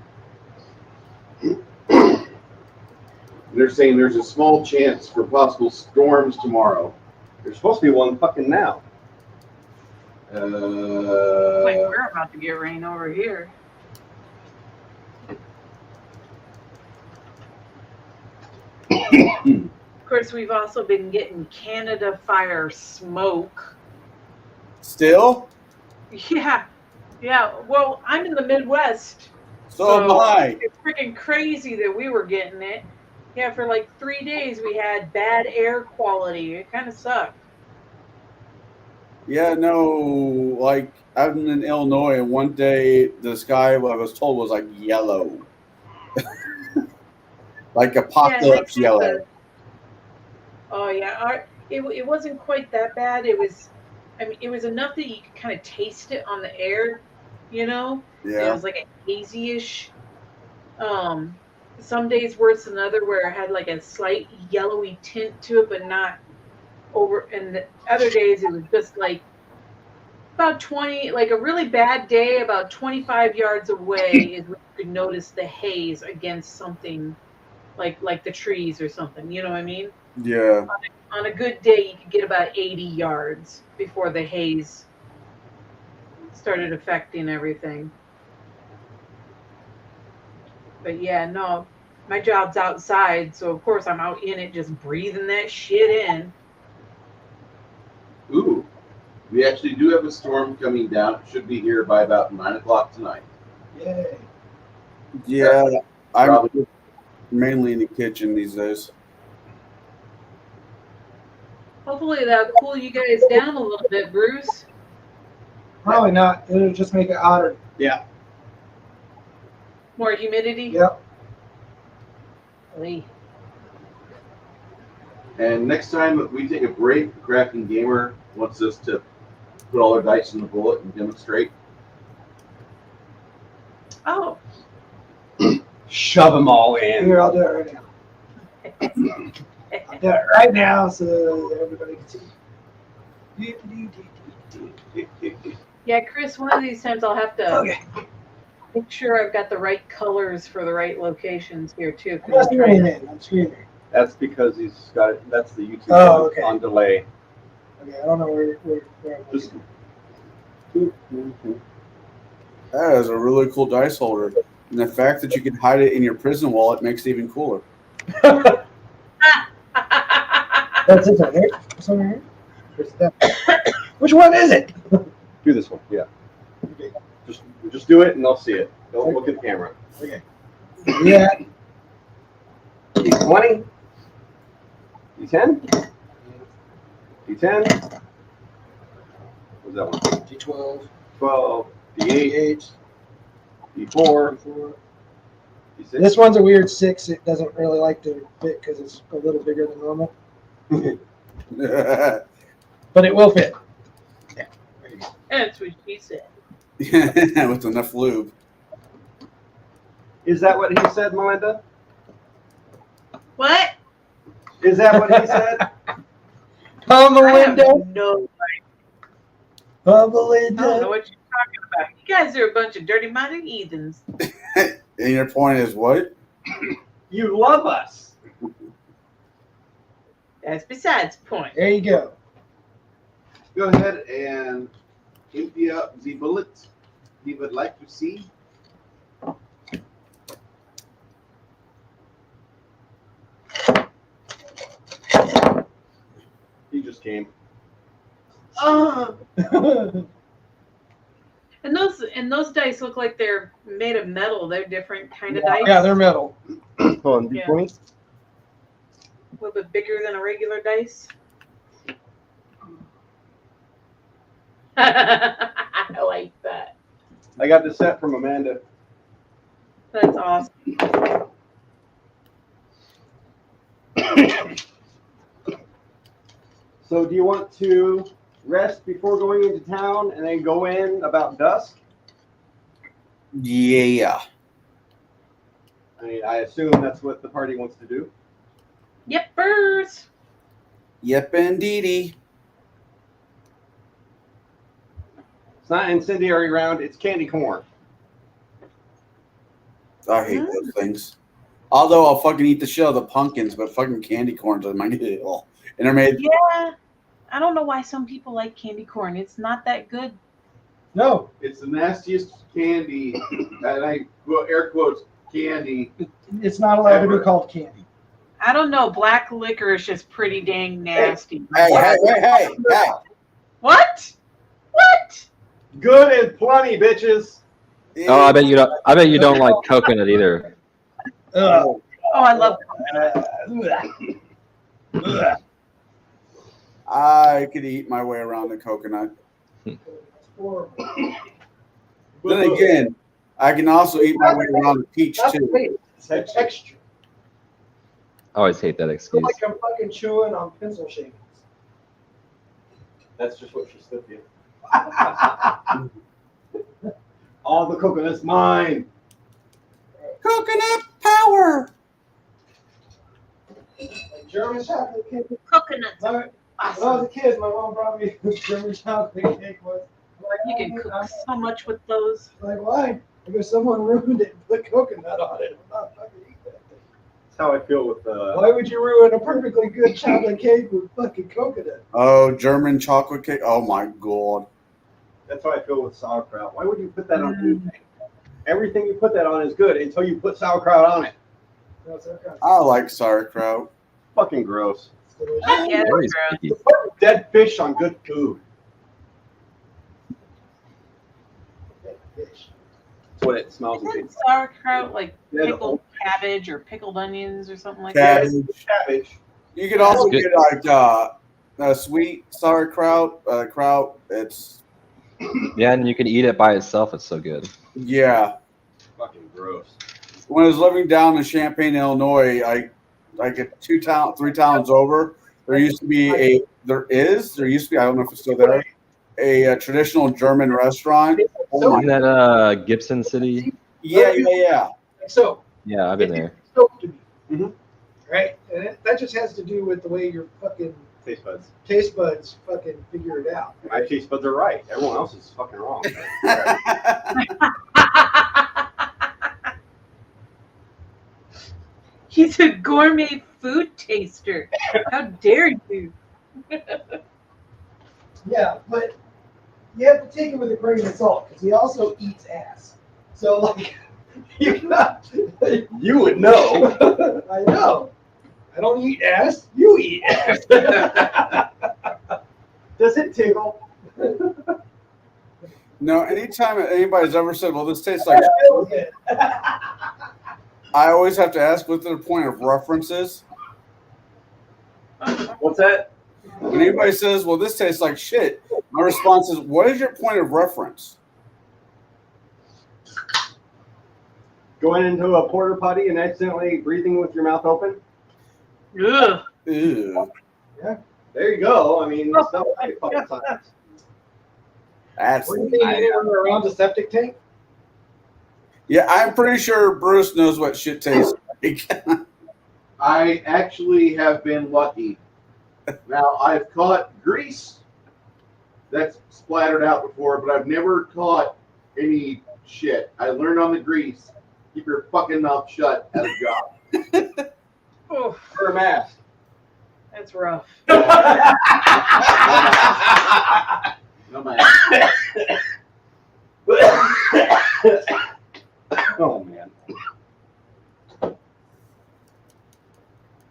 They're saying there's a small chance for possible storms tomorrow. There's supposed to be one fucking now. Like we're about to get rain over here. Of course, we've also been getting Canada fire smoke. Still? Yeah. Yeah. Well, I'm in the Midwest. So am I. It's freaking crazy that we were getting it. Yeah, for like 3 days we had bad air quality. It kind of sucked. Yeah, no, like I'm in Illinois, and one day the sky, what I was told, was like yellow, like apocalypse yellow. Oh yeah, it wasn't quite that bad. It was enough that you could kind of taste it on the air, you know. And it Yeah. was like a hazy-ish. Some days worse than other, where it had like a slight yellowy tint to it, but not over. And the other days it was just like about 20, like a really bad day, about 25 yards away is where you could notice the haze against something like the trees or something. You know what I mean? Yeah. On a good day, you could get about 80 yards before the haze started affecting everything. But yeah, no, my job's outside, so of course I'm out in it just breathing that shit in. Ooh, we actually do have a storm coming down. It should be here by about 9 o'clock tonight. Yay. Yeah, I'm Probably. mainly in the kitchen these days. Hopefully that'll cool you guys down a little bit, Bruce. Probably not. It'll just make it hotter. Yeah. More humidity? Yep. Lee. And next time we take a break, the Crafting Gamer wants us to put all our dice in the bullet and demonstrate. Oh. Shove them all in. Here, I'll do it right now. I'll do it right now so everybody can see. Yeah, Chris, one of these times I'll have to make sure I've got the right colors for the right locations here too. I'm screaming. I'm screaming. That's because he's got it. That's the YouTube Oh, okay. on delay. Okay, I don't know where I'm Just That is a really cool dice holder. And the fact that you can hide it in your prison wallet makes it even cooler. That's it right here. This one right here? Where's that? Which one is it? do this one. Yeah. Just do it and they'll see it. Don't look at the camera. Okay. Yeah. D20. D10. D10. What's that one? D12. 12. D8. D4. D6. This one's a weird 6. It doesn't really like to fit because it's a little bigger than normal. But it will fit. Yeah. There you go. That's what she said. With enough lube. Is that what he said, Melinda? What? Is that what he said? Melinda. No. Melinda. I don't know what you're talking about. You guys are a bunch of dirty-minded heathens. And your point is what? You love us. That's besides the point. There you go. Go ahead and empty out the bullet you would like to see. He just came. And those dice look like they're made of metal. They're different kind of dice. Yeah, they're metal. Hold on, Yeah. D20. A little bit bigger than a regular dice. I like that. I got the set from Amanda. That's awesome. So do you want to rest before going into town and then go in about dusk? Yeah. I mean, I assume that's what the party wants to do. Yep, first. Yep, indeedy. It's not incendiary round, it's candy corn. I hate those things. Although I'll fucking eat the shell of the pumpkins, but fucking candy corns are my deal. And they're made. Yeah. I don't know why some people like candy corn. It's not that good. No. It's the nastiest candy, and I air quotes candy. It's not allowed to be called candy. I don't know. Black licorice is pretty dang nasty. Hey. What? What? Good and plenty, bitches. Oh, I bet you don't. I bet you don't like coconut either. Oh, I love I could eat my way around the coconut. Then again, I can also eat my way around the peach too. It's that texture. I always hate that I feel excuse. like I'm fucking chewing on pencil shavings. That's just what she slipped you. All the coconut's mine. Coconut power. Like German chocolate cake. coconuts. When I Awesome. was a kid, my mom brought me German chocolate cake. You can cook so much with those. Like, why? Because someone ruined it and put coconut on it. I'm not fucking eating that thing. That's how I feel with Why would you ruin a perfectly good chocolate cake with fucking coconut? Oh, German chocolate cake. Oh my god. That's how I feel with sauerkraut. Why would you put that on anything? Everything you put that on is good until you put sauerkraut on it. No, it's okay. I like sauerkraut. Fucking gross. It's delicious. Yeah, Very gross. sticky. Dead fish on good food. Fish. That's what it smells like. Isn't sauerkraut like Yeah, the pickled cabbage or pickled onions or something like Cabbage. Cabbage. You could also Good. get like sweet sauerkraut. Kraut. It's Yeah, and you can eat it by itself. It's so good. yeah. Fucking gross. When I was living down in Champaign, Illinois, I like 3 towns over. There used to be I don't know if it's still there, a traditional German restaurant. Oh Isn't my, that Gibson City? yeah. Like so. Yeah, I've been there. Soap to me. Mhm. Right? And that just has to do with the way your fucking Taste buds. taste buds fucking figure it out. My taste buds are right. Everyone else is fucking wrong. He's a gourmet food taster. How dare you? Yeah, but you have to take it with a grain of salt because he also eats ass. So like, you're not. You would know. I know. I don't eat ass. You eat ass. Does it tickle? No, anytime anybody's ever said, "Well, this tastes like," I always have to ask what their point of reference is. What's that? When anybody says, "Well, this tastes like shit," my response is, "What is your point of reference?" Going into a porta potty and accidentally breathing with your mouth open? Ugh. Ew. There you go. I mean, it's not like fucking science. That's What do you think anyone around the septic tank? yeah. I'm pretty sure Bruce knows what shit tastes like. I actually have been lucky. Now, I've caught grease that's splattered out before, but I've never caught any shit. I learned on the grease, keep your fucking mouth shut at a job. Oh, For a mask. that's rough. No man. Oh, man.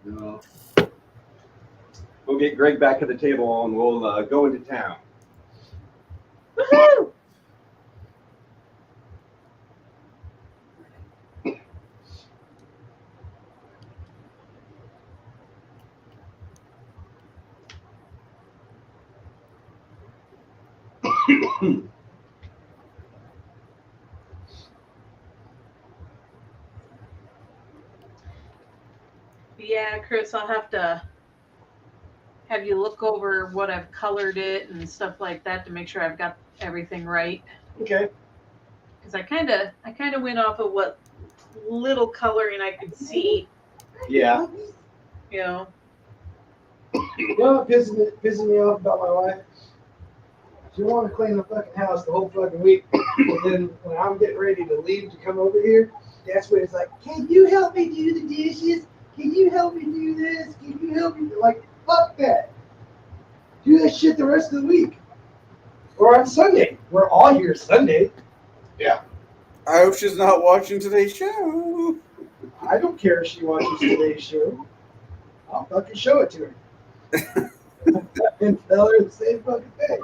No. We'll get Greg back at the table and we'll go into town. Woohoo! Yeah, Chris, I'll have to have you look over what I've colored it and stuff like that to make sure I've got everything right. Okay. Because I kind of went off of what little coloring I could see, Yeah. you know. You know what pisses me off about my wife? She want to clean the fucking house the whole fucking week, and then when I'm getting ready to leave to come over here, that's when it's like, "Can you help me do the dishes? Can you help me do this? Can you help me?" Like, fuck that. Do that shit the rest of the week, or on Sunday. We're all here Sunday. I hope she's not watching today's show. I don't care if she watches today's show. I'll fucking show it to her and tell her the same fucking thing.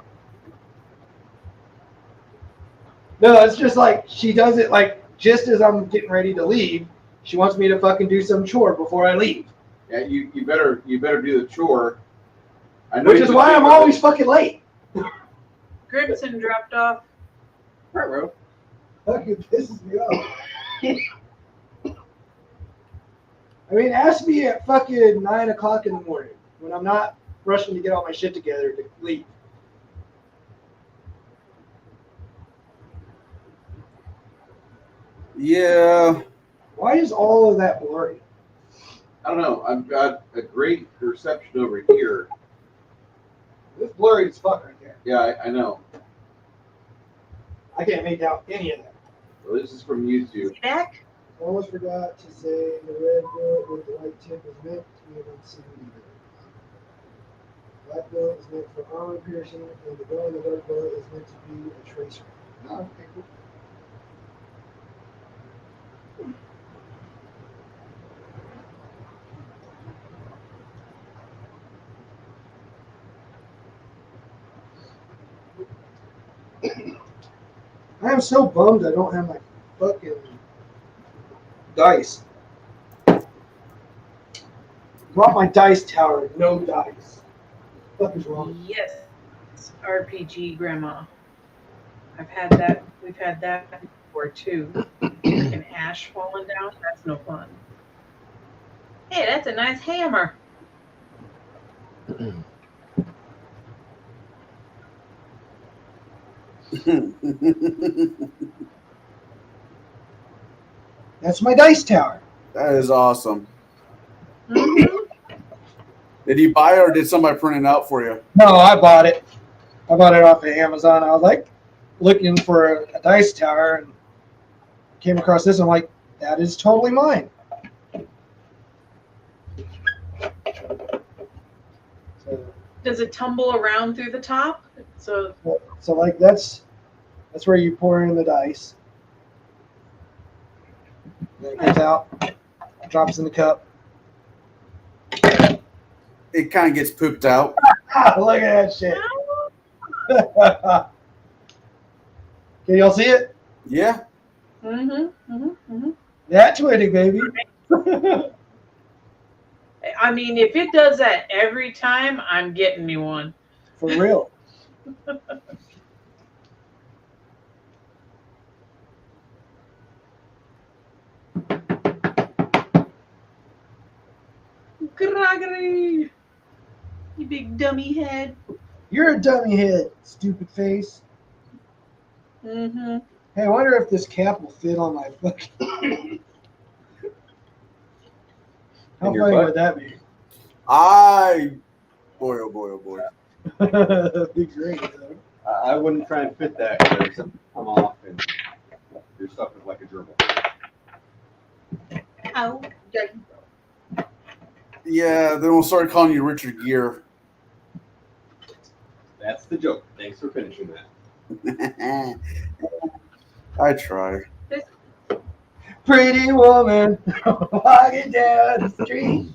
No, it's just like she does it like just as I'm getting ready to leave. She wants me to fucking do some chore before I leave. Yeah, you better do the chore. I know Which is why I'm always fucking late. Grimson dropped off. Right, bro. Fucking pisses me off. I mean, ask me at fucking 9 o'clock in the morning when I'm not rushing to get all my shit together to leave. Yeah. Why is all of that blurry? I don't know. I've got a great reception over here. It's blurry as fuck right there. Yeah, I know. I can't make out any of that. Well, this is from YouTube. Back? I almost forgot to say the red bullet with the white tip is meant to be an unseen. Black bullet is meant for armor piercing, and the glow in the dark bullet is meant to be a tracer. Oh, okay, cool. I am so bummed I don't have my fucking dice. Brought my dice tower, no dice. What the fuck is wrong? Yes. RPG grandma. I've had that. We've had that before too. An ash falling down. That's no fun. Hey, that's a nice hammer. That's my dice tower. That is awesome. Mm-hmm. Did you buy it or did somebody print it out for you? No, I bought it. I bought it off of Amazon. I was like looking for a dice tower and came across this. I'm like, that is totally mine. Does it tumble around through the top? So So like that's where you pour in the dice. Then it comes out, drops in the cup. It kind of gets pooped out. Look at that shit. Can y'all see it? Yeah. That twitty, baby. I mean, if it does that every time, I'm getting me one. For real. Gregory, you big dummy head. You're a dummy head, stupid face. Mm-hmm. Hey, I wonder if this cap will fit on my fucking. How In your funny butt? would that be? Boy, oh boy, oh boy. Be great, though. I wouldn't try and fit that because I'm off and your stuff is like a gerbil. Oh, Yeah, then we'll start calling you Richard Gere. That's the joke. Thanks for finishing that. I try. Pretty woman walking down the street.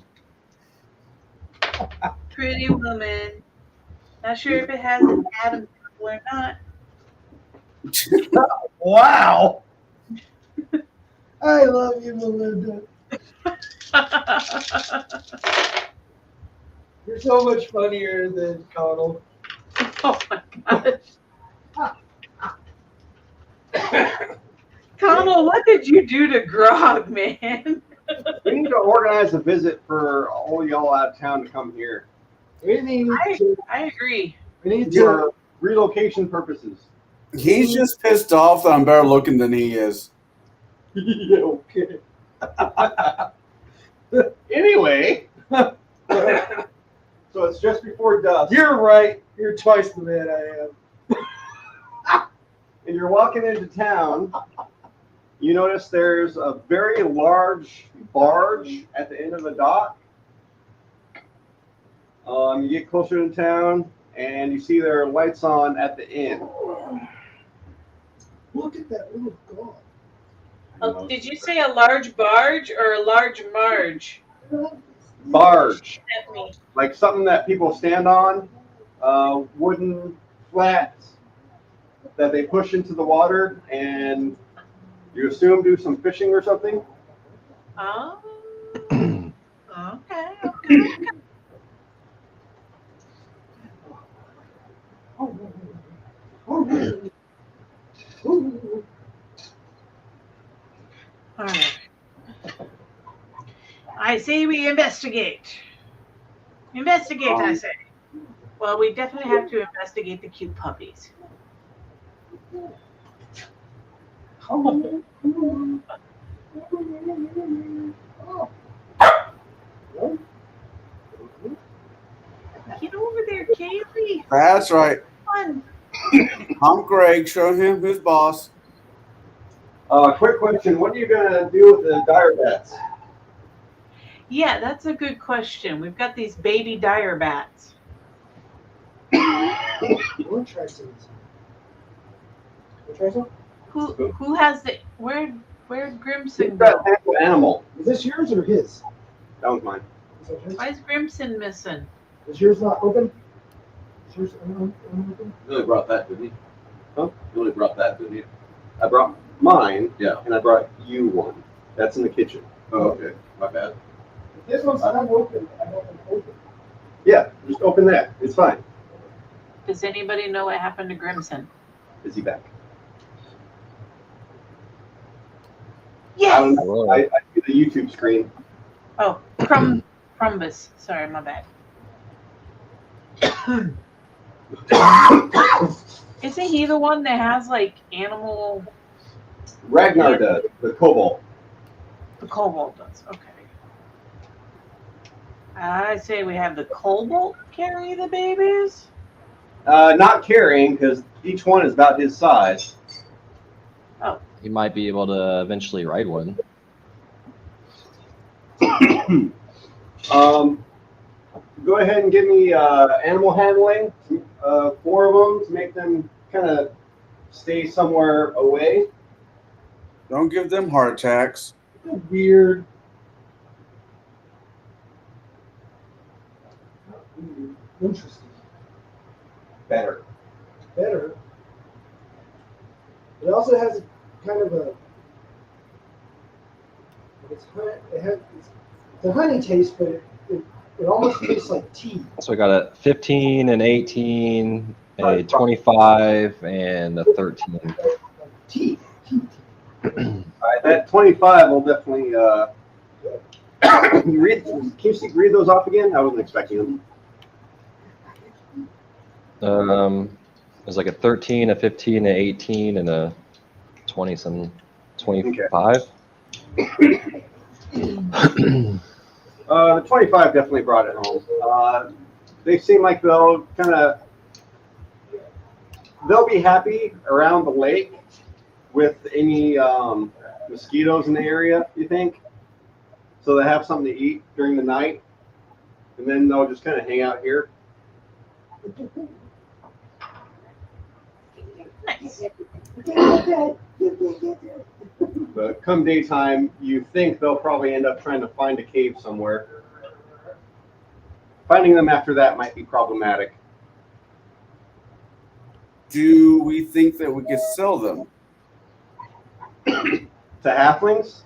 pretty woman. Not sure if it has an Adam or not. Wow. I love you, Melinda. You're so much funnier than Connell. Oh my gosh. Connell, what did you do to Grog, man? We need to organize a visit for all y'all out of town to come here. We need to. I agree. We need For to. relocation purposes. He's just pissed off that I'm better looking than he is. Yeah, okay. Anyway, so it's just before dusk. You're right. You're twice the man I am. And you're walking into town. You notice there's a very large barge at the end of the dock. You get closer to town, and you see there are lights on at the inn. Look at that little dog. Oh, did you say a large barge or a large marge? Barge, At me. like something that people stand on, wooden flats that they push into the water and you assume do some fishing or something. Oh. Okay. All right. I say we investigate. Investigate, I say. Well, we definitely have to investigate the cute puppies. Get over there, Kaylee. That's right. Fun. I'm Greg. Show him who's boss. Quick question. What are you going to do with the dire bats? Yeah, that's a good question. We've got these baby dire bats. We'll try some. We'll try some? Who has the where'd Grimson That go? animal. Is this yours or his? That was mine. Is that his? Why is Grimson missing? Is yours not open? Is yours unopened? Billy brought that, didn't he? Huh? Billy brought that, didn't he? I brought mine. Yeah. And I brought you one. That's in the kitchen. Oh, okay. My bad. If this one's unopened, I want them open. Yeah, just open that. It's fine. Does anybody know what happened to Grimson? Is he back? Yes. I see the YouTube screen. Oh, Crumbus. Sorry, my bad. Isn't he the one that has like animal? Ragnar does. The kobold. The kobold does. Okay. I say we have the kobold carry the babies. Not carrying, because each one is about his size. He might be able to eventually ride one. Go ahead and give me animal handling. 4 of them to make them kind of stay somewhere away. Don't give them heart attacks. Weird. Interesting. Better. Better. It also has a kind of a. It's a honey taste, but it almost tastes like tea. So I got a 15, an 18, a 25, and a 13. Tea. All right, that 25 will definitely. Can you read those off again? I wasn't expecting them. There's like a 13, a 15, an 18, and a 20-some, 25. The 25 definitely brought it home. They seem like they'll be happy around the lake with any mosquitoes in the area, you think? So they have something to eat during the night, and then they'll just kind of hang out here. Nice. But come daytime, you think they'll probably end up trying to find a cave somewhere. Finding them after that might be problematic. Do we think that we could sell them? To halflings?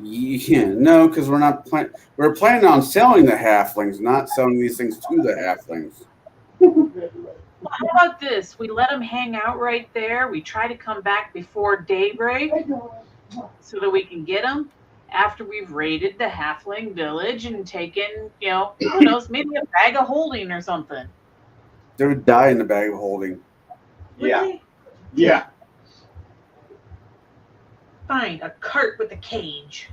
Yeah, no, because we're not planning. We're planning on selling the halflings, not selling these things to the halflings. Well, how about this? We let them hang out right there. We try to come back before daybreak so that we can get them after we've raided the halfling village and taken, who knows, maybe a bag of holding or something. They would die in the bag of holding. Really? Yeah. Fine, a cart with a cage.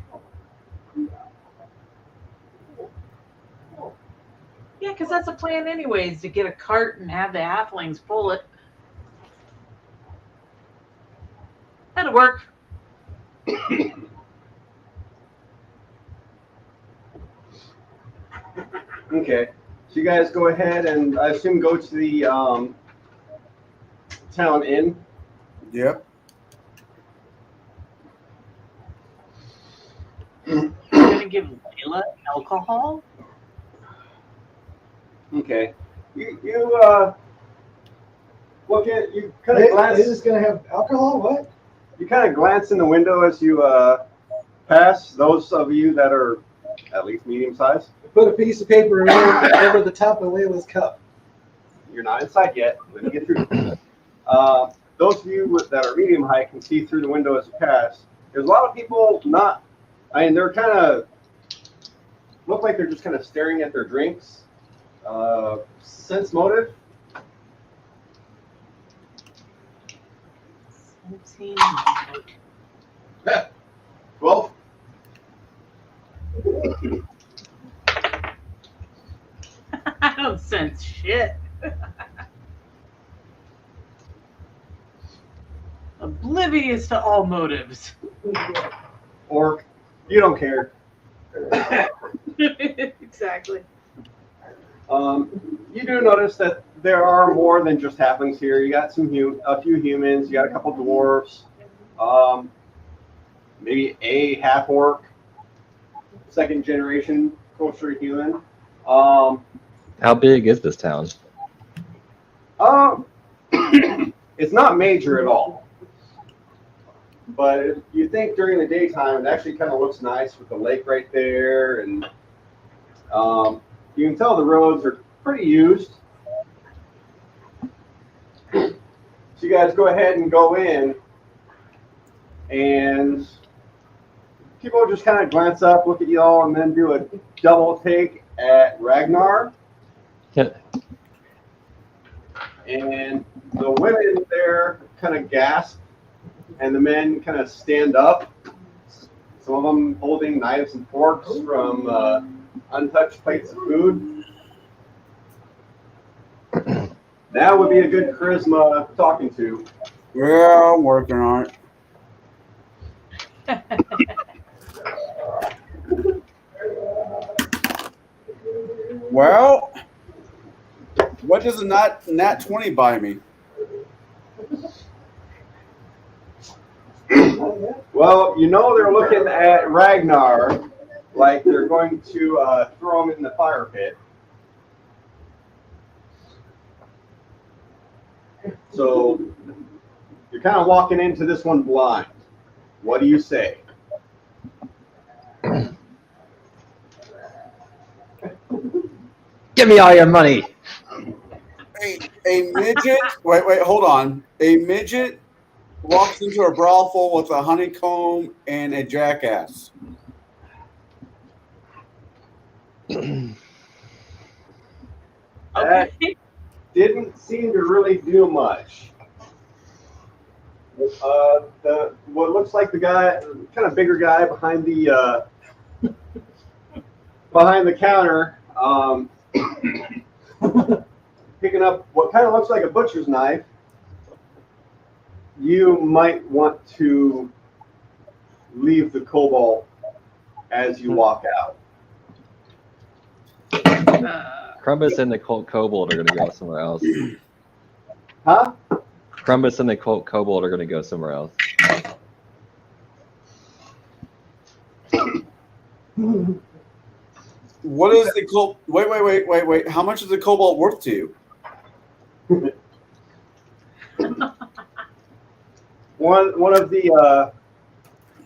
Yeah, because that's a plan anyways, to get a cart and have the halflings pull it. That'll work. Okay. So you guys go ahead and I assume go to the town inn. Yep. You're gonna give Layla alcohol? Okay. You look at you. Kind of glance. Is this going to have alcohol? What? You kind of glance in the window as you pass. Those of you that are at least medium sized. Put a piece of paper over the top of Layla's cup. You're not inside yet. Let me get through. Those of you that are medium height can see through the window as you pass. There's a lot of people not. I mean, they're kind of look like they're just kind of staring at their drinks. Sense motive. 17. 12. I don't sense shit. Oblivious to all motives. Orc, you don't care. Exactly. You do notice that there are more than just halflings here. You got a few humans. You got a couple dwarves. Maybe a half orc, second generation kosher human. How big is this town? It's not major at all. But if you think during the daytime, it actually kind of looks nice with the lake right there, and you can tell the roads are pretty used. So you guys go ahead and go in, and people just kind of glance up, look at y'all, and then do a double take at Ragnar. And the women there kind of gasp, and the men kind of stand up. Some of them holding knives and forks from untouched plates of food. That would be a good charisma talking to. Yeah, I'm working on it. Well, what does a nat 20 buy me? Well, you know they're looking at Ragnar like they're going to throw him in the fire pit. So you're kind of walking into this one blind. What do you say? Give me all your money. A midget. Wait, hold on. A midget walks into a brothel with a honeycomb and a jackass. That didn't seem to really do much. What looks like the guy, kind of bigger guy behind the counter, picking up what kind of looks like a butcher's knife. You might want to leave the cobalt as you walk out. Crumbus and the kobold are going to go somewhere else. Huh? Crumbus and the kobold are going to go somewhere else. What is the cobalt? Wait. How much is the cobalt worth to you? One of the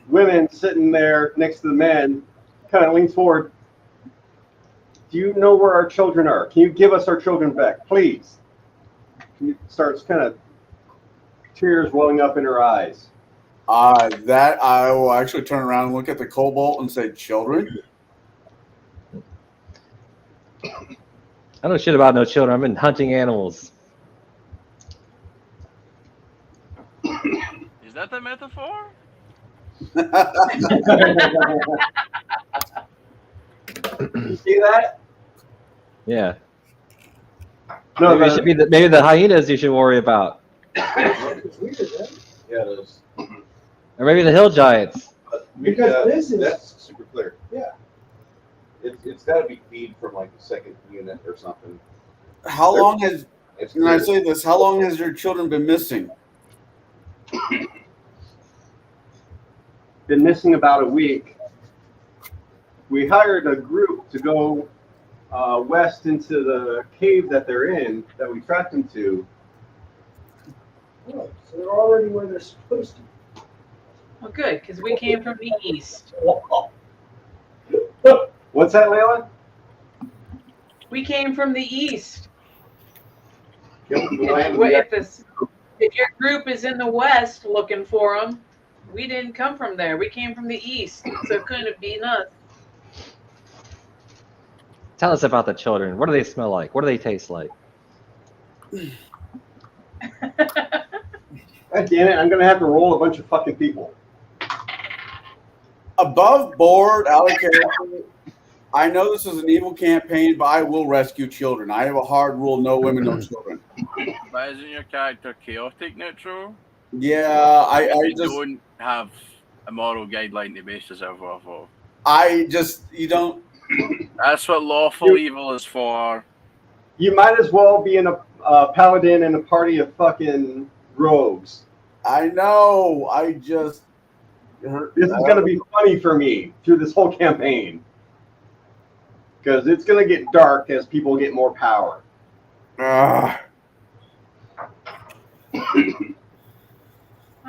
women sitting there next to the men kind of leans forward. Do you know where our children are? Can you give us our children back, please? Starts kind of tears welling up in her eyes. That I will actually turn around and look at the cobalt and say, children? I don't know shit about no children. I've been hunting animals. Is that the metaphor? You see that? Yeah. No, maybe it should be maybe the hyenas you should worry about. Yeah, it is. Or maybe the hill giants. Because this is- that's super clear. Yeah. It's got to be feed from like the second unit or something. How long has? It's Can I clear. say this? How long has your children been missing? Been missing about a week. We hired a group to go west into the cave that they're in, that we tracked them to. So they're already where they're supposed to be. Well, good, because we came from the east. What's that, Layla? We came from the east. If If your group is in the west looking for them, we didn't come from there. We came from the east, so it couldn't have been us. Tell us about the children. What do they smell like? What do they taste like? God damn it, I'm gonna have to roll a bunch of fucking people. Above board, out of character. I know this is an evil campaign, but I will rescue children. I have a hard rule: no women, no children. But isn't your character chaotic neutral? Yeah, I You just don't have a moral guideline to base yourself off of. you don't. That's what lawful evil is for. You might as well be in a paladin in a party of fucking rogues. I know. This is gonna be funny for me through this whole campaign. Because it's gonna get dark as people get more power. I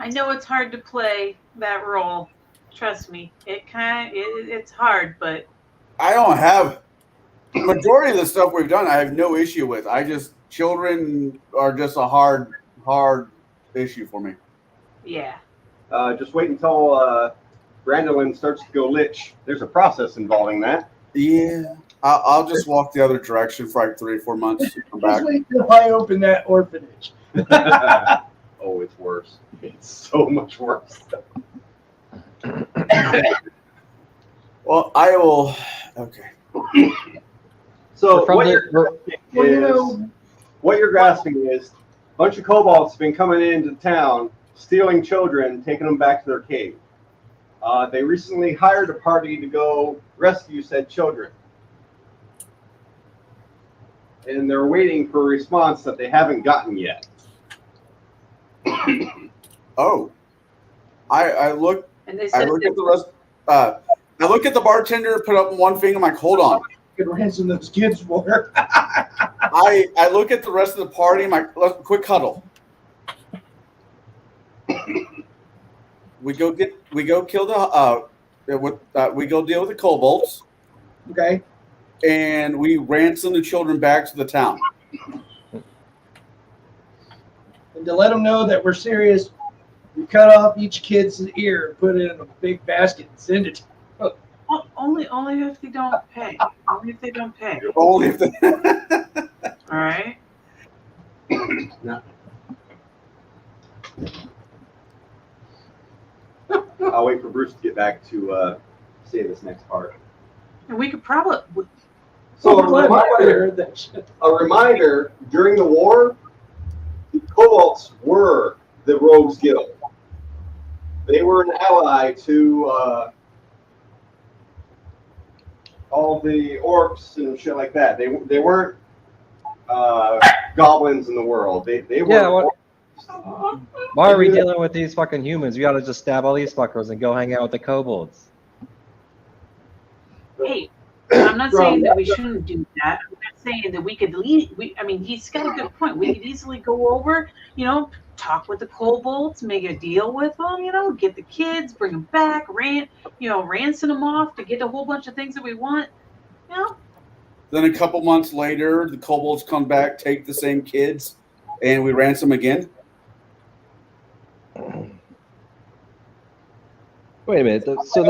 know it's hard to play that role. Trust me, it's hard, but I don't have majority of the stuff we've done. I have no issue with. Children are just a hard issue for me. yeah. Just wait until Brandolin starts to go lich. There's a process involving that. Yeah, I'll just walk the other direction for like 3 or 4 months. Come back. Just wait till I open that orphanage. Oh, it's worse. It's so much worse. Well, I will. Okay. So From what the- you're grasping is a bunch of kobolds have been coming into town, stealing children, taking them back to their cave. They recently hired a party to go rescue said children. And they're waiting for a response that they haven't gotten yet. Oh, I look. And they I said look at the rest. I look at the bartender, put up one finger. I'm like, hold on. Could ransom those kids for her. I look at the rest of the party. I'm like, let's quick huddle. We go kill the we go deal with the kobolds. Okay. And we ransom the children back to the town. And to let them know that we're serious, we cut off each kid's ear, put it in a big basket, and send it. only if they don't pay. Only if they don't pay. Only if they. All right. No. I'll wait for Bruce to get back to say this next part. And we could probably. So a reminder, during the war, the kobolds were the Rogues Guild. They were an ally to all the orcs and shit like that. They weren't goblins in the world. They were. Yeah, why are we dealing with these fucking humans? We ought to just stab all these fuckers and go hang out with the kobolds. Hey, I'm not saying that we shouldn't do that. I'm not saying that we could lead. I mean, he's got a good point. We could easily go over, talk with the kobolds, make a deal with them, get the kids, bring them back, ransom them off to get a whole bunch of things that we want. Then a couple months later, the kobolds come back, take the same kids, and we ransom again. Wait a minute. So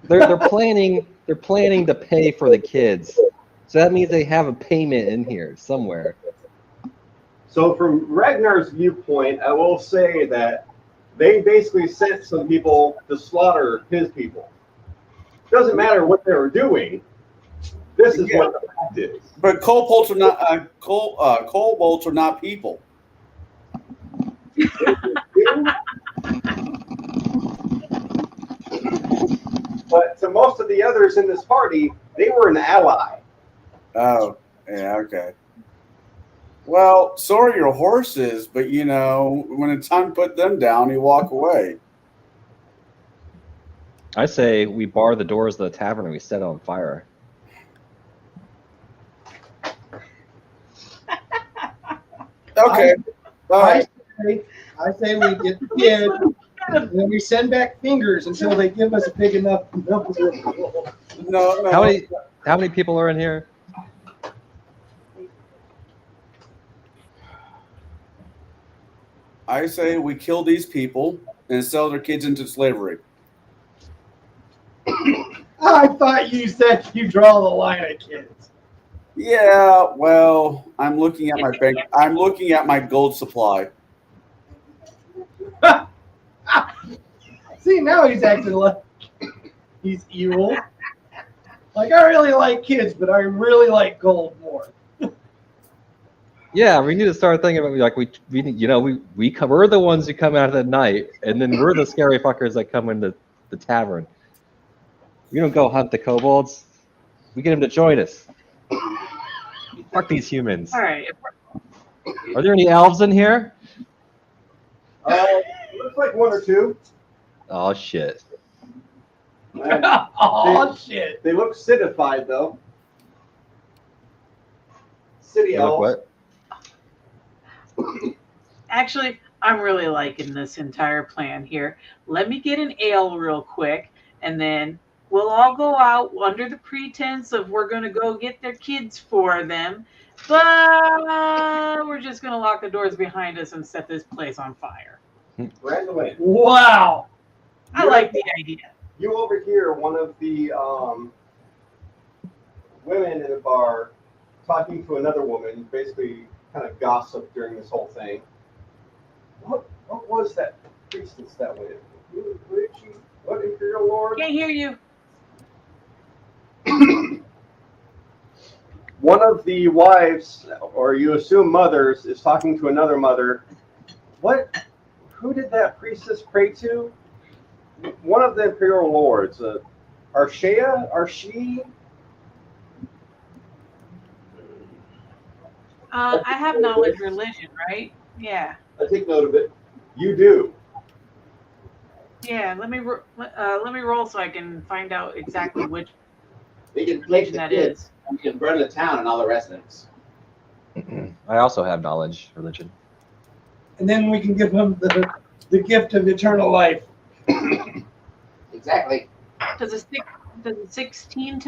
they're planning to pay for the kids. So that means they have a payment in here somewhere. So from Ragnar's viewpoint, I will say that they basically sent some people to slaughter his people. Doesn't matter what they were doing. This is what the fact is. But kobolds are not kobolds are not people. But to most of the others in this party, they were an ally. Oh, yeah, okay. Well, so are your horses, but when it's time to put them down, you walk away. I say we bar the doors of the tavern and we set it on fire. Okay. I say we get the kid, and then we send back fingers until they give us a big enough number of gold. No, no. How many people are in here? I say we kill these people and sell their kids into slavery. I thought you said you draw the line at kids. Yeah, well, I'm looking at my bank. I'm looking at my gold supply. See, now he's acting like he's evil. Like, I really like kids, but I really like gold more. Yeah, we need to start thinking about like we're the ones who come out at night, and then we're the scary fuckers that come into the tavern. We don't go hunt the kobolds. We get them to join us. Fuck these humans. All right. Are there any elves in here? Looks like one or two. Oh shit. Man, Shit. they look citified though. City You look elves. what? Actually, I'm really liking this entire plan here. Let me get an ale real quick, and then we'll all go out under the pretense of we're going to go get their kids for them, but we're just going to lock the doors behind us and set this place on fire. Randomly. Wow. I like the idea. You overhear one of the women in the bar talking to another woman, basically kind of gossip during this whole thing. What was that priestess that went? What Imperial Lord? Can't hear you. One of the wives, or you assume mothers, is talking to another mother. Who did that priestess pray to? One of the Imperial Lords. Arshia? I have knowledge religion, right? Yeah. I take note of it. You do. Yeah, let me roll so I can find out exactly which We can take religion the that kids. is. We can burn the town and all the residents. I also have knowledge religion. And then we can give him the gift of eternal life. Exactly. Does a 16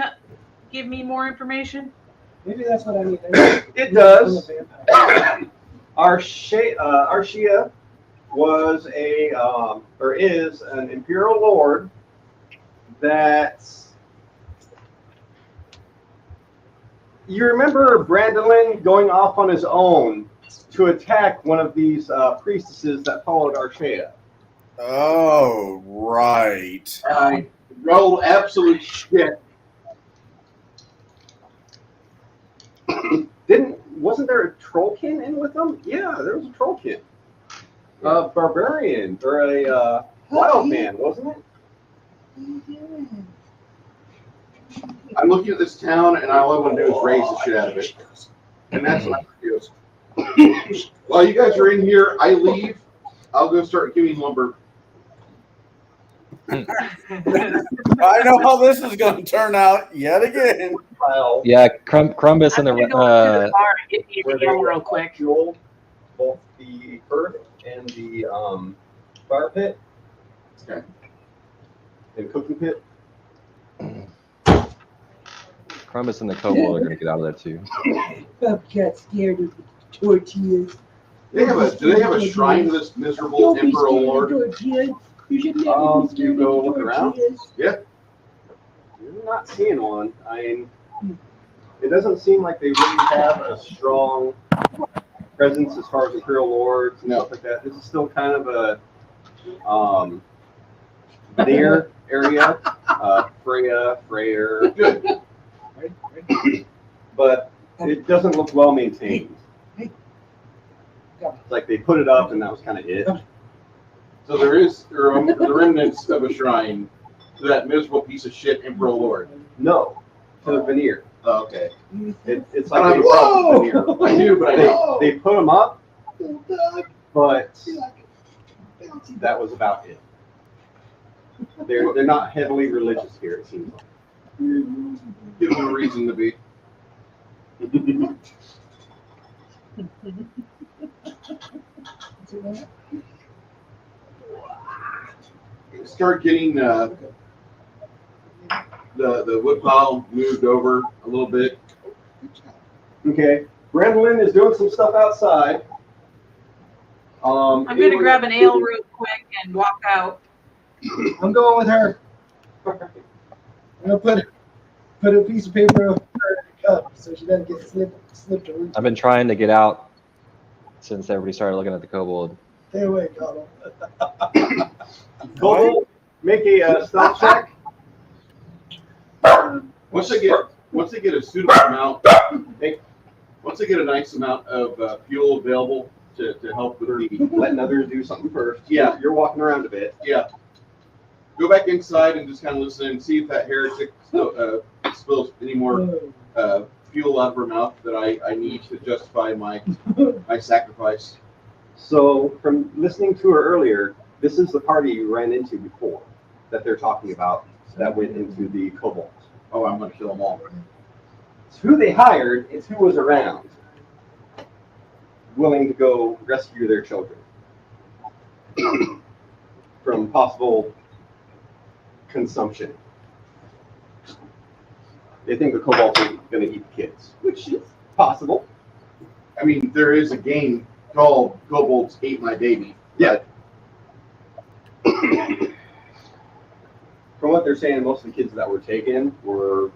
give me more information? Maybe that's what I need. It does. Arshia was is an Imperial Lord that you remember Brandolin going off on his own to attack one of these priestesses that followed Arshia. Oh, right. I roll absolute shit. Wasn't there a trollkin in with them? Yeah, there was a trollkin. A barbarian or a wild man, wasn't it? I'm looking at this town, and all I want to do is raise the shit out of it. And that's what I'm confused. While you guys are in here, I leave. I'll go start giving lumber. I know how this is going to turn out yet again. Yeah, Crumbus and I'm gonna go to the bar and get me a ale real quick. Fueled both the earth and the fire pit. Okay. And cooking pit. Crumbus and the kobold are going to get out of there too. Bobcat's scared of the tortillas. Do they have a shrine to this miserable Don't be Emperor scared Lord? of tortillas. You should never be Do scared you go of look around? tortillas. Yeah. You're not seeing one. I mean, it doesn't seem like they really have a strong presence as far as Imperial Lords and stuff like that. This is still kind of a veneer area. Freyr. Good. But it doesn't look well maintained. It's like they put it up and that was kind of it. So there is the remnants of a shrine to that miserable piece of shit Emperor Lord. No, to the veneer. Oh, okay. It's like they brought the veneer. I do, but I don't. They put them up, but that was about it. They're not heavily religious here, it seems like. Give them a reason to be. Start getting the wood pile moved over a little bit. Okay. Gwendolyn is doing some stuff outside. I'm gonna grab an ale real quick and walk out. I'm going with her. I'm gonna put a piece of paper over her cup so she doesn't get slipped or I've been trying to get out since everybody started looking at the kobold. Stay away, Cottle. Kobold, make a stealth check. Once they get a suitable amount, once they get a nice amount of fuel available to help with the letting others do something first. Yeah. You're walking around a bit. Yeah. Go back inside and just kind of listen and see if that heretic spills any more fuel out of her mouth that I need to justify my sacrifice. So, from listening to her earlier, this is the party you ran into before that they're talking about that went into the kobolds. Oh, I'm going to kill them all. It's who they hired, it's who was around, willing to go rescue their children from possible consumption. They think the kobolds are going to eat kids, which is possible. I mean, there is a game called Kobolds Ate My Baby. Yeah. From what they're saying, most of the kids that were taken were,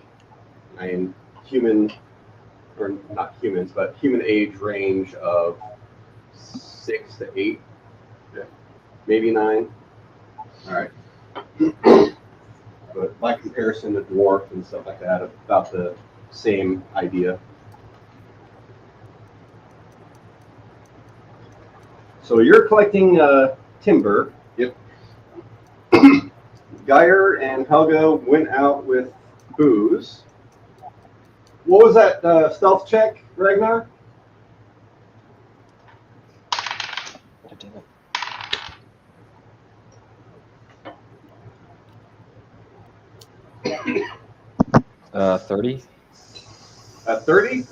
human, or not humans, but human age range of 6 to 8, maybe 9. All right. But by comparison to dwarf and stuff like that, about the same idea. So you're collecting timber. Yep. Geyer and Helga went out with booze. What was that stealth check, Ragnar? Uh, 30. 30?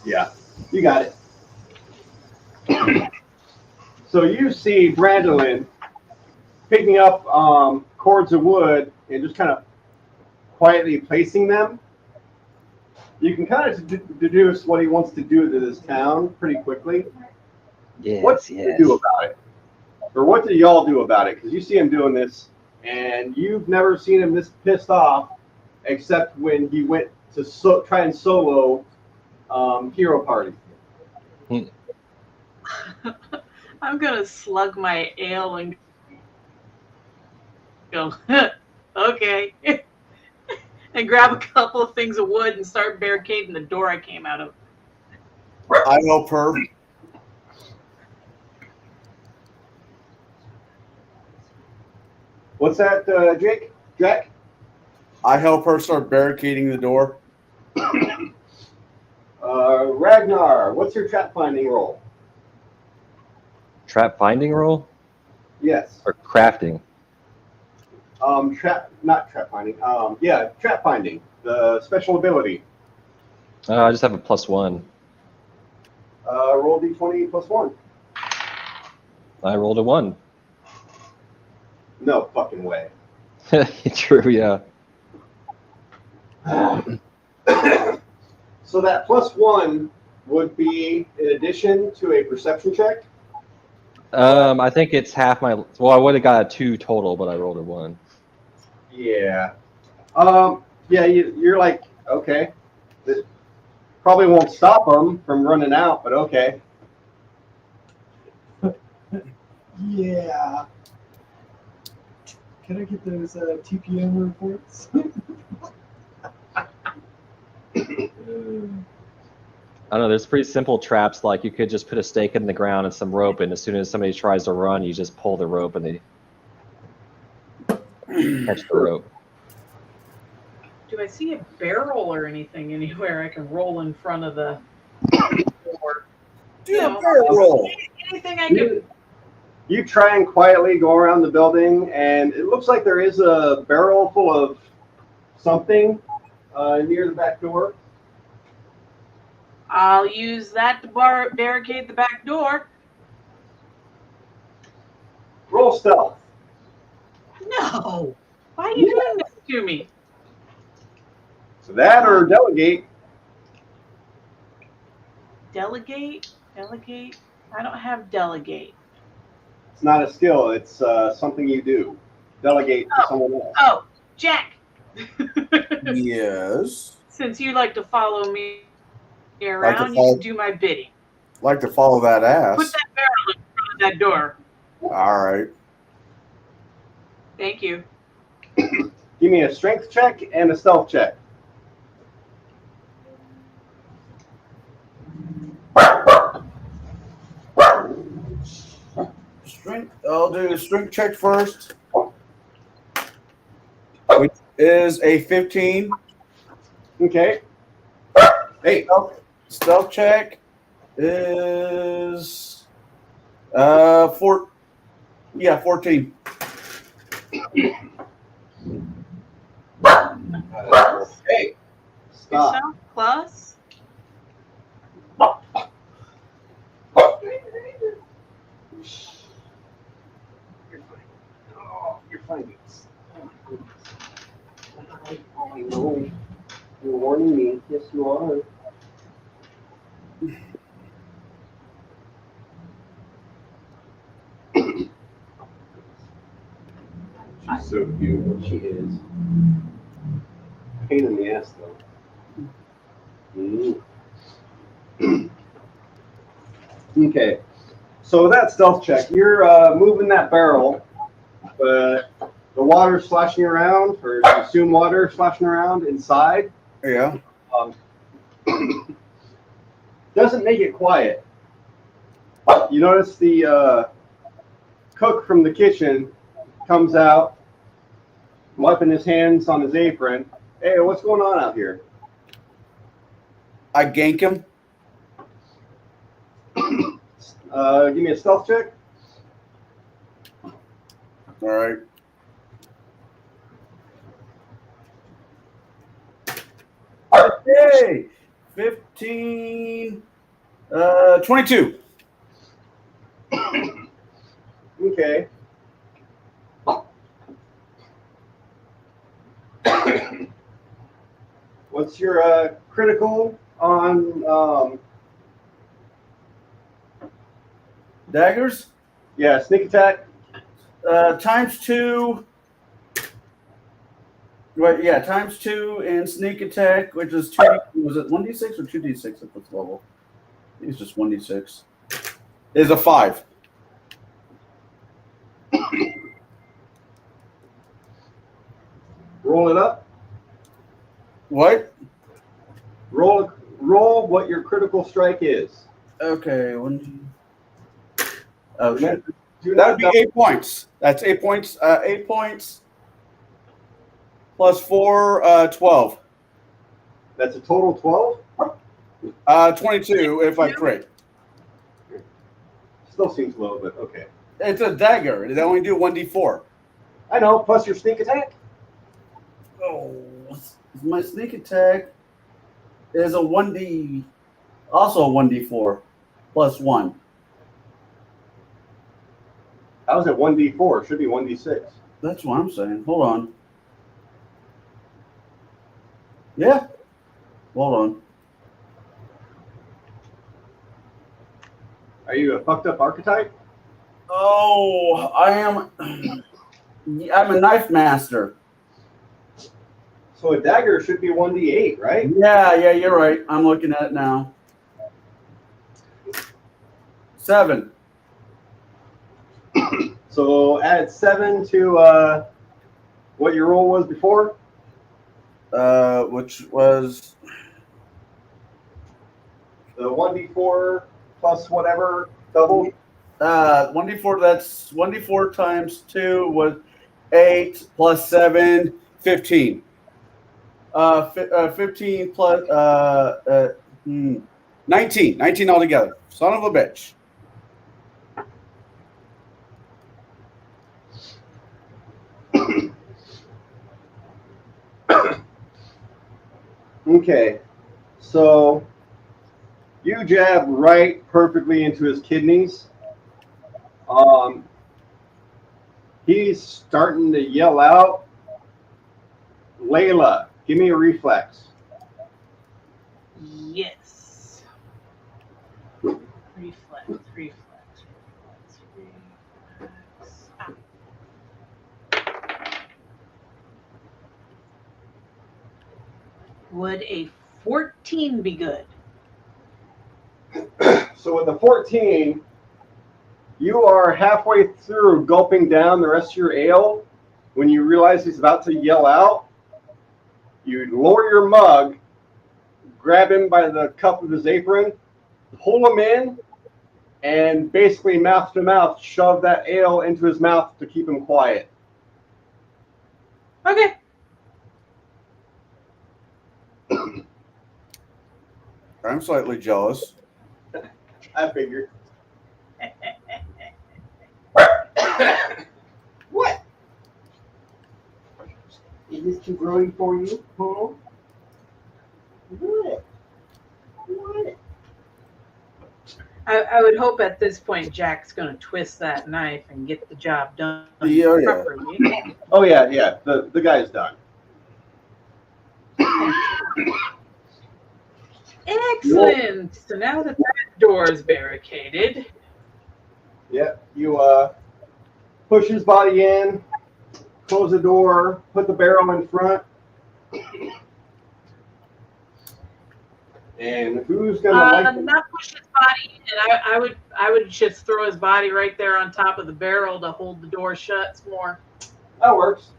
Yeah, you got it. So you see Brandolin picking up cords of wood and just kind of quietly placing them. You can kind of deduce what he wants to do to this town pretty quickly. Yes, What do you do about it? Or what do y'all do about it? Because you see him doing this, and you've never seen him this pissed off, except when he went to try and solo Hero Party. I'm gonna slug my ale and go, okay, and grab a couple of things of wood and start barricading the door I came out of. I help her. What's that, Jake? Jack? I help her start barricading the door. Ragnar, what's your trap finding roll? Trap finding roll? Yes. Or crafting? Not trap finding. Yeah, trap finding. The special ability. I just have a +1. Roll d20 plus 1. I rolled a 1. No fucking way. True, yeah. So that +1 would be in addition to a perception check? I think it's half my. Well, I would have got a 2 total, but I rolled a 1. Yeah. Yeah, you're like, okay. This probably won't stop them from running out, but okay. Yeah. Can I get those TPM reports? I don't know. There's pretty simple traps. Like you could just put a stake in the ground and some rope, and as soon as somebody tries to run, you just pull the rope and they catch the rope. Do I see a barrel or anything anywhere I can roll in front of the door? Do a barrel roll. Anything I can. You try and quietly go around the building, and it looks like there is a barrel full of something near the back door. I'll use that to barricade the back door. stealth. No. Why are you doing this to me? So that or delegate. Delegate? Delegate? I don't have delegate. It's not a skill. It's something you do. Delegate to someone else. Oh, Jack. Yes. Since you like to follow me around, you follow- can do my bidding. Like to follow that ass. Put that barrel in front of that door. All right. Thank you. Give me a strength check and a stealth check. Strength. I'll do the strength check first, which is a 15. Okay. Hey, stealth check is 14. Hey, stop. Yourself plus. You're fine. I know. You're warning me. Yes, you are. She's so cute. She is. Pain in the ass, though. Okay. So that stealth check, you're moving that barrel, but the water's splashing around, or you assume water splashing around inside. Yeah. Doesn't make it quiet. You notice the cook from the kitchen comes out, wiping his hands on his apron. Hey, what's going on out here? I gank him. Give me a stealth check. All right. Okay. 15. 22. Okay. What's your critical on Daggers? yeah, sneak attack? Times 2. Right, yeah, times 2 and sneak attack, which is 2. Was it 1d6 or 2d6 at this level? I think it's just 1d6. Is a 5. Roll it up. What? Roll what your critical strike is. Okay. Oh, shit. Do That would not be 8 points. That's 8 points. 8 points plus 4, 12. That's a total 12? 22 if I crit. Still seems low, but okay. It's a dagger. They only do 1d4. I know, plus your sneak attack. Oh, my sneak attack is a 1d, also a 1d4 plus 1. I was at 1d4. Should be 1d6. That's what I'm saying. Hold on. Yeah. Hold on. Are you a fucked up archetype? Oh, I am. I'm a knife master. So a dagger should be 1d8, right? Yeah, you're right. I'm looking at it now. 7. So add 7 to what your roll was before. Which was The 1d4 plus whatever double. 1d4. That's 1d4 times 2 was 8 plus 7, 15. 15 plus 19. 19 altogether. Son of a bitch. Okay, so you jab right perfectly into his kidneys. He's starting to yell out. Layla, give me a reflex. Yes. Reflex. Ah. Would a 14 be good? So with the 14, you are halfway through gulping down the rest of your ale when you realize he's about to yell out. You lower your mug, grab him by the cuff of his apron, pull him in, and basically mouth to mouth shove that ale into his mouth to keep him quiet. Okay. I'm slightly jealous. I figured. What? Is this too grody for you? Huh? What? What? I would hope at this point Jack's going to twist that knife and get the job done Yeah. properly. Oh yeah. The guy's done. Excellent. So now that door is barricaded. Yeah, you push his body in, close the door, put the barrel in front. And who's gonna Not push his body in. I would just throw his body right there on top of the barrel to hold the door shut some more. That works.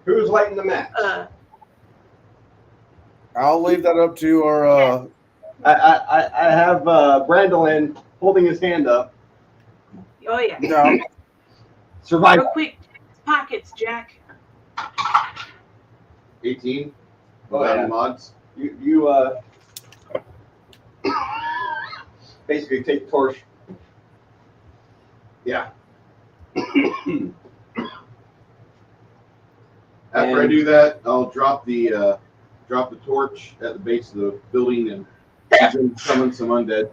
Who's lighting the match? I'll leave that up to our. I have Brandolin holding his hand up. Oh yeah. No. Survival. Real quick, check his pockets, Jack. 18. Oh, yeah. Mods. You basically take the torch. Yeah. After I do that, I'll drop the torch at the base of the building and summon some undead.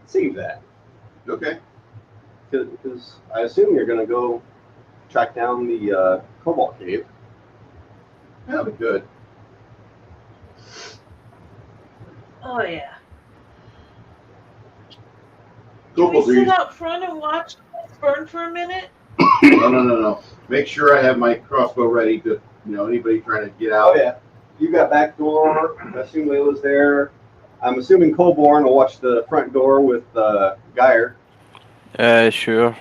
Save that. Okay. Because I assume you're going to go track down the Cobalt Cave. That'll be good. Oh yeah. Cool, Can we dude. sit out front and watch this burn for a minute? No. Make sure I have my crossbow ready to, anybody trying to get out. Oh yeah. You got back door. I assume Layla's there. I'm assuming Colborne will watch the front door with Geyer. Sure.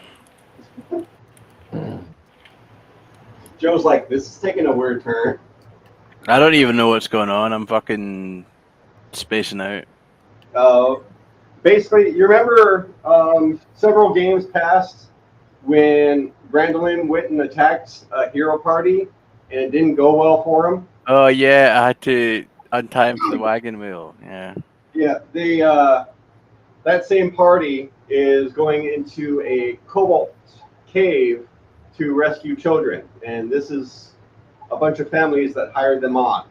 Joe's like, this is taking a weird turn. I don't even know what's going on. I'm fucking spacing out. Basically, you remember several games past when Brandolin went and attacked a hero party and it didn't go well for him? Oh yeah, I had to untie him from the wagon wheel. Yeah. Yeah, that same party is going into a Cobalt Cave to rescue children, and this is a bunch of families that hired them on.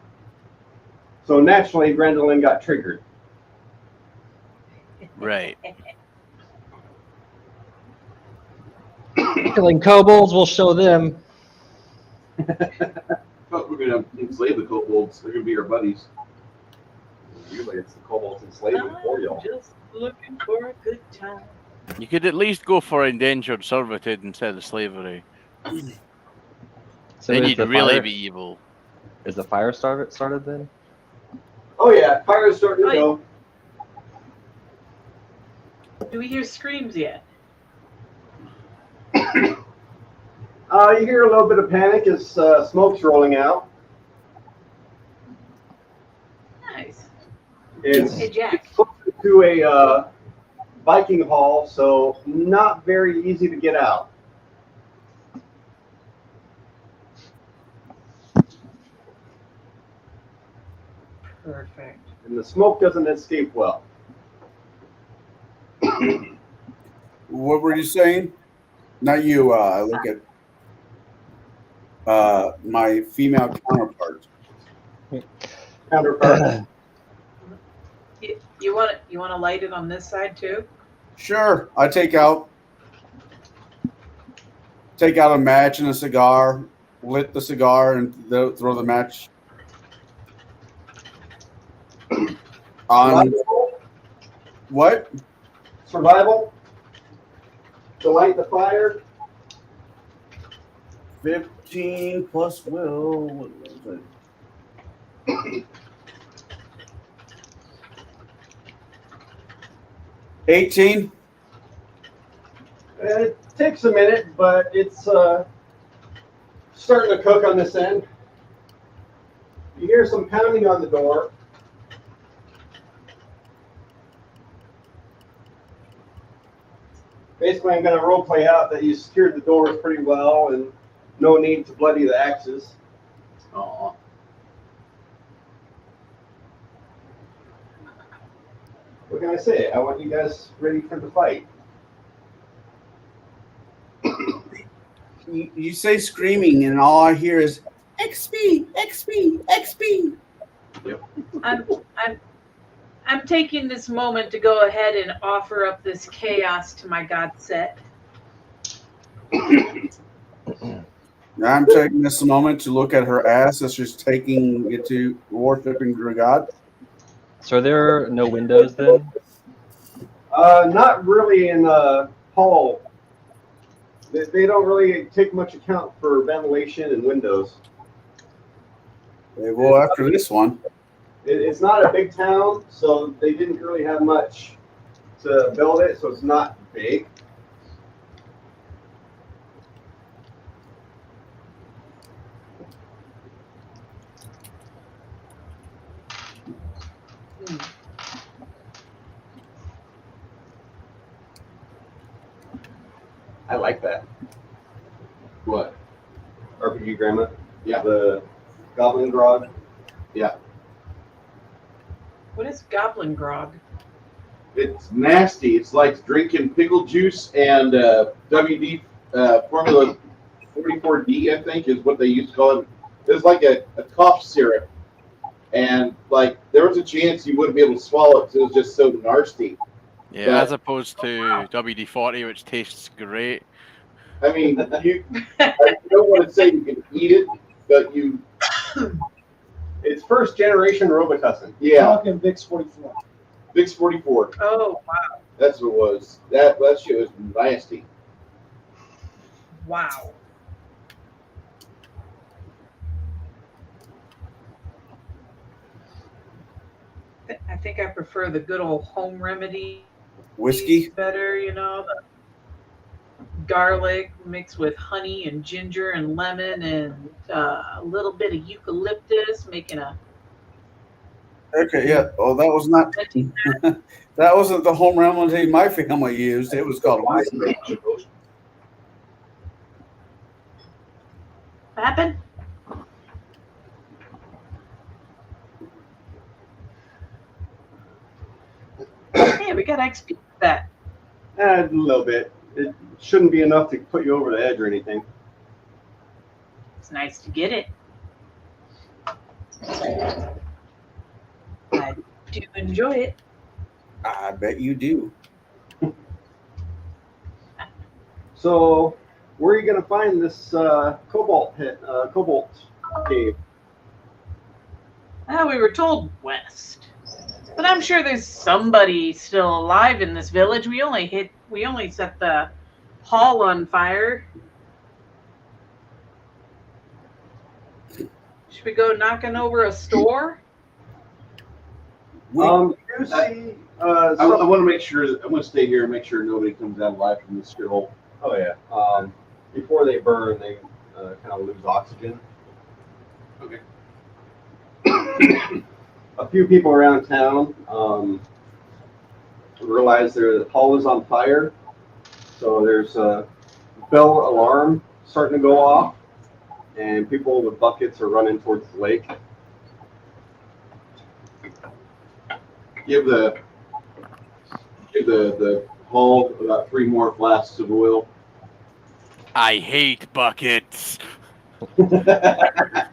So naturally, Brandolin got triggered. Right. Killing kobolds will show them. But we're going to enslave the kobolds. They're going to be our buddies. Usually it's the kobolds enslaving for y'all. Just looking for a good time. You could at least go for indentured servitude instead of slavery. So Then is you'd the really fire- be evil. Is the fire started then? Oh yeah, fire is starting to go. Do we hear screams yet? You hear a little bit of panic as smoke's rolling out. Nice. It's Hey, Jack. close to a Viking hall, so not very easy to get out. Perfect. And the smoke doesn't escape well. What were you saying? Not you. I look at my female counterpart. Counterpart. You want to light it on this side too? Sure. I take out a match and a cigar, lit the cigar, and throw the match on. What? Survival? To light the fire? 15 plus will. What was it? 18. It takes a minute, but it's starting to cook on this end. You hear some pounding on the door. Basically, I'm going to role play out that you secured the doors pretty well and no need to bloody the axes. Aw. What can I say? I want you guys ready for the fight. You say screaming, and all I hear is XP, XP, XP. Yep. I'm taking this moment to go ahead and offer up this chaos to my god set. I'm taking this moment to look at her ass as she's taking it to worshiping her god. So are there no windows then? Not really in the hall. They don't really take much account for ventilation and windows. Well, after this one. It's not a big town, so they didn't really have much to build it, so it's not big. I like that. What? RPG Grandma? Yeah. The Goblin Grog? Yeah. What is goblin grog? It's nasty. It's like drinking pickle juice and WD Formula 44D, I think, is what they used to call it. It's like a cough syrup. And, like, there was a chance you wouldn't be able to swallow it because it was just so nasty. Yeah, But- as opposed to WD-40, which tastes great. I mean, I don't want to say you can eat it, but you... It's first generation Robitussin. Yeah. Talking Vicks 44. Vicks 44. Oh, wow. That's what it was. That shit was nasty. Wow. I think I prefer the good old home remedy Whiskey? better, you know, the garlic mixed with honey and ginger and lemon and a little bit of eucalyptus, making a Okay, yeah. Oh, that was not. That wasn't the home remedy my family used. It was called whiskey. what happened? Hey, we got XP for that. A little bit. It shouldn't be enough to put you over the edge or anything. It's nice to get it. I do enjoy it. I bet you do. So, where are you going to find this cobalt cave? We were told west, but I'm sure there's somebody still alive in this village. We only set the hall on fire. Should we go knocking over a store? You see, I want to make sure. I'm going to stay here and make sure nobody comes out alive from this shithole. Oh yeah. Before they burn, they kind of lose oxygen. Okay. A few people around town realize the hall is on fire, so there's a bell alarm starting to go off, and people with buckets are running towards the lake. Give the hall about 3 more flasks of oil. I hate buckets. I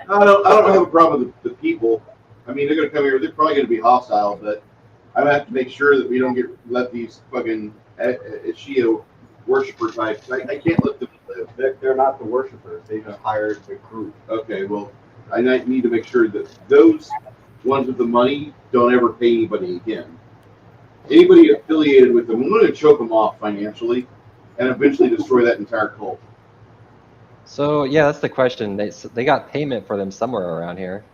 don't have a problem with the people. I mean, they're going to come here. They're probably going to be hostile, but I have to make sure that we don't let these fucking Ishio worshiper types. I can't let them live. They're not the worshipers. They just hired the crew. Okay, well, I need to make sure that those ones with the money don't ever pay anybody again. Anybody affiliated with them, I'm going to choke them off financially and eventually destroy that entire cult. So yeah, that's the question. They got payment for them somewhere around here.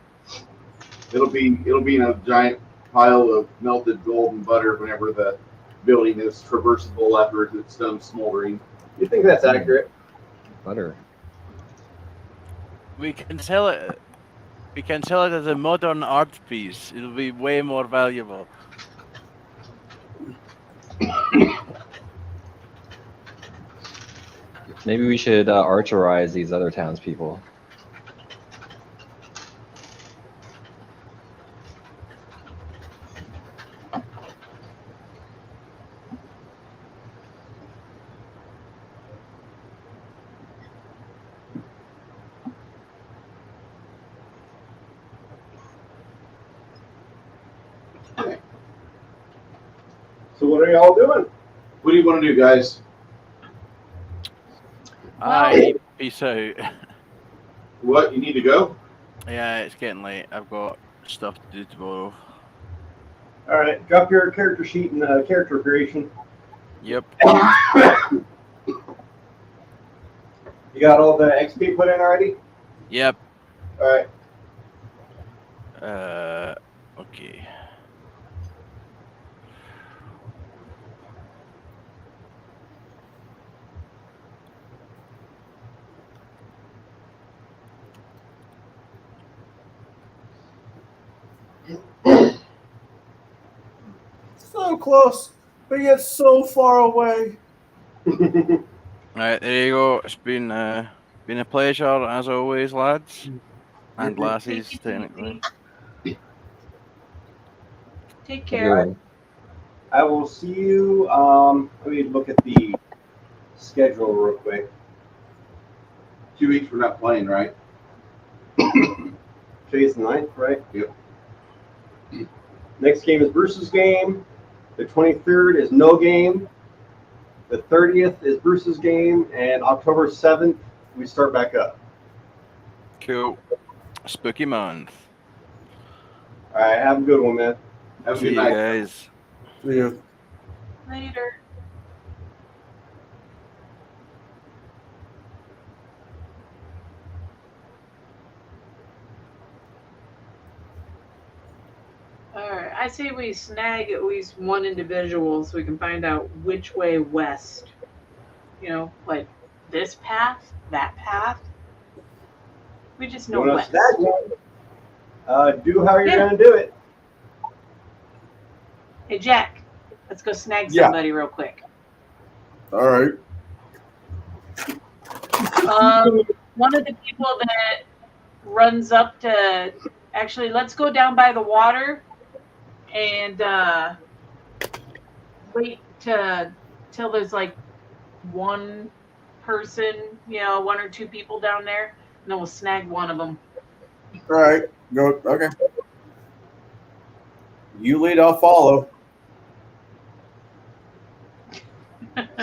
It'll be in a giant pile of melted gold and butter whenever the building is traversable after it's done smoldering. You think that's accurate? Butter. We can sell it. We can sell it as a modern art piece. It'll be way more valuable. Maybe we should archerize these other townspeople. So what are y'all doing? What do you want to do, guys? I peace out. What? You need to go? Yeah, it's getting late. I've got stuff to do tomorrow. All right, drop your character sheet and character creation. Yep. You got all the XP put in already? Yep. All right. Okay. So close, but yet so far away. Right, there you go. It's been a pleasure as always, lads and lassies, technically. Take care. I will see you. Let me look at the schedule real quick. 2 weeks we're not playing, right? Today's the 9th, right? Yep. Next game is Bruce's game. The 23rd is no game. The 30th is Bruce's game, and October 7th we start back up. Cool. Spooky month. All right, have a good one, man. Have a See good you night. guys. See you. Later. Alright, I say we snag at least one individual so we can find out which way west. You know, like this path, that path. We just know You wanna west. snag one? Do how you're Yeah. gonna do it. Hey Jack, let's go snag Yeah. somebody real quick. All right. One of the people that runs up to actually let's go down by the water and wait till there's like one person, you know, one or two people down there, and then we'll snag one of them. All right. Go. Okay. You lead, I'll follow.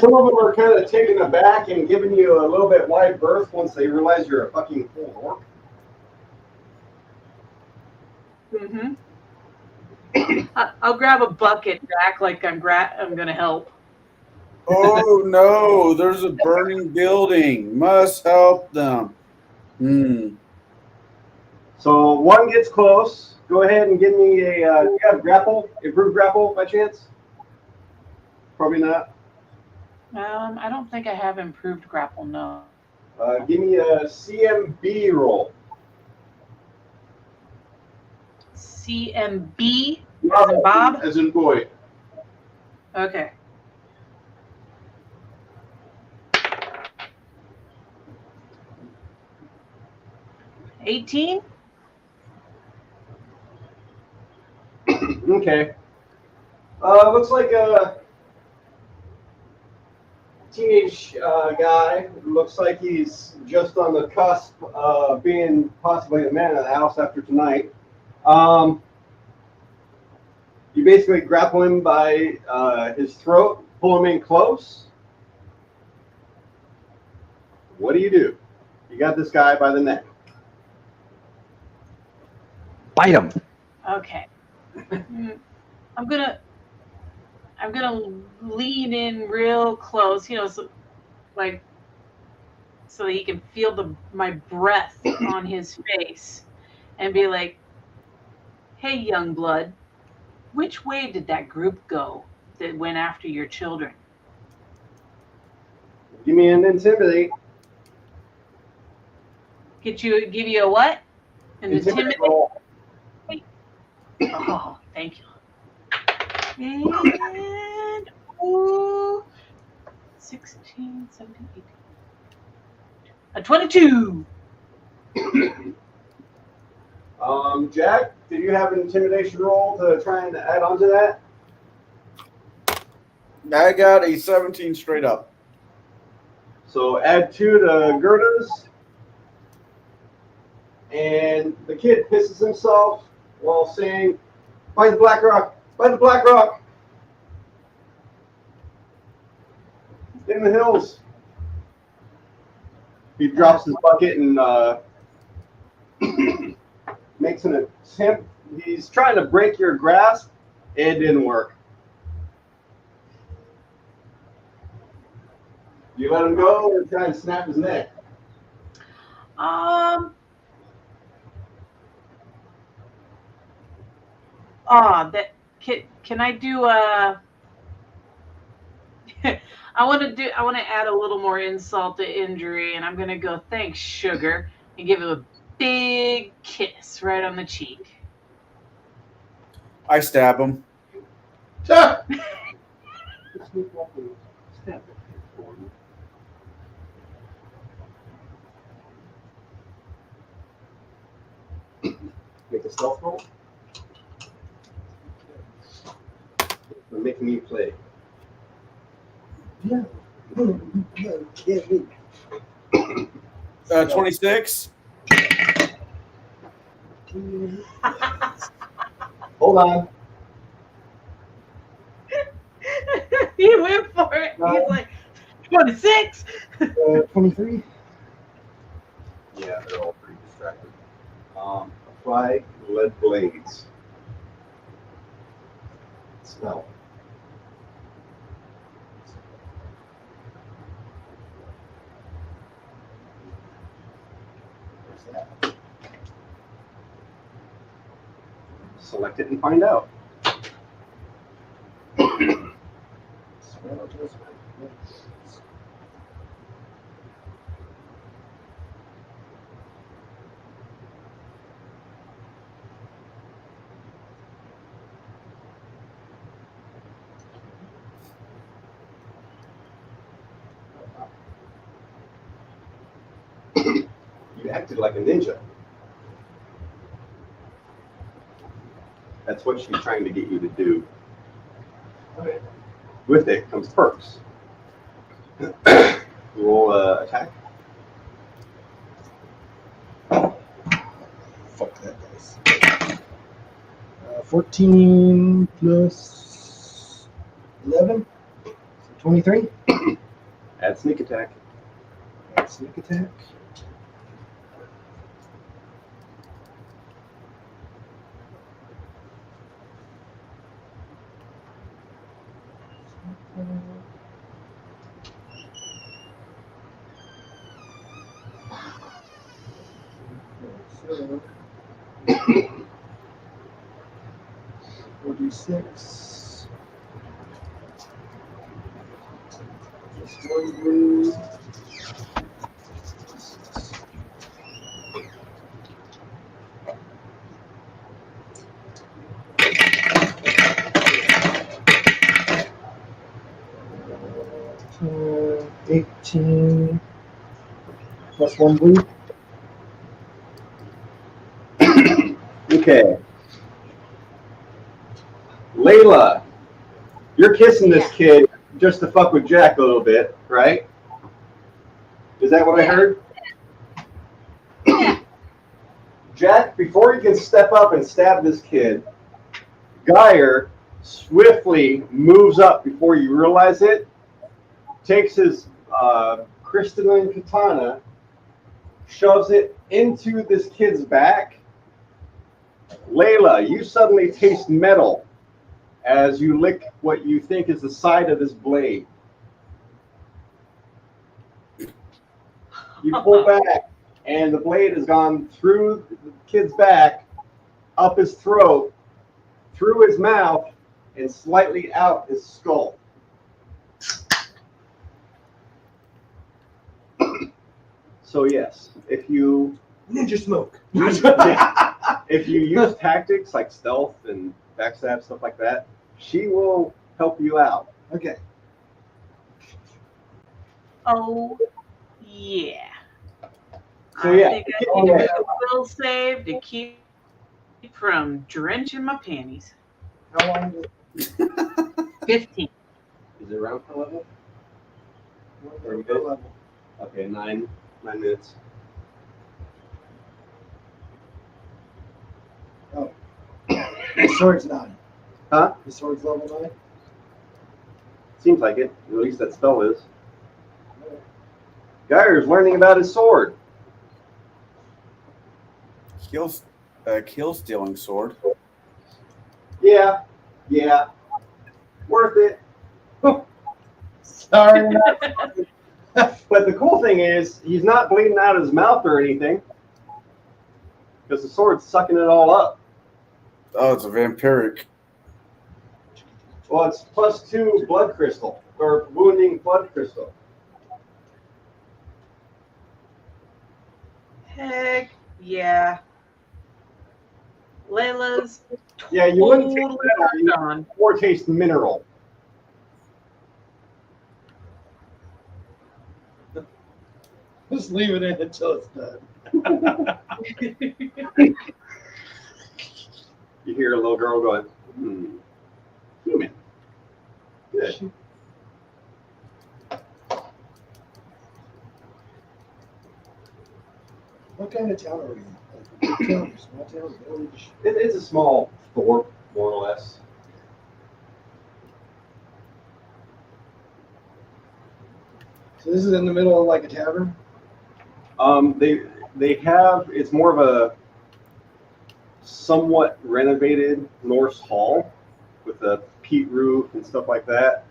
Some of them are kind of taken aback and giving you a little bit wide berth once they realize you're a fucking full orc. Mm-hmm. I'll grab a bucket, Jack, like I'm gonna help. Oh no, there's a burning building. Must help them. So one gets close. Go ahead and give me a. You have grapple, improved grapple by chance? Probably not. I don't think I have improved grapple. No. Give me a CMB roll. CMB as in Bob. As in boy. Okay. $18. Okay. Looks like a teenage guy. Looks like he's just on the cusp of being possibly the man of the house after tonight. You basically grapple him by his throat, pull him in close. What do? You got this guy by the neck. Bite him. Okay. I'm gonna lean in real close, so that he can feel my breath on his face, and be like, "Hey, young blood, which way did that group go that went after your children?" Give me an intimidate. Give you a what? An Intimidate intimidate? roll. Oh, thank you. And 16, 17, 18. A 22. Jack, do you have an intimidation roll to try and add on to that? I got a 17 straight up. So add 2 to Gerda's. And the kid pisses himself while saying, "By the Black Rock! By the Black Rock! In the hills!" He drops his bucket and makes an attempt. He's trying to break your grasp. It didn't work. You let him go or try and snap his neck? Can I do a? I want to add a little more insult to injury, and I'm gonna go, "Thanks, sugar," and give him a big kiss right on the cheek. I stab him. Make a stealth roll. They're making me play. Yeah. 26. Hold on. He went for it. He's like, 26. 23. Yeah, they're all pretty distracted. Apply lead blades. Smell. Where's that? Select it and find out. You acted like a ninja. That's what she's trying to get you to do. With it comes perks. Roll attack. Fuck that dice. 14 plus 11. So 23. Add sneak attack. Add sneak attack. So, 46. Just 1 blue. Uh, 18 plus 1 blue. Okay. Layla, you're kissing this kid just to fuck with Jack a little bit, right? Is that what I heard? Jack, before you can step up and stab this kid, Geyer swiftly moves up before you realize it, takes his crystalline katana, shoves it into this kid's back. Layla, you suddenly taste metal as you lick what you think is the side of this blade. You pull back, and the blade has gone through the kid's back, up his throat, through his mouth, and slightly out his skull. So yes, if you Ninja smoke. if you use tactics like stealth and backstab, stuff like that, she will help you out. Okay. Oh, yeah. So I yeah, think I need to make a will save to keep from drenching my panties. How long does 15. Is it around per level? Are we per good? level? Okay, 9 minutes. Oh. The sword's 9. Huh? The sword's level 9? Seems like it. At least that spell is. Geyer's learning about his sword. Kill stealing sword. Yeah. Worth it. Sorry. But the cool thing is, he's not bleeding out his mouth or anything. Because the sword's sucking it all up. Oh, it's a vampiric. Well, it's +2 blood crystal. Or wounding blood crystal. Heck yeah. Layla's Yeah, you wouldn't taste totally metal, you on. or taste mineral. Just leave it in until it's done. You hear a little girl going, human. Good. What kind of town are we in? Like, big town, small town, village? It's a small thorp, more or less. So this is in the middle of like a tavern? They have, it's more of a somewhat renovated Norse hall with a peat roof and stuff like that,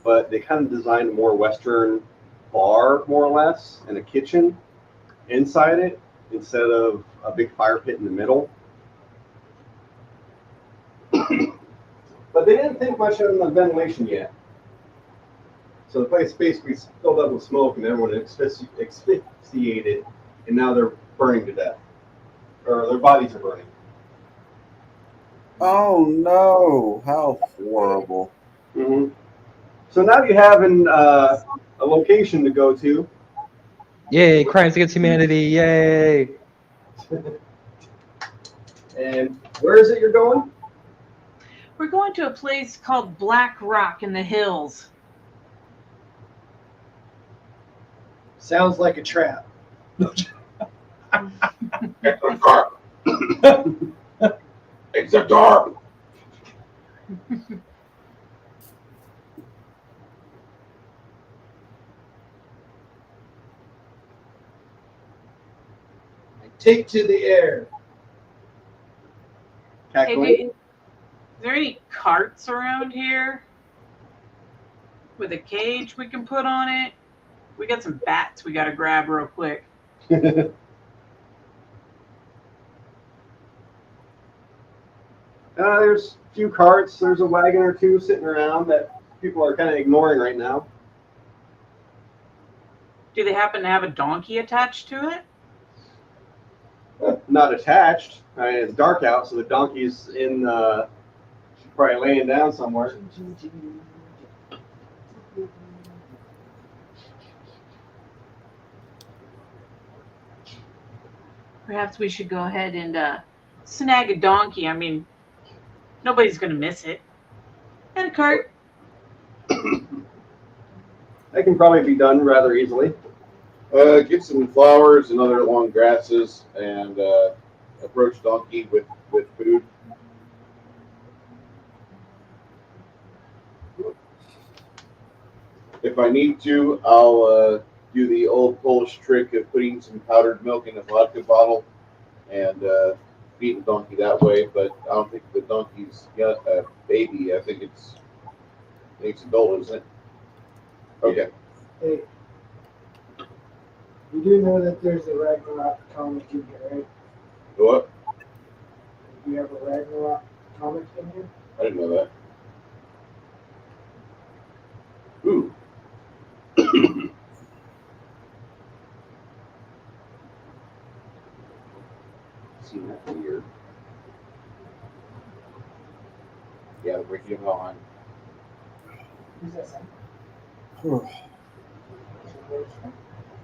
but they kind of designed a more Western bar, more or less, and a kitchen inside it instead of a big fire pit in the middle. But they didn't think much of the ventilation yet. So the place basically filled up with smoke and everyone asphyxiated, and now they're burning to death. Or their bodies are burning. Oh no! How horrible. Mm-hmm. So now you have a location to go to. Yay, crimes against humanity, yay! And where is it you're going? We're going to a place called Black Rock in the hills. Sounds like a trap. It's a dark. It's a dark. Take to the air. Hey, is there any carts around here with a cage we can put on it? We got some bats we got to grab real quick. There's a few carts. There's a wagon or two sitting around that people are kind of ignoring right now. Do they happen to have a donkey attached to it? Not attached. I mean, it's dark out, so the donkey's in, probably laying down somewhere. Perhaps we should go ahead and snag a donkey. I mean, nobody's going to miss it. And a cart. That can probably be done rather easily. Get some flowers and other long grasses and approach donkey with food. If I need to, I'll do the old Polish trick of putting some powdered milk in a vodka bottle and feed the donkey that way. But I don't think the donkey's got a baby. I think it's adult, isn't it? Okay. Hey, you do know that there's a Ragnarok comic in here, right? What? Do you have a Ragnarok comic in here? I didn't know that. Ooh. Seen that weird. Yeah, the breaking of on. Who's that saying?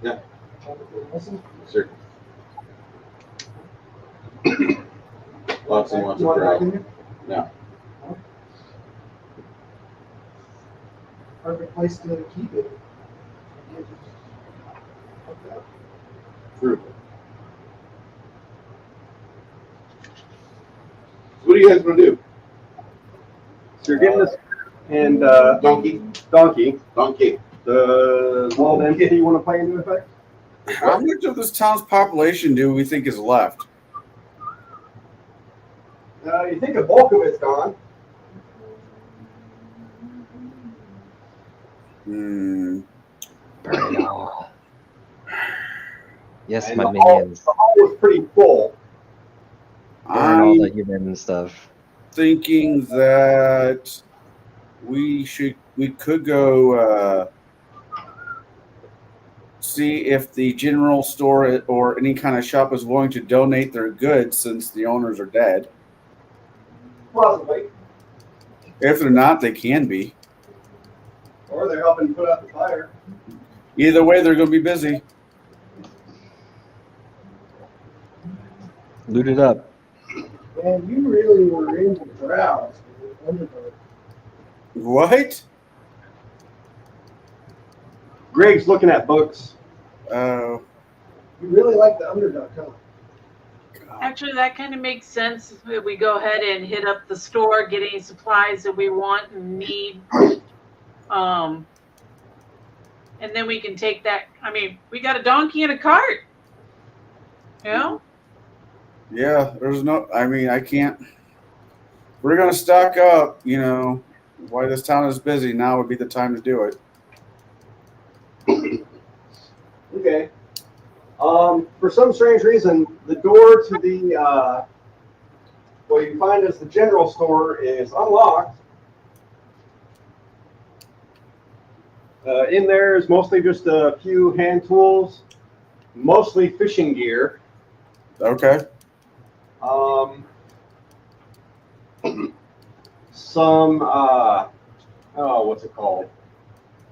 Yeah. Listen. Sure. Lots and lots You of want it back dry. in there? No. Perfect place to keep it. True. What do you guys want to do? So you're getting this and Donkey. The wall density you want to play into effect? How much of this town's population do we think is left? You think a bulk of it's gone. Burn it all. Yes, And my the hall- minions. The hall was pretty full. Burn all the I'm human stuff. thinking that we could go see if the general store or any kind of shop is willing to donate their goods since the owners are dead. Possibly. If they're not, they can be. Or they're helping put out the fire. Either way, they're going to be busy. Loot it up. Man, you really were into Browse. Underdog. What? Greg's looking at books. Oh. You really like the Underdog, huh? Actually, that kind of makes sense. We go ahead and hit up the store, get any supplies that we want and need. And then we can take that. I mean, we got a donkey and a cart. You know? Yeah, there's no, I mean, I can't. We're going to stock up, you know, while this town is busy. Now would be the time to do it. Okay. For some strange reason, the door to the what you find as the general store is unlocked. In there is mostly just a few hand tools, mostly fishing gear. Okay. Some what's it called?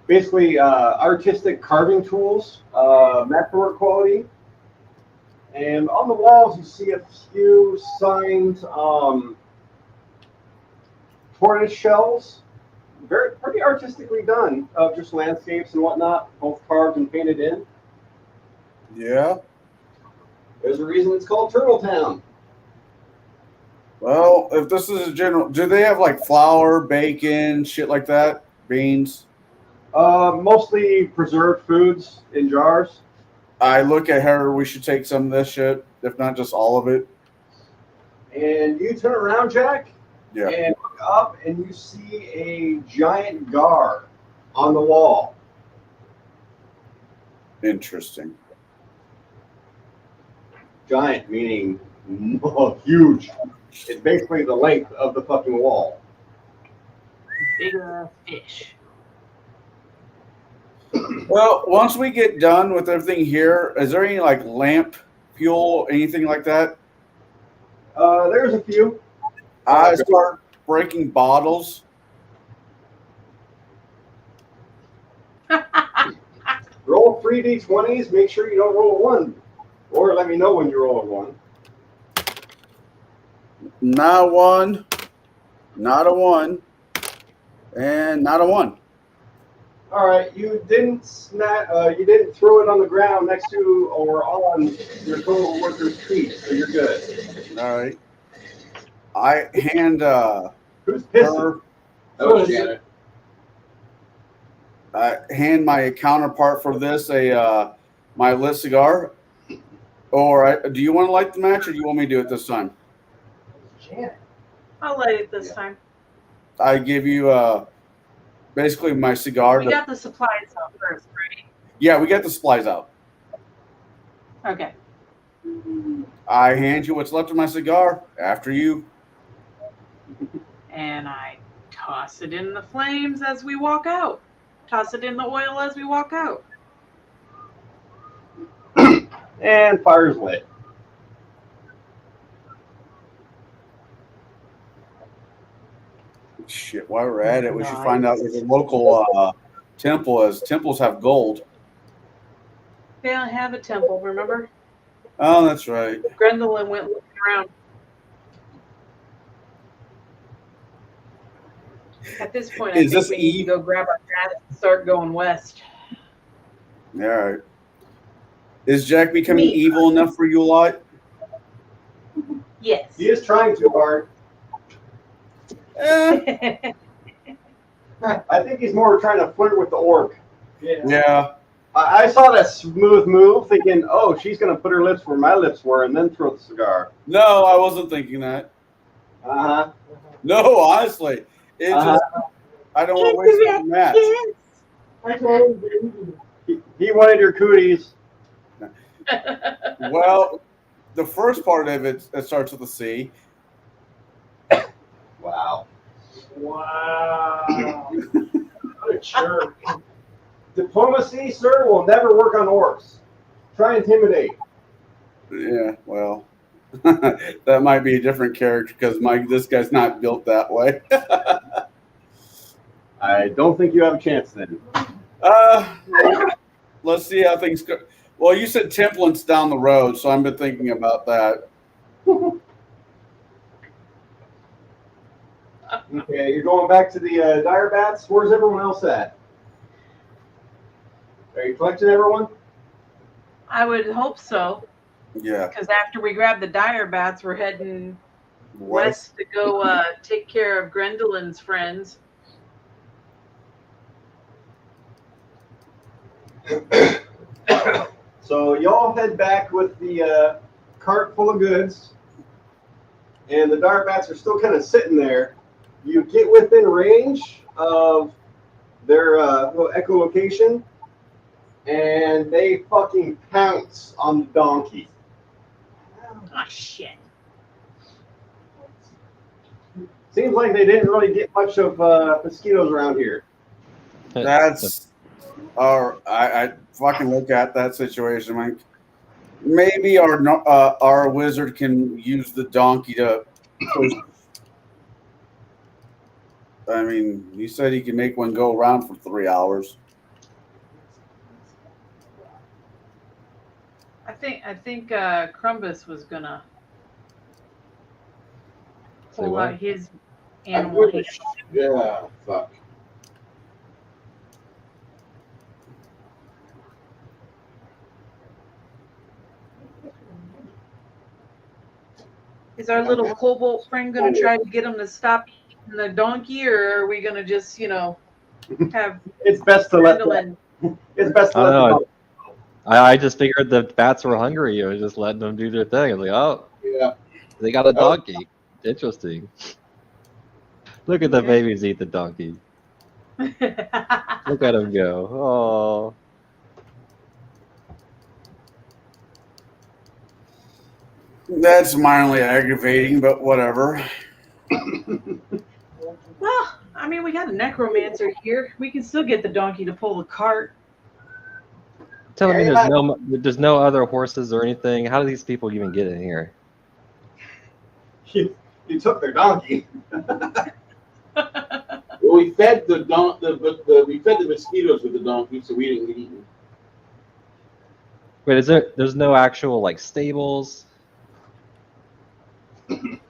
Basically, artistic carving tools, masterwork quality. And on the walls, you see a few signed tortoise shells, pretty artistically done, of just landscapes and whatnot, both carved and painted in. Yeah. There's a reason it's called Turtle Town. Well, if this is a general, do they have like flour, bacon, shit like that? Beans? Mostly preserved foods in jars. I look at her, we should take some of this shit, if not just all of it. And you turn around, Jack, Yeah. and look up, and you see a giant gar on the wall. Interesting. Giant meaning huge. It's basically the length of the fucking wall. Bigger fish. Well, once we get done with everything here, is there any like lamp, fuel, anything like that? There's a few. I start breaking bottles. Roll 3d20s. Make sure you don't roll a 1. Or let me know when you roll a 1. Not one, not a 1, and not a 1. All right, you didn't you didn't throw it on the ground next to or on your co-worker's feet, so you're good. All right. I hand Who's pissing? her. That was Janet. I hand my counterpart for this my lit cigar. Or do you want to light the match, or do you want me to do it this time? I'll light it this time. I give you basically my cigar. We got the supplies out first, right? Yeah, we got the supplies out. Okay. I hand you what's left of my cigar. After you. And I toss it in the flames as we walk out. Toss it in the oil as we walk out. And fire's lit. Shit, while we're at it, we should find out where the local temple is. Temples have gold. They don't have a temple, remember? Oh, that's right. Gwendolyn went looking around. At this point, I think we need to go grab our cat and start going west. All right. Is Jack becoming evil enough for you lot? Yes. He is trying too hard. Eh. I think he's more trying to flirt with the orc. Yeah. I saw that smooth move, thinking, "Oh, she's gonna put her lips where my lips were, and then throw the cigar." No, I wasn't thinking that. No, honestly, it just I don't want to waste my match. He wanted your cooties. Well, the first part of it starts with a C. Wow. Wow. What a jerk. Diplomacy, sir, will never work on orcs. Try intimidate. Yeah, well, that might be a different character because this guy's not built that way. I don't think you have a chance then. Let's see how things go. Well, you said Templin's down the road, so I've been thinking about that. Okay, you're going back to the dire bats. Where's everyone else at? Are you collecting everyone? I would hope so. Yeah. Because after we grab the dire bats, we're heading west to go take care of Gwendolyn's friends. So y'all head back with the cart full of goods, and the dire bats are still kind of sitting there. You get within range of their little echolocation, and they fucking pounce on the donkey. Oh, shit. Seems like they didn't really get much of mosquitoes around here. That's I fucking look at that situation like maybe our wizard can use the donkey to push. I mean, he said he can make one go around for 3 hours. I think Crumbus was gonna pull out his animal. Yeah, fuck. Is our little cobalt friend gonna try to get him to stop eating the donkey, or are we gonna just, have? It's best to let. It's best to I let. don't know. I just figured the bats were hungry. I was just letting them do their thing. I was like, oh, yeah, they got a donkey. Interesting. Look at the babies eat the donkey. Look at them go. Oh. That's mildly aggravating, but whatever. Well, I mean, we got a necromancer here. We can still get the donkey to pull the cart. Telling me there's no other horses or anything. How do these people even get in here? You took their donkey. Well, we fed the mosquitoes with the donkey, so we didn't get eaten. Wait, there's no actual like stables?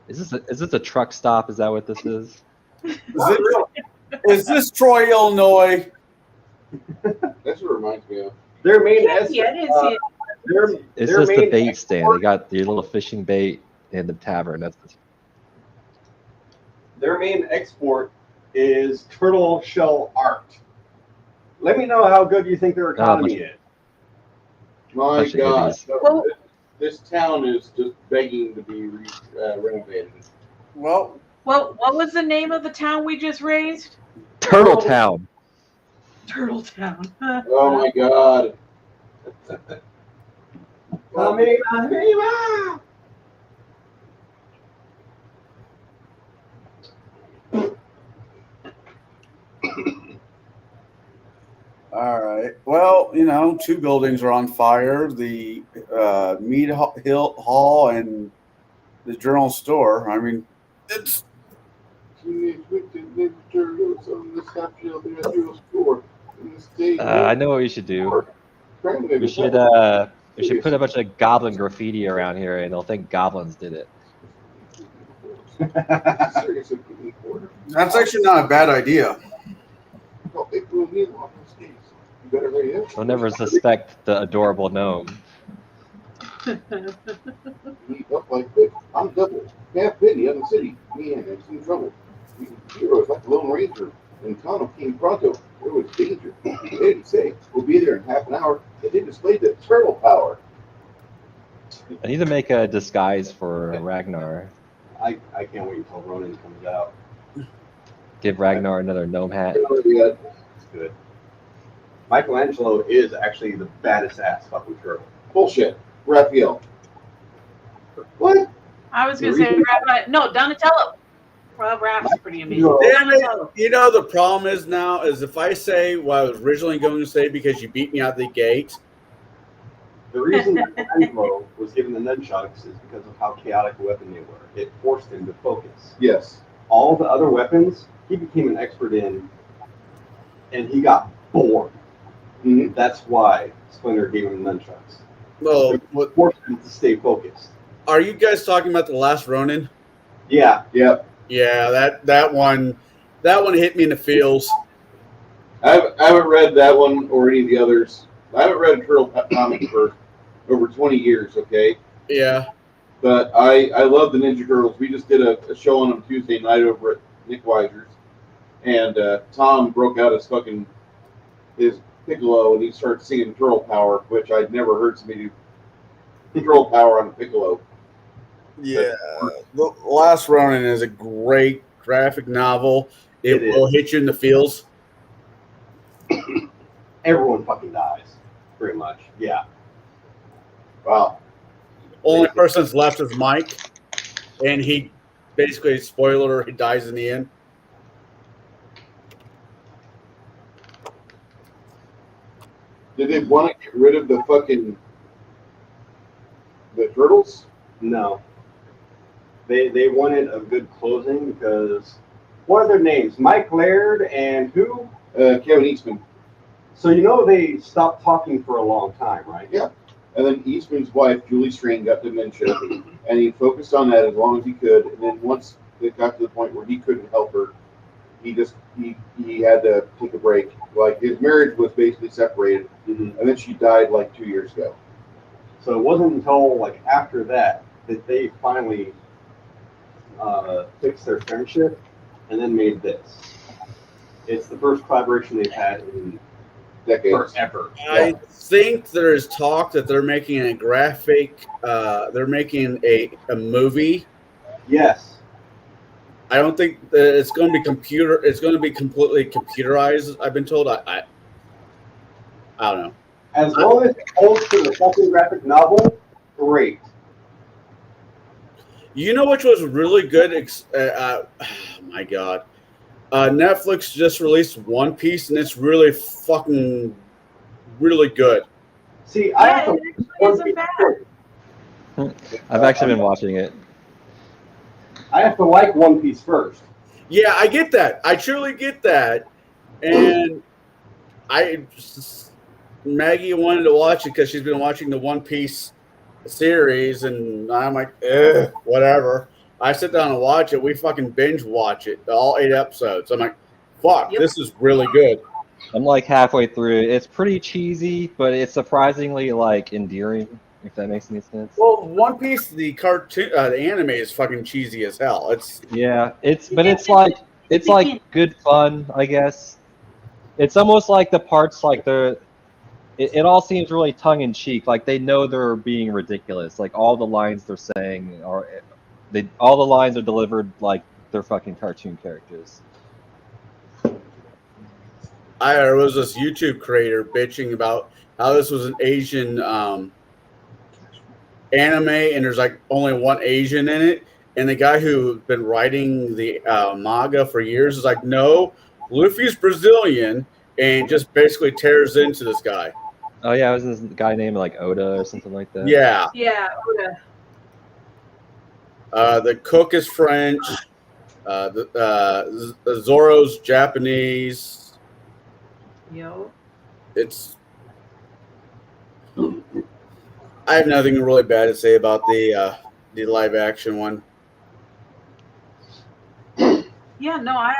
Is this a truck stop? Is that what this is? Is this Troy, Illinois? That's what it reminds me of. Their main I didn't see it. It's their just the main bait stand. export- They got the little fishing bait in the tavern. That's Their main export is turtle shell art. Let me know how good you think their economy is. My Bunch of God, hippies. Well- this town is just begging to be renovated. Well, Well, what was the name of the town we just raised? Turtle Town. Turtle Town. Oh my God. all right. Well, two buildings are on fire: the Mead Hill Hall and the Journal Store. I mean, it's Teenage Mutant Ninja Turtles on the top shelf in a drill store in the state. I know what we should do. We should put a bunch of goblin graffiti around here, and they'll think goblins did it. that's actually not a bad idea. They'll never suspect the adorable gnome. Up like this. I'm double. Half pity on the city. Me and it's in trouble. Heroes like the Lone Ranger and Tono King Pronto. There was danger. They'd say, we'll be there in half an hour. And they displayed the turtle power. I need to make a disguise for Ragnar. I can't wait until Ronin comes out. Give Ragnar another gnome hat. It's good. Michelangelo is actually the baddest ass fucking turtle. Bullshit. Raphael. What? I was gonna say no, Donatello. Well, Raph's pretty amazing. Damn it. Donatello. The problem is now is if I say what I was originally going to say because you beat me out the gate. The reason Michelangelo was given the nunchucks is because of how chaotic a weapon they were. It forced him to focus. Yes. All the other weapons he became an expert in, and he got bored. Mm-hmm. That's why Splinter gave him the nunchucks. Well, It forced him to stay focused. Are you guys talking about the last Ronin? Yeah. Yep. Yeah, that one hit me in the feels. I haven't read that one or any of the others. I haven't read a turtle comic for over 20 years, okay? Yeah. But I love the Ninja Turtles. We just did a show on them Tuesday night over at Nick Weiser's. And Tom broke out his piccolo and he started singing Turtle Power, which I'd never heard somebody do Turtle Power on a piccolo. Yeah. The Last Ronin is a great graphic novel. It will hit you in the feels. Everyone fucking dies, pretty much. Yeah. Wow. Only person that's left is Mike, and he basically, spoiler, he dies in the end. Did they want to get rid of the turtles? No. They wanted a good closing because what are their names? Mike Laird and who? Kevin Eastman. So they stopped talking for a long time, right? Yeah. And then Eastman's wife, Julie Strain, got dementia, and he focused on that as long as he could. And then once it got to the point where he couldn't help her, he had to take a break. Like his marriage was basically separated, and then she died like 2 years ago. So it wasn't until after that they finally fixed their friendship and then made this. It's the first collaboration they've had in decades. Forever. I think there is talk that they're making a graphic. They're making a movie. Yes. I don't think that it's going to be computer. It's going to be completely computerized. I've been told. I don't know. As long as it holds to the fucking graphic novel, great. You know which was really good? Oh my god. Netflix just released One Piece, and it's really fucking really good. See, It isn't bad. I've actually been watching it. I have to like One Piece first. Yeah, I get that. I truly get that. And Maggie wanted to watch it because she's been watching the One Piece series, and I'm like, whatever. I sit down and watch it. We fucking binge watch it, all 8 episodes. I'm like, fuck, this is really good. I'm like halfway through. It's pretty cheesy, but it's surprisingly like endearing. If that makes any sense. Well, One Piece, the cartoon, the anime is fucking cheesy as hell. Yeah, it's like good fun, I guess. It's almost like the parts like it all seems really tongue in cheek. Like they know they're being ridiculous. Like all the lines they're saying all the lines are delivered like they're fucking cartoon characters. There was this YouTube creator bitching about how this was an Asian anime, and there's like only one Asian in it. And the guy who's been writing the manga for years is like, no, Luffy's Brazilian, and just basically tears into this guy. Oh yeah, wasn't this guy named like Oda or something like that? Yeah. Yeah, Oda. The cook is French. The Zoro's Japanese. Yo. I have nothing really bad to say about the live action one. Yeah, no, I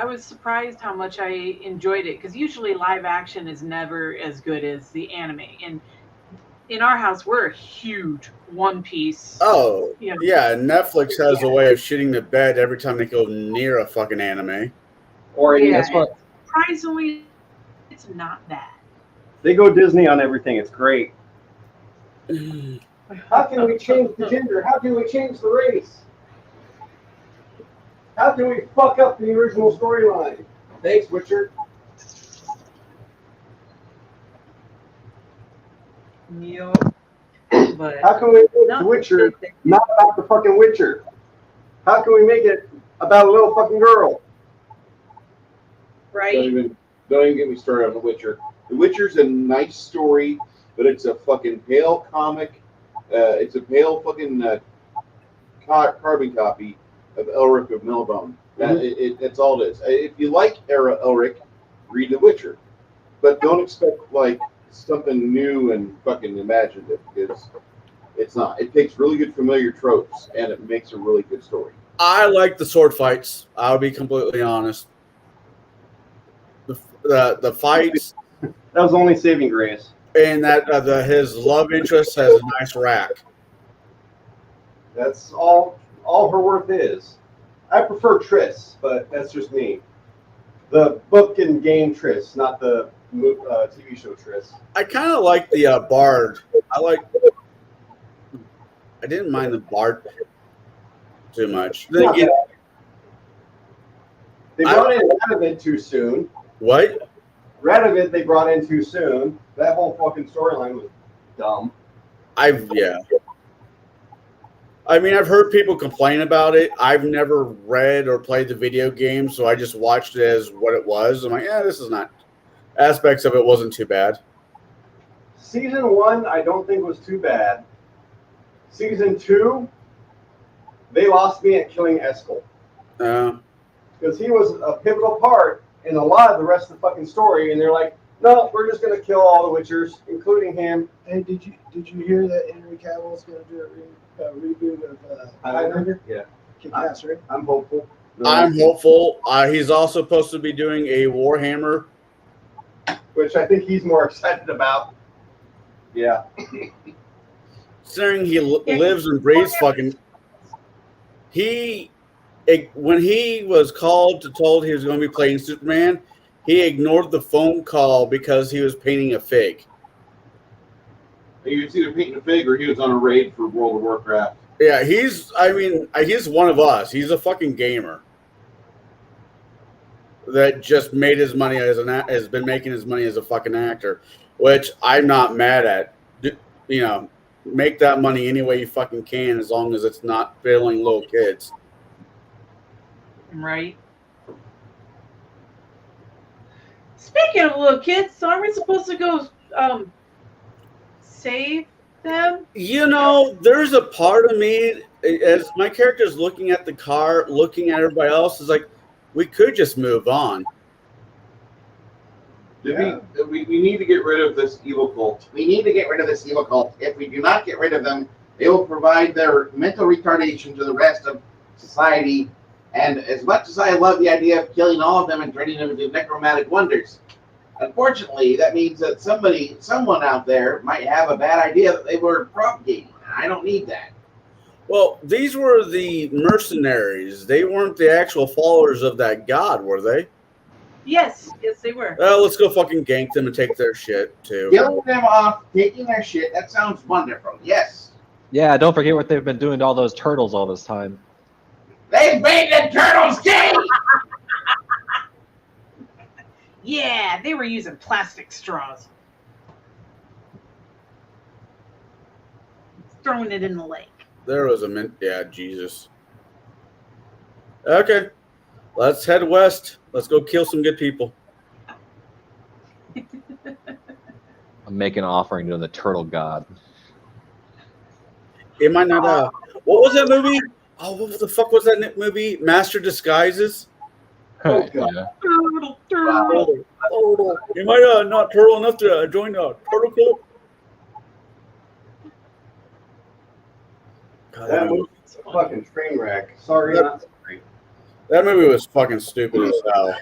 was surprised how much I enjoyed it because usually live action is never as good as the anime. And in our house, we're a huge One Piece. Oh, yeah. Netflix has a way of shitting the bed every time they go near a fucking anime. Or surprisingly, it's not bad. They go Disney on everything. It's great. How can we change the gender? How can we change the race? How can we fuck up the original storyline? Thanks, Witcher. Yo. But how can we make The Witcher not about the fucking Witcher? How can we make it about a little fucking girl? Right? Don't even get me started on The Witcher. The Witcher's a nice story, but it's a fucking pale comic. It's a pale fucking carbon copy of Elric of Melbone. That's all it is. If you like Elric, read The Witcher, but don't expect like something new and fucking imaginative, because it's not. It takes really good familiar tropes and it makes a really good story. I like the sword fights. I'll be completely honest. The fights. That was only saving grace. And that his love interest has a nice rack. That's all her worth is. I prefer Triss, but that's just me. The book and game Triss, not the TV show Triss. I kind of like the Bard. I didn't mind the Bard too much. They brought in Radovid too soon. What? Radovid they brought in too soon. That whole fucking storyline was dumb. I mean, I've heard people complain about it. I've never read or played the video game, so I just watched it as what it was. I'm like, this is not. Aspects of it wasn't too bad. Season 1, I don't think was too bad. Season 2, they lost me at killing Eskel. Because he was a pivotal part in a lot of the rest of the fucking story, and they're like, no, we're just gonna kill all the Witchers, including him. Hey, did you hear that Henry Cavill's gonna do a reboot of Highlander? Yeah. Kick-ass, right? I'm hopeful. I'm hopeful. He's also supposed to be doing a Warhammer, which I think he's more excited about. Yeah. Considering he lives and breathes fucking. When he was told he was going to be playing Superman, he ignored the phone call because he was painting a fig. He was either painting a fig or he was on a raid for World of Warcraft. Yeah, he's one of us. He's a fucking gamer that just made his money has been making his money as a fucking actor, which I'm not mad at. Make that money any way you fucking can, as long as it's not failing little kids. Right. Speaking of little kids, so aren't we supposed to go save them? There's a part of me, as my character's looking at the car, looking at everybody else, is like, we could just move on. We need to get rid of this evil cult. We need to get rid of this evil cult. If we do not get rid of them, they will provide their mental retardation to the rest of society. And as much as I love the idea of killing all of them and turning them into necromantic wonders, Unfortunately, that means that someone out there might have a bad idea that they were propagating. I don't need that. Well, these were the mercenaries. They weren't the actual followers of that god, were they? Yes, they were. Well, let's go fucking gank them and take their shit too. Killing them off, taking their shit, that sounds wonderful. Yes. Yeah, don't forget what they've been doing to all those turtles all this time. They made the turtles gay! Yeah, they were using plastic straws. Throwing it in the lake. There was a mint. Yeah, Jesus. Okay, let's head west. Let's go kill some good people. I'm making an offering to the turtle god. It might not. What was that movie? Oh, what the fuck was that movie? Master Disguises. Oh, yeah. Turtle. Oh, you might not turtle enough to join the turtle club. God, That movie's a fucking train wreck. Sorry, That- not sorry. That movie was fucking stupid as hell.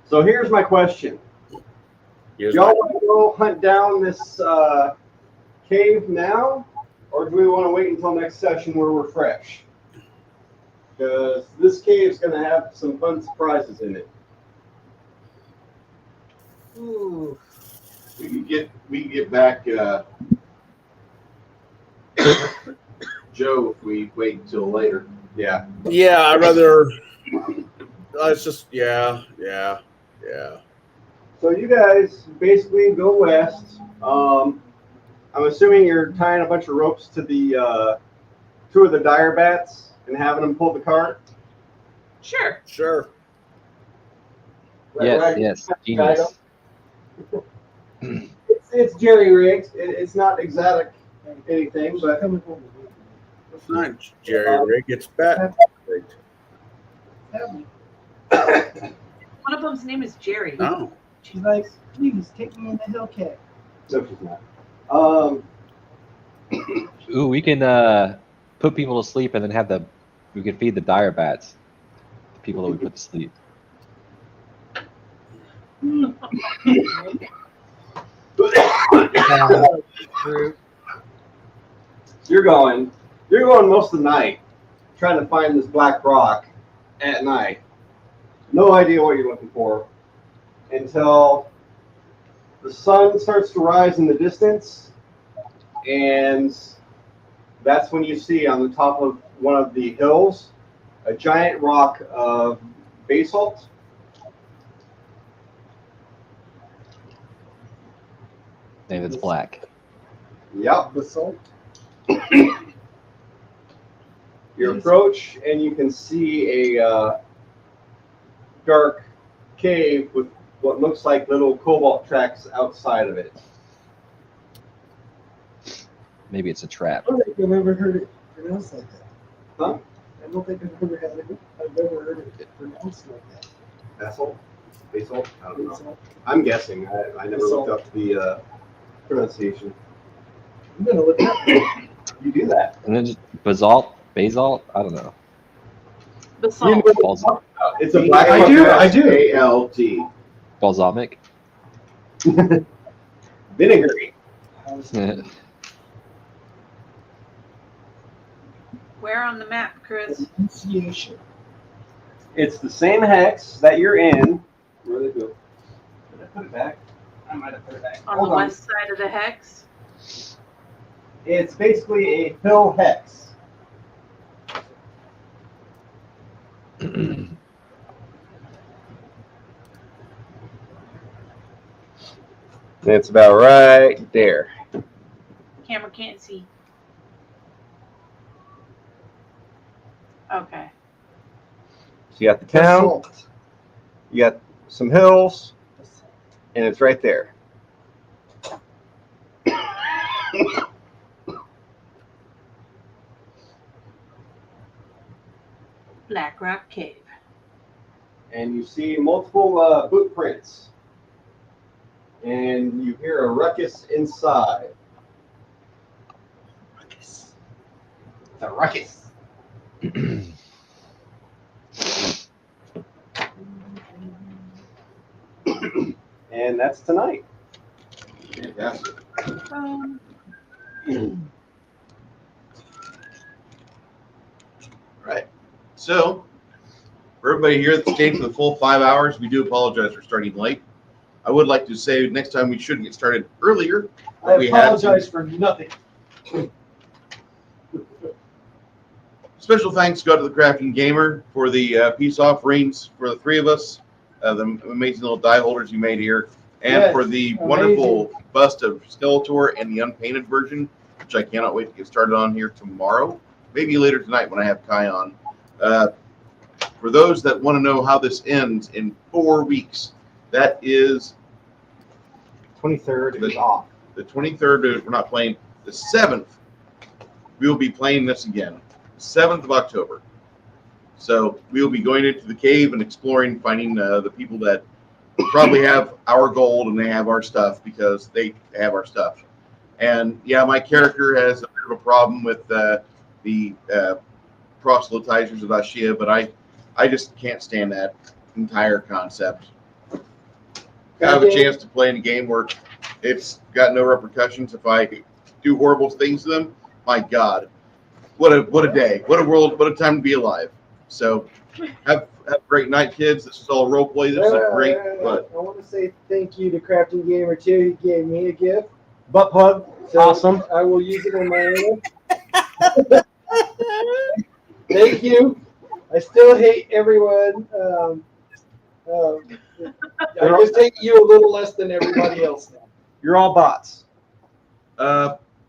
So here's my question. Here's Y'all my- want to go hunt down this cave now, or do we want to wait until next session where we're fresh? Because this cave's going to have some fun surprises in it. Ooh. We can get back Joe if we wait until later. Yeah. Yeah, I'd rather. It's just yeah. So you guys basically go west. I'm assuming you're tying a bunch of ropes to the two of the dire bats and having them pull the cart. Sure. Sure. Yes, genius. It's jerry rigged. It's not exotic anything, but It's not Jerry Rig. It's Bat. Rigged. One of them's name is Jerry. Oh. She's like, please take me in the hill cave. no, she's not. Ooh, we can put people to sleep and then have we can feed the dire bats. The people that we put to sleep. You're going most of the night trying to find this black rock at night. No idea what you're looking for until the sun starts to rise in the distance, and that's when you see on the top of one of the hills a giant rock of basalt. Name it's black. Yep. Basalt. You approach and you can see a dark cave with what looks like little cobalt tracks outside of it. Maybe it's a trap. I don't think I've ever heard it pronounced like that. Huh? I don't think I've ever heard it pronounced like that. Basalt? Basalt? I don't know. Basalt. I'm guessing. I never looked up the pronunciation. I'm gonna look it up. You do that. And then just basalt? I don't know. Basalt. It's a black I do. A-L-T. Balsamic? vinegary. Where on the map, Chris? Pronunciation. It's the same hex that you're in. Where'd it go? Did I put it back? I might have put it back. On Hold the west side of the hex? It's basically a hill hex. It's about right there. Camera can't see. Okay. So you got the town, you got some hills, and it's right there. Black Rock Cave. And you see multiple boot prints. And you hear a ruckus inside. Ruckus. The ruckus. And that's tonight. Fantastic. Right. So, for everybody here that stayed for the full 5 hours, we do apologize for starting late. I would like to say next time we should get started earlier. I We had apologize for nothing. Special thanks go to the Crafting Gamer for the peace offerings for the three of us, the amazing little die holders you made here, and Yes, for the amazing. wonderful bust of Skeletor and the unpainted version, which I cannot wait to get started on here tomorrow, maybe later tonight when I have Kai on. For those that want to know how this ends in 4 weeks, that is 23rd is off. The 23rd, we're not playing. The 7th, we will be playing this again. 7th of October. So we will be going into the cave and exploring, finding the people that probably have our gold and they have our stuff because they have our stuff. And yeah, my character has a bit of a problem with the proselytizers of Ashia, but I just can't stand that entire concept. I have a chance to play in a game where it's got no repercussions if I do horrible things to them. My God, what a day, what a world, what a time to be alive. So have a great night, kids. This is all role play. This is a great. But I want to say thank you to Crafting Gamer too. He gave me a gift. Butt plug. So Awesome. I will use it in my own. Thank you. I still hate everyone. I just hate you a little less than everybody else now. You're all bots.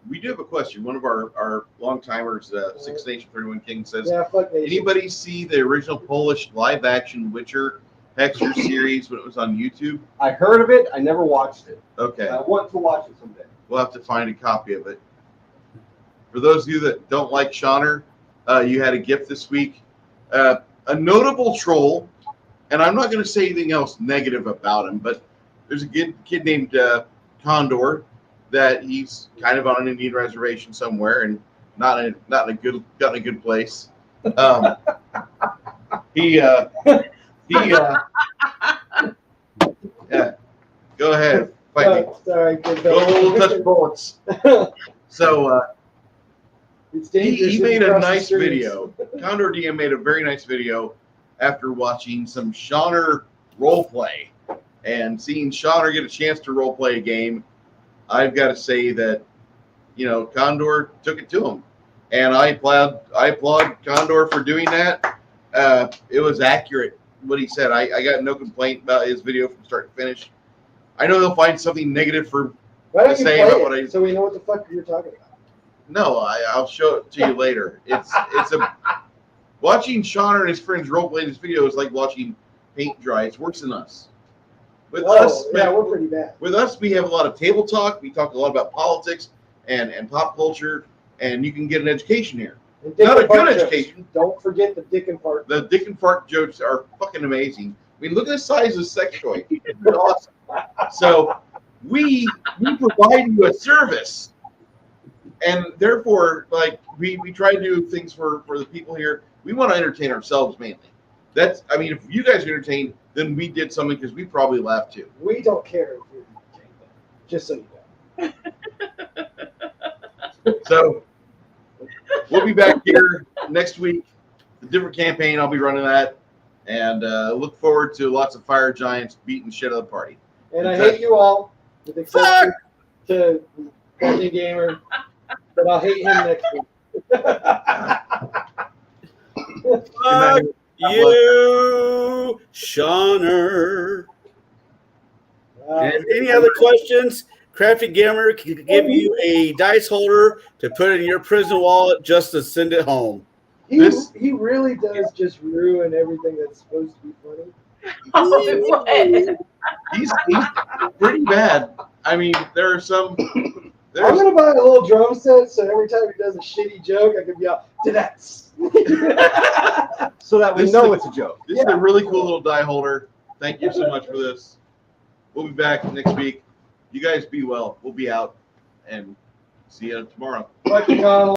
We do have a question. One of our long timers, Six Nation 31 King, says, Yeah, fuck Nation. anybody see the original Polish live action Witcher Hexer series when it was on YouTube? I heard of it. I never watched it. Okay. I want to watch it someday. We'll have to find a copy of it. For those of you that don't like Shauner, you had a gift this week. A notable troll, and I'm not going to say anything else negative about him, but there's a kid named Condor that he's kind of on an Indian reservation somewhere and not in a good place. Yeah. Go ahead. Fight me. Sorry. Go touch bullets. So It's dangerous he to made a cross the nice streets. video. Condor DM made a very nice video after watching some Shauner roleplay and seeing Shauner get a chance to roleplay a game. I've got to say that, Condor took it to him, and I applaud Condor for doing that. It was accurate what he said. I got no complaint about his video from start to finish. I know he'll find something negative for Why don't to you say play about it what I. so we know what the fuck you're talking about? No, I'll show it to you later. It's watching Shauner and his friends roleplay this video is like watching paint dry. It's worse than us. With us, yeah, we're pretty bad. With us, we have a lot of table talk. We talk a lot about politics and pop culture, and you can get an education here. And dick Not a and fart good jokes. education. Don't forget the dick and fart. The dick and fart jokes are fucking amazing. I mean, look at the size of the sex toy. They're awesome. So we provide you a service, and therefore, like we try to do things for the people here. We want to entertain ourselves mainly. If you guys are entertained, then we did something because we probably laughed too. We don't care if you're entertained, just so you know. So we'll be back here next week. A different campaign. I'll be running that, and look forward to lots of fire giants beating the shit out of the party. And I hate you all, with exception to Crafting Gamer, but I'll hate him next week. Fuck you, Shauner. And any other questions? Crafty Gamer can give you a dice holder to put in your prison wallet just to send it home. He really does just ruin everything that's supposed to be funny. He's pretty bad. I mean, there are some. I'm gonna buy a little drum set so every time he does a shitty joke, I can be all "That's." So that we know it's a joke. This is a really cool little die holder. Thank you so much for this. We'll be back next week. You guys be well. We'll be out and see you tomorrow. Bye,